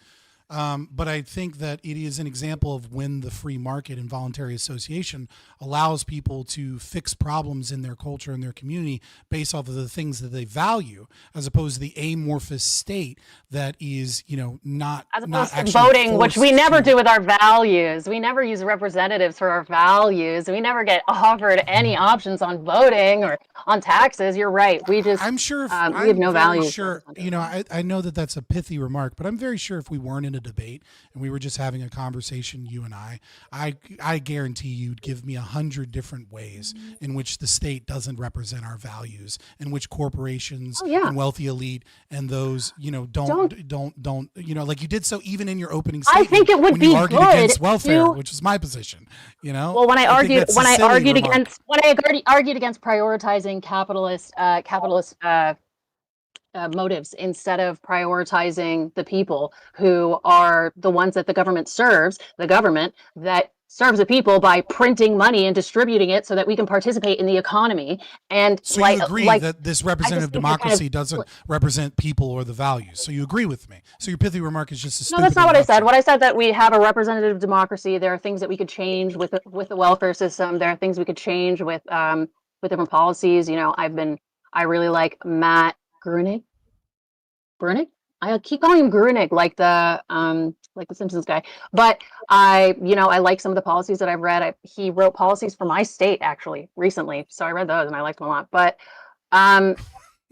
But I think that it is an example of when the free market and voluntary association allows people to fix problems in their culture and their community based off of the things that they value, as opposed to the amorphous state that is, not as opposed not to voting, which we forced never to- do with our values. We never use representatives for our values. We never get offered any options on voting or on taxes. You're right. We just, I'm sure if, we have no very values. Sure, I know that that's a pithy remark, but I'm very sure if we weren't in a debate and we were just having a conversation, you and I guarantee you'd give me 100 different ways in which the state doesn't represent our values, in which corporations and wealthy elite and those, don't, like you did so even in your opening statement. I think it would when be you argued good against welfare, which was my position, Well, when I argued against prioritizing capitalist motives instead of prioritizing the people who are the ones that the government serves, the government that serves the people by printing money and distributing it so that we can participate in the economy. And so you agree that this representative democracy doesn't represent people or the values. So you agree with me. So your pithy remark is just a stupid. No, that's not what I said. What I said that we have a representative democracy. There are things that we could change with the welfare system. There are things we could change with different policies. I really like Matt Gruenig. I keep calling him Gruenig, like the Simpsons guy. But I like some of the policies that I've read. He wrote policies for my state actually recently, so I read those and I liked them a lot. But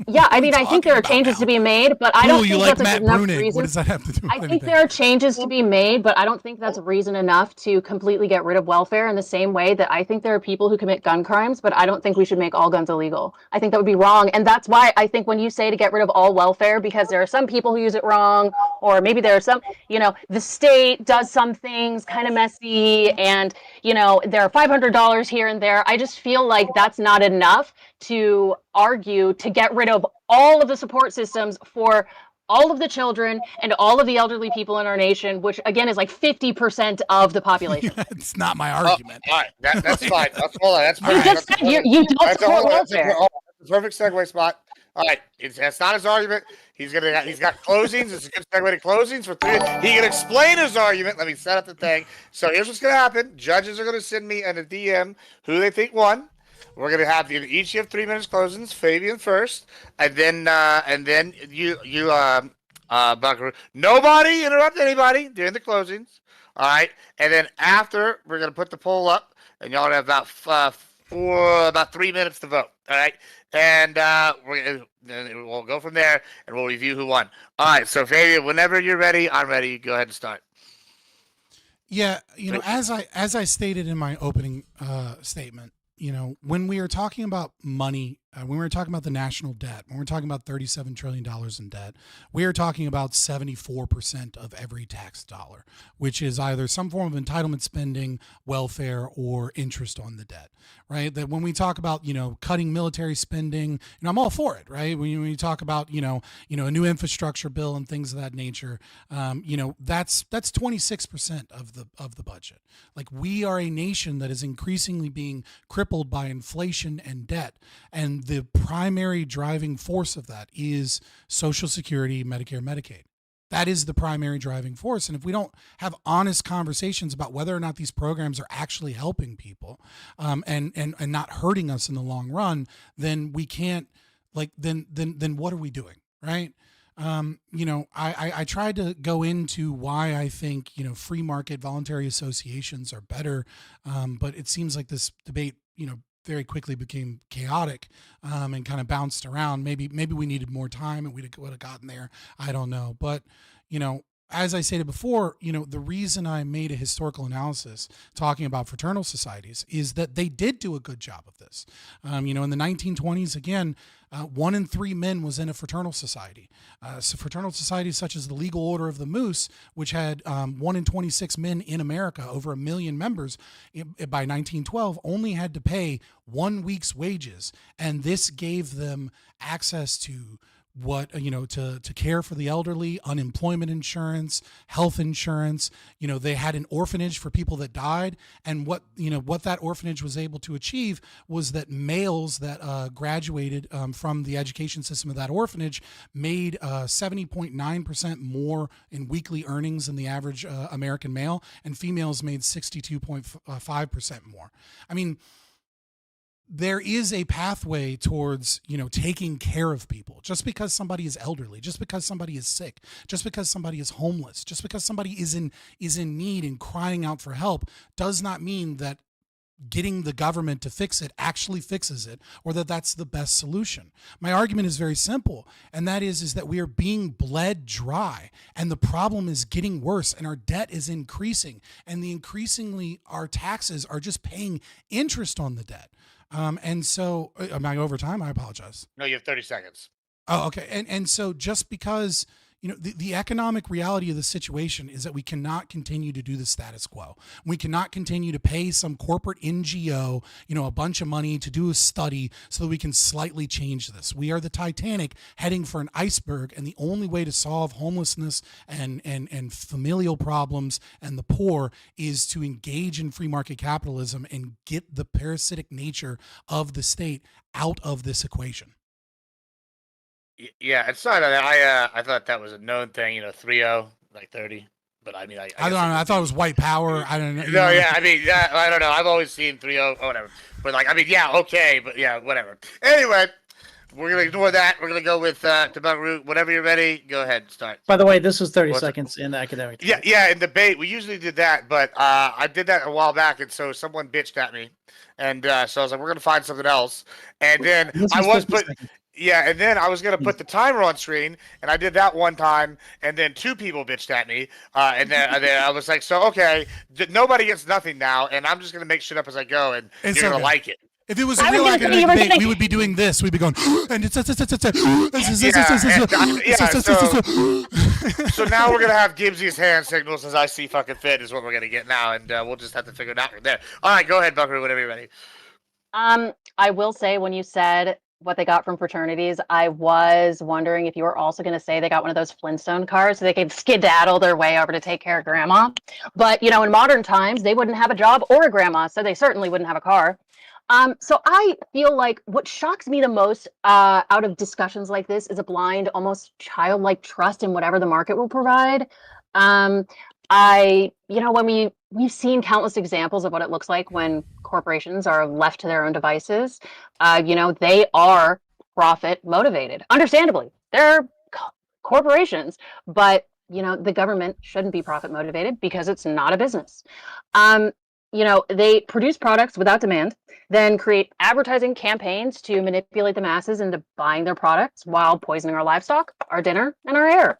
yeah, I think there are changes to be made, but I don't think that's enough reason. What does that have to do with I think there are changes to be made, but I don't think that's reason enough to completely get rid of welfare in the same way that I think there are people who commit gun crimes, but I don't think we should make all guns illegal. I think that would be wrong. And that's why I think when you say to get rid of all welfare, because there are some people who use it wrong, or maybe there are some, the state does some things kind of messy and, there are $500 here and there. I just feel like that's not enough to argue to get rid of all of the support systems for all of the children and all of the elderly people in our nation, which again is like 50% of the population. It's not my argument. All right, that's fine. That's you just said you don't support welfare. That's a perfect segue spot. All right, that's not his argument. He's got closings. It's a good segue to closings for 3. He can explain his argument. Let me set up the thing. So here's what's going to happen. Judges are going to send me in a DM who they think won. We're gonna have each have 3 minutes closings. Fabian first, and then you Buckaroo. Nobody interrupt anybody during the closings. All right, and then after we're gonna put the poll up, and y'all have about 3 minutes to vote. All right, and we'll go from there, and we'll review who won. All right, so Fabian, whenever you're ready, I'm ready. Go ahead and start. Yeah, as I stated in my opening statement. When we are talking about money, when we're talking about the national debt, when we're talking about $37 trillion in debt, we are talking about 74% of every tax dollar, which is either some form of entitlement spending, welfare, or interest on the debt, right? That when we talk about, cutting military spending, I'm all for it, right? When you talk about, a new infrastructure bill and things of that nature, that's 26% of the budget. Like, we are a nation that is increasingly being crippled by inflation and debt, and the primary driving force of that is Social Security, Medicare, Medicaid. That is the primary driving force. And if we don't have honest conversations about whether or not these programs are actually helping people and not hurting us in the long run, then we can't, then what are we doing, right? I tried to go into why I think, free market voluntary associations are better. But it seems like this debate, very quickly became chaotic and kind of bounced around. Maybe we needed more time and we would have gotten there. I don't know. But, as I stated before, the reason I made a historical analysis talking about fraternal societies is that they did do a good job of this. In the 1920s, again, 1 in 3 men was in a fraternal society. So fraternal societies such as the Legal Order of the Moose, which had 1 in 26 men in America, over 1 million members by 1912, only had to pay 1 week's wages. And this gave them access to to care for the elderly, unemployment insurance, health insurance. They had an orphanage for people that died. And what that orphanage was able to achieve was that males that graduated from the education system of that orphanage made 70.9% more in weekly earnings than the average American male, and females made 62.5% more. I mean, there is a pathway towards, taking care of people. Just because somebody is elderly, just because somebody is sick, just because somebody is homeless, just because somebody is in need and crying out for help, does not mean that getting the government to fix it actually fixes it, or that that's the best solution. My argument is very simple, and that is that we are being bled dry, and the problem is getting worse, and our debt is increasing, and increasingly our taxes are just paying interest on the debt. And so, am I over time? I apologize. No, you have 30 seconds. Oh, okay. And so just because, you know, the economic reality of the situation is that we cannot continue to do the status quo. We cannot continue to pay some corporate NGO, you know, a bunch of money to do a study so that we can slightly change this. We are the Titanic heading for an iceberg, and the only way to solve homelessness and familial problems and the poor is to engage in free market capitalism and get the parasitic nature of the state out of this equation. Yeah, it's not that I thought that was a known thing, you know, 3-0, like 30. But I mean, I don't know. I thought it was white power. I don't know. No, yeah, I mean, yeah, I don't know. I've always seen 3-0, or whatever. But like, I mean, yeah, okay, but yeah, whatever. Anyway, we're gonna ignore that. We're gonna go with to Buckaroo. Whenever you're ready, go ahead, start. By the way, this was 30 seconds in academic. Yeah, yeah, in debate, we usually did that, but I did that a while back, and so someone bitched at me, and so I was like, we're gonna find something else, and then I was put. Yeah, and then I was going to put the timer on screen, and I did that one time, and then 2 people bitched at me, and then I was like, so, okay, nobody gets nothing now, and I'm just going to make shit up as I go, and you're going to like it. If it was a real academic debate, we would be doing this. We'd be going, and it's so now we're going to have Gibbsy's hand signals as I see fucking fit is what we're going to get now, and we'll just have to figure it out from there. All right, go ahead, Buckaroo, whenever you're ready. I will say, when you said what they got from fraternities, I was wondering if you were also going to say they got one of those Flintstone cars so they could skedaddle their way over to take care of grandma. But, you know, in modern times, they wouldn't have a job or a grandma, so they certainly wouldn't have a car. So I feel like what shocks me the most out of discussions like this is a blind, almost childlike trust in whatever the market will provide. When we've seen countless examples of what it looks like when corporations are left to their own devices. They are profit motivated. Understandably, they're corporations, but the government shouldn't be profit motivated because it's not a business. They produce products without demand, then create advertising campaigns to manipulate the masses into buying their products while poisoning our livestock, our dinner, and our air.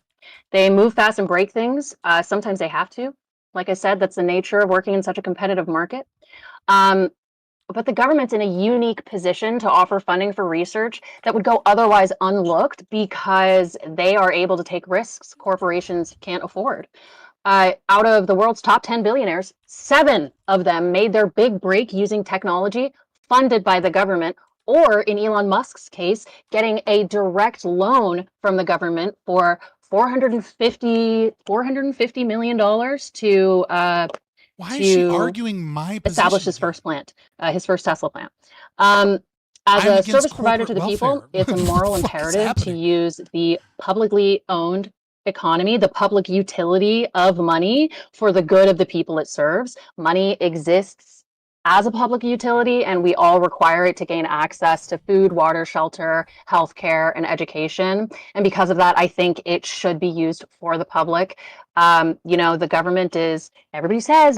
They move fast and break things. Sometimes they have to. Like I said, that's the nature of working in such a competitive market. But the government's in a unique position to offer funding for research that would go otherwise unlooked because they are able to take risks corporations can't afford. Out of the world's top 10 billionaires, 7 of them made their big break using technology funded by the government, or in Elon Musk's case, getting a direct loan from the government for $450 million to why is she arguing my position? Establish his first plant, his first Tesla plant. As a service provider to the people, it's a moral imperative to use the publicly owned economy, the public utility of money for the good of the people it serves. Money exists as a public utility, and we all require it to gain access to food, water, shelter, healthcare, and education. And because of that, I think it should be used for the public. The government is, everybody says,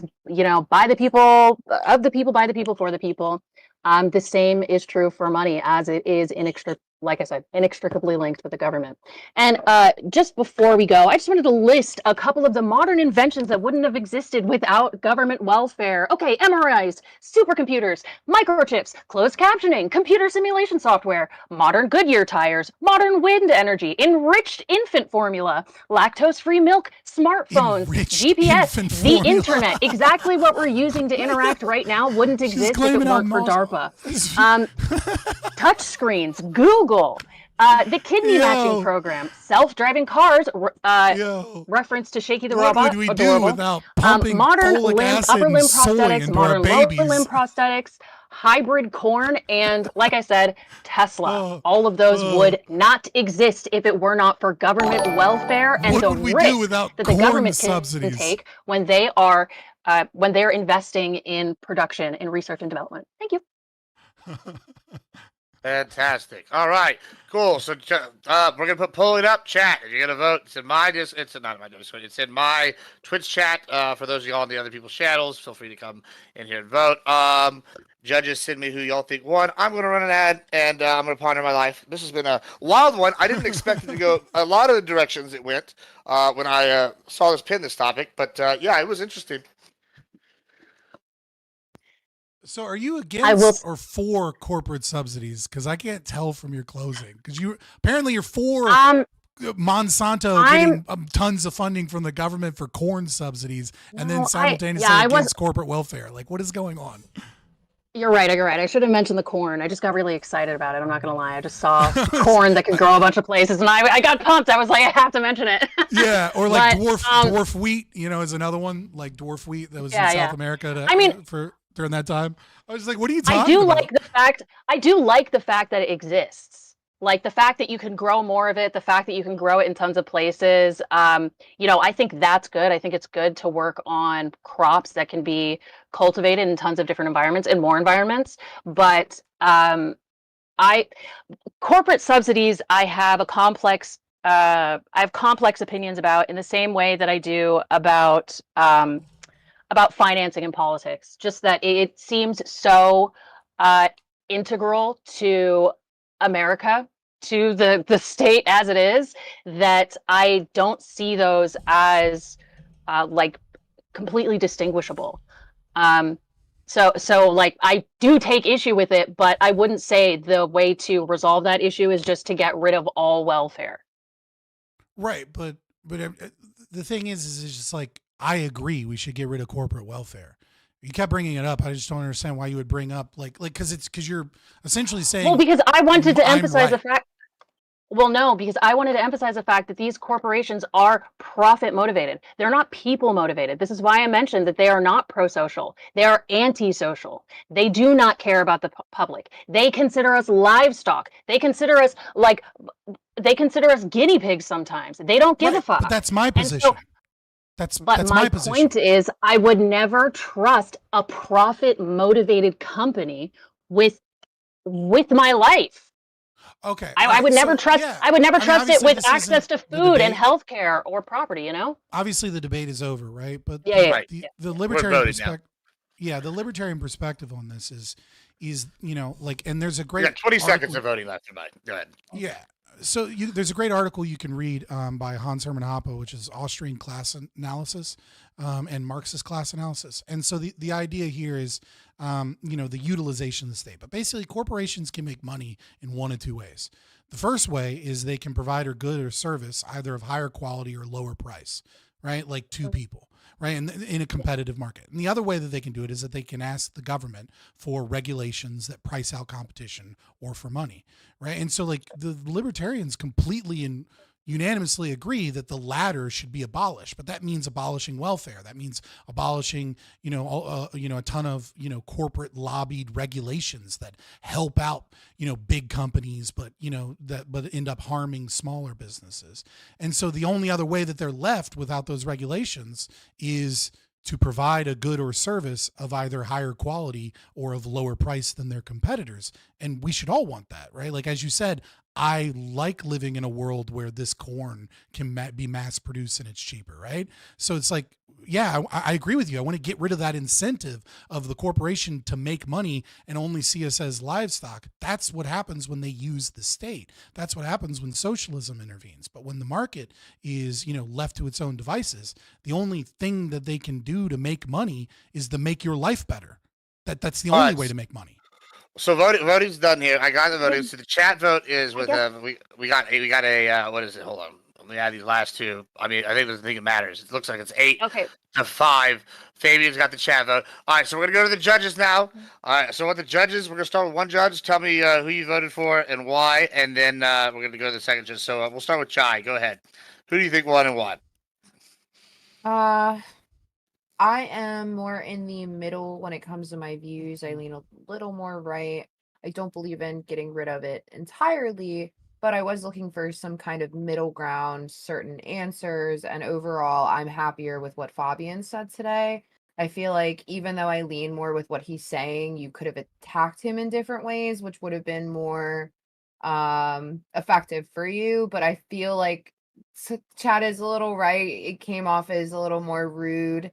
by the people, of the people, by the people, for the people. The same is true for money, as it is inextricably linked with the government. And just before we go, I just wanted to list a couple of the modern inventions that wouldn't have existed without government welfare. Okay, MRIs, supercomputers, microchips, closed captioning, computer simulation software, modern Goodyear tires, modern wind energy, enriched infant formula, lactose-free milk, smartphones, GPS, the internet. Exactly what we're using to interact right now wouldn't exist if it weren't for DARPA. Touch screens, Google, the kidney matching program, self-driving cars, reference to Shaky the Robot. What would we do without pumping modern folic acid upper limb and soy prosthetics, into modern our lower babies? limb prosthetics, hybrid corn, and like I said, Tesla. All of those would not exist if it were not for government welfare and the risk that the government can take when they are investing in production, in research and development. Thank you. Fantastic. All right, cool. So we're gonna put polling up, chat. If you're gonna vote, it's in my it's not in my Discord. It's in my Twitch chat. For those of y'all on the other people's channels, feel free to come in here and vote. Judges, send me who y'all think won. I'm gonna run an ad, and I'm gonna ponder my life. This has been a wild one. I didn't expect it to go a lot of the directions it went when I saw this pin this topic, but yeah, it was interesting. So are you against or for corporate subsidies? Because I can't tell from your closing. Because you're for Monsanto getting tons of funding from the government for corn subsidies, and then simultaneously against corporate welfare. Like, what is going on? You're right. I should have mentioned the corn. I just got really excited about it. I'm not gonna lie. I just saw corn that could grow a bunch of places, and I got pumped. I was like, I have to mention it. Yeah, or like dwarf wheat. Is another one, like dwarf wheat that was in South America. During that time, I was like, "What are you talking about?" I do like the fact that it exists. Like the fact that you can grow more of it, the fact that you can grow it in tons of places. I think that's good. I think it's good to work on crops that can be cultivated in tons of different environments and more environments. But corporate subsidies, I have complex opinions about, in the same way that I do about financing and politics. Just that it seems so integral to America, to the state as it is, that I don't see those as like completely distinguishable. So like I do take issue with it, but I wouldn't say the way to resolve that issue is just to get rid of all welfare. Right, but the thing is it's just like, I agree we should get rid of corporate welfare. You kept bringing it up. I just don't understand why you would bring up because you're essentially saying. Well, because I wanted to emphasize the fact. Well, no, because I wanted to emphasize the fact that these corporations are profit motivated. They're not people motivated. This is why I mentioned that they are not pro-social. They are anti-social. They do not care about the public. They consider us livestock. They consider us guinea pigs sometimes. They don't give a fuck. But that's my position. That's my point is, I would never trust a profit-motivated company with my life. Okay, I would never trust. Yeah. I would never trust it with access to food and healthcare or property. Obviously, the debate is over, right? But the libertarian perspective. Yeah, the libertarian perspective on this is and there's a great. We got 20 seconds of voting left tonight. Go ahead. Yeah. So there's a great article you can read by Hans Hermann Hoppe, which is Austrian class analysis and Marxist class analysis. And so the idea here is, the utilization of the state. But basically, corporations can make money in one of two ways. The first way is they can provide a good or service either of higher quality or lower price, right? Like to people. Right, in a competitive market. And the other way that they can do it is that they can ask the government for regulations that price out competition or for money, right? And so, like, the libertarians completely and unanimously agree that the latter should be abolished, but that means abolishing welfare. That means abolishing, a ton of, corporate lobbied regulations that help out, big companies, but end up harming smaller businesses. And so the only other way that they're left without those regulations is to provide a good or service of either higher quality or of lower price than their competitors. And we should all want that, right? Like, as you said, I like living in a world where this corn can be mass produced and it's cheaper, right? So it's like, yeah, I agree with you. I want to get rid of that incentive of the corporation to make money and only see us as livestock. That's what happens when they use the state. That's what happens when socialism intervenes. But when the market is, left to its own devices, the only thing that they can do to make money is to make your life better. That's the only way to make money. So voting's done here. I got the voting. So the chat vote is with we got a what is it? Hold on. Let me add these last two. I mean, I think it matters. It looks like it's 8-5. Fabian's got the chat vote. All right, so we're gonna go to the judges now. All right, so what the judges? We're gonna start with one judge. Tell me who you voted for and why, and then we're gonna go to the second judge. So we'll start with Chai. Go ahead. Who do you think won and why? I am more in the middle when it comes to my views. I lean a little more right. I don't believe in getting rid of it entirely, but I was looking for some kind of middle ground, certain answers, and overall, I'm happier with what Fabian said today. I feel like even though I lean more with what he's saying, you could have attacked him in different ways, which would have been more effective for you. But I feel like Chad is a little right. It came off as a little more rude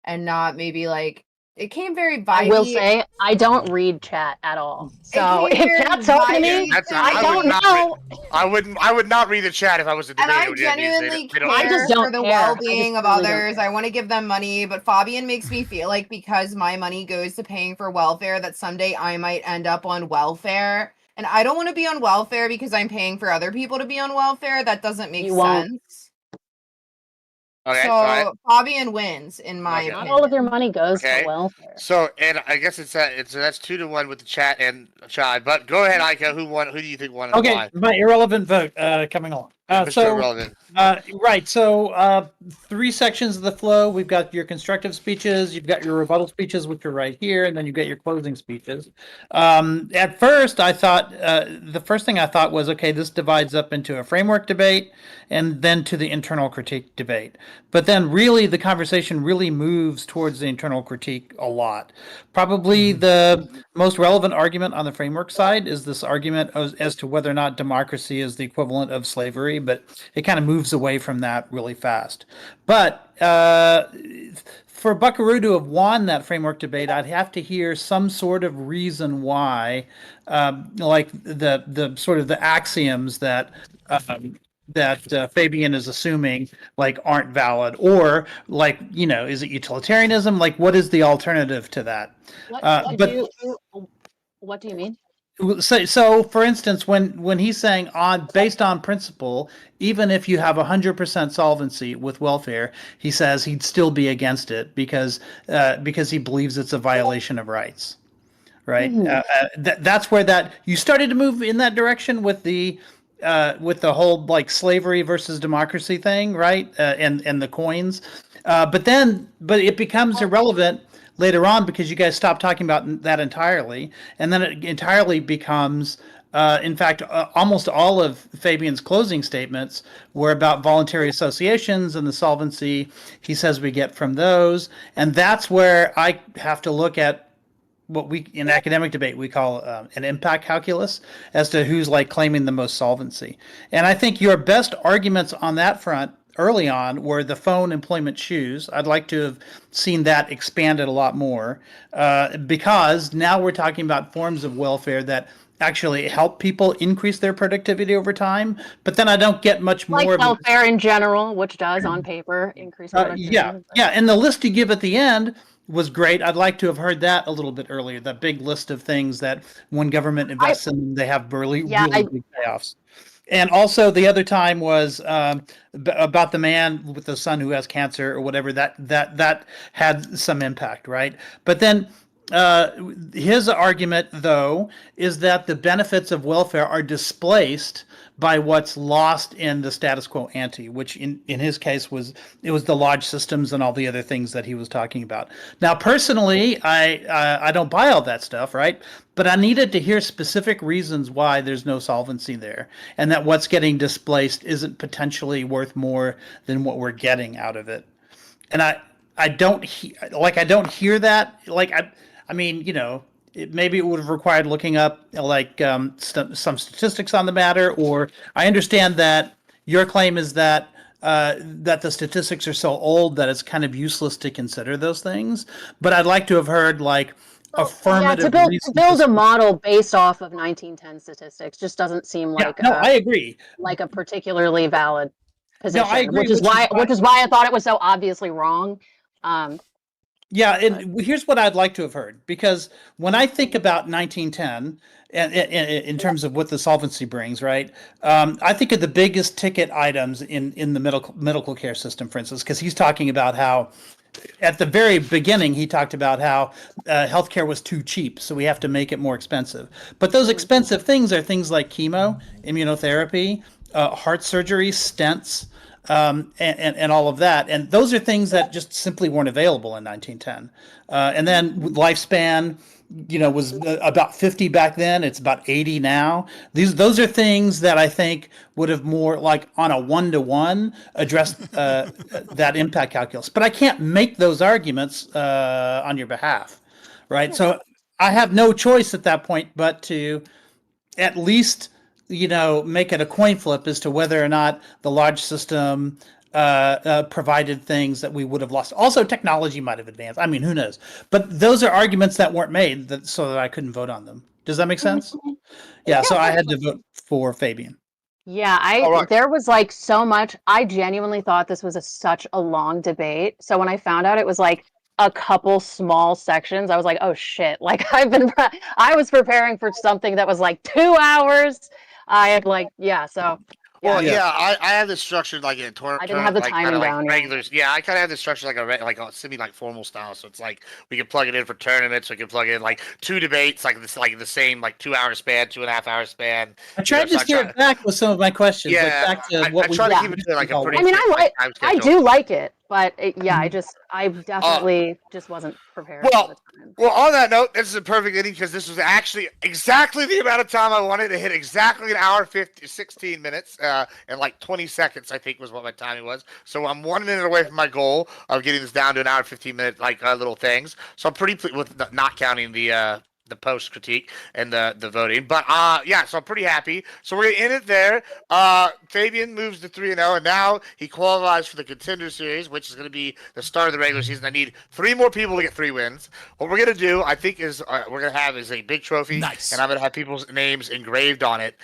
and not maybe like it came very vibey. I will say I don't read chat at all. So if Chat's talking to me, I don't know. I would not read the chat if I was a debater. And I genuinely care for the well-being of others. I want to give them money, but Fabian makes me feel like because my money goes to paying for welfare, that someday I might end up on welfare. And I don't want to be on welfare because I'm paying for other people to be on welfare. That doesn't make sense. Okay, so Fabian wins in my opinion. Not all of your money goes to welfare. So, and I guess it's that's 2-1 with the chat and Chad. But go ahead, Ika. Who won? Who do you think won? Okay, my irrelevant vote coming along. Right. So 3 sections of the flow. We've got your constructive speeches, you've got your rebuttal speeches, which are right here, and then you get your closing speeches. At first, I thought the first thing I thought was, okay, this divides up into a framework debate and then to the internal critique debate. But then really the conversation really moves towards the internal critique a lot. Probably the most relevant argument on the framework side is this argument as to whether or not democracy is the equivalent of slavery, but it kind of moves away from that really fast. But for Buckaroo to have won that framework debate, I'd have to hear some sort of reason why, like the sort of the axioms that Fabian is assuming like aren't valid, or like, you know, is it utilitarianism? Like, what is the alternative to that? What do you mean? So for instance, when he's saying based on principle, even if you have 100% solvency with welfare, he says he'd still be against it because he believes it's a violation of rights, right? That's where you started to move in that direction with the whole like slavery versus democracy thing, right? And the coins, but it becomes irrelevant later on because you guys stop talking about that entirely, and then it entirely becomes in fact almost all of Fabian's closing statements were about voluntary associations and the solvency he says we get from those, and that's where I have to look at what we in academic debate we call an impact calculus as to who's like claiming the most solvency. And I think your best arguments on that front early on were the phone, employment, shoes. I'd like to have seen that expanded a lot more because now we're talking about forms of welfare that actually help people increase their productivity over time. But then I don't get much more. Like welfare in general, which does on paper increase productivity. Yeah. And the list you give at the end was great. I'd like to have heard that a little bit earlier. That big list of things that when government invests in them, they have really big payoffs. And also the other time was about the man with the son who has cancer or whatever. That had some impact, right? But then his argument, though, is that the benefits of welfare are displaced by what's lost in the status quo ante, which in his case was the lodge systems and all the other things that he was talking about. Now, personally, I don't buy all that stuff, right? But I needed to hear specific reasons why there's no solvency there, and that what's getting displaced isn't potentially worth more than what we're getting out of it. And I don't hear that. Like I mean, you know, maybe it would have required looking up like some statistics on the matter, or I understand that your claim is that that the statistics are so old that it's kind of useless to consider those things. But I'd like to have heard like affirmative to build a model based off of 1910 statistics just doesn't seem like I agree, like a particularly valid position. No, I agree, which is why I thought it was so obviously wrong. Yeah, and here's what I'd like to have heard, because when I think about 1910, and in terms of what the solvency brings, right? I think of the biggest ticket items in the medical care system, for instance, because he's talking about how, at the very beginning, he talked about how healthcare was too cheap, so we have to make it more expensive. But those expensive things are things like chemo, immunotherapy, heart surgery, stents. and all of that. And those are things that just simply weren't available in 1910. And then lifespan, was about 50 back then. It's about 80 now. Those are things that I think would have more like on a one-to-one addressed that impact calculus. But I can't make those arguments on your behalf, right? So I have no choice at that point but to at least make it a coin flip as to whether or not the large system provided things that we would have lost. Also, technology might have advanced. I mean, who knows? But those are arguments that weren't made so that I couldn't vote on them. Does that make sense? Yeah. So I had to vote for Fabian. Yeah, there was like so much. I genuinely thought this was such a long debate. So when I found out it was like a couple small sections, I was like, oh shit. Like I was preparing for something that was like 2 hours. I had so. Well, I have this structured like in a tournament. I didn't have the like, timing down. Like regulars. Yeah, I kind of have this structure like a semi formal style. So it's like we can plug it in for tournaments. We can plug in like 2 debates, like the same 2 hour span, 2.5 hour span. I tried to steer it back with some of my questions. Yeah, back to I try to keep it to like a pretty. I mean, I do like it, but I definitely just wasn't prepared. Well, on that note, this is a perfect ending because this was actually exactly the amount of time I wanted to hit. Exactly an hour 16 minutes and like 20 seconds, I think was what my timing was. So I'm 1 minute away from my goal of getting this down to an hour 15 minute little things. So I'm pretty pleased with not counting the post critique and the voting, but so I'm pretty happy. So we're gonna end it there. Fabian moves to 3-0, and now he qualifies for the Contender Series, which is gonna be the start of the regular season. I need 3 more people to get 3 wins. What we're gonna do, I think, is we're gonna have a big trophy, and I'm gonna have people's names engraved on it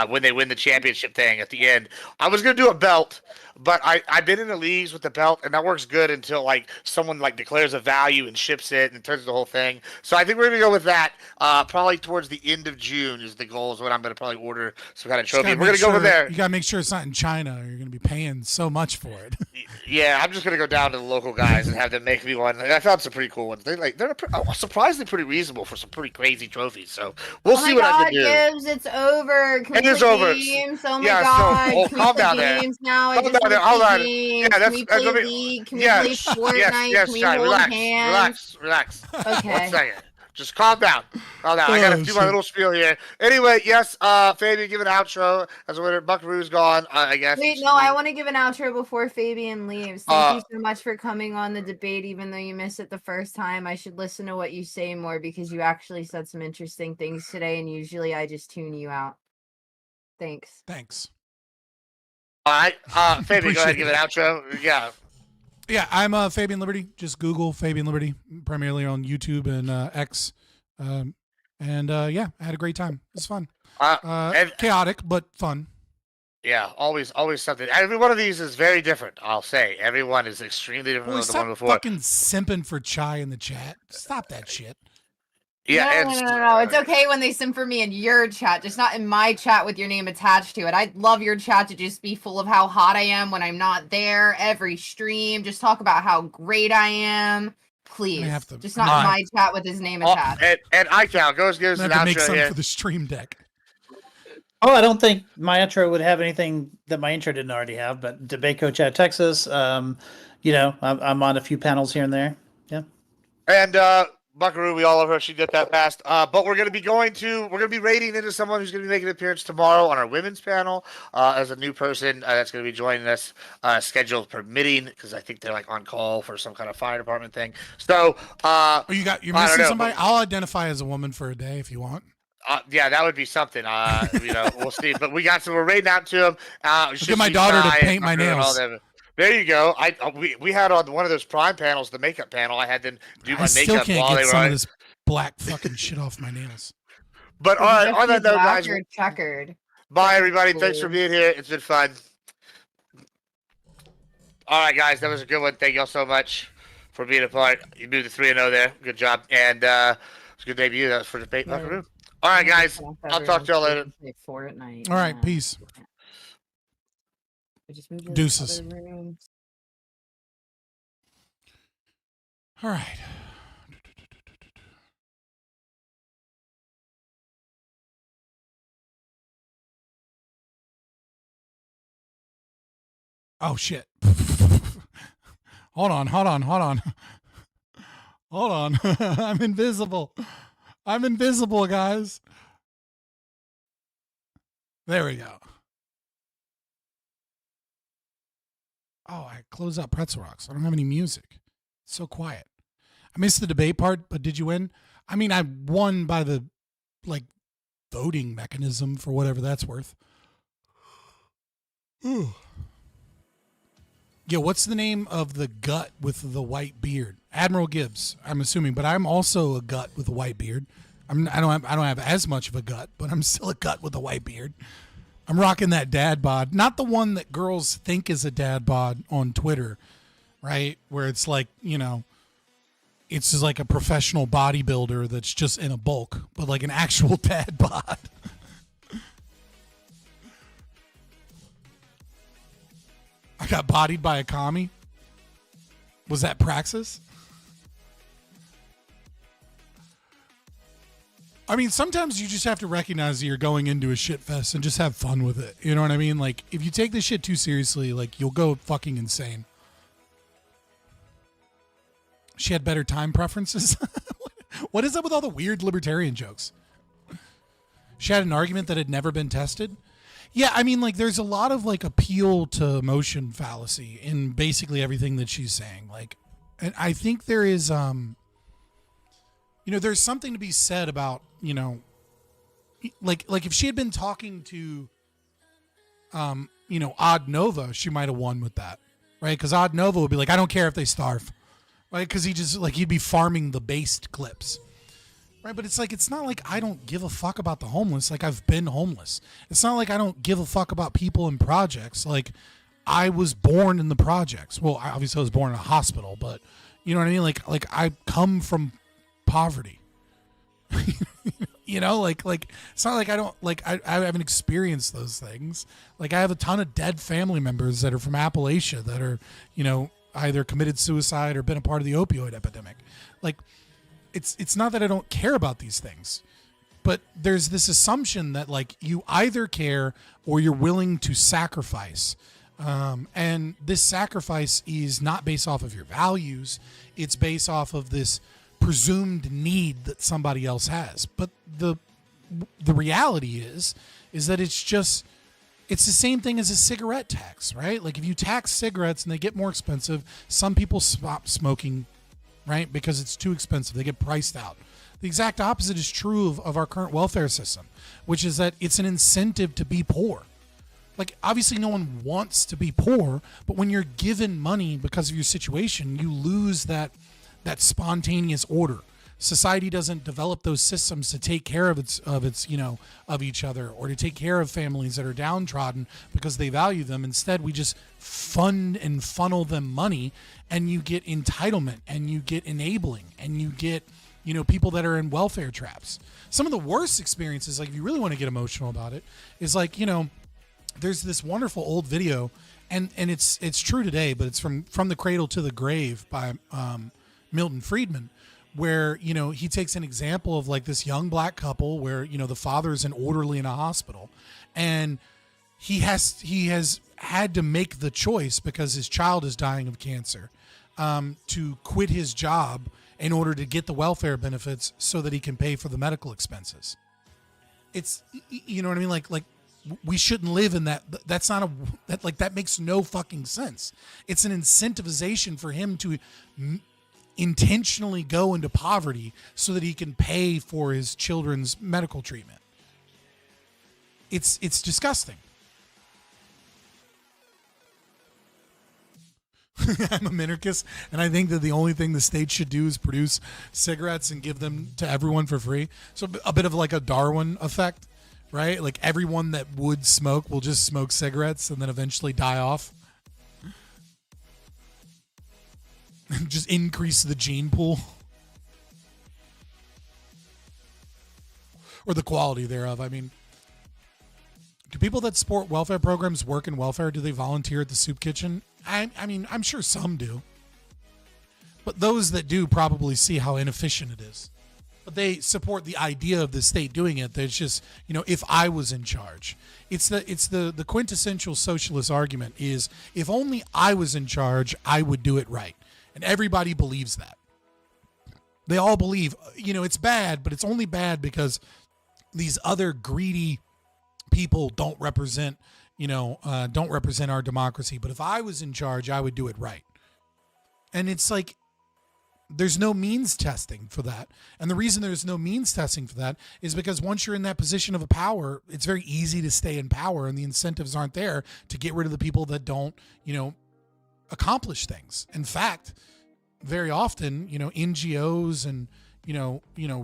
when they win the championship thing at the end. I was gonna do a belt, but I've been in the leagues with the belt, and that works good until someone declares a value and ships it and turns the whole thing. So I think we're gonna go with that. Probably towards the end of June is the goal. Is when I'm gonna probably order some kind of trophy. We're gonna go over there. You gotta make sure it's not in China, or you're gonna be paying so much for it. Yeah, I'm just gonna go down to the local guys and have them make me one. And I found some pretty cool ones. They're surprisingly pretty reasonable for some pretty crazy trophies. So we'll see what I can do. Gibbs, it's over. Can it is over. Games? Oh my yeah, god! So, can calm we down play there. games now? Calm down there. Hold on. Yeah, can we play League? Can we play Fortnite? Yes, can we Shai, hold hands? Relax. Okay. 1 second. Just calm down. I gotta do my little spiel here. Anyway, yes, Fabian, give an outro as a winner. Buckaroo's gone, I guess. Wait, no, I want to give an outro before Fabian leaves. Thank you so much for coming on the debate, even though you missed it the first time. I should listen to what you say more because you actually said some interesting things today, and usually I just tune you out. Thanks. All right, Fabian, go ahead and give an outro. Yeah. Yeah, I'm Fabian Liberty. Just Google Fabian Liberty, primarily on YouTube and X. I had a great time. It was fun. Chaotic, but fun. Yeah, always something. Every one of these is very different, I'll say. Everyone is extremely different from the one before. Fucking simping for Chai in the chat. Stop that shit. Yeah, no. It's okay when they sim for me in your chat, just not in my chat with your name attached to it. I'd love your chat to just be full of how hot I am when I'm not there. Every stream, just talk about how great I am. Please, just not in my chat with his name attached. And iCal goes gives an outro make some here for the stream deck. Oh, I don't think my intro would have anything that my intro didn't already have. But debate coach out of Texas. I'm on a few panels here and there. Yeah. And Buckaroo, we all love her. She did that fast. But we're gonna be rating into someone who's gonna be making an appearance tomorrow on our women's panel as a new person that's gonna be joining us, schedule permitting, because I think they're on call for some kind of fire department thing. So you're missing somebody. I'll identify as a woman for a day if you want. Yeah, that would be something. We'll see. But we're rating out to him. Get my daughter to paint my nails. There you go. We had on one of those prime panels, the makeup panel. I had them do my makeup while they were some of this black fucking shit off my nails. But on that note, guys, checkered. Bye, everybody. Thanks for being here. It's been fun. All right, guys, that was a good one. Thank y'all so much for being a part. You moved to 3-0 there. Good job. And it's a good debut. That was for debate Buckaroo. All right, guys. I'll talk to y'all later. Fortnite. All right, peace. Deuces. All right. Oh shit. Hold on. Hold on. I'm invisible. Guys. There we go. Oh, I closed out Pretzel Rocks. I don't have any music. It's so quiet. I missed the debate part, but did you win? I mean, I won by the, voting mechanism for whatever that's worth. Ooh. Yeah, what's the name of the gut with the white beard? Admiral Gibbs, I'm assuming, but I'm also a gut with a white beard. I don't have as much of a gut, but I'm still a gut with a white beard. I'm rocking that dad bod, not the one that girls think is a dad bod on Twitter, right? Where it's like, it's just like a professional bodybuilder that's just in a bulk, but like an actual dad bod. I got bodied by a commie. Was that Praxis? I mean, sometimes you just have to recognize that you're going into a shit fest and just have fun with it. You know what I mean? Like, if you take this shit too seriously, you'll go fucking insane. She had better time preferences? What is up with all the weird libertarian jokes? She had an argument that had never been tested? Yeah, I mean, there's a lot of, appeal to emotion fallacy in basically everything that she's saying. And I think there is, there's something to be said about, if she had been talking to, Odd Nova, she might have won with that, right? Because Odd Nova would be like, I don't care if they starve, right? Because he'd be farming the based clips, right? But it's not like I don't give a fuck about the homeless. I've been homeless. It's not like I don't give a fuck about people in projects. I was born in the projects. Well, obviously I was born in a hospital, but you know what I mean? I come from poverty. It's not like I don't I haven't experienced those things. I have a ton of dead family members that are from Appalachia that are, either committed suicide or been a part of the opioid epidemic. It's not that I don't care about these things, but there's this assumption that you either care or you're willing to sacrifice. And this sacrifice is not based off of your values. It's based off of this presumed need that somebody else has. But the reality is that it's the same thing as a cigarette tax, right? If you tax cigarettes and they get more expensive, some people stop smoking, right? Because it's too expensive. They get priced out. The exact opposite is true of our current welfare system, which is that it's an incentive to be poor. Obviously no one wants to be poor, but when you're given money because of your situation, you lose that spontaneous order. Society doesn't develop those systems to take care of of each other or to take care of families that are downtrodden because they value them. Instead, we just fund and funnel them money, and you get entitlement and you get enabling and you get, people that are in welfare traps. Some of the worst experiences, if you really want to get emotional about it, is there's this wonderful old video, and it's true today, but it's from the Cradle to the Grave by Milton Friedman, where he takes an example of this young black couple where the father is an orderly in a hospital, and he has had to make the choice because his child is dying of cancer, to quit his job in order to get the welfare benefits so that he can pay for the medical expenses. It's, you know what I mean? We shouldn't live in that. That's not that makes no fucking sense. It's an incentivization for him to intentionally go into poverty so that he can pay for his children's medical treatment. It's disgusting. I'm a minarchist, and I think that the only thing the state should do is produce cigarettes and give them to everyone for free. So a bit of a Darwin effect, right? Everyone that would smoke will just smoke cigarettes and then eventually die off. Just increase the gene pool. Or the quality thereof. I mean, do people that support welfare programs work in welfare? Do they volunteer at the soup kitchen? I mean, I'm sure some do. But those that do probably see how inefficient it is. but they support the idea of the state doing it. That's just, if I was in charge. It's the quintessential socialist argument is, if only I was in charge, I would do it right. And everybody believes that. They all believe, it's bad, but it's only bad because these other greedy people don't represent our democracy. But if I was in charge, I would do it right. And it's like, there's no means testing for that. And the reason there's no means testing for that is because once you're in that position of power, it's very easy to stay in power, and the incentives aren't there to get rid of the people that don't, accomplish things. In fact, very often, NGOs and,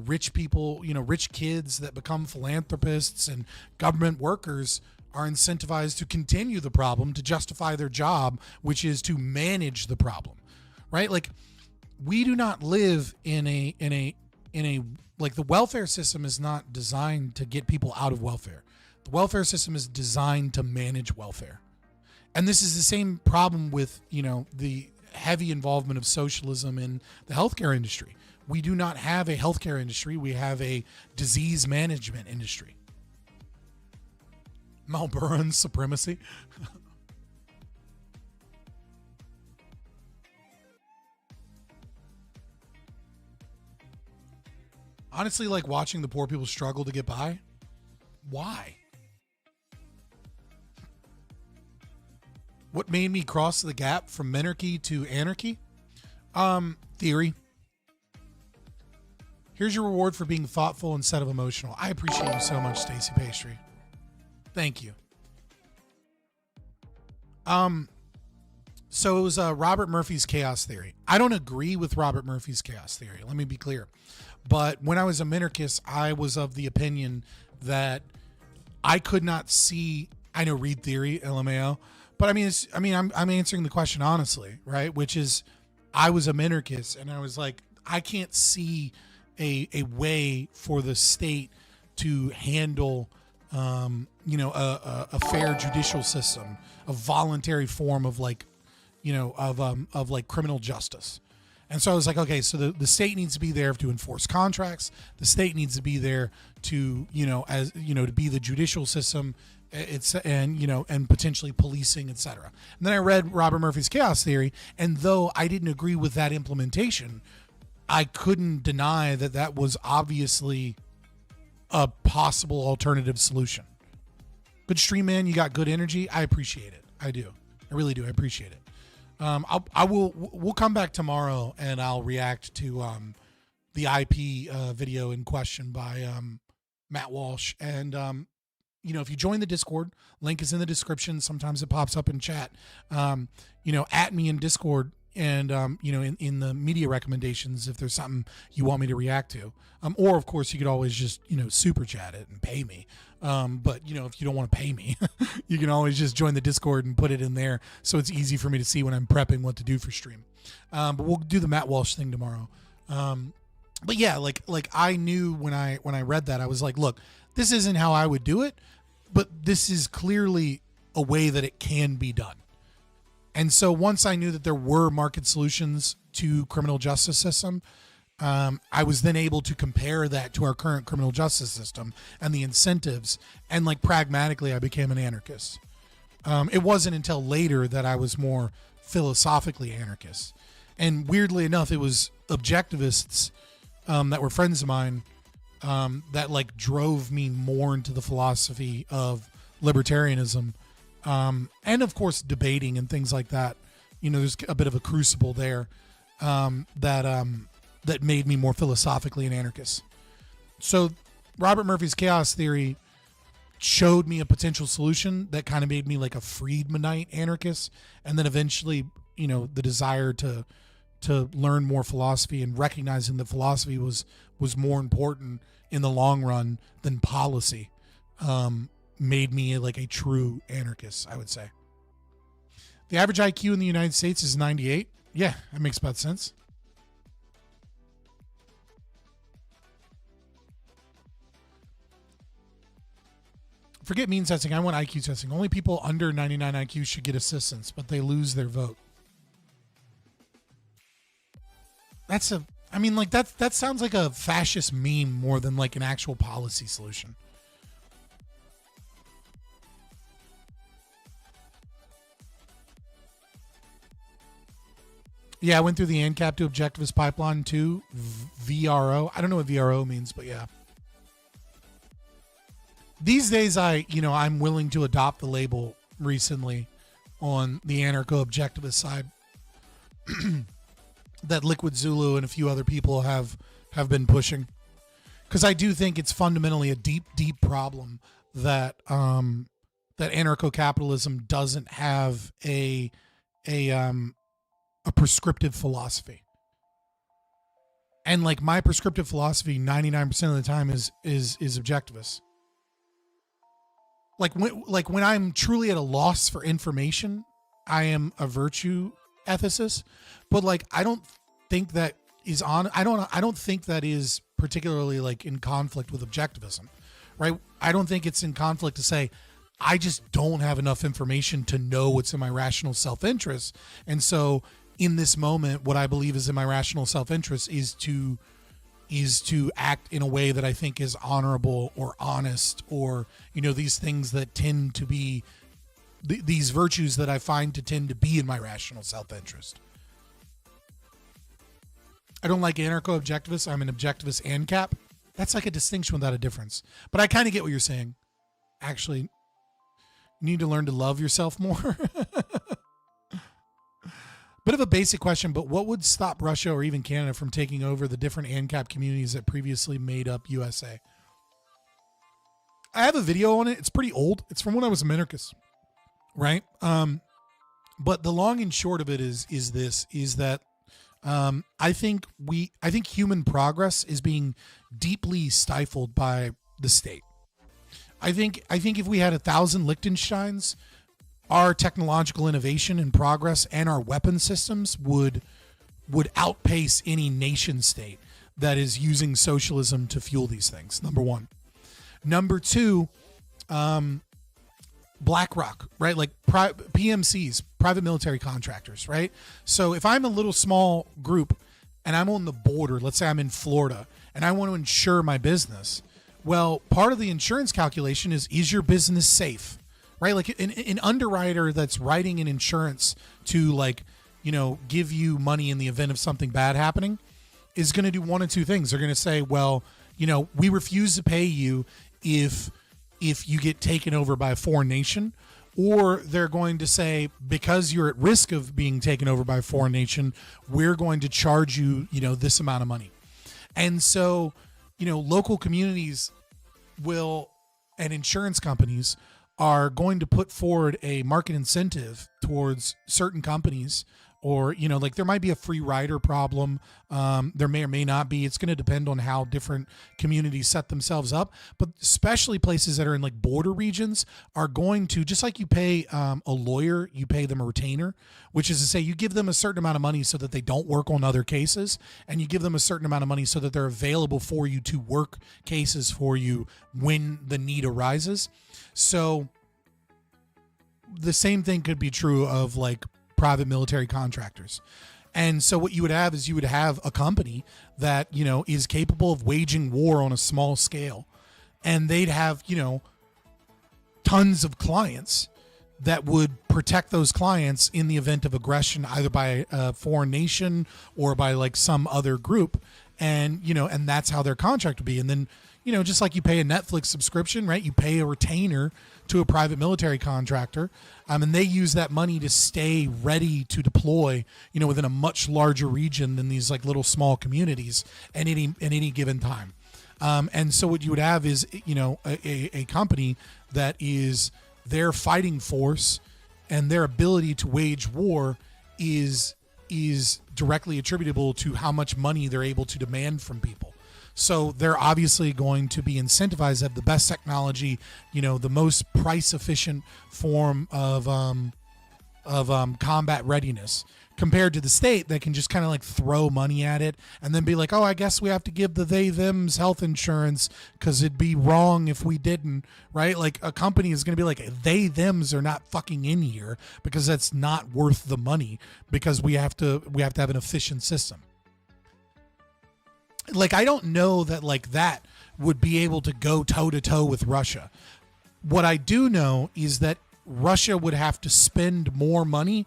rich people, rich kids that become philanthropists and government workers are incentivized to continue the problem to justify their job, which is to manage the problem, right? Like, we do not live in a like, the welfare system is not designed to get people out of welfare. The welfare system is designed to manage welfare. And this is the same problem with, the heavy involvement of socialism in the healthcare industry. We do not have a healthcare industry. We have a disease management industry. Malburn supremacy. Honestly, like watching the poor people struggle to get by. Why? What made me cross the gap from menarchy to anarchy? Theory. Here's your reward for being thoughtful instead of emotional. I appreciate you so much, Stacy Pastry. Thank you. So it was Robert Murphy's chaos theory. I don't agree with Robert Murphy's chaos theory. Let me be clear. But when I was a minarchist, I was of the opinion that I could not see. I know read theory, LMAO, but I'm answering the question honestly, right? Which is, I was a minarchist, and I was like, I can't see a way for the state to handle, a fair judicial system, a voluntary form of like, of like criminal justice. And so I was like, okay, so the state needs to be there to enforce contracts. The state needs to be there to, to be the judicial system, and potentially policing, etc. And then I read Robert Murphy's chaos theory, and though I didn't agree with that implementation, I couldn't deny that that was obviously a possible alternative solution. Good stream, man. You got good energy. I appreciate it. I do. I really do. I appreciate it. We'll come back tomorrow and I'll react to the IP video in question by Matt Walsh. And if you join the Discord, link is in the description. Sometimes it pops up in chat. At me in Discord, and in the media recommendations if there's something you want me to react to. Or of course you could always just super chat it and pay me. But if you don't want to pay me, you can always just join the Discord and put it in there so it's easy for me to see when I'm prepping what to do for stream. But we'll do the Matt Walsh thing tomorrow. But yeah, like I knew when I read that, I was like, look, this isn't how I would do it, but this is clearly a way that it can be done. And so once I knew that there were market solutions to criminal justice system, I was then able to compare that to our current criminal justice system and the incentives. And like pragmatically, I became an anarchist. It wasn't until later that I was more philosophically anarchist. And weirdly enough, it was objectivists that were friends of mine that like drove me more into the philosophy of libertarianism. And of course, debating and things like that. There's a bit of a crucible there that made me more philosophically an anarchist. So Robert Murphy's chaos theory showed me a potential solution that kind of made me like a Friedmanite anarchist. And then eventually, the desire to learn more philosophy and recognizing that philosophy was more important in the long run than policy, made me like a true anarchist, I would say. The average IQ in the United States is 98. Yeah, that makes about sense. Forget means testing. I want IQ testing. Only people under 99 IQ should get assistance, but they lose their vote. That's a I mean, like that sounds like a fascist meme more than like an actual policy solution. Yeah, I went through the ANCAP to objectivist pipeline too. VRO. I don't know what VRO means, but yeah. These days, I'm willing to adopt the label recently on the anarcho-objectivist side that Liquid Zulu and a few other people have been pushing, because I do think it's fundamentally a deep problem that that anarcho-capitalism doesn't have a prescriptive philosophy. And like my prescriptive philosophy 99% of the time is objectivist. Like when I'm truly at a loss for information, I am a virtue ethicist, but like I don't think that is I don't think that is particularly like in conflict with objectivism, right? I don't think it's in conflict to say I just don't have enough information to know what's in my rational self-interest. And so in this moment, what I believe is in my rational self-interest is to act in a way that I think is honorable or honest, or, these things that tend to be these virtues that I find to tend to be in my rational self-interest. I don't like anarcho-objectivist. I'm an objectivist ANCAP. That's like a distinction without a difference. But I kind of get what you're saying. Actually, you need to learn to love yourself more. Bit of a basic question, but what would stop Russia or even Canada from taking over the different ANCAP communities that previously made up USA? I have a video on it. It's pretty old. It's from when I was a minarchist, right? But the long and short of it is that I think human progress is being deeply stifled by the state. I think if we had 1,000 Liechtensteins, our technological innovation and progress and our weapon systems would outpace any nation state that is using socialism to fuel these things. Number one. Number two, BlackRock, right? Like PMCs, private military contractors, right? So if I'm a little small group and I'm on the border, let's say I'm in Florida and I want to insure my business, well, part of the insurance calculation is your business safe? Right? Like an underwriter that's writing an insurance to give you money in the event of something bad happening is going to do one of two things. They're going to say, well, we refuse to pay you if you get taken over by a foreign nation, or they're going to say, because you're at risk of being taken over by a foreign nation, we're going to charge you, this amount of money. And so, local communities and insurance companies are going to put forward a market incentive towards certain companies, or, there might be a free rider problem. There may or may not be. It's going to depend on how different communities set themselves up. But especially places that are in border regions are going to, just like you pay a lawyer, you pay them a retainer, which is to say you give them a certain amount of money so that they don't work on other cases, and you give them a certain amount of money so that they're available for you to work cases for you when the need arises. So the same thing could be true of private military contractors. And so what you would have is you would have a company that, is capable of waging war on a small scale, and they'd have, tons of clients that would protect those clients in the event of aggression, either by a foreign nation or by some other group. And, and that's how their contract would be. And then, just like you pay a Netflix subscription, right? You pay a retainer to a private military contractor, and they use that money to stay ready to deploy, within a much larger region than these little small communities at any given time. And so what you would have is, a company that is their fighting force, and their ability to wage war is directly attributable to how much money they're able to demand from people. So they're obviously going to be incentivized to have the best technology, the most price efficient form of combat readiness, compared to the state that can just kind of throw money at it and then be like, oh, I guess we have to give the they-thems health insurance because it'd be wrong if we didn't, right? A company is going to be like, they-thems are not fucking in here because that's not worth the money, because we have to have an efficient system. like, I don't know that like that would be able to go toe to toe with Russia. What I do know is that Russia would have to spend more money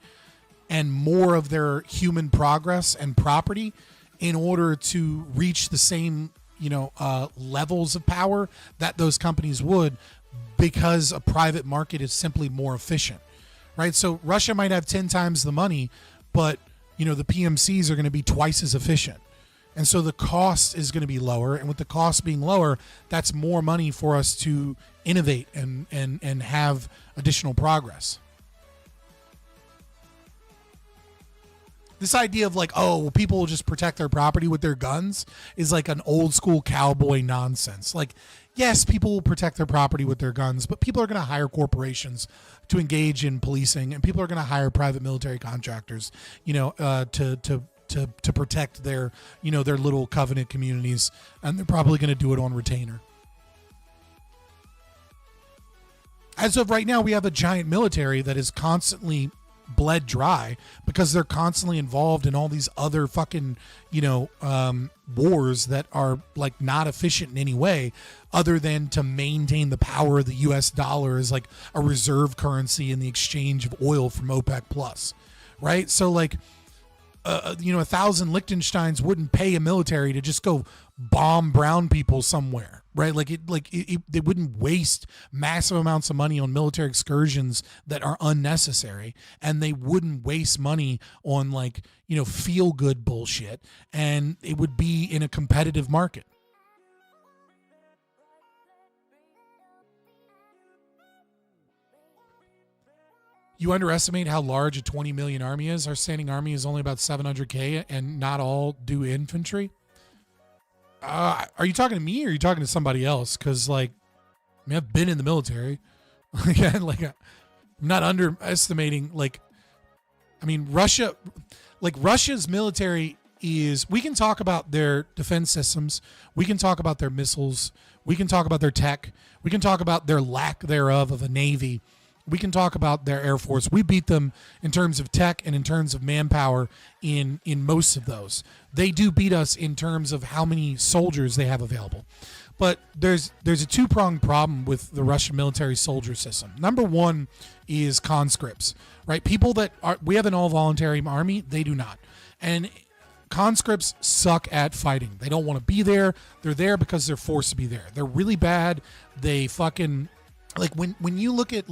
and more of their human progress and property in order to reach the same, levels of power that those companies would, because a private market is simply more efficient, right? So Russia might have 10 times the money, but, the PMCs are going to be twice as efficient. And so the cost is going to be lower. And with the cost being lower, that's more money for us to innovate and have additional progress. This idea of like, oh, well, people will just protect their property with their guns is like an old school cowboy nonsense. Like, yes, people will protect their property with their guns, but people are going to hire corporations to engage in policing, and people are going to hire private military contractors, to protect their, their little covenant communities, and they're probably going to do it on retainer. As of right now, we have a giant military that is constantly bled dry because they're constantly involved in all these other fucking, wars that are like not efficient in any way other than to maintain the power of the US dollar as like a reserve currency in the exchange of oil from OPEC plus, right? So like, 1,000 Liechtensteins wouldn't pay a military to just go bomb brown people somewhere, right? They wouldn't waste massive amounts of money on military excursions that are unnecessary, and they wouldn't waste money on feel good bullshit, and it would be in a competitive market. You underestimate how large a 20 million army is. Our standing army is only about 700K, and not all do infantry. Are you talking to me or are you talking to somebody else? Because, I've been in the military. Again, I'm not underestimating, Russia's military is, we can talk about their defense systems. We can talk about their missiles. We can talk about their tech. We can talk about their lack thereof of a navy. We can talk about their Air Force. We beat them in terms of tech and in terms of manpower in most of those. They do beat us in terms of how many soldiers they have available. But there's a two-pronged problem with the Russian military soldier system. Number one is conscripts, right? People that are, we have an all-voluntary army, they do not. And conscripts suck at fighting. They don't want to be there. They're there because they're forced to be there. They're really bad. They fucking... when you look at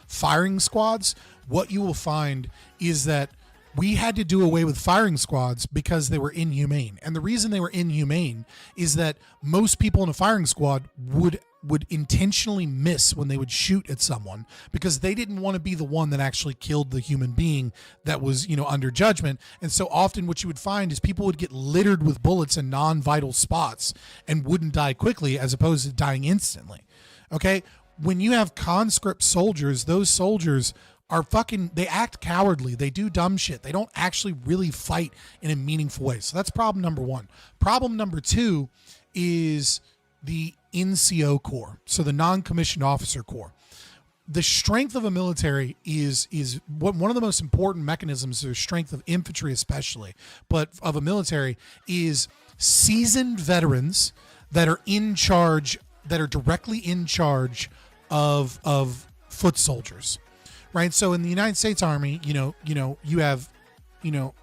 firing squads, what you will find is that we had to do away with firing squads because they were inhumane. And the reason they were inhumane is that most people in a firing squad would intentionally miss when they would shoot at someone because they didn't want to be the one that actually killed the human being that was, under judgment. And so often what you would find is people would get littered with bullets in non-vital spots and wouldn't die quickly as opposed to dying instantly. Okay? When you have conscript soldiers, those soldiers are they act cowardly. They do dumb shit. They don't actually really fight in a meaningful way. So that's problem number one. Problem number two is the NCO Corps, so the non-commissioned officer corps. The strength of a military is one of the most important mechanisms, the strength of infantry especially, but of a military is seasoned veterans that are in charge, that are directly in charge of foot soldiers, right? So in the United States Army, you have,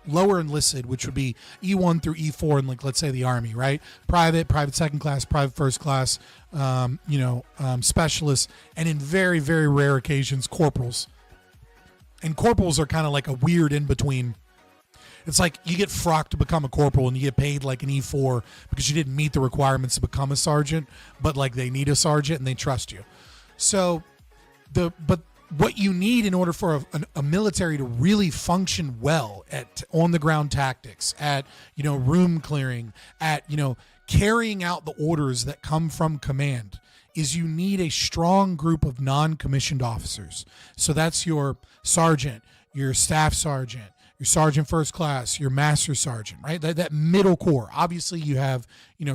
lower enlisted, which would be E1 through E4 in let's say the Army, right? Private second class, private first class, specialists, and in very, very rare occasions, corporals. And corporals are kind of like a weird in between. It's like you get frocked to become a corporal and you get paid like an E4 because you didn't meet the requirements to become a sergeant, but they need a sergeant and they trust you. So but what you need in order for a military to really function well at on the ground tactics, at room clearing, at carrying out the orders that come from command, is you need a strong group of non-commissioned officers. So that's your sergeant, your staff sergeant, your sergeant first class, your master sergeant, right? That middle core. Obviously you have,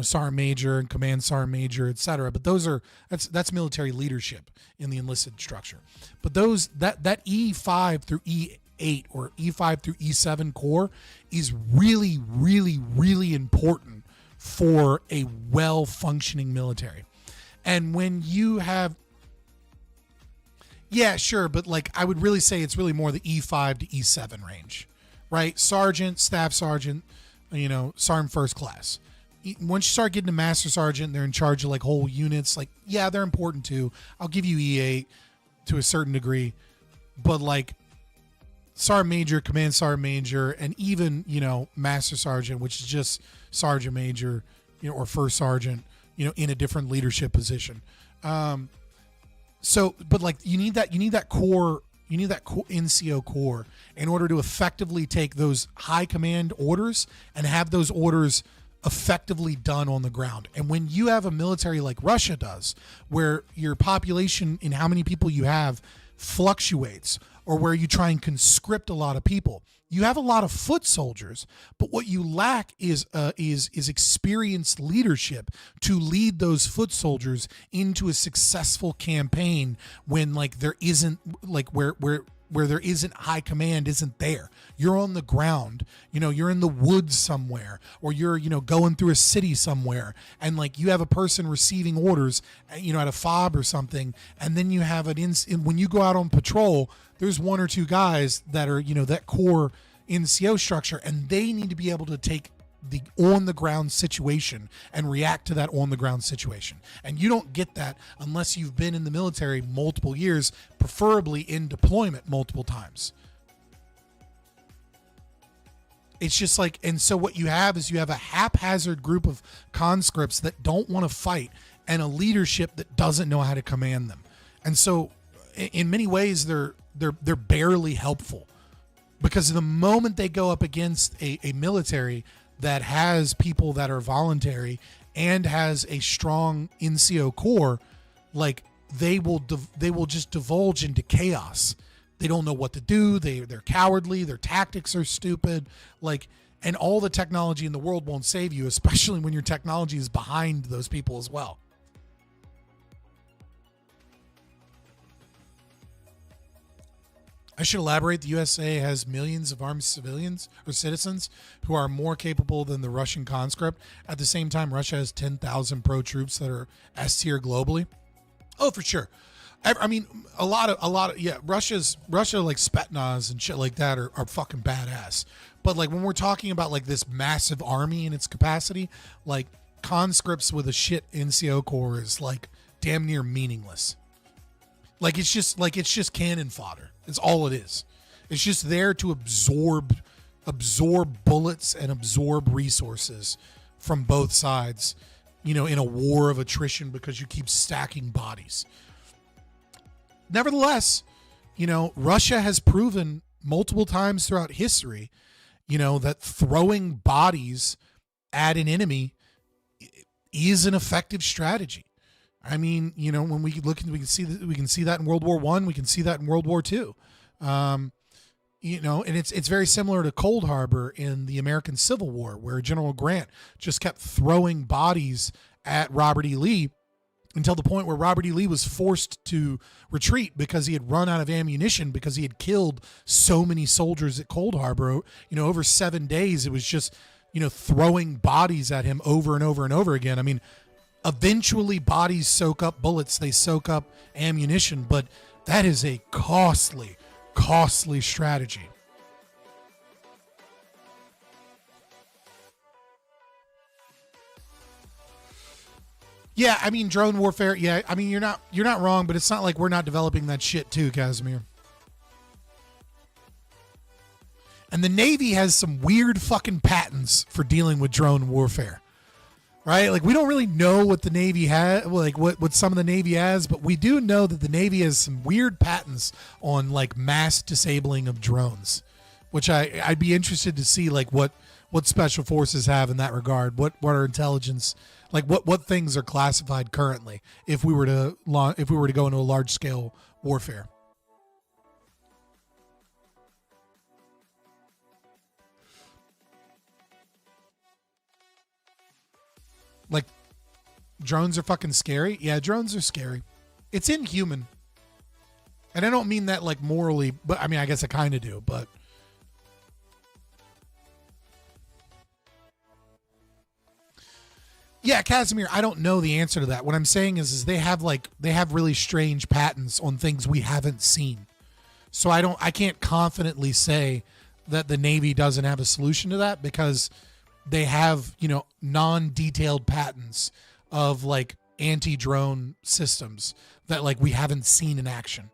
sergeant major and command sergeant major, et cetera. But that's military leadership in the enlisted structure. But that E5 through E8 or E5 through E7 core is really, really, really important for a well-functioning military. And when you have, yeah, sure, but like I would really say it's really more the E5 to E7 range, right? Sergeant, staff sergeant, sergeant first class. Once you start getting to master sergeant, they're in charge of like whole units. Like, yeah, they're important too. I'll give you E8 to a certain degree, but like sergeant major, command sergeant major, and even, master sergeant, which is just sergeant major, or first sergeant, in a different leadership position. So, but like you need that core NCO core in order to effectively take those high command orders and have those orders effectively done on the ground. And when you have a military like Russia does, where your population in how many people you have fluctuates, or where you try and conscript a lot of people, you have a lot of foot soldiers, but what you lack is experienced leadership to lead those foot soldiers into a successful campaign when like there isn't like where there isn't high command isn't there. You're on the ground, you're in the woods somewhere, or you're, going through a city somewhere, and like you have a person receiving orders, at a fob or something, and then you have when you go out on patrol, there's one or two guys that are, that core NCO structure, and they need to be able to take the on the ground situation and react to that on the ground situation. And you don't get that unless you've been in the military multiple years, preferably in deployment multiple times. It's just like, and so what you have is you have a haphazard group of conscripts that don't want to fight and a leadership that doesn't know how to command them. And so in many ways they're barely helpful, because the moment they go up against a military that has people that are voluntary and has a strong NCO core, like they will just divulge into chaos. They don't know what to do. They're cowardly. Their tactics are stupid. Like, and all the technology in the world won't save you, especially when your technology is behind those people as well. I should elaborate. The USA has millions of armed civilians or citizens who are more capable than the Russian conscript. At the same time, Russia has 10,000 pro troops that are S tier globally. Oh, for sure. I mean, a lot of yeah. Russia like Spetsnaz and shit like that are fucking badass. But like when we're talking about like this massive army and its capacity, like conscripts with a shit NCO core is like damn near meaningless. Like it's just cannon fodder. It's all it is. It's just there to absorb bullets and absorb resources from both sides, in a war of attrition because you keep stacking bodies. Nevertheless, Russia has proven multiple times throughout history, that throwing bodies at an enemy is an effective strategy. I mean, when we look, we can see that in World War I, we can see that in World War II. And it's very similar to Cold Harbor in the American Civil War, where General Grant just kept throwing bodies at Robert E. Lee until the point where Robert E. Lee was forced to retreat because he had run out of ammunition, because he had killed so many soldiers at Cold Harbor. Over 7 days, it was just, throwing bodies at him over and over and over again. I mean, eventually bodies soak up bullets, they soak up ammunition, but that is a costly strategy. Yeah, I mean, drone warfare. Yeah, I mean, you're not wrong, but it's not like we're not developing that shit too, Casimir. And the Navy has some weird fucking patents for dealing with drone warfare, right? Like, we don't really know what the Navy has, like what some of the Navy has, but we do know that the Navy has some weird patents on like mass disabling of drones, which I'd be interested to see like what special forces have in that regard. What our intelligence, like what things are classified currently if we were to go into a large scale warfare. Like, drones are fucking scary. Yeah, drones are scary. It's inhuman. And I don't mean that like morally, but I mean, I guess I kind of do, but Yeah, Casimir, I don't know the answer to that. What I'm saying is they have really strange patents on things we haven't seen. So I can't confidently say that the Navy doesn't have a solution to that, because they have, non-detailed patents of like anti-drone systems that like we haven't seen in action.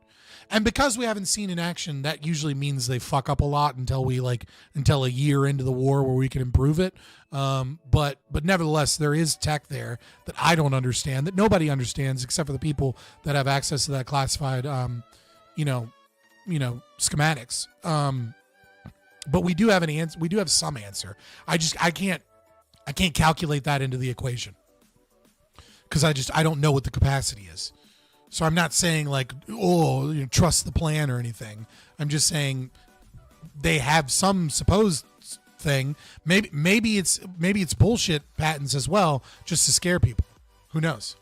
And because we haven't seen in action, that usually means they fuck up a lot until a year into the war where we can improve it. But nevertheless, there is tech there that I don't understand, that nobody understands except for the people that have access to that classified, schematics. But we do have an answer. We do have some answer. I can't calculate that into the equation because I don't know what the capacity is. So I'm not saying like, trust the plan or anything. I'm just saying they have some supposed thing. Maybe it's bullshit patents as well, just to scare people. Who knows?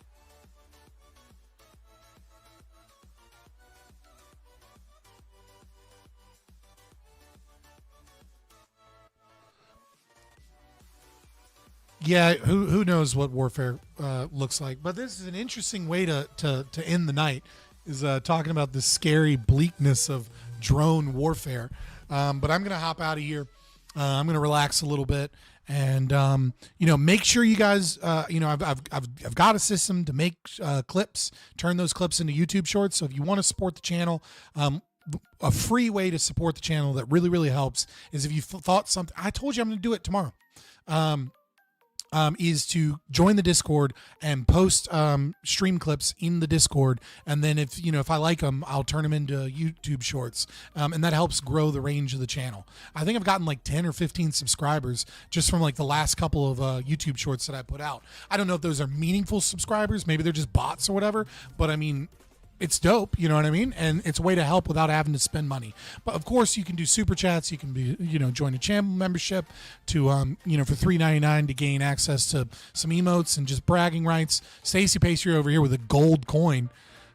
Yeah, who knows what warfare looks like. But this is an interesting way to end the night, is talking about the scary bleakness of drone warfare. But I'm going to hop out of here. I'm going to relax a little bit. And, make sure you guys, I've got a system to make clips, turn those clips into YouTube shorts. So if you want to support the channel, a free way to support the channel that really, really helps is if you thought something, I told you I'm going to do it tomorrow. Is to join the Discord and post stream clips in the Discord, and then if I like them, I'll turn them into YouTube shorts, and that helps grow the range of the channel. I think I've gotten like 10 or 15 subscribers just from like the last couple of YouTube shorts that I put out. I don't know if those are meaningful subscribers, maybe they're just bots or whatever, but I mean, it's dope, you know what I mean? And it's a way to help without having to spend money. But of course, you can do super chats. You can be, join a channel membership to, for $3.99 to gain access to some emotes and just bragging rights. Stacy Pastry over here with a gold coin,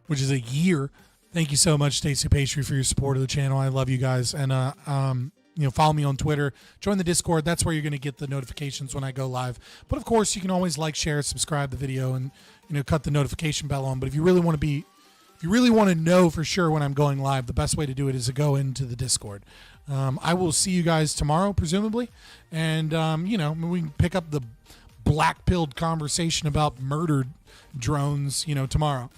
which is a year. Thank you so much, Stacy Pastry, for your support of the channel. I love you guys. And, follow me on Twitter, join the Discord. That's where you're going to get the notifications when I go live. But of course, you can always like, share, subscribe the video, and, cut the notification bell on. But if you really want to know for sure when I'm going live, the best way to do it is to go into the Discord. I will see you guys tomorrow, presumably. And, we can pick up the black-pilled conversation about murdered drones, tomorrow.